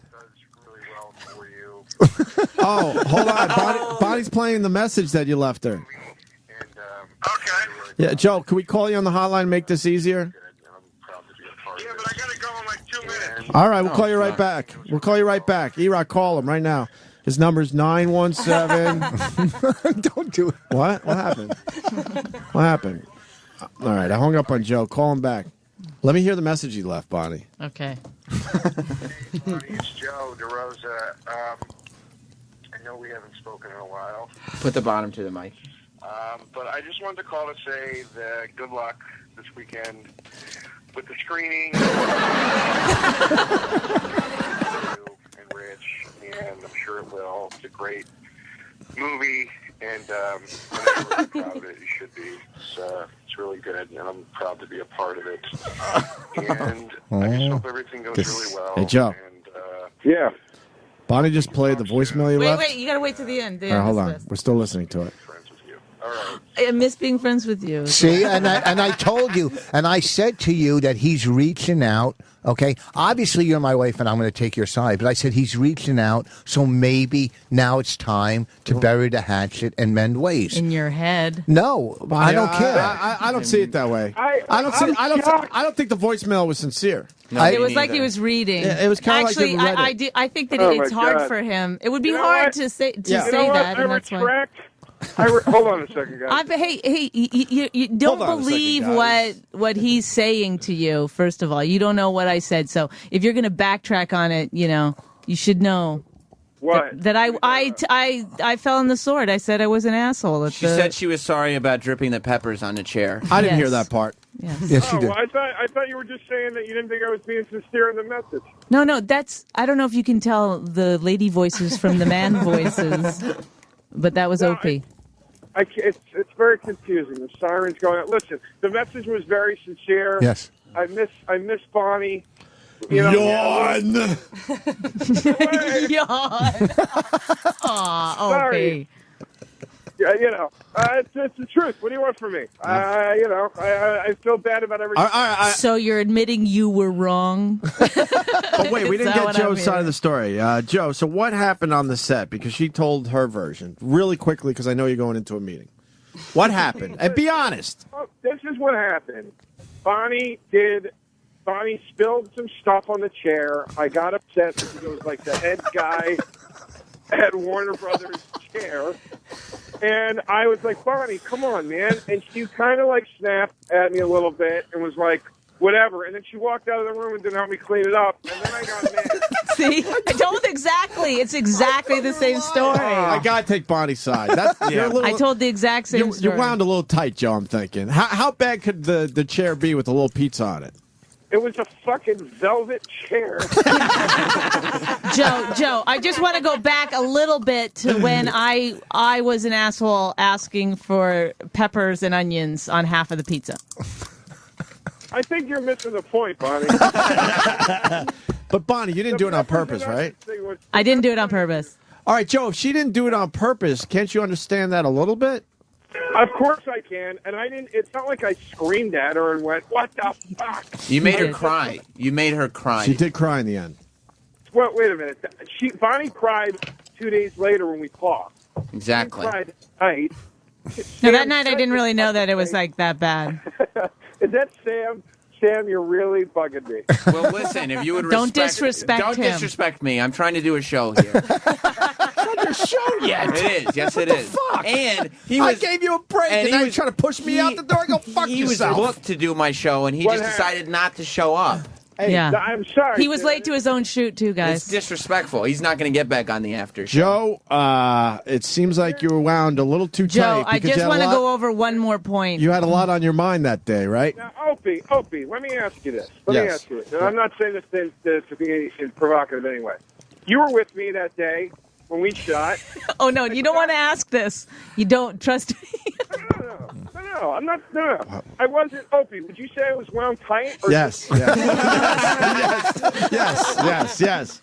Oh, hold on. Bonnie's playing the message that you left her. Okay. Yeah, Joe, can we call you on the hotline and make this easier? Yeah, but I got to go in like 2 minutes. All right, we'll call you right back. We'll call you right back. E-Rock, call him right now. His number's 917. Don't do it. What? What happened? What happened? All right, I hung up on Joe. Call him back. Let me hear the message you left, Bonnie. Okay. Hey, Bonnie, it's Joe DeRosa. I know we haven't spoken in a while. Put the bottom to the mic. But I just wanted to call to say that good luck this weekend with the screening. And Rich, and I'm sure it will. It's a great movie, and I'm really proud of it. You should be. It's really good, and I'm proud to be a part of it. And I just hope everything goes really well. Hey, Joe. And, yeah. Bonnie just played the voicemail you left. Wait, you got to wait till the end. All right, hold on. We're still listening to it. I miss being friends with you. See, and I told you, and I said to you that he's reaching out. Okay, obviously you're my wife, and I'm going to take your side. But I said he's reaching out, so maybe now it's time to bury the hatchet and mend ways. In your head. No, I don't care. I don't see it that way. I don't think the voicemail was sincere. No, it was like he was reading. Yeah, it was kind of like he read it. I think that it's hard for him. It would be hard to say that, and that's why. Hold on a second, guys. Hey, you don't believe what he's saying to you. First of all, you don't know what I said. So if you're going to backtrack on it, you should know that I fell on the sword. I said I was an asshole. She said she was sorry about dripping the peppers on the chair. I didn't hear that part. Yes, she did. Well, I thought you were just saying that you didn't think I was being sincere in the message. No, that's. I don't know if you can tell the lady voices from the man voices, but that was Opie. It's very confusing. The sirens going out. Listen, the message was very sincere. Yes. I miss Bonnie. Yawn. Yawn. Aw, Opie. Yeah, it's the truth. What do you want from me? I feel bad about everything. So you're admitting you were wrong? But wait, we didn't get Joe's side of the story. Joe, so what happened on the set? Because she told her version really quickly, because I know you're going into a meeting. What happened? And be honest. Well, this is what happened. Bonnie spilled some stuff on the chair. I got upset because it was like the head guy at Warner Brothers chair. And I was like, Bonnie, come on, man. And she kind of like snapped at me a little bit and was like, whatever. And then she walked out of the room and didn't help me clean it up. And then I got mad. See? I told exactly. It's exactly the same story. I got to take Bonnie's side. I told the exact same story. You wound a little tight, Joe, I'm thinking. How bad could the chair be with a little pizza on it? It was a fucking velvet chair. Joe, I just want to go back a little bit to when I was an asshole asking for peppers and onions on half of the pizza. I think you're missing the point, Bonnie. But Bonnie, you didn't do it on purpose, right? I didn't do it on purpose. All right, Joe, if she didn't do it on purpose, can't you understand that a little bit? Of course I can, and I didn't. It's not like I screamed at her and went, "What the fuck?" You made her cry. You made her cry. She did cry in the end. Well, wait a minute. Bonnie cried 2 days later when we talked. Exactly. She cried that night. No, that night I didn't really know that it was like that bad. And then Sam Sam, you're really bugging me. Well, listen, if you would Don't disrespect don't him. disrespect me. I'm trying to do a show here. Not your show yet. It is. Yes, What it the is. Fuck? And I gave you a break, and now you're trying to push me out the door. Go fuck he yourself. was booked to do my show, and he What just happened? decided not to show up. Hey, Yeah. I'm sorry. He was late to his own shoot too, It's guys. disrespectful. He's not going to get back on the after show. Joe, it seems like you were wound a little too Joe, tight. I because you just had a want to lot- go over one more point. You had a lot on your mind that day, right? Now, Opie, let me ask you this. Let me Yes. ask you this. And I'm not saying this to be provocative anyway. You were with me that day when we shot. Oh no, you don't want to ask this. You don't trust me. No, I'm not. No. I wasn't. Opie, would you say I was wound tight? Or Yes. Yes.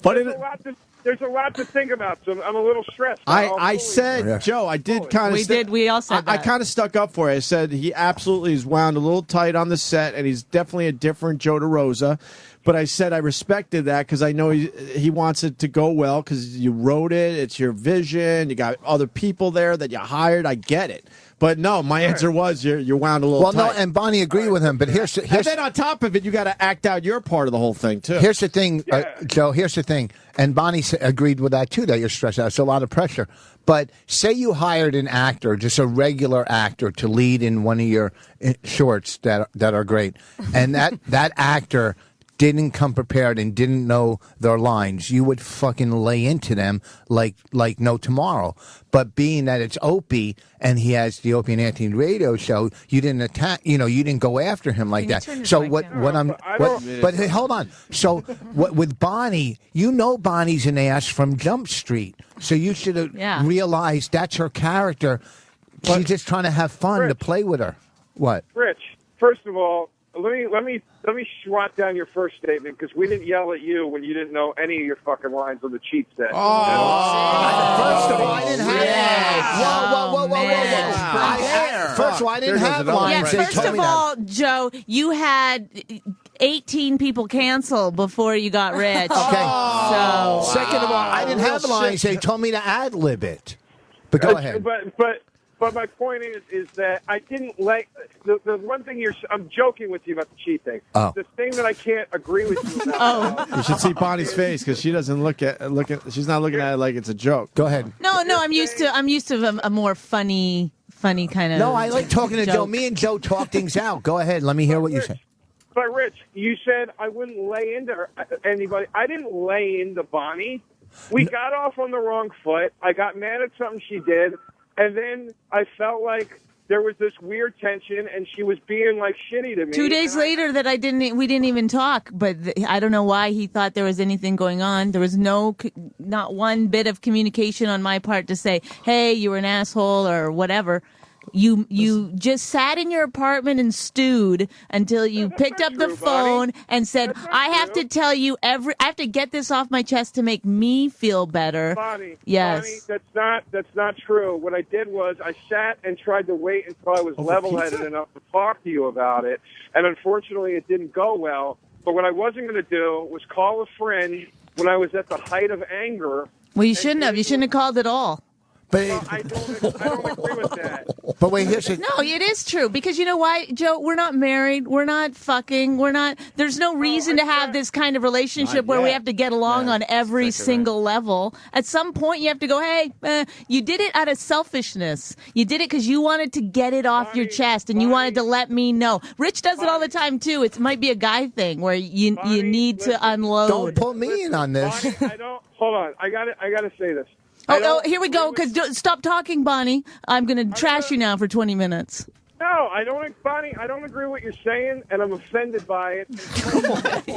But there's a lot to think about, so I'm a little stressed. I said, Joe, I did kind of. We all said I that. kind of stuck up for it. I said he absolutely is wound a little tight on the set, and he's definitely a different Joe DeRosa. But I said I respected that because I know he wants it to go well because you wrote it. It's your vision. You got other people there that you hired. I get it. But no, my answer was you're wound a little Well, tight. no, and Bonnie agreed with him. But here's and then on top of it, you got to act out your part of the whole thing too. Here's the thing, Joe. Here's the thing, and Bonnie agreed with that too. That you're stressed out. It's a lot of pressure. But say you hired an actor, just a regular actor, to lead in one of your shorts that are great, and that actor didn't come prepared and didn't know their lines, you would fucking lay into them like no tomorrow. But being that it's Opie and he has the Opie and Anthony radio show, you didn't attack. You didn't go after him like that. So but hey, hold on. So with Bonnie, Bonnie's an ass from Jump Street. So you should have realized that's her character. She's just trying to have fun to play with her. What? Rich, first of all, let me swat down your first statement because we didn't yell at you when you didn't know any of your fucking lines on the cheat set. First of all, I didn't have. Whoa. First of all, I didn't have lines. Yeah, first of all, Joe, you had 18 people cancel before you got rich. Okay. So second of all, I didn't have lines. They told me to ad lib it. But go ahead. But my point is that I didn't like the one thing I'm joking with you about the cheat thing. Oh. The thing that I can't agree with you about. You should see Bonnie's face because she doesn't look at. She's not looking at it like it's a joke. Go ahead. No, I'm used to a more funny kind of. No, I like talking to joke. Joe. Me and Joe talk things out. Go ahead. Let me hear what you say. But Rich, you said I wouldn't lay into anybody. I didn't lay into Bonnie. We got off on the wrong foot. I got mad at something she did. And then I felt like there was this weird tension, and she was being like shitty to me. 2 days later, we didn't even talk. But I don't know why he thought there was anything going on. There was not one bit of communication on my part to say, "Hey, you were an asshole" or whatever. You just sat in your apartment and stewed until you picked up the phone and said, "I have to tell you I have to get this off my chest to make me feel better." Bonnie, yes. Bonnie, that's not true. What I did was I sat and tried to wait until I was level-headed enough to talk to you about it, and unfortunately, it didn't go well. But what I wasn't going to do was call a friend when I was at the height of anger. Well, you shouldn't have. You shouldn't have called at all. But I don't agree with that. But wait, here's No, it is true because you know why, Joe? We're not married. We're not fucking. We're not. There's no reason to have this kind of relationship where we have to get along on every single level. At some point, you have to go, "Hey, you did it out of selfishness. You did it because you wanted to get it off your chest and you wanted to let me know." Rich does it all the time too. It might be a guy thing where you need to unload. Don't put me in on this. Bonnie, I don't. Hold on. I got to say this. Oh, here we go. Because stop talking, Bonnie. I'm going to trash you now for 20 minutes. No, I don't, Bonnie. I don't agree with what you're saying, and I'm offended by it.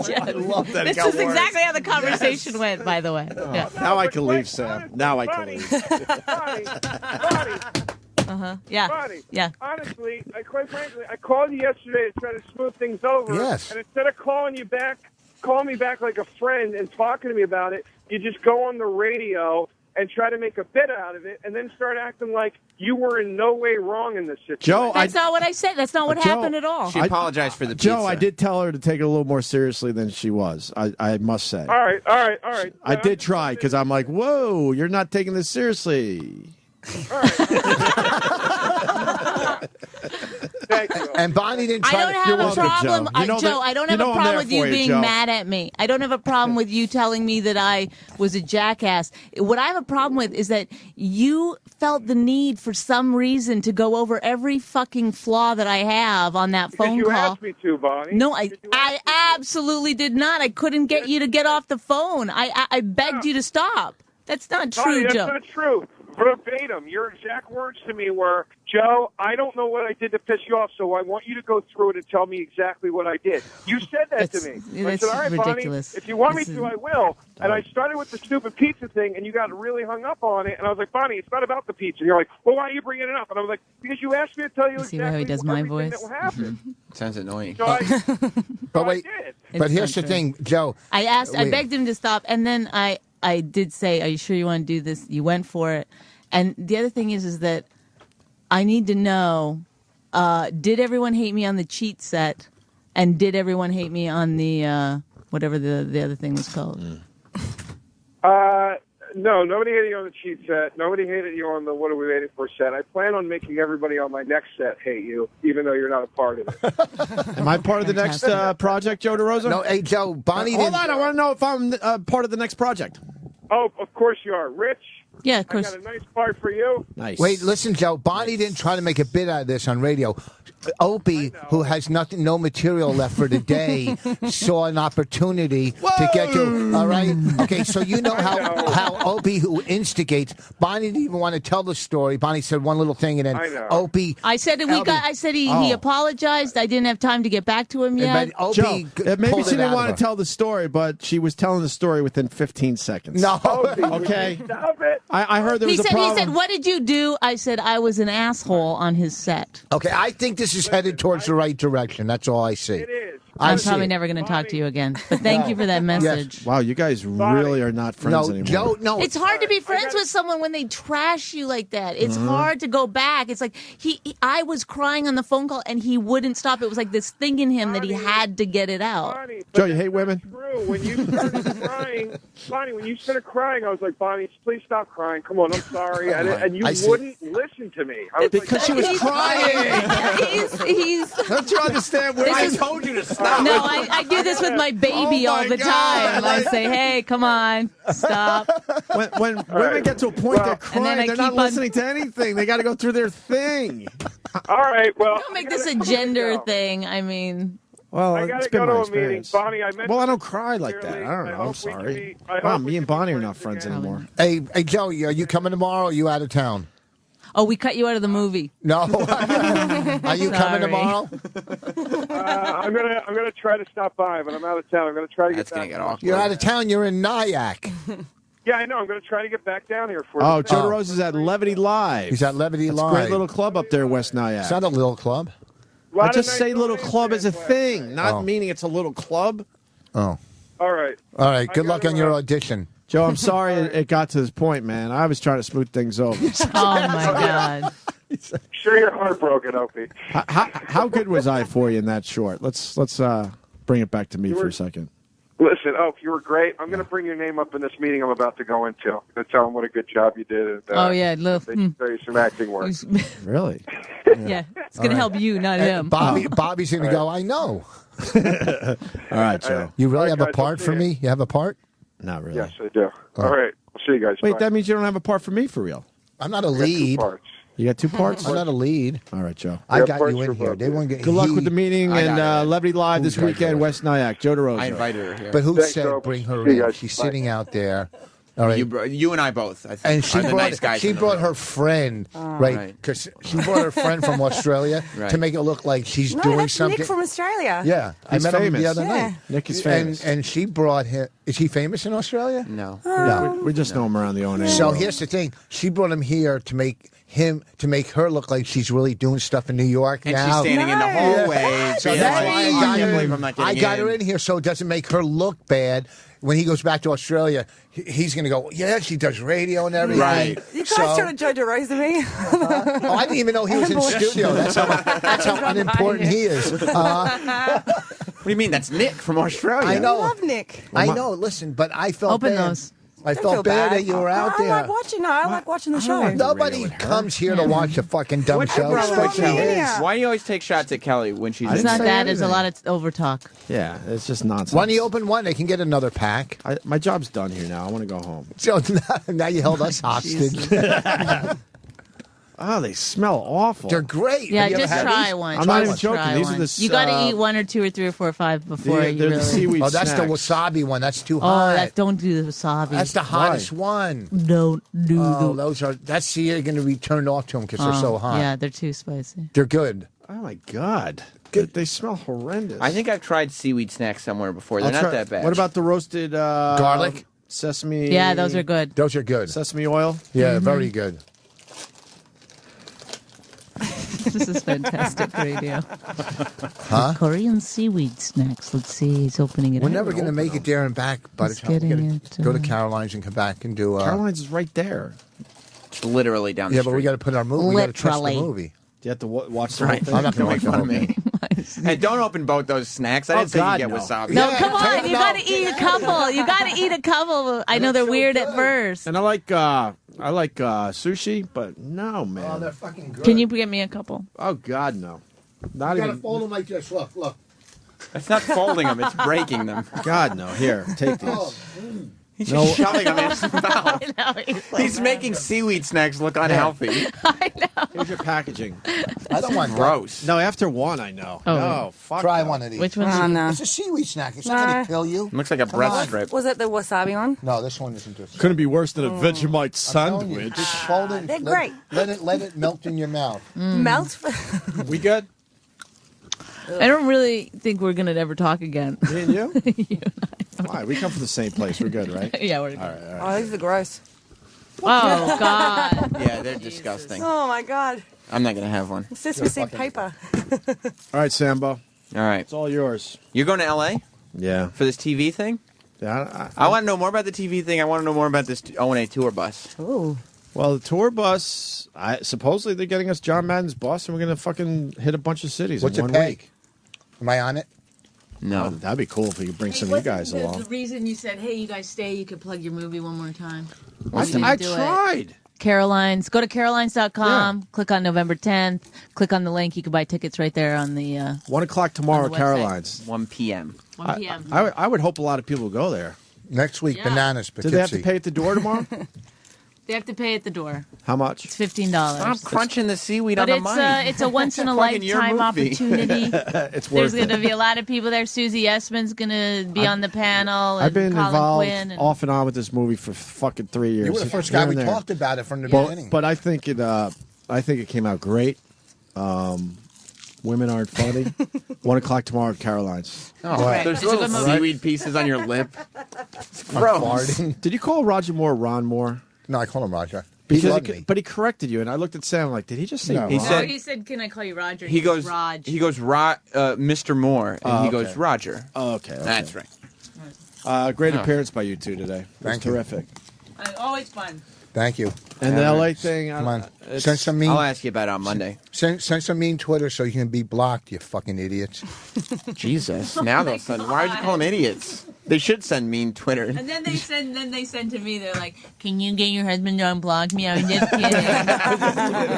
Yeah. I love that. This is exactly how the conversation went, by the way. Yeah. Now I can leave, Sam. Now I can leave. Bonnie. Yeah. Bonnie, yeah. Honestly, quite frankly, I called you yesterday to try to smooth things over. Yes. And instead of calling me back like a friend and talking to me about it, you just go on the radio and try to make a bit out of it, and then start acting like you were in no way wrong in this situation. Joe, That's not what I said. That's not what happened at all. She apologized for the pizza. Joe, I did tell her to take it a little more seriously than she was. I must say. All right. I did try because I'm like, whoa, you're not taking this seriously. All right. Thank you. And Bonnie didn't I try don't to. have a welcome, problem, Joe. You know Joe. that- I don't you have know a I'm problem there with you for you, being Joe. mad at me. I don't have a problem with you telling me that I was a jackass. What I have a problem with is that you felt the need for some reason to go over every fucking flaw that I have on that Because phone you call. asked me to, Bonnie. No, I absolutely did not. I couldn't get you to get off the phone. I begged you to stop. That's not Bonnie, true, that's Joe. not true. Verbatim, your exact words to me were, Joe, I don't know what I did to piss you off, so I want you to go through it and tell me exactly what I did. You said that to me. I said, all right, ridiculous. Bonnie, if you want me to, I will. And I started with the stupid pizza thing, and you got really hung up on it. And I was like, Bonnie, it's not about the pizza. And you're like, well, why are you bringing it up? And I was like, because you asked me to tell you See exactly how he does my everything voice? that will happen. Sounds annoying. So But wait, It's but here's not the true. thing, Joe. I wait. begged him to stop, and then I did say, "Are you sure you want to do this?" You went for it, and the other thing is that I need to know: did everyone hate me on the cheat set, and did everyone hate me on the whatever the other thing was called? No, nobody hated you on the cheat set. Nobody hated you on the What Are We Waiting For set. I plan on making everybody on my next set hate you, even though you're not a part of it. Am I part of the next project, Joe DeRosa? No, hey, Joe, Bonnie Hold didn't. on, I want to know if I'm part of the next project. Oh, of course you are. Rich, Yeah, of I course. got a nice part for you. Nice. Wait, listen, Joe. Bonnie didn't try to make a bit out of this on radio. Opie, who has no material left for the day, saw an opportunity to get to. All right, okay. So you know how Opie, who instigates, Bonnie didn't even want to tell the story. Bonnie said one little thing, and then I know. Opie. I said I said he Oh. apologized. I didn't have time to get back to him yet. But Opie Joe, maybe pulled she it didn't out want of to her. tell the story, but she was telling the story within 15 seconds. No. Okay. Stop it. I heard there He was a said, problem. "What did you do?" I said, "I was an asshole on his set." Okay, I think this is headed towards the right direction. That's all I see. It is. I'm see probably it. never going to talk to you again. But thank you for that message. Wow, you guys really are not friends No, anymore. Joe. No, It's hard to be friends with someone when they trash you like that. It's hard to go back. It's like I was crying on the phone call and he wouldn't stop. It was like this thing in him that he had to get it out. Bonnie, Joe, you hate women? True. When you started crying, Bonnie, when you started crying, I was like, Bonnie, please stop crying. Come on, I'm sorry. And you I see. wouldn't listen to me. I was Because like, she was He's- crying. He's Don't you understand? This I is- told you to stop. no, I do this with my baby Oh, my all the God. time. I say, "Hey, come on, stop." When women get to a point they're and then crying, I they're not keep on- listening to anything. They got to go through their thing. all right, well. Don't make this a gender thing. I mean, Well, I gotta it's been go to my a meeting. experience. Bonnie, I meant Well, I to don't cry like that. sincerely. I don't I know. hope I'm we can sorry. be- I Wow, hope me we and can be Bonnie are friends not friends again. anymore. Hey, Joe, are you coming tomorrow? Or are you out of town? oh, we cut you out of the movie. No. Are you coming Sorry. tomorrow? I'm gonna try to stop by, but I'm out of town. I'm gonna try to That's get going back. to get awkward. You're out of town. You're in Nyack. Yeah, I know. I'm gonna try to get back down here for. Oh, the Joe thing. DeRosa's at Levity Live. He's at Levity That's a Live. great little club up there in West Nyack. It's not a little club. Lot I of just nice say little donations club as a last thing, night. not Oh. meaning it's a little club. Oh. All right. All right. I Good luck gotta, on your audition. Joe, I'm sorry it got to this point, man. I was trying to smooth things over. Oh my God. Sure, you're heartbroken, Opie. How good was I for you in that short? Let's bring it back to me for a second. Listen, you were great. I'm going to bring your name up in this meeting I'm about to go into. I'm going to tell them what a good job you did. And, Oh yeah, look. they should tell you some acting work. Really? Yeah, it's going to help you, not him. Bobby's going to go, I know. All right, Joe. You really have a guys, part I'll for see me? You have a part? Not really. Yes, I do. All right. I'll see you guys. Wait, Bye. that means you don't have a part for me for real. I'm not a I got two lead. parts. You got two parts? I'm not a lead. All right, Joe. I Yeah, got parts you in for here. both. They won't get Good luck with the meeting I and got it. Levity Live this Who's weekend, West Nyack. Joe DeRosa. I invited her here. But who Thanks, said Joe. bring her See you in? guys. She's Bye. sitting out there. All right. You and I both. I think, And she are the brought nice guys in the room. her friend, right? Right. Because she brought her friend from Australia Right. to make it look like she's No, doing that's something. Nick from Australia. Yeah, I He's met him famous. the other Yeah. night. Nick is famous. And she brought him. Is he famous in Australia? No. No. We just know him around the O&A. So here's the thing: she brought him here to make her look like she's really doing stuff in New York And now. she's standing in the hallway. So being that's like, why I can't believe I'm not I getting got in. her in here so it doesn't make her look bad. When he goes back to Australia, he's going to go, yeah, she does radio and everything. Right. You guys trying to Joe DeRosa me? Oh, I didn't even know he was in studio. That's how unimportant he is. What do you mean? That's Nick from Australia. I know. I love Nick. I know. Listen, but I felt Open bad. those. I Don't feel felt bad bad. that you were out I there. like watching. No, I like watching the show. Nobody comes here to watch a fucking dumb What's your show. problem with especially Kelly? his. Why do you always take shots at Kelly when she's? It's not that. It's a lot of over talk. Yeah, it's just nonsense. Why don't you open one? They can get another pack. My job's done here now. I want to go home. So now you held us hostage. Oh, they smell awful. They're great. Yeah, Have you ever just had try these? one. I'm not even Just joking. try These one. are the You got to eat 1 or 2 or 3 or 4 or 5 before you they're really. the seaweed Oh, that's the snacks. wasabi one. That's too Oh, hot. don't do the wasabi. That's the hottest one. Don't do Oh, those are. That's see, you're going to be turned off to them because they're so hot. Yeah, they're too spicy. They're good. Oh my god, they smell horrendous. I think I've tried seaweed snacks somewhere before. They're not that bad. What about the roasted Garlic? sesame? Yeah, those are good. Those are good. Sesame oil. Yeah, very good. This is fantastic radio. Huh? Korean seaweed snacks. Let's see. He's opening it. We're up. never going to make it there and back by the He's time we getting gotta it, go to Caroline's and come back and do. Caroline's is right there. It's literally down the Yeah, street. but we got to put our movie. We got to trust the Literally. movie. You have to watch the Right. whole thing. I'm not going to Make fun of me. Hey, don't open both those snacks. I didn't say God, you get no. wasabi. No, Yeah, come on. take You it got to out. eat a couple. You got to eat a couple. I know they're so weird at good. first. And I like sushi, but no, man. Oh, they're fucking good. Can you get me a couple? Oh God, no. Not You got to even. fold them like this. Look, look. It's not folding them. It's breaking them. God, no. Here, take these. Oh, He's No. just shoving them in his mouth. I know. He's making seaweed snacks look unhealthy. Here's your packaging. I don't want that. Gross. No, after one, I know. Oh, no, fuck. Try no. one of these. Which one's Oh, no. It's a seaweed snack. It's not going to kill you. Looks like a Come breast on. strip. Was it the wasabi one? No, this one isn't just. Couldn't be worse than a Vegemite I'm telling you, sandwich. just fold it. They're let- great. Let it melt in your mouth. Melt. We good? I don't really think we're going to ever talk again. Me and you? Why? We come from the same place. We're good, right? Yeah, we're good. All right. Oh, these are gross. Oh, God. Yeah, they're disgusting. Oh my god. I'm not going to have one. Sesame seed paper. All right, Sambo. All right. It's all yours. You're going to L.A. Yeah. for this TV thing? Yeah. I want to know more about the TV thing. I want to know more about this O&A tour bus. Ooh. Well, the tour bus, supposedly they're getting us John Madden's bus, and we're going to fucking hit a bunch of cities What's in it one pay? week. Am I on it? No. Oh, that'd be cool if we could bring some of you guys along. The reason you said, hey, you guys stay, you could plug your movie one more time. I tried. Caroline's. Go to carolines.com, click on November 10th, click on the link. You can buy tickets right there on the 1 o'clock tomorrow on the at Caroline's. 1 p.m. 1 p.m. I would hope a lot of people will go there. Next week, Yeah. bananas, Do they have to Poughkeepsie. pay at the door tomorrow? They have to pay at the door. How much? It's $15. Stop crunching the seaweed But on the mic. it's a once in a Fucking your lifetime movie. opportunity. It's There's worth going to it. be a lot of people there. Susie Essman's going to be on the panel. And I've been Colin involved Quinn and off and on with this movie for fucking 3 years. You were the first Here guy and we there. talked about it from the But, beginning. but I think it came out great. Women aren't funny. 1 o'clock tomorrow at Caroline's. Oh, Right. there's It's a little good movie. seaweed pieces on your lip. It's I'm gross. farting. Did you call Roger Moore Ron Moore? No, I call him Roger. Because he but he corrected you, and I looked at Sam like, did he just say No. Ron? He said- he said, "Can I call you Roger?" He goes, Raj. Mr. Moore, and Oh, he okay. goes, Roger. Oh, okay. That's right. Great Oh. appearance by you two today. It was Thank you. terrific. Always fun. Thank you. And the Yeah, LA thing, Come on. it's- Send some mean. I'll ask you about it on Monday. Send some mean Twitter so you can be blocked, you fucking idiots. Jesus. Now they'll send. Why would you call them idiots? They should send mean Twitter. And then they send to me. They're like, "Can you get your husband to unblock me? I'm just kidding."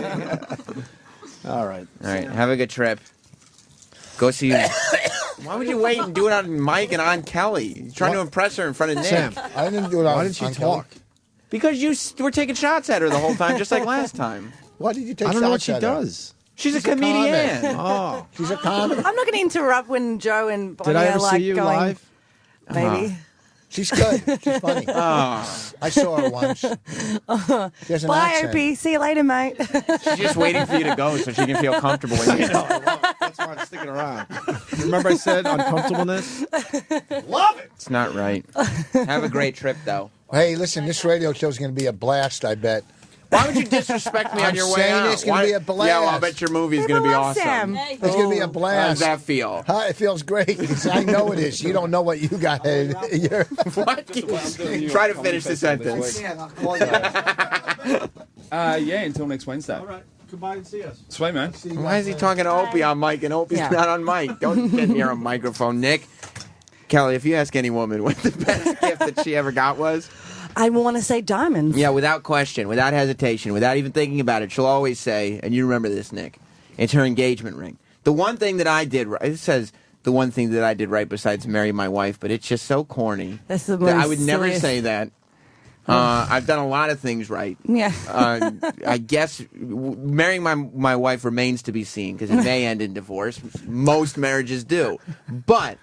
All right. All right. Have a good trip. Go see. Why would you wait and do it on Mike and on Kelly? You're trying to impress her in front of Nick. Sam, I didn't do it on why didn't you on talk? Because you were taking shots at her the whole time, just like last time. Why did you take I don't know what shots she at her? does. She's a She's a comedian. comic. Oh, She's a comic. I'm not going to interrupt when Joe and Bonnie did I are ever like see you going. live? Maybe. She's good. She's funny. Oh, I saw her once. She has an Bye, accent. Opie. See you later, mate. she's just waiting for you to go so she can feel comfortable with you. That's why I'm sticking around. Remember I said uncomfortableness? Love it. It's not right. Have a great trip, though. Hey, listen, this radio show is going to be a blast, I bet. Why would you disrespect me on I'm your way saying out? it's gonna Why- be a blast. Yeah, well, I bet your movie's going to be People love awesome. Sam. It's going to be a How does blast. that feel? Huh, it feels great because I know it is. You don't know what you got. You're What? Try to finish the sentence. Yeah, until next Wednesday. All right. Goodbye and see us. Sweet, man. Why is he talking to Opie on mic and Opie's not on mic? Don't get near a microphone, Nick. Kelly, if you ask any woman what the best gift that she ever got was, I want to say diamonds. Yeah, without question, without hesitation, without even thinking about it, she'll always say, and you remember this, Nick, it's her engagement ring. The one thing that I did right, it says the one thing that I did right besides marry my wife, but it's just so corny. That's the that I most would never silliest- say that. I've done a lot of things right. Yeah. I guess marrying my wife remains to be seen because it may end in divorce. Most marriages do. But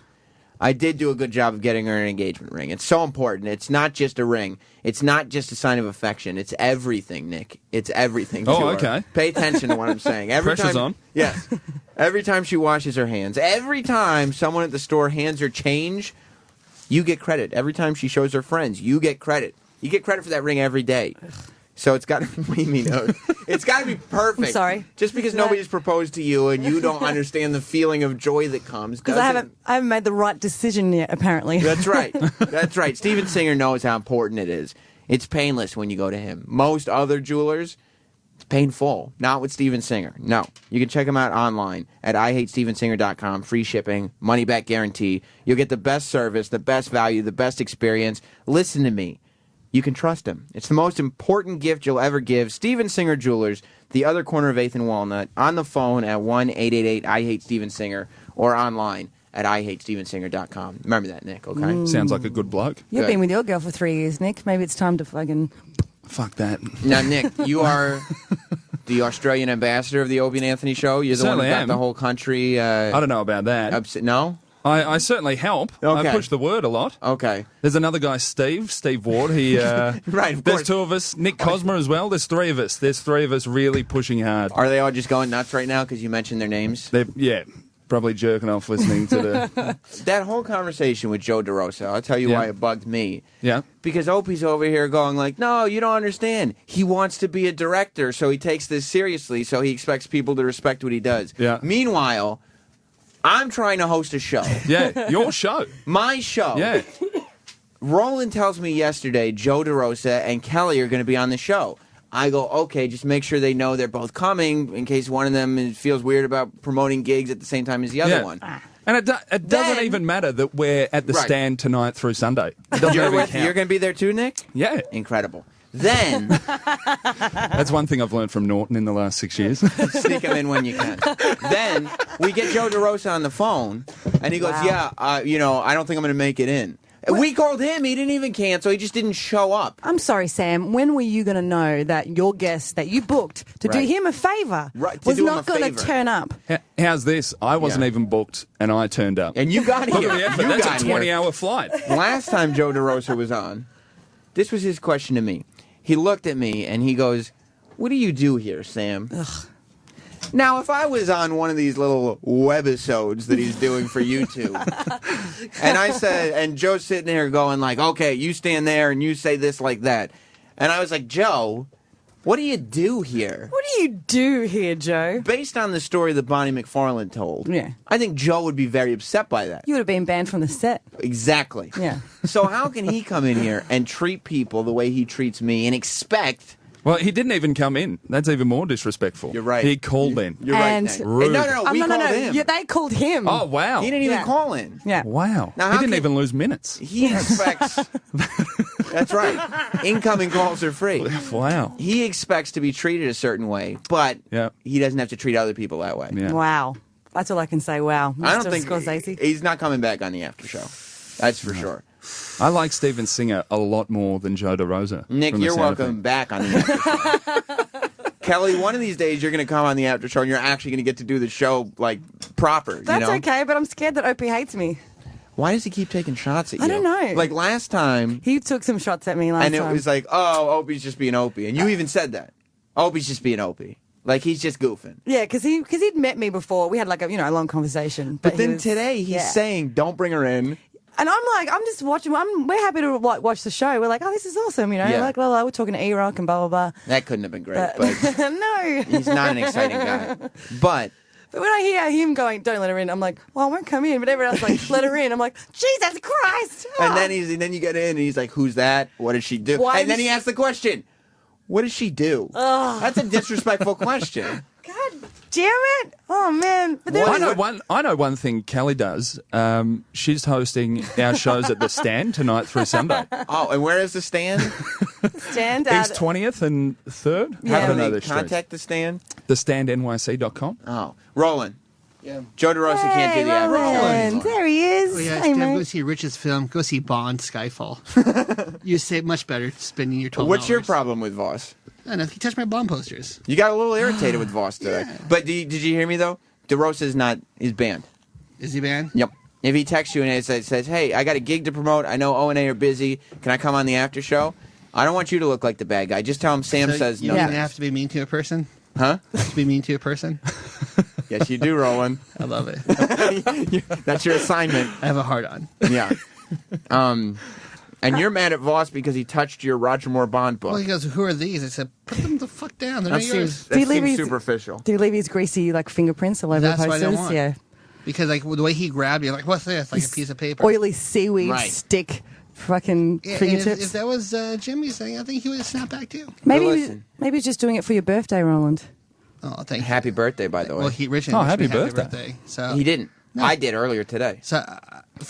I did do a good job of getting her an engagement ring. It's so important. It's not just a ring. It's not just a sign of affection. It's everything, Nick. It's everything to her. Okay. Pay attention to what I'm saying. Every Pressure's time, on. Yes. Every time she washes her hands, every time someone at the store hands her change, you get credit. Every time she shows her friends, you get credit. You get credit for that ring every day. So it's got to be, what do you mean? It's got to be perfect. I'm sorry. Just because nobody's proposed to you and you don't understand the feeling of joy that comes. Because I haven't made the right decision yet, apparently. That's right. That's right. Steven Singer knows how important it is. It's painless when you go to him. Most other jewelers, it's painful. Not with Steven Singer. No. You can check him out online at IHateStevenSinger.com. Free shipping, money back guarantee. You'll get the best service, the best value, the best experience. Listen to me. You can trust him. It's the most important gift you'll ever give. Steven Singer Jewelers, the other corner of 8th and Walnut, on the phone at 1-888-I-HATE-STEVEN-SINGER or online at IHateStevenSinger.com. Remember that, Nick, okay? Sounds like a good bloke. You've been with your girl for 3 years, Nick. Maybe it's time to fucking... Fuck that. Now, Nick, you are the Australian ambassador of the Opie and Anthony show. You're the one Certainly who got am. the whole country... I don't know about that. No? I certainly help. Okay. I push the word a lot. Okay. There's another guy, Steve Ward. He right. Of There's course. two of us. Nick Cosmer as well. There's three of us. There's three of us really pushing hard. Are they all just going nuts right now because you mentioned their names? Yeah, probably jerking off listening to the. That whole conversation with Joe DeRosa, I'll tell you why it bugged me. Yeah. Because Opie's over here going like, no, you don't understand. He wants to be a director, so he takes this seriously, so he expects people to respect what he does. Yeah. Meanwhile, I'm trying to host a show. Yeah, your show. My show. Yeah. Roland tells me yesterday Joe DeRosa and Kelly are going to be on the show. I go, okay, just make sure they know they're both coming in case one of them feels weird about promoting gigs at the same time as the other one. And it doesn't even matter that we're at the Right. stand tonight through Sunday. It doesn't even count. You're going to be there too, Nick? Yeah. Incredible. Then... That's one thing I've learned from Norton in the last 6 years. Sneak them in when you can. Then we get Joe DeRosa on the phone, and he goes, I don't think I'm going to make it in. We called him. He didn't even cancel. He just didn't show up. I'm sorry, Sam. When were you going to know that your guest that you booked to do Right. him a favour Right, to was do him not a going to favour. turn up? How's this? I wasn't even booked, and I turned up. And you got Look here. at the effort. You That's got a here. 20-hour flight. Last time Joe DeRosa was on, this was his question to me. He looked at me, and he goes, what do you do here, Sam? Ugh. Now, if I was on one of these little webisodes that he's doing for YouTube, and I said, and Joe's sitting there going like, okay, you stand there and you say this like that. And I was like, Joe, what do you do here? What do you do here, Joe? Based on the story that Bonnie McFarland told, Yeah. I think Joe would be very upset by that. You would have been banned from the set. Exactly. Yeah. So how can he come in here and treat people the way he treats me and expect... Well, he didn't even come in. That's even more disrespectful. You're right. He called in. You're And- right, Nick. Rude. No, we called him. Yeah, they called him. Oh, wow. He didn't even Yeah. call in. Yeah. Wow. Now, He how didn't can- even lose minutes. He expects... That's right. Incoming calls are free. Wow. He expects to be treated a certain way, but he doesn't have to treat other people that way. Yeah. Wow. That's all I can say. Wow. I don't Mr. think Scorsese. he's not coming back on the after show. That's for sure. I like Steven Singer a lot more than Joe DeRosa. Nick, from the you're sound of welcome things. back on the after show. Kelly, one of these days you're going to come on the after show and you're actually going to get to do the show like proper. That's you know? okay, but I'm scared that Opie hates me. Why does he keep taking shots at you? I don't know. Like last time, He took some shots at me last and it time. was like, oh, Opie's just being Opie. And you even said that. Opie's just being Opie. Like he's just goofing. Yeah, because he'd met me before. We had like a long conversation. But he then was- today he's yeah. saying, don't bring her in. And I'm like, I'm just watching. We're happy to watch the show. We're like, oh, this is awesome, Yeah. Like, well, we're talking to E-Rock and blah blah blah. That couldn't have been great, but no, he's not an exciting guy. But But when I hear him going, "Don't let her in," I'm like, "Well, I won't come in." But everyone else like, "Let her in." I'm like, "Jesus Christ!" and then you get in and he's like, "Who's that? What does she do?" Why and then does he asks the question, "What does she do?" Ugh. That's a disrespectful question. God, damn it! Oh man! But I know one thing Kelly does. She's hosting our shows at the Stand tonight through Sunday. Oh, and where is the Stand? Stand East 20th and 3rd. How I don't do know they the streets. contact the Stand? TheStandNYC.com. Oh, Roland. Yeah. Joe DeRosa can't do the average show anymore. There he is. Oh, yeah, Hey, Steph, man. go see Rich's film. Go see Bond, Skyfall. You say much better spending your $12. What's your problem with Vos? I don't know. He touched my Bond posters. You got a little irritated with Vos today. But did you hear me, though? DeRosa is banned. Is he banned? Yep. If he texts you and it says, hey, I got a gig to promote. I know O&A are busy. Can I come on the after show? I don't want you to look like the bad guy. Just tell him Sam So says you no. don't have to be mean to a person? Huh? Have to be mean to a person? Yes, you do, Roland. I love it. That's your assignment. I have a heart on. Yeah. And you're mad at Vos because he touched your Roger Moore Bond book. Well, he goes, who are these? I said, put them the fuck down. They're That not yours. seems superficial. Do you leave his greasy fingerprints all over That's the what I posters? want. Yeah. Because the way he grabbed you, like, what's this? Like a piece of paper. Oily seaweed Right. stick fucking Yeah, and fingertips. if that was Jimmy's thing, I think he would have snapped back too. Maybe he's just doing it for your birthday, Roland. Oh, thank you. Happy birthday, by the way. Well, Rich didn't wish me birthday. So He didn't. No. I did earlier today. So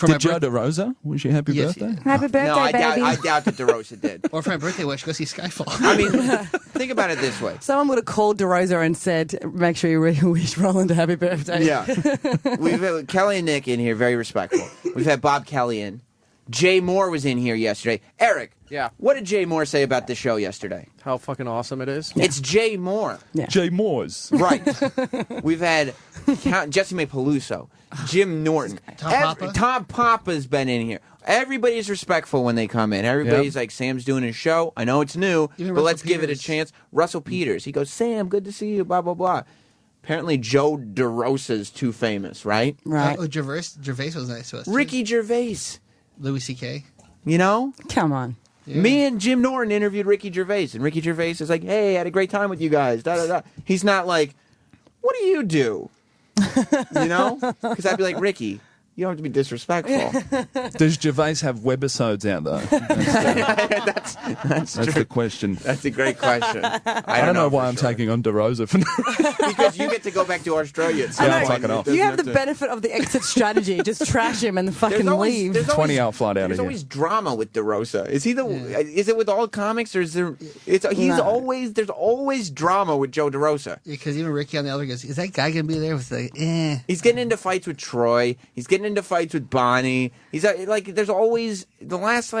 Did Joe DeRosa wish you happy birthday? Happy birthday, No, I baby. doubt that DeRosa did. Or for my birthday wish, go see Skyfall. I mean, think about it this way. Someone would have called DeRosa and said, make sure you wish Roland a happy birthday. Yeah. We've had Kelly and Nick in here, very respectful. We've had Bob Kelly in. Jay Moore was in here yesterday. Eric, Yeah. what did Jay Moore say about the show yesterday? How fucking awesome it is. It's Jay Moore. Jay Moore's. Right. We've had Jesse May Peluso, Jim Norton. Tom Papa's been in here. Everybody's respectful when they come in. Everybody's like, Sam's doing his show. I know it's new, Even but Russell let's give it a Peters. chance. Russell Peters. He goes, Sam, good to see you, blah, blah, blah. Apparently Joe DeRosa's too famous, right? Right. Oh, Gervais was nice to us. too. Ricky Gervais. Louis C.K. You know? Come on. Yeah. Me and Jim Norton interviewed Ricky Gervais, and Ricky Gervais is like, hey, I had a great time with you guys. Da, da, da. He's not like, what do you do? You know? Because I'd be like, Ricky, you don't have to be disrespectful. Does Gervais have webisodes out, though? That's true. the question. That's a great question. I don't know why I'm taking on DeRosa for Because you get to go back to Australia. At some Yeah, I'm point. fucking off. You have the benefit of the exit strategy. Just trash him and then fucking leave. 20-hour flight out of There's here. always drama with DeRosa. Is he the? Is it with all comics, or is there? He's No. always. There's always drama with Joe DeRosa. Because even Ricky on the other goes, is that guy going to be there with the, He's getting into fights with Troy. He's getting into fights with Bonnie. He's like, there's always the last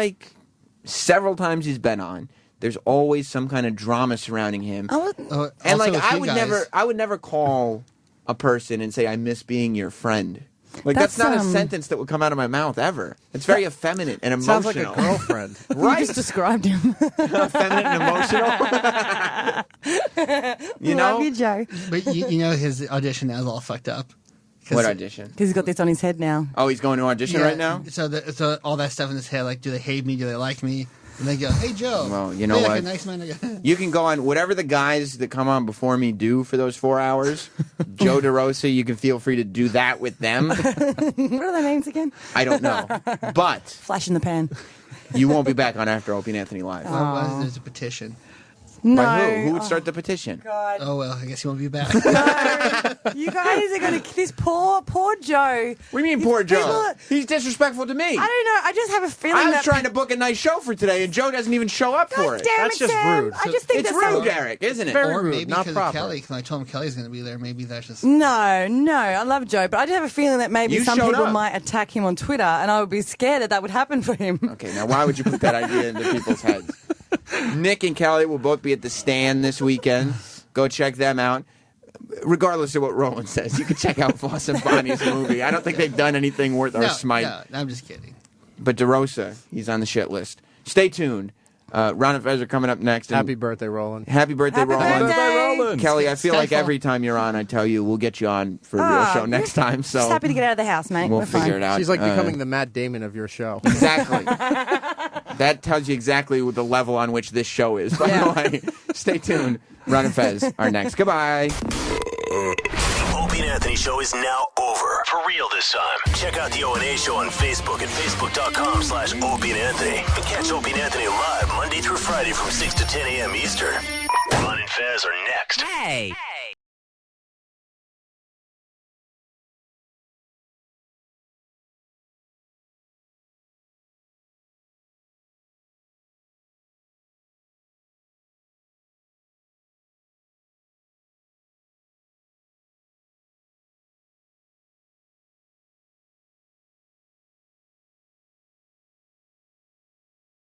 several times he's been on. There's always some kind of drama surrounding him. And also I with you would never call a person and say I miss being your friend. Like That's, that's not a sentence that would come out of my mouth ever. It's very effeminate and emotional. Sounds like a girlfriend. Right? You just described him. Effeminate and emotional. You know? Love you, Joe. But you know his audition now is all fucked up. What audition? Because he's got this on his head now. Oh, he's going to audition right now? So all that stuff in his head, like, do they hate me? Do they like me? And they go, hey, Joe. Well, you know hey, what? Like a nice man. I go, You can go on whatever the guys that come on before me do for those 4 hours. Joe DeRosa, you can feel free to do that with them. What are their names again? I don't know. But Flash in the pan. you won't be back on After Opie and Anthony Live. well, there's a petition. No. By who? Who would start the petition? God. Oh, well, I guess he won't be back. You guys are going to... This poor Joe. What do you mean, poor Joe? He's disrespectful to me. I don't know. I just have a feeling I was that... trying to book a nice show for today, and Joe doesn't even show up for it. Damn That's it, just Sam. rude. I just think It's that's rude, Eric, isn't it? Very Or rude, maybe not because of proper. Kelly, because I told him Kelly's going to be there. Maybe that's just... No, I love Joe, but I just have a feeling that maybe You some showed people up. might attack him on Twitter, and I would be scared that would happen for him. Okay, now why would you put that idea into people's heads? Nick and Kelly will both be at the Stand this weekend. Go check them out. Regardless of what Roland says, you can check out Vos and Bonnie's movie. I don't think they've done anything worth our smite. No, I'm just kidding. But DeRosa, he's on the shit list. Stay tuned. Ron and Fez are coming up next. And Happy birthday, Roland. Happy birthday, Roland. Happy birthday, Roland. Kelly, I feel like Skyfall. every time you're on, I tell you we'll get you on for a real show next time. So Just happy to get out of the house, mate. we'll We're figure fine. it out. She's like becoming the Matt Damon of your show. Exactly. That tells you exactly the level on which this show is, by the way. Stay tuned. Ron and Fez are next. Goodbye. The Opie and Anthony show is now over. For real this time. Check out the O&A show on Facebook at facebook.com/Opie and Anthony. And catch Opie and Anthony live Monday through Friday from 6 to 10 a.m. Eastern. Ron and Fez are next. Hey.